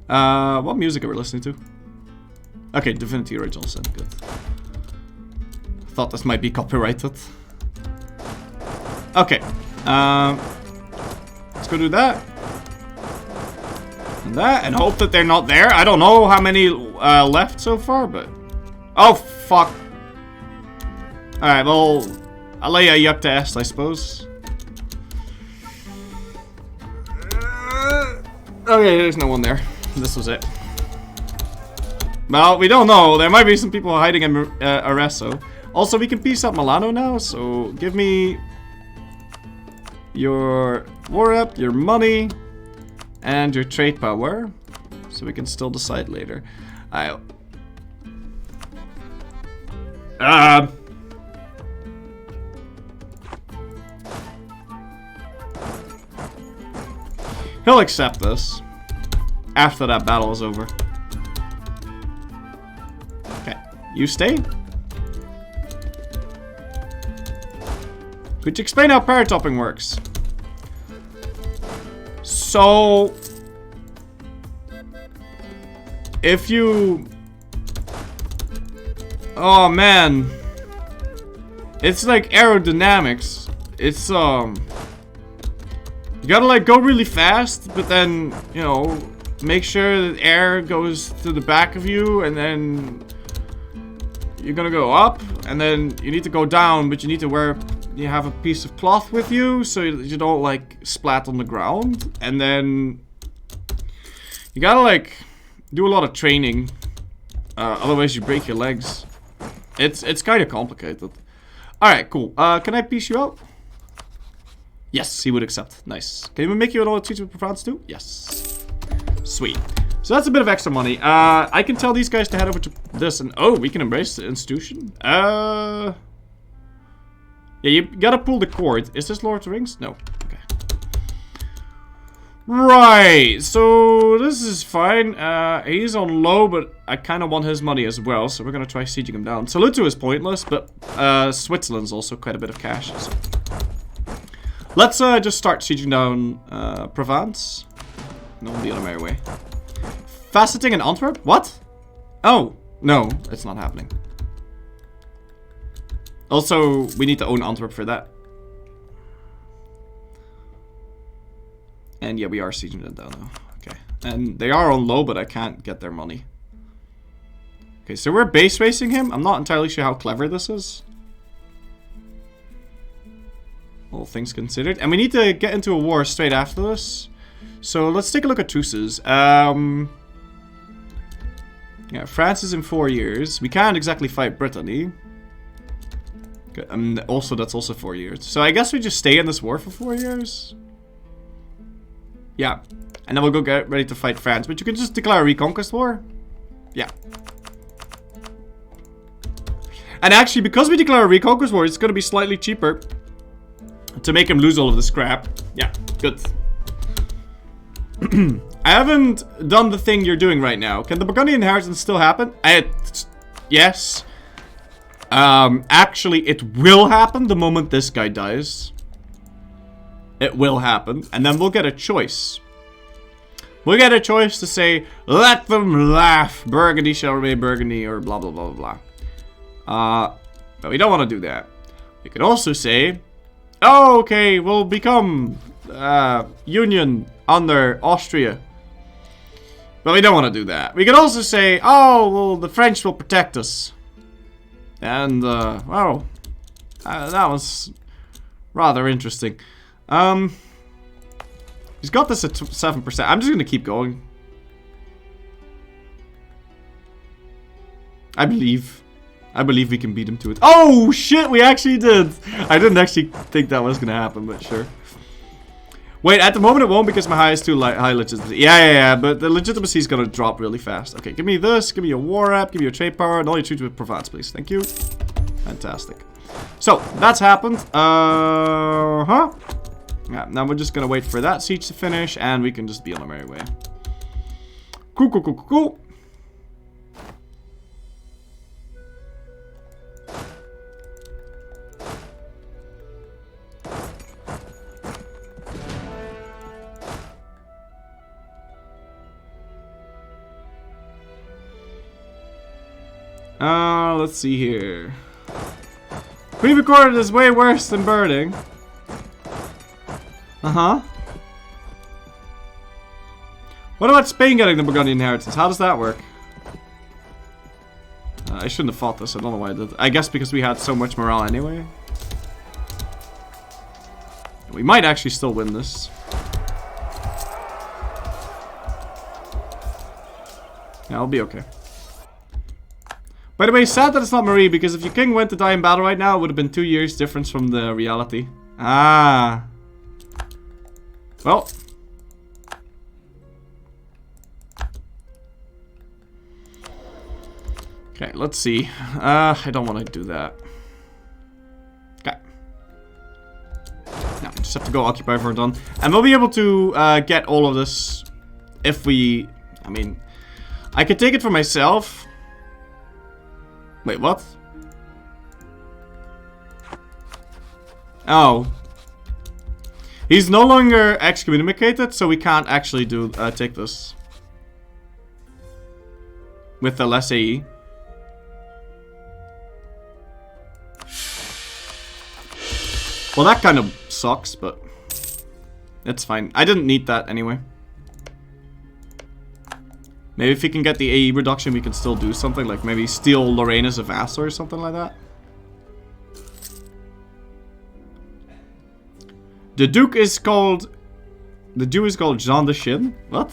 What music are we listening to? Okay, Divinity Original Sin, good. Thought this might be copyrighted. Okay, let's go do that. And that, and hope that they're not there. I don't know how many left so far, but... Oh, fuck. Alright, well, I'll lay a yuck test, I suppose. Okay, there's no one there. This was it. Well, we don't know. There might be some people hiding in Arezzo. Also, we can piece up Milano now, so give me your war rep, your money, and your trade power, so we can still decide later. He'll accept this after that battle is over. Okay, you stay. Could you explain how paratopping works? So, if you... Oh man. It's like aerodynamics. It's, you gotta like go really fast, but then, you know, make sure that air goes to the back of you, and then you're gonna go up, and then you need to go down, but you need to wear... You have a piece of cloth with you, so you don't, like, splat on the ground. And then... You gotta, like, do a lot of training. Otherwise you break your legs. It's kind of complicated. Alright, cool. Can I piece you out? Yes, he would accept. Nice. Can we make you an order treaty with France too? Yes. Sweet. So that's a bit of extra money. I can tell these guys to head over to this, and... Oh, we can embrace the institution? Yeah, you gotta pull the cord. Is this Lord of the Rings? No. Okay. Right. So this is fine. He's on low, but I kind of want his money as well. So we're gonna try sieging him down. Saluto is pointless, but Switzerland's also quite a bit of cash. So. Let's just start sieging down Provence. No, the other merry way. Faceting in Antwerp? What? Oh, no, it's not happening. Also, we need to own Antwerp for that. And yeah, we are sieging it down now. Okay. And they are on low, but I can't get their money. Okay, so we're base racing him. I'm not entirely sure how clever this is. All things considered. And we need to get into a war straight after this. So let's take a look at truces. Yeah, France is in 4 years. We can't exactly fight Brittany. And also, that's also 4 years. So I guess we just stay in this war for 4 years. Yeah. And then we'll go get ready to fight France. But you can just declare a reconquest war. Yeah. And actually, because we declare a reconquest war, it's going to be slightly cheaper to make him lose all of the scrap. Yeah, good. I haven't done the thing you're doing right now. Can the Burgundian inheritance still happen? Yes. Actually, it will happen the moment this guy dies. It will happen. And then we'll get a choice. We'll get a choice to say, let them laugh. Burgundy shall remain Burgundy, or blah, blah, blah, blah, blah. But we don't want to do that. We could also say, oh, okay, we'll become union under Austria. But we don't want to do that. We could also say, oh, well, the French will protect us. And, wow, that was rather interesting. He's got this at 7%. I'm just going to keep going. I believe we can beat him to it. Oh, shit, we actually did. I didn't actually think that was going to happen, but sure. Wait, at the moment it won't because my high is too high legitimacy. Yeah, but the legitimacy is gonna drop really fast. Okay, give me this, give me your war rep, give me your trade power, and all your treaties with Provence, please. Thank you. Fantastic. So, that's happened. Yeah, now we're just gonna wait for that siege to finish, and we can just be on our merry way. Cool. Let's see here. Pre-recorded is way worse than burning. What about Spain getting the Burgundian inheritance? How does that work? I shouldn't have fought this. I don't know why I did. I guess because we had so much morale anyway. We might actually still win this. Yeah, I'll be okay. By the way, sad that it's not Marie, because if your king went to die in battle right now, it would have been 2 years difference from the reality. Ah. Well. Okay, let's see. I don't want to do that. Okay. No, we just have to go occupy for done. And we'll be able to get all of this if we... I mean, I could take it for myself. Wait, what? Oh. He's no longer excommunicated, so we can't actually do take this. With the less AE. Well, that kind of sucks, but it's fine. I didn't need that anyway. Maybe if we can get the AE reduction, we can still do something, like maybe steal Lorraine as a vassal or something like that. The Duke is called... The Duke is called Jean de Chine? What?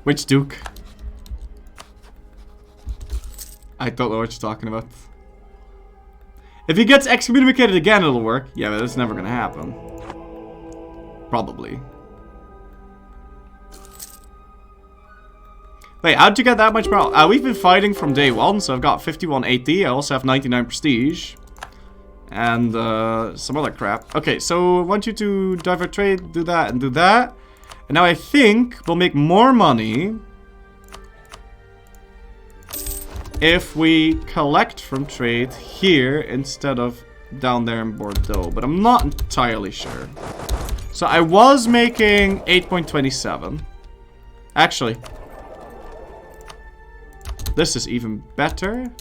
Which Duke? I don't know what you're talking about. If he gets excommunicated again, it'll work. Yeah, but it's never gonna happen. Probably. Wait, how'd you get that much morale? We've been fighting from day one, so I've got 51 AT. I also have 99 prestige. And some other crap. Okay, so I want you to divert trade, do that, and do that. And now I think we'll make more money if we collect from trade here instead of down there in Bordeaux. But I'm not entirely sure. So I was making 8.27. Actually... This is even better,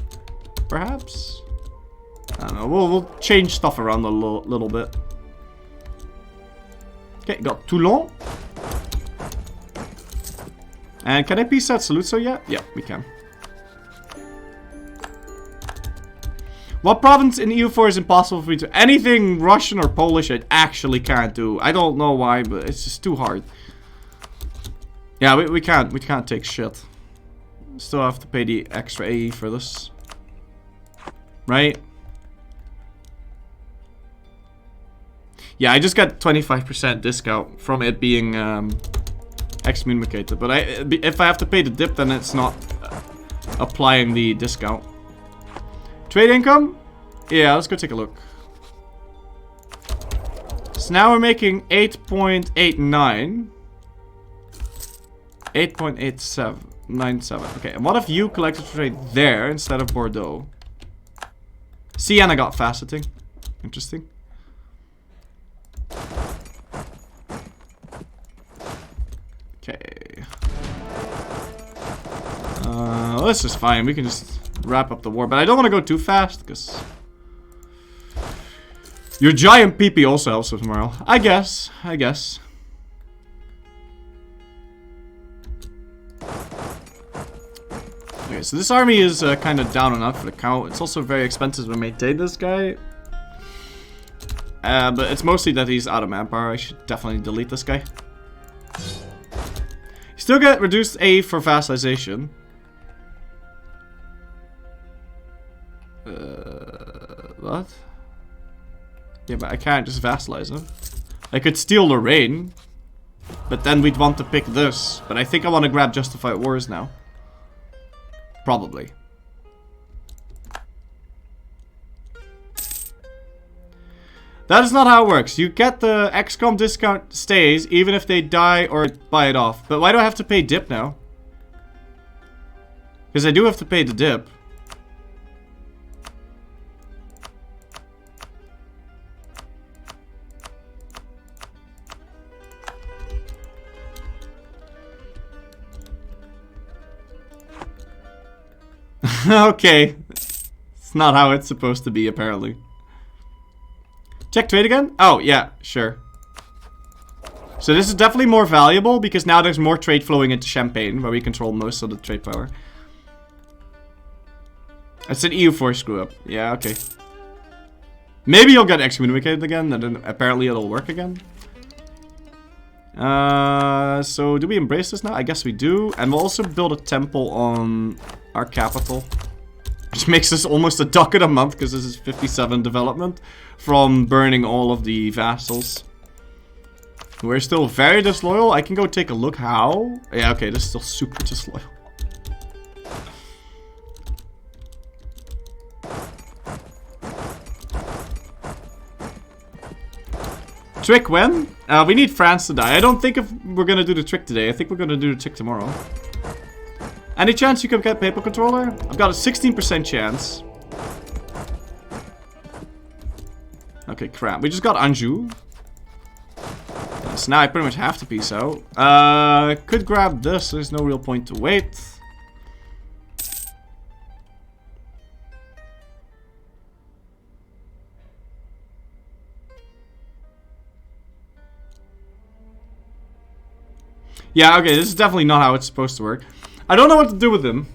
perhaps? I don't know, we'll change stuff around a little bit. Okay, got Toulon. And can I peace out Saluzzo yet? Yeah, we can. What province in EU4 is impossible for me to... Anything Russian or Polish I actually can't do. I don't know why, but it's just too hard. Yeah, we can't take shit. Still have to pay the extra AE for this. Right? Yeah, I just got 25% discount from it being excommunicated. But if I have to pay the dip, then it's not applying the discount. Trade income? Yeah, let's go take a look. So now we're making 8.89. 8.87. Okay, and what if you collected trade there instead of Bordeaux? Siena got faceting. Interesting. Okay. This is fine. We can just wrap up the war. But I don't want to go too fast, because... Your giant PP also helps with morale. I guess. Okay, so this army is kind of down and out for the count. It's also very expensive to maintain this guy. But it's mostly that he's out of manpower. I should definitely delete this guy. Still get reduced A for vassalization. What? Yeah, but I can't just vassalize it. I could steal Lorraine. But then we'd want to pick this. But I think I want to grab Justified Wars now. Probably. That is not how it works. You get the XCOM discount stays even if they die or buy it off. But why do I have to pay dip now? Because I do have to pay the dip. Okay. It's not how it's supposed to be, apparently. Check trade again? Oh, yeah, sure. So this is definitely more valuable because now there's more trade flowing into Champagne, where we control most of the trade power. It's an EU force screw up. Yeah, okay. Maybe you'll get excommunicated again, and then apparently it'll work again. So do we embrace this now? I guess we do. And we'll also build a temple on our capital. Which makes us almost a ducat a month, because this is 57 development from burning all of the vassals. We're still very disloyal. I can go take a look how. Yeah, okay, this is still super disloyal. Trick when? We need France to die. I don't think if we're gonna do the trick today. I think we're gonna do the trick tomorrow. Any chance you can get Papal Controller? I've got a 16% chance. Okay, crap. We just got Anjou. So now I pretty much have to peace out. Could grab this. There's no real point to wait. Yeah, okay, this is definitely not how it's supposed to work. I don't know what to do with him.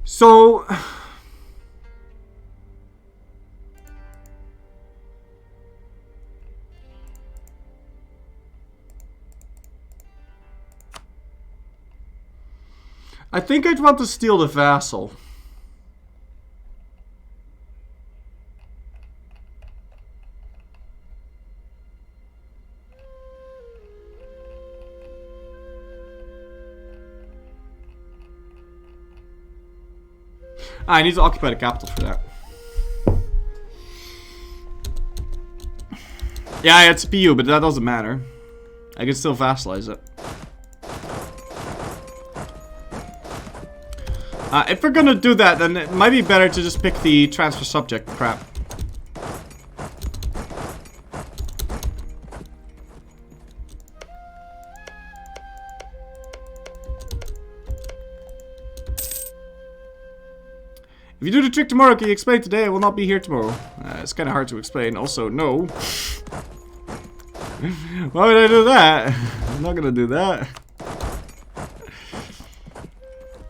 So... I think I'd want to steal the vassal. I need to occupy the capital for that. Yeah, it's PU, but that doesn't matter. I can still vassalize it. If we're gonna do that, then it might be better to just pick the transfer subject crap. If you do the trick tomorrow, can you explain today? I will not be here tomorrow. It's kind of hard to explain. Also, no. Why would I do that? I'm not gonna do that.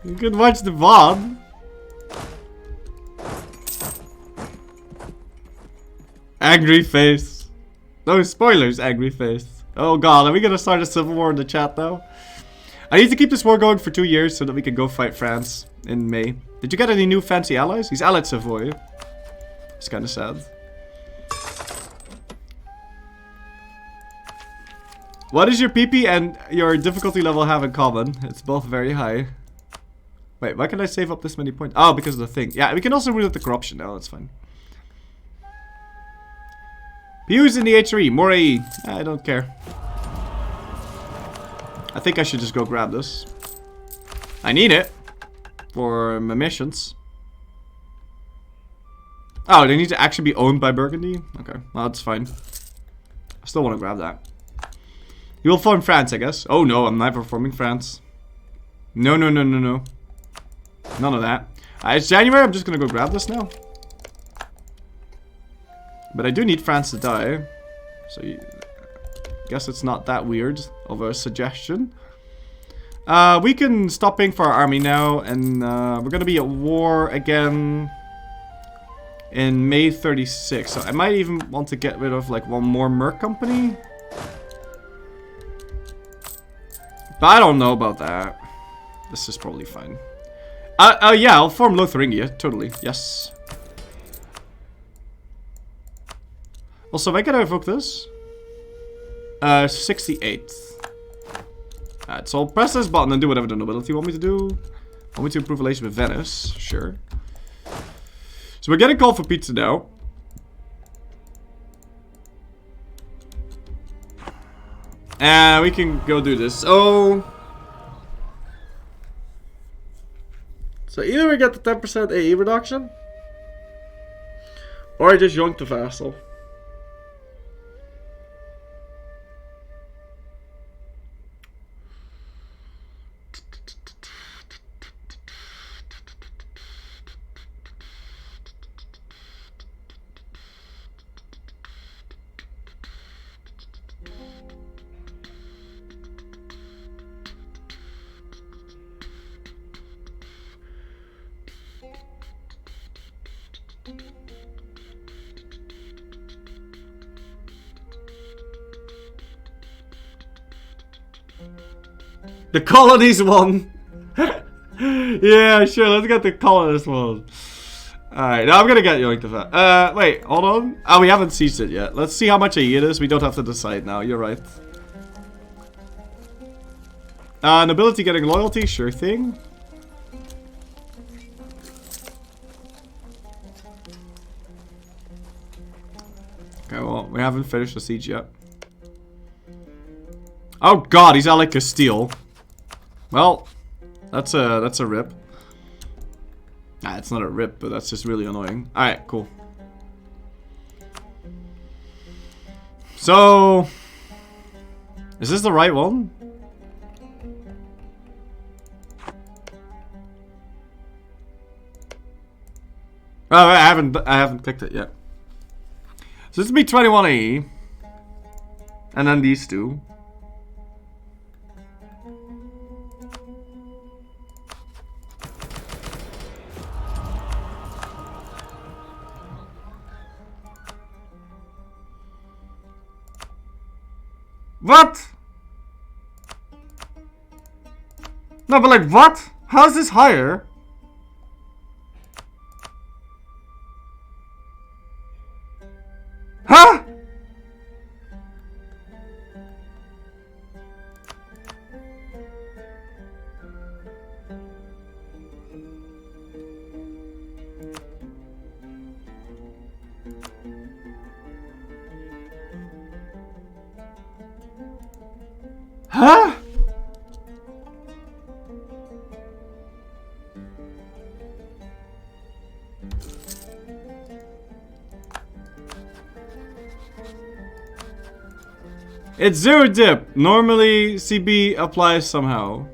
You can watch the VOD. Angry face. No spoilers, angry face. Oh god, are we gonna start a civil war in the chat though? I need to keep this war going for 2 years so that we can go fight France in May. Did you get any new fancy allies? He's allied Savoy. It's kind of sad. What does your PP and your difficulty level have in common? It's both very high. Wait, why can I save up this many points? Oh, because of the thing. Yeah, we can also root out the corruption now, that's fine. PU's in the HRE, more AE. I don't care. I think I should just go grab this. I need it. For my missions. Oh, they need to actually be owned by Burgundy? Okay, well, that's fine. I still want to grab that. You will form France, I guess. Oh no, I'm never forming France. No, no, no, no, no. None of that. It's January, I'm just gonna go grab this now. But I do need France to die. So, I guess it's not that weird of a suggestion. We can stop paying for our army now, and we're gonna be at war again in May 36. So I might even want to get rid of like one more merc company. But I don't know about that. This is probably fine. Yeah, I'll form Lotharingia. Totally. Yes. Also, am I gonna evoke this? 68th. Alright, so I'll press this button and do whatever the nobility want me to do. Want me to improve relations with Venice? Sure. So we're getting called for pizza now. And we can go do this. Oh. So either we get the 10% AE reduction, or I just yoink the vassal. The colonies one. Yeah, sure. Let's get the colonists one. Alright, now I'm gonna get yoinked of that. Wait, hold on. Oh, we haven't seized it yet. Let's see how much AE it is. We don't have to decide now. You're right. Nobility getting loyalty. Sure thing. Okay, well, we haven't finished the siege yet. Oh god, he's out like Castile. Well, that's a rip. Nah, it's not a rip, but that's just really annoying. Alright, cool. So, is this the right one? Oh, I haven't clicked it yet. So this would be 21 AE. And then these two. What? No, but like, what? How is this higher? Huh? Huh? It's zero dip. Normally, CB applies somehow.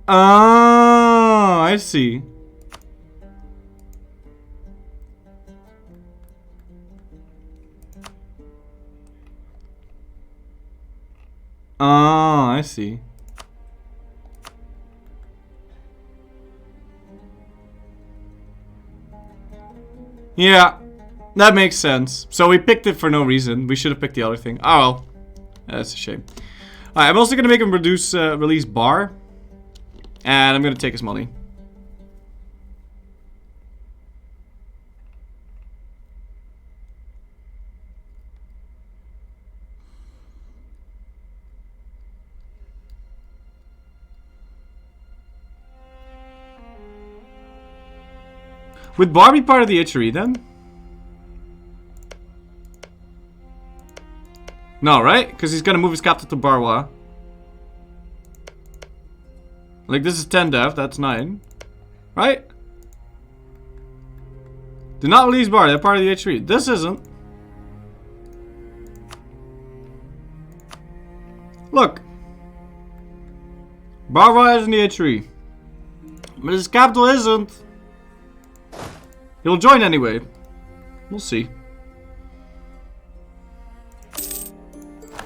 Ah, I see. Ah, I see. Yeah, that makes sense. So we picked it for no reason. We should have picked the other thing. Oh well. That's a shame. Alright, I'm also gonna make him release bar. And I'm gonna take his money. Would Bar be part of the Itchery then? No, right? Because he's gonna move his capital to Barwa. Like, this is 10 dev, that's 9. Right? Do not release Bar, they're part of the Itchery. This isn't. Look. Barwa is in the Itchery. But his capital isn't. He'll join anyway. We'll see.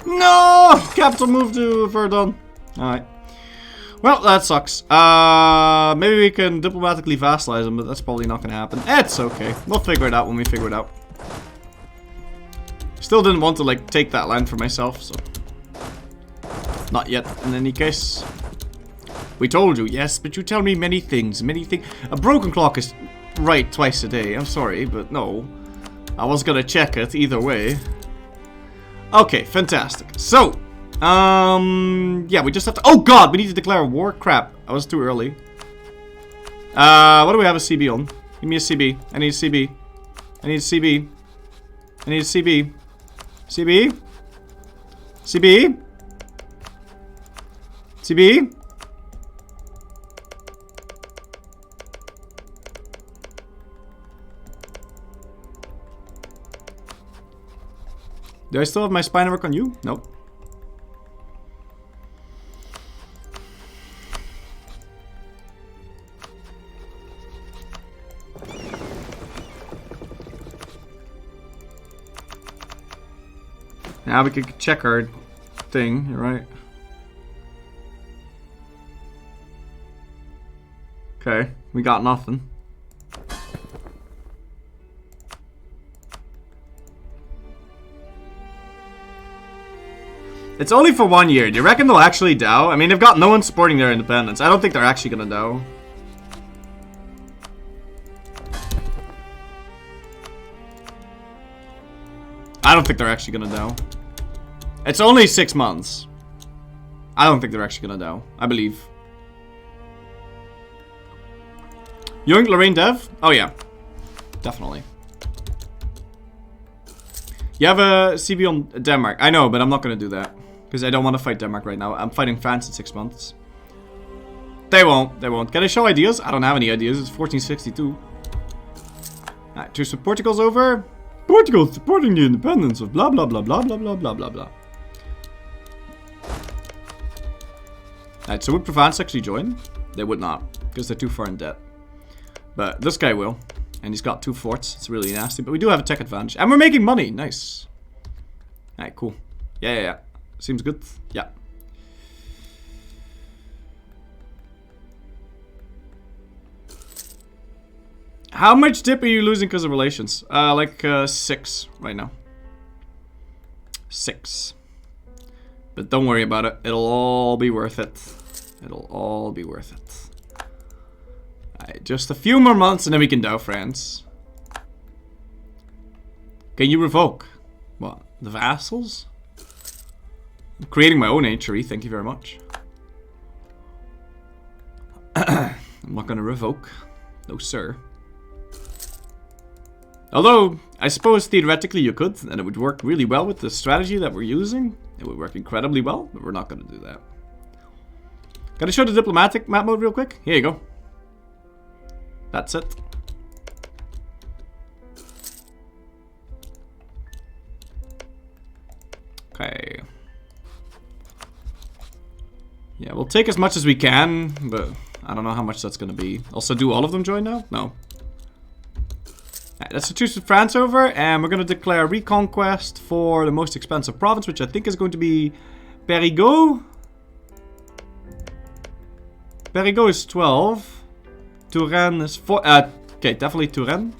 No! Capital move to Verdun. Alright. Well, that sucks. Maybe we can diplomatically vassalize him, but that's probably not going to happen. It's okay. We'll figure it out when we figure it out. Still didn't want to like take that land for myself, so not yet. In any case, we told you, yes, but you tell me many things, A broken clock is right twice a day. I'm sorry, but no, I was gonna check it either way. Okay, fantastic. So, yeah, we just have to. Oh God, we need to declare war. Crap, I was too early. What do we have a CB on? Give me a CB. I need a CB. I need a CB. I need a CB. CB? CB? CB? Do I still have my spine work on you? Nope. Now we can check our thing, right? Okay, we got nothing. It's only for 1 year. Do you reckon they'll actually dow? I mean, they've got no one supporting their independence. I don't think they're actually gonna dow. I don't think they're actually gonna dow. It's only 6 months. I don't think they're actually gonna dow. I believe. Yoink Lorraine Dev? Oh yeah. Definitely. You have a CB on Denmark. I know, but I'm not gonna do that. Because I don't want to fight Denmark right now. I'm fighting France in 6 months. They won't. They won't. Can I show ideas? I don't have any ideas. It's 1462. Alright, truce with Portugal's over. Portugal supporting the independence of blah blah blah blah blah blah blah blah blah. Alright, so would Provence actually join? They would not, because they're too far in debt. But this guy will. And he's got 2 forts. It's really nasty. But we do have a tech advantage. And we're making money. Nice. Alright, cool. Yeah. Seems good. Yeah. How much dip are you losing because of relations? Like 6 right now. 6. But don't worry about it. It'll all be worth it. It'll all be worth it. Alright, just a few more months and then we can dow France. Can you revoke? What? The vassals? I'm creating my own HRE, thank you very much. I'm not gonna revoke. No, sir. Although, I suppose theoretically you could, and it would work really well with the strategy that we're using. It would work incredibly well, but we're not gonna do that. Gotta show the diplomatic map mode real quick? Here you go. That's it. Okay. Yeah, we'll take as much as we can, but I don't know how much that's gonna be. Also, do all of them join now? No. Alright, that's the truce with France over, and we're gonna declare reconquest for the most expensive province, which I think is going to be Périgord. Périgord is 12. Touraine is 4. Okay, definitely Touraine.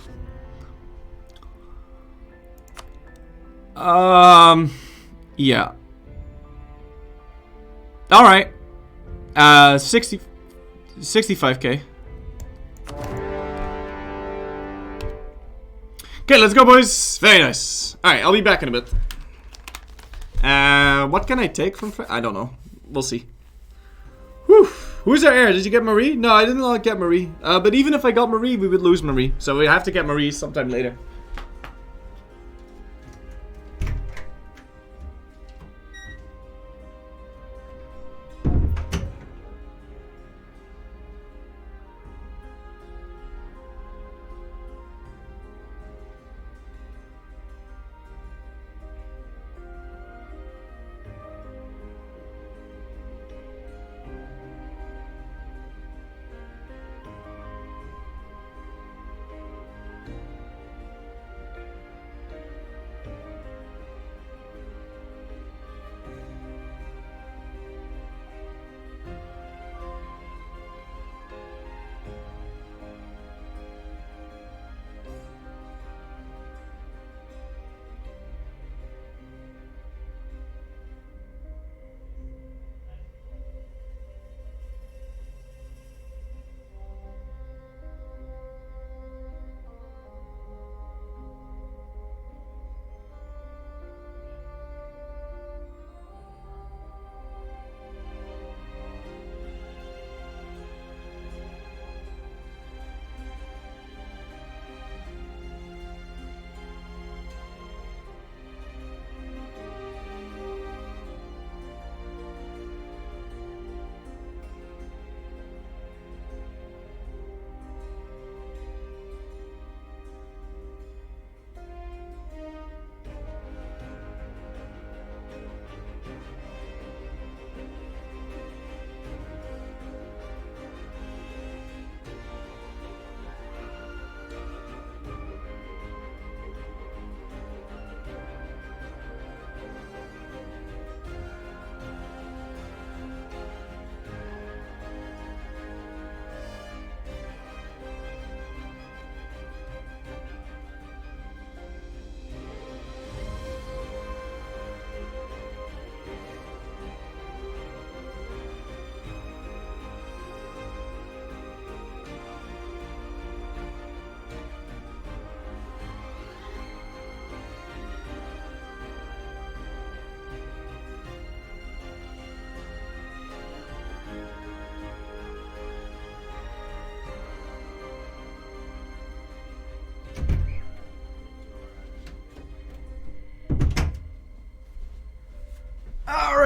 Yeah. Alright. 65k. Okay, let's go, boys. Very nice. Alright, I'll be back in a bit. What can I take from I don't know. We'll see. Whew. Who's our heir? Did you get Marie? No, I didn't get Marie. But even if I got Marie, we would lose Marie. So we have to get Marie sometime later.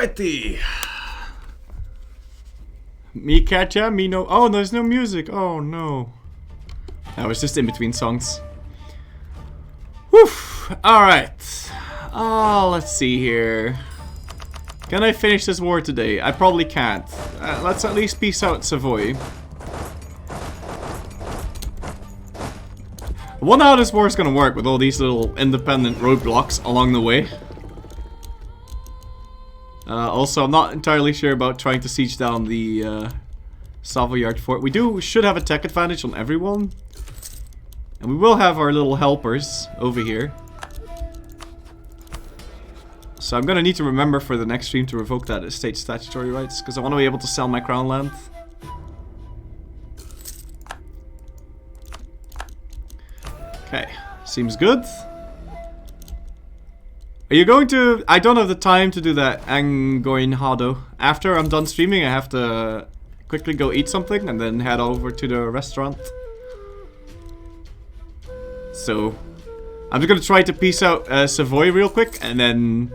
Alrighty. Me catcha, me no. Oh, there's no music. Oh no. I was just in between songs. Whew. Alright. Oh, let's see here. Can I finish this war today? I probably can't. Let's at least peace out Savoy. I wonder how this war is gonna work with all these little independent roadblocks along the way. Also, I'm not entirely sure about trying to siege down the Savoyard fort. We should have a tech advantage on everyone. And we will have our little helpers over here. So I'm gonna need to remember for the next stream to revoke that estate statutory rights, because I want to be able to sell my crown land. Okay, seems good. Are you going to... I don't have the time to do that Angoin Hado. After I'm done streaming, I have to quickly go eat something and then head over to the restaurant. So, I'm just gonna try to piece out Savoy real quick, and then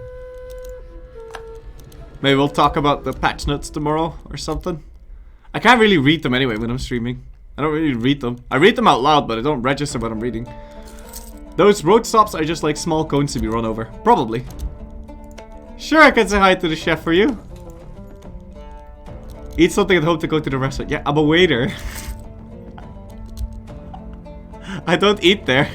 maybe we'll talk about the patch notes tomorrow or something. I can't really read them anyway when I'm streaming. I don't really read them. I read them out loud, but I don't register what I'm reading. Those road stops are just like small cones to be run over. Probably. Sure, I can say hi to the chef for you. Eat something and hope to go to the restaurant. Yeah, I'm a waiter. I don't eat there.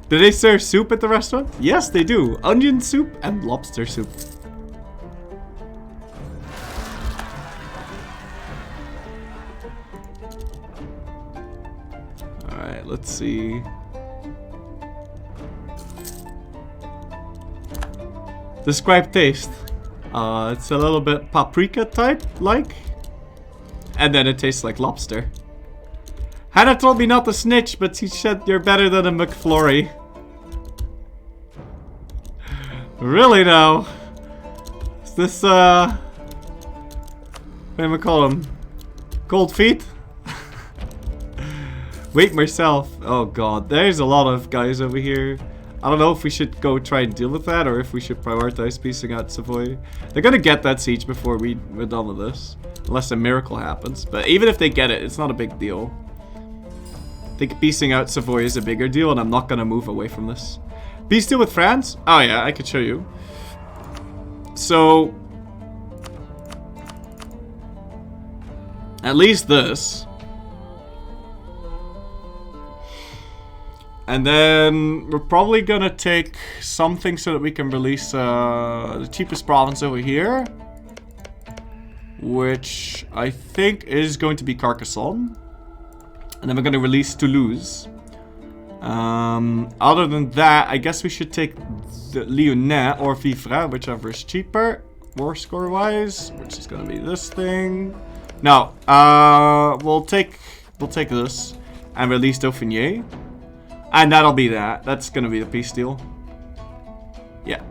Do they serve soup at the restaurant? Yes, they do. Onion soup and lobster soup. Alright, let's see. Describe taste. It's a little bit paprika type like. And then it tastes like lobster. Hannah told me not to snitch, but she said you're better than a McFlorry. Really now? Is this what am I call him? Cold feet? Wait myself. Oh god, there's a lot of guys over here. I don't know if we should go try and deal with that, or if we should prioritize piecing out Savoy. They're gonna get that siege before we're done with this. Unless a miracle happens. But even if they get it, it's not a big deal. I think piecing out Savoy is a bigger deal, and I'm not gonna move away from this. Peace deal with France? Oh yeah, I could show you. So... at least this. And then we're probably gonna take something so that we can release the cheapest province over here. Which I think is going to be Carcassonne. And then we're gonna release Toulouse. Other than that, I guess we should take the Lyonnais or Vivres, whichever is cheaper, war score wise, which is gonna be this thing. No, we'll take this and release Dauphiné, and that'll be that. That's gonna be the peace deal. Yeah.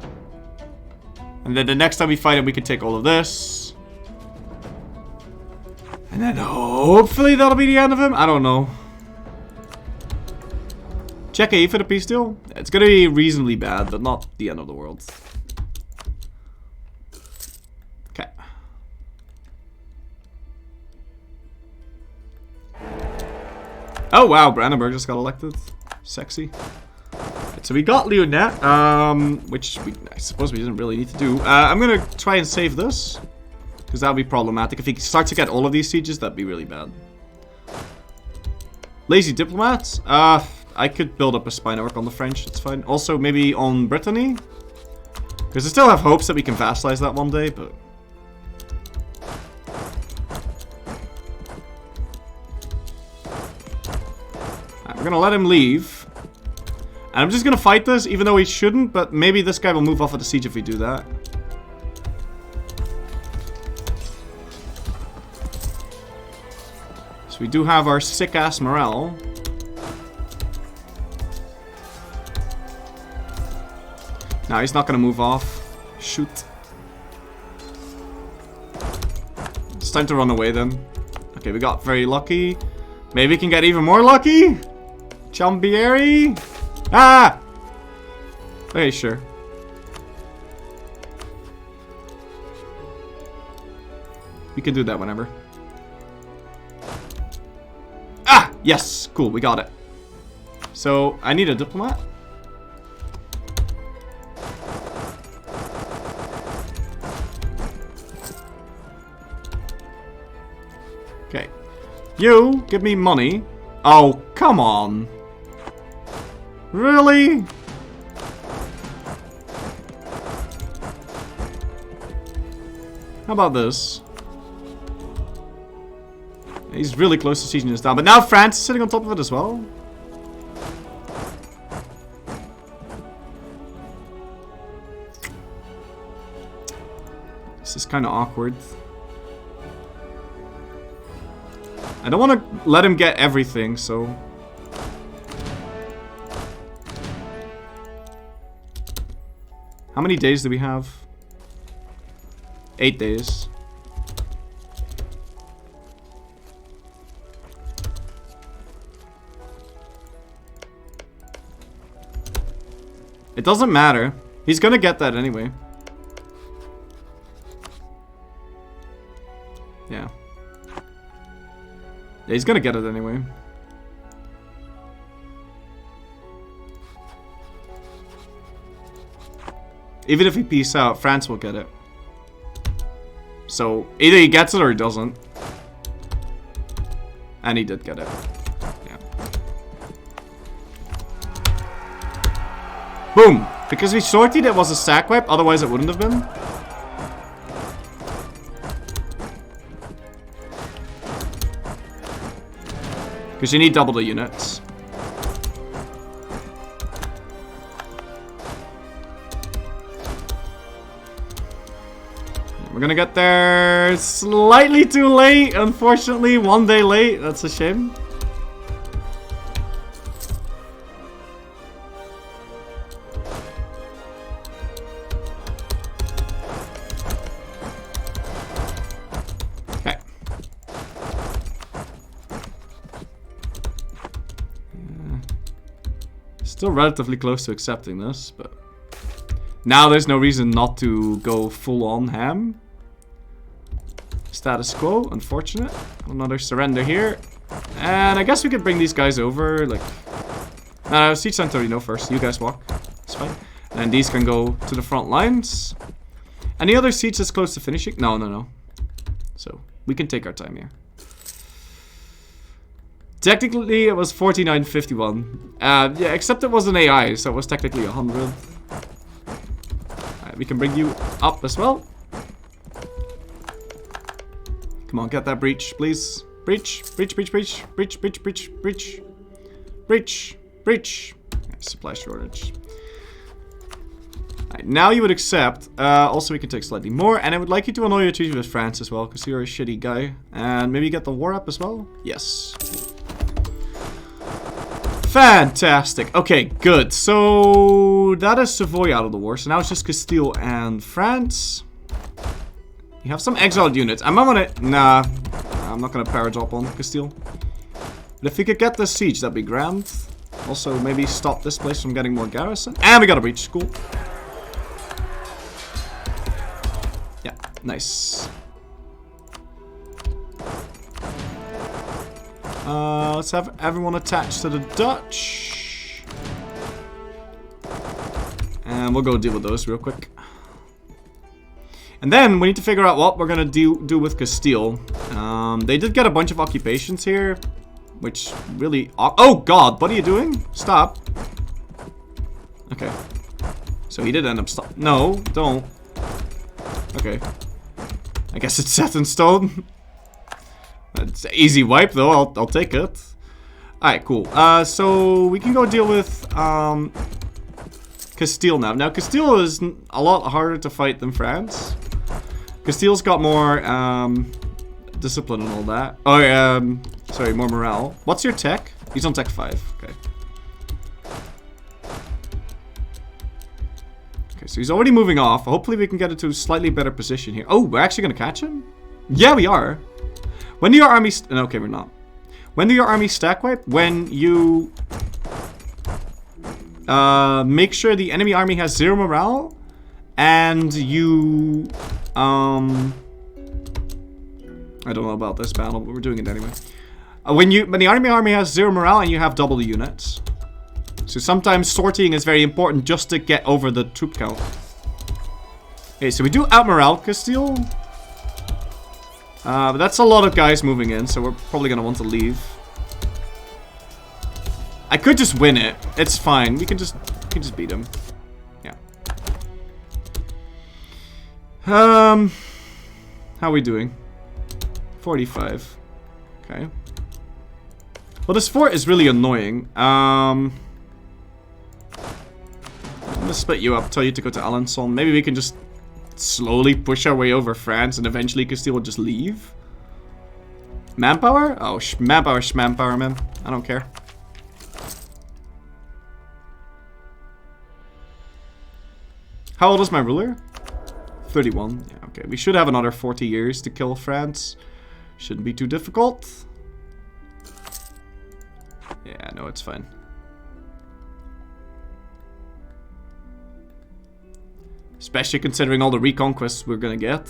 And then the next time we fight him, we can take all of this. And then hopefully that'll be the end of him. I don't know. Check A for the peace deal. It's gonna be reasonably bad, but not the end of the world. Okay. Oh wow, Brandenburg just got elected. Sexy. Right, so we got Lyonnais, which I suppose we didn't really need to do. I'm gonna try and save this, because that would be problematic. If he starts to get all of these sieges, that'd be really bad. Lazy diplomats? I could build up a spy network on the French, it's fine. Also, maybe on Brittany? Because I still have hopes that we can vassalize that one day, but... Alright, we're gonna let him leave. And I'm just gonna fight this, even though he shouldn't, but maybe this guy will move off of the siege if we do that. So we do have our sick-ass morale. No, he's not gonna move off. Shoot. It's time to run away then. Okay, we got very lucky. Maybe we can get even more lucky? Chambieri? Ah! Okay, sure. We can do that whenever. Ah! Yes! Cool, we got it. So, I need a diplomat. Okay. You, give me money. Oh, come on. Really? How about this? He's really close to sieging this down. But now France is sitting on top of it as well. This is kind of awkward. I don't want to let him get everything, so... How many days do we have? 8 days. It doesn't matter. He's gonna get that anyway. Yeah. Yeah, he's gonna get it anyway. Even if he peace out, France will get it. So, either he gets it or he doesn't. And he did get it. Yeah. Boom! Because we sorted it was a sack wipe, otherwise it wouldn't have been. Because you need double the units. We're gonna get there slightly too late, unfortunately. 1 day late, that's a shame. Okay. Still relatively close to accepting this, but now there's no reason not to go full on ham. Status quo, unfortunate. Another surrender here. And I guess we could bring these guys over, like... Siege Santorino first, you guys walk. It's fine. And these can go to the front lines. Any other siege that's close to finishing? No. So, we can take our time here. Technically, it was 49.51. Yeah, except it was an AI, so it was technically 100. Alright, we can bring you up as well. Come on, get that breach, please. Breach. Supply shortage. Alright, now you would accept. Also, we can take slightly more. And I would like you to annul your treaty with France as well, because you're a shitty guy. And maybe get the war up as well? Yes. Fantastic. Okay, good. So, that is Savoy out of the war. So now it's just Castile and France. You have some exiled units. I might want to... Nah. I'm not going to paradrop on Castile. But if we could get this siege, that'd be grand. Also, maybe stop this place from getting more garrison. And we got a breach. Cool. Yeah, nice. Let's have everyone attached to the Dutch. And we'll go deal with those real quick. And then we need to figure out what we're gonna do with Castile. They did get a bunch of occupations here, which really... Oh god, what are you doing? Stop. Okay. So he did end up stop. No, don't. Okay. I guess it's set in stone. It's an easy wipe though, I'll take it. Alright, cool. So we can go deal with Castile now. Now Castile is a lot harder to fight than France. Castile's got more discipline and all that. Oh, sorry, more morale. What's your tech? He's on tech 5. Okay. Okay, so he's already moving off. Hopefully we can get into a slightly better position here. Oh, we're actually gonna catch him? Yeah, we are. When do your armies... No, okay, we're not. When do your armies stack wipe? When you... make sure the enemy army has 0 morale. And you... I don't know about this battle, but we're doing it anyway. When the army has 0 morale and you have double the units. So sometimes sorting is very important just to get over the troop count. Okay, so we do out morale Castile. But that's a lot of guys moving in, so we're probably gonna want to leave. I could just win it. It's fine. We can just beat him. Yeah. How are we doing? 45. Okay. Well, this fort is really annoying. I'm gonna split you up, tell you to go to Alençon. Maybe we can just slowly push our way over France and eventually Castile will just leave. Manpower? Oh, manpower, schmanpower, man. I don't care. How old is my ruler? 31. Yeah, okay. We should have another 40 years to kill France. Shouldn't be too difficult. Yeah, no, it's fine. Especially considering all the reconquests we're gonna get.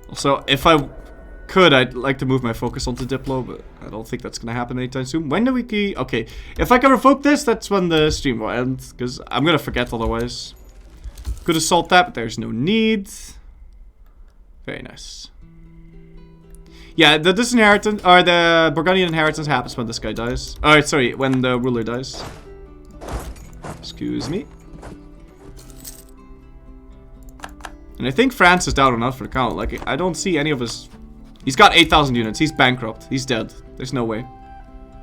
Also, if I could, I'd like to move my focus onto Diplo, but I don't think that's gonna happen anytime soon. When do we key? Okay, if I can revoke this, that's when the stream will end, because I'm gonna forget otherwise. Could assault that, but there's no need. Very nice. Yeah, the disinheritance, or the Burgundian inheritance happens when this guy dies. Alright, sorry, when the ruler dies. Excuse me. And I think France is down enough for the count. Like, I don't see any of his... He's got 8,000 units. He's bankrupt. He's dead. There's no way.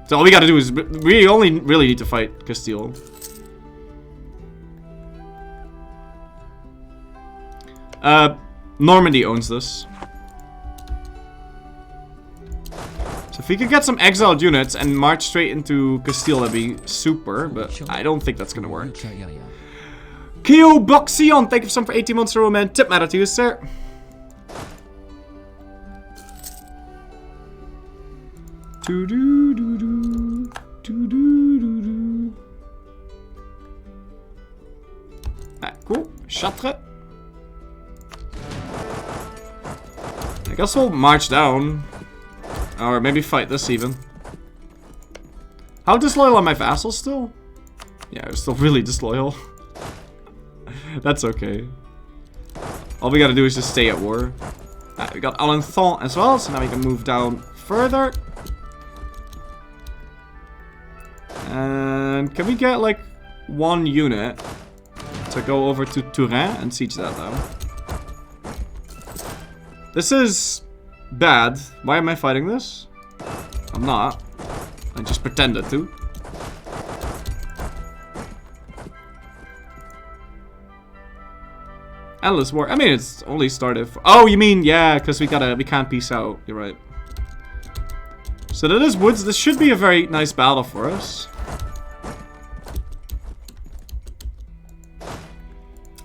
So all we gotta do is... We only really need to fight Castile. Normandy owns this. So if we could get some exiled units and march straight into Castile, that'd be super, but I don't think that's gonna work. Kyo Boxion, thank you for 18 months in a row, man. Tip matter to you, sir. Alright, cool. Chartres. I guess we'll march down. Or maybe fight this even. How disloyal are my vassals still? Yeah, they're still really disloyal. That's okay. All we gotta do is just stay at war. Alright, we got Alençon as well, so now we can move down further. And can we get like 1 unit to go over to Turin and siege that down? This is bad. Why am I fighting this? I'm not. I just pretended to. Endless war. I mean, it's only started. Oh, you mean, yeah, because we can't peace out. You're right. So that is woods. This should be a very nice battle for us.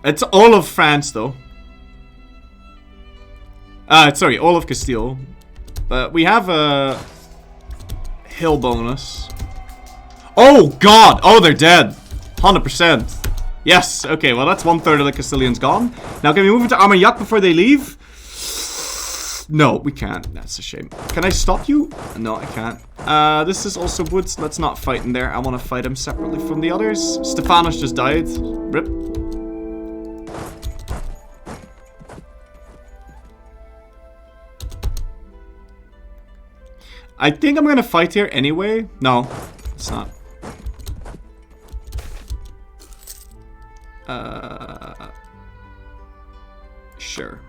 It's all of France, though. Sorry, all of Castile. But we have a hill bonus. Oh, God! Oh, they're dead. 100%. Yes, okay, well that's 1/3 of the Castilians gone. Now can we move into Armagnac before they leave? No, we can't. That's a shame. Can I stop you? No, I can't. This is also woods. Let's not fight in there. I want to fight him separately from the others. Stephanos just died. Rip. I think I'm gonna fight here anyway. No, it's not. Sure.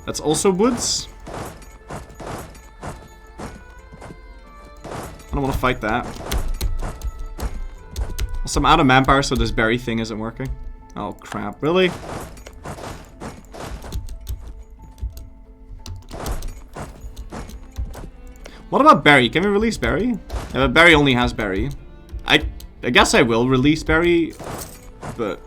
That's also woods. I don't want to fight that. Also, I'm out of manpower, so this berry thing isn't working. Oh crap, really? What about berry? Can we release berry? Yeah, but berry only has berry. I guess I will release berry, but...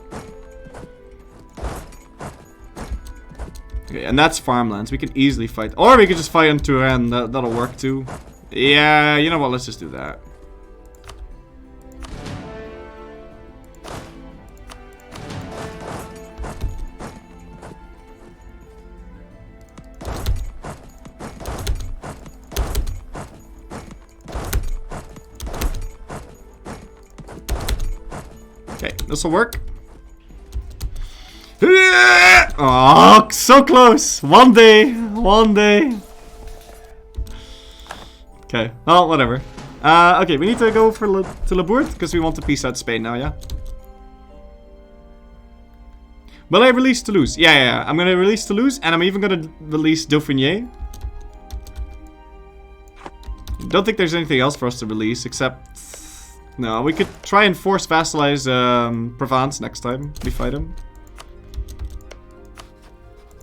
Okay, and that's farmlands. We can easily fight. Or we could just fight in Turin. That'll work too. Yeah, you know what? Let's just do that. Okay, this will work. Oh, so close. One day. One day. Okay, well, whatever. Okay, we need to go for to Labourt because we want to peace out Spain now, yeah? Will I release Toulouse? Yeah. I'm gonna release Toulouse and I'm even gonna release Dauphiné. Don't think there's anything else for us to release except... No, we could try and force vassalize Provence next time we fight him.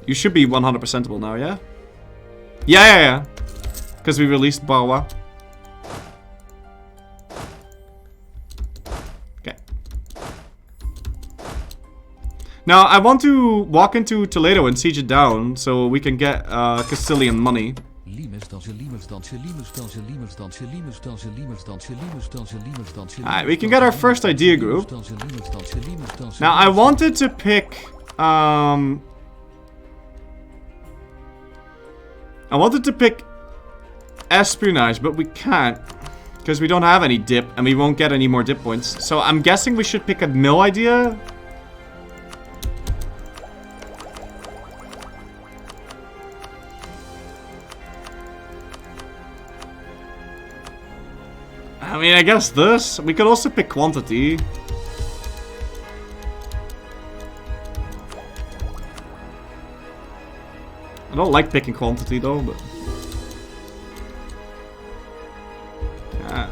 You should be 100%able now, yeah? Yeah. Because we released Barwa. Okay. Now, I want to walk into Toledo and siege it down so we can get Castilian money. Alright, we can get our first idea group. Now, I wanted to pick... I wanted to pick espionage, but we can't. Because we don't have any dip, and we won't get any more dip points. So I'm guessing we should pick a mill idea. I mean, I guess this. We could also pick quantity. I don't like picking quantity though, but... Yeah.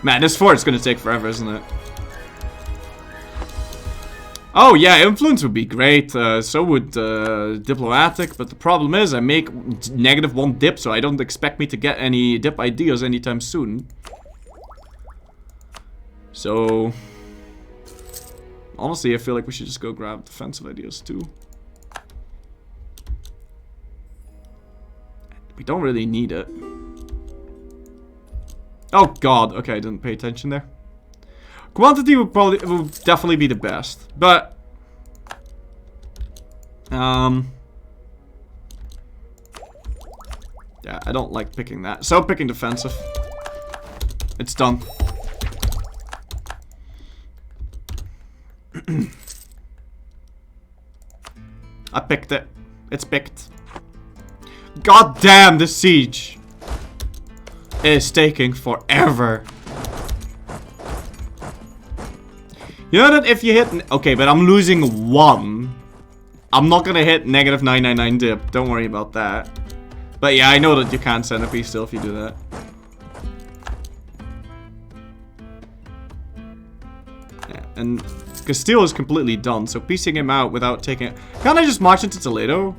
Man, this fort's gonna take forever, isn't it? Oh yeah, influence would be great, so would diplomatic, but the problem is I make -1 dip, so I don't expect me to get any dip ideas anytime soon. So... Honestly, I feel like we should just go grab defensive ideas too. We don't really need it. Oh god, okay, I didn't pay attention there. Quantity would definitely be the best, but yeah, I don't like picking that. So I'm picking defensive. It's done. I picked it. It's picked. God damn, this siege is taking forever. You know that if you hit... Okay, but I'm losing 1. I'm not gonna hit -999 dip. Don't worry about that. But yeah, I know that you can't send a piece still if you do that. Yeah, and Castile is completely done, so piecing him out without taking... Can't I just march into Toledo?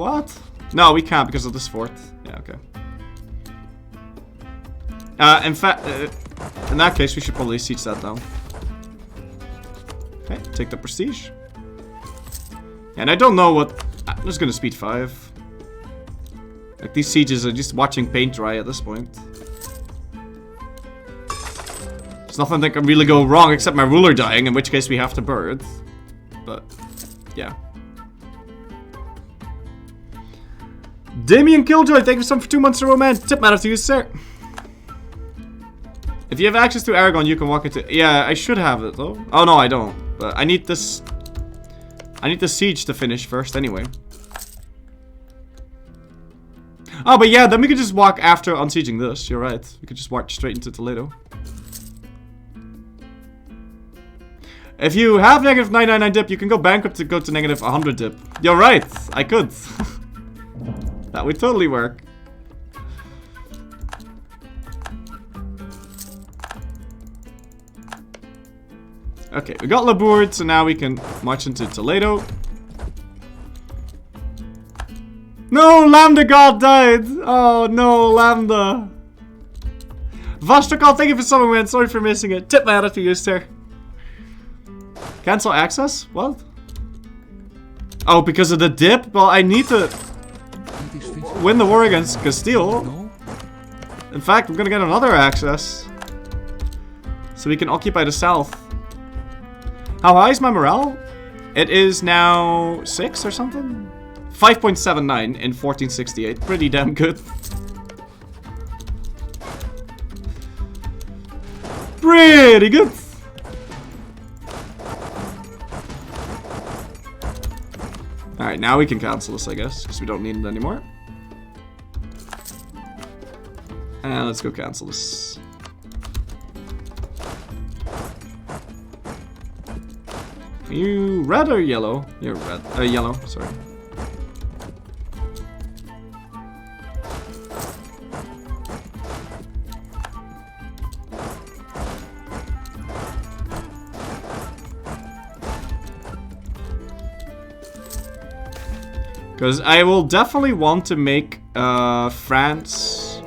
What? No, we can't because of this fort. Yeah, okay. In fact, in that case, we should probably siege that down. Okay, take the prestige. And I don't know what... I'm just gonna speed 5. Like, these sieges are just watching paint dry at this point. There's nothing that can really go wrong except my ruler dying, in which case we have to bird. But, yeah. Damien Killjoy, thank you so much for 2 months in a row, man. Tip matter to you, sir. If you have access to Aragon, you can walk into... Yeah, I should have it, though. Oh, no, I don't. But I need this... I need the siege to finish first, anyway. Oh, but yeah, then we could just walk after unsieging this. You're right. We could just walk straight into Toledo. If you have -999 dip, you can go bankrupt to go to -100 dip. You're right. I could. That would totally work. Okay, we got Labourt, so now we can march into Toledo. No, Lambda God died! Oh no, Lambda. Vostrakal, thank you for summing, man. Sorry for missing it. Tip my hat to you, sir. Cancel access? What? Oh, because of the dip? Well, I need to win the war against Castile. In fact, we're gonna get another access. So we can occupy the south. How high is my morale? It is now 6 or something? 5.79 in 1468. Pretty damn good. Pretty good. Alright, now we can cancel this, I guess, because we don't need it anymore. And let's go cancel this. Are you red or yellow? You're red. Yellow, sorry. Because I will definitely want to make France...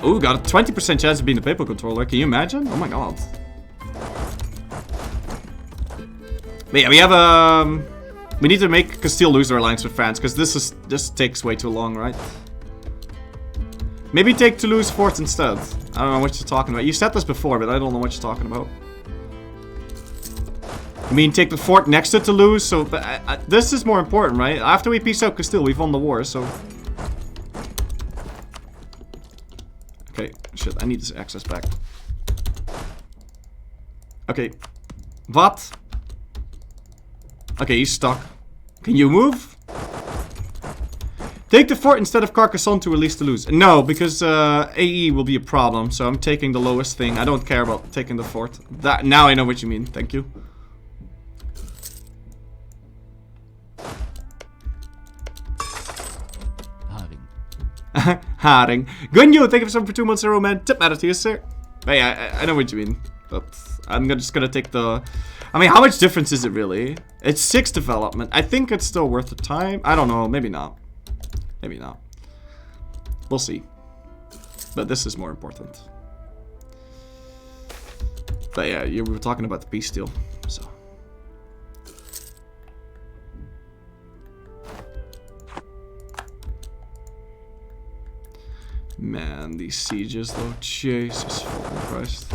Oh, got a 20% chance of being the Papal controller. Can you imagine? Oh my god. But yeah, we have we need to make Castile lose their alliance with France, because this takes way too long, right? Maybe take Toulouse Fort instead. I don't know what you're talking about. You said this before, but I don't know what you're talking about. I mean, take the fort next to Toulouse, so... But, this is more important, right? After we peace out Castile, we've won the war, so... Okay, shit, I need this access back. Okay. What? Okay, he's stuck. Can you move? Take the fort instead of Carcassonne to release Toulouse. No, because AE will be a problem, so I'm taking the lowest thing. I don't care about taking the fort. Now I know what you mean, thank you. Haring. Gunyo, thank you for 2 months in a row, man. Tip matter to you, sir. But yeah, I know what you mean. But I'm just gonna take the... I mean, how much difference is it really? It's 6 development. I think it's still worth the time. I don't know. Maybe not. Maybe not. We'll see. But this is more important. But yeah, we were talking about the peace deal. So... Man, these sieges though, Jesus fucking Christ.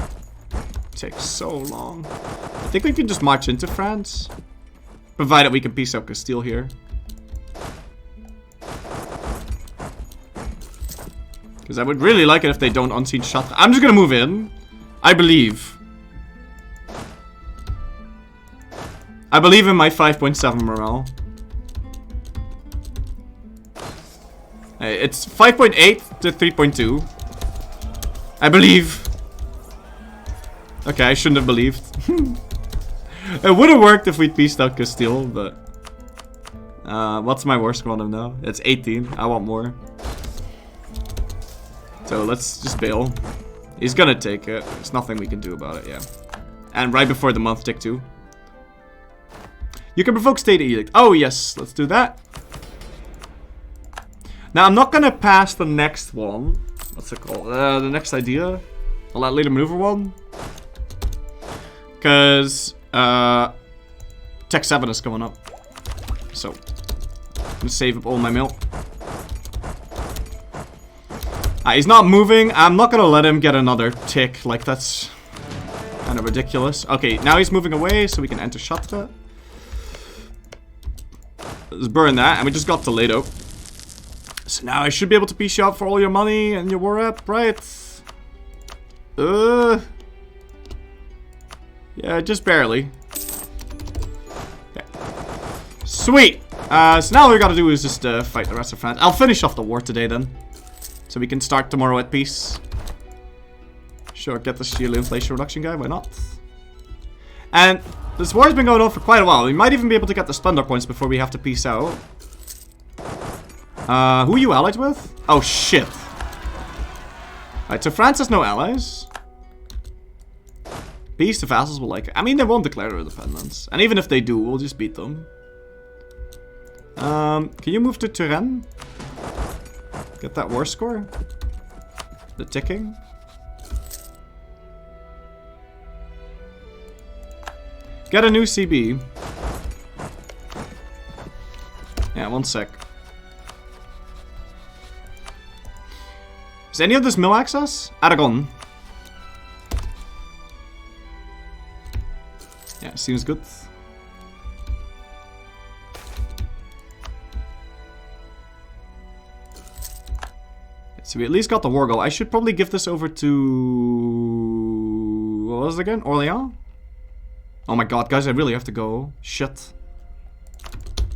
Takes so long. I think we can just march into France. Provided we can peace out Castile here. Because I would really like it if they don't unsiege shot. I'm just gonna move in. I believe. I believe in my 5.7 morale. It's 5.8 to 3.2. I believe. Okay, I shouldn't have believed. It would have worked if we'd pieced out Castile, but... what's my worst quantum now? It's 18. I want more. So let's just bail. He's gonna take it. There's nothing we can do about it, yeah. And right before the month tick too. You can provoke state edict. Oh yes, let's do that. Now, I'm not gonna pass the next one. What's it called? The next idea? The later maneuver one? Because, Tech 7 is coming up. So, I'm gonna save up all my milk. He's not moving. I'm not gonna let him get another tick. Like, that's kind of ridiculous. Okay, now he's moving away, so we can enter Chatra. Let's burn that, and we just got Toledo. So now I should be able to piece you out for all your money and your war rep, right? Yeah, just barely. Okay. Sweet! So now all we gotta do is just fight the rest of France. I'll finish off the war today then. So we can start tomorrow at peace. Sure, get this yearly inflation reduction guy, why not? And this war has been going on for quite a while. We might even be able to get the splendor points before we have to peace out. Who are you allied with? Oh, shit. Alright, so France has no allies. Peace, the vassals will like it. I mean, they won't declare their independence. And even if they do, we'll just beat them. Can you move to Turenne? Get that war score? The ticking? Get a new CB. Yeah, 1 sec. Is any of this mill access? Aragon. Yeah, seems good. So we at least got the war goal. I should probably give this over to... What was it again? Orléans? Oh my god, guys, I really have to go. Shit.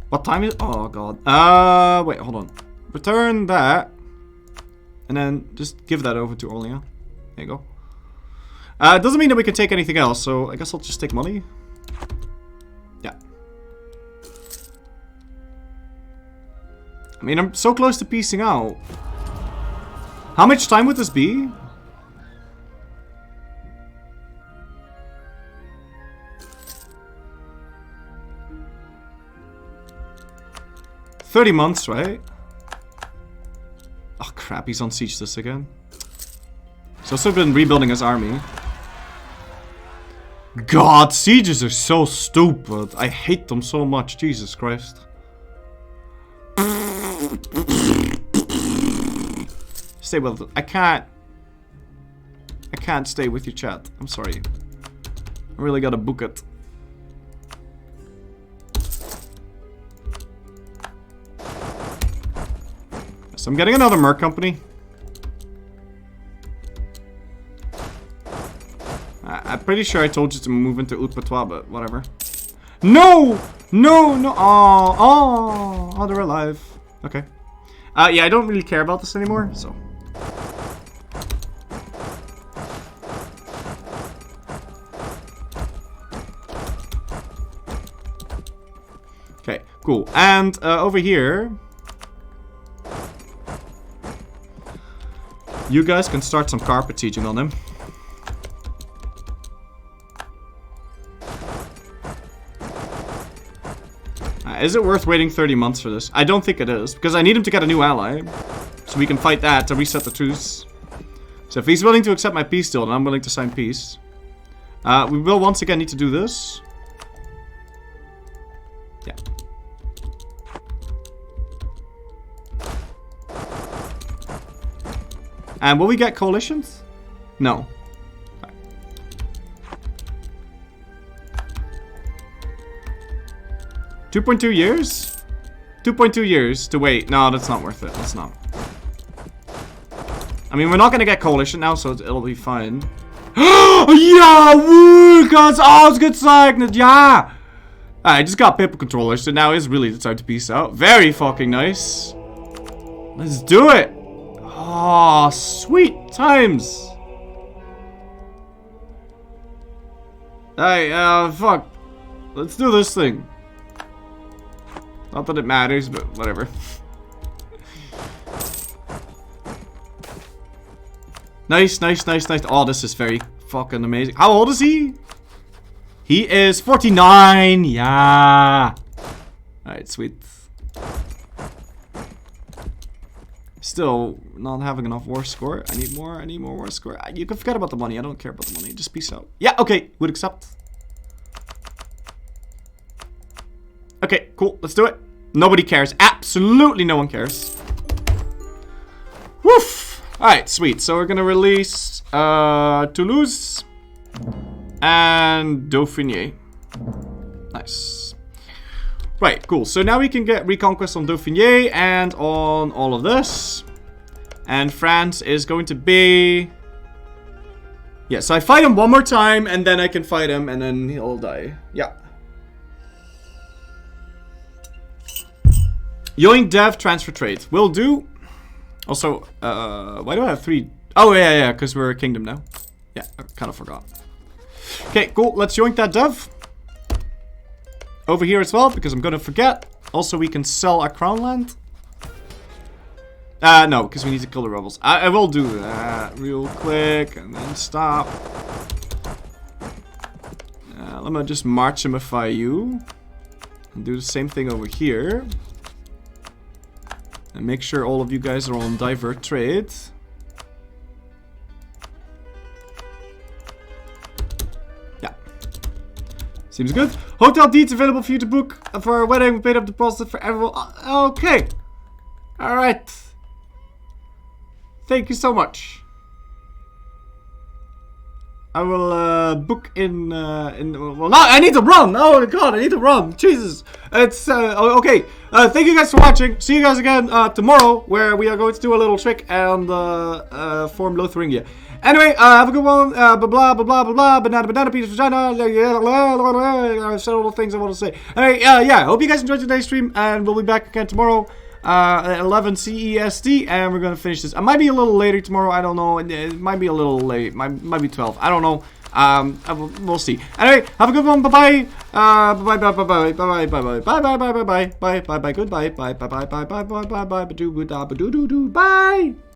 What time is it? Oh god. Wait, hold on. Return that. And then just give that over to Orléans. There you go. It doesn't mean that we can take anything else, so I guess I'll just take money. Yeah. I mean, I'm so close to piecing out. How much time would this be? $30 months, right? Oh crap, he's on siege this again. So I've been rebuilding his army. God, sieges are so stupid. I hate them so much. Jesus Christ. Stay with it. I can't stay with you, chat. I'm sorry. I really gotta book it. So I'm getting another merc company. I'm pretty sure I told you to move into Haute-Patois, but whatever. No! No, no. Oh, they're alive. Okay. Yeah, I don't really care about this anymore, so. Okay, cool. And over here, you guys can start some carpet sieging on him. Is it worth waiting 30 months for this? I don't think it is, because I need him to get a new ally, so we can fight that to reset the truce. So if he's willing to accept my peace deal, then I'm willing to sign peace. We will once again need to do this. Yeah. And will we get coalitions? No. 2.2 years? 2.2 years to wait. No, that's not worth it. That's not. I mean, we're not gonna get coalition now, so it'll be fine. Yeah, woo, guys, it's gezeichnet, yeah. I just got people controllers, so now is really the time to peace out. Very fucking nice. Let's do it. Oh, sweet times. Hey, fuck. Let's do this thing. Not that it matters, but whatever. Nice, nice, nice, nice. Oh, this is very fucking amazing. How old is he? He is 49. Yeah. Alright, sweet. Still not having enough war score. I need more war score. You can forget about the money. I don't care about the money. Just peace out. Yeah, okay. Would accept. Okay, cool. Let's do it. Nobody cares. Absolutely no one cares. Woof! Alright, sweet. So we're gonna release Toulouse and Dauphiné. Nice. Right, cool. So now we can get Reconquest on Dauphiné and on all of this. And France is going to be... Yeah, so I fight him one more time and then I can fight him and then he'll die. Yeah. Yoink Dev Transfer Trade. Will do. Also, why do I have 3? Oh, yeah, because we're a kingdom now. Yeah, I kind of forgot. Okay, cool. Let's yoink that dev. Over here as well, because I'm going to forget. Also, we can sell our crown land. No, because we need to kill the rebels. I will do that real quick and then stop. Let me just marchimify you. And do the same thing over here. And make sure all of you guys are on divert trade. Yeah. Seems good. Hotel deeds available for you to book for our wedding. We paid up deposit for everyone. Okay. Alright. Thank you so much. I will book in. Well, no, I need to run. Oh god, I need to run. Jesus, it's okay. Thank you guys for watching. See you guys again tomorrow, where we are going to do a little trick and form Lotharingia. Anyway, have a good one. Blah blah blah blah blah. Banana penis vagina. I said all the things I want to say. Anyway, yeah. Hope you guys enjoyed today's stream, and we'll be back again tomorrow. At 11 CEST, and we're gonna finish this. I might be a little later tomorrow. I don't know. It might be a little late. Might be 12. I don't know. We'll see. Anyway, have a good one. Bye bye. Bye bye bye bye bye bye bye bye bye bye bye bye bye bye bye bye. Goodbye. Bye bye bye bye bye bye bye bye bye bye bye bye bye.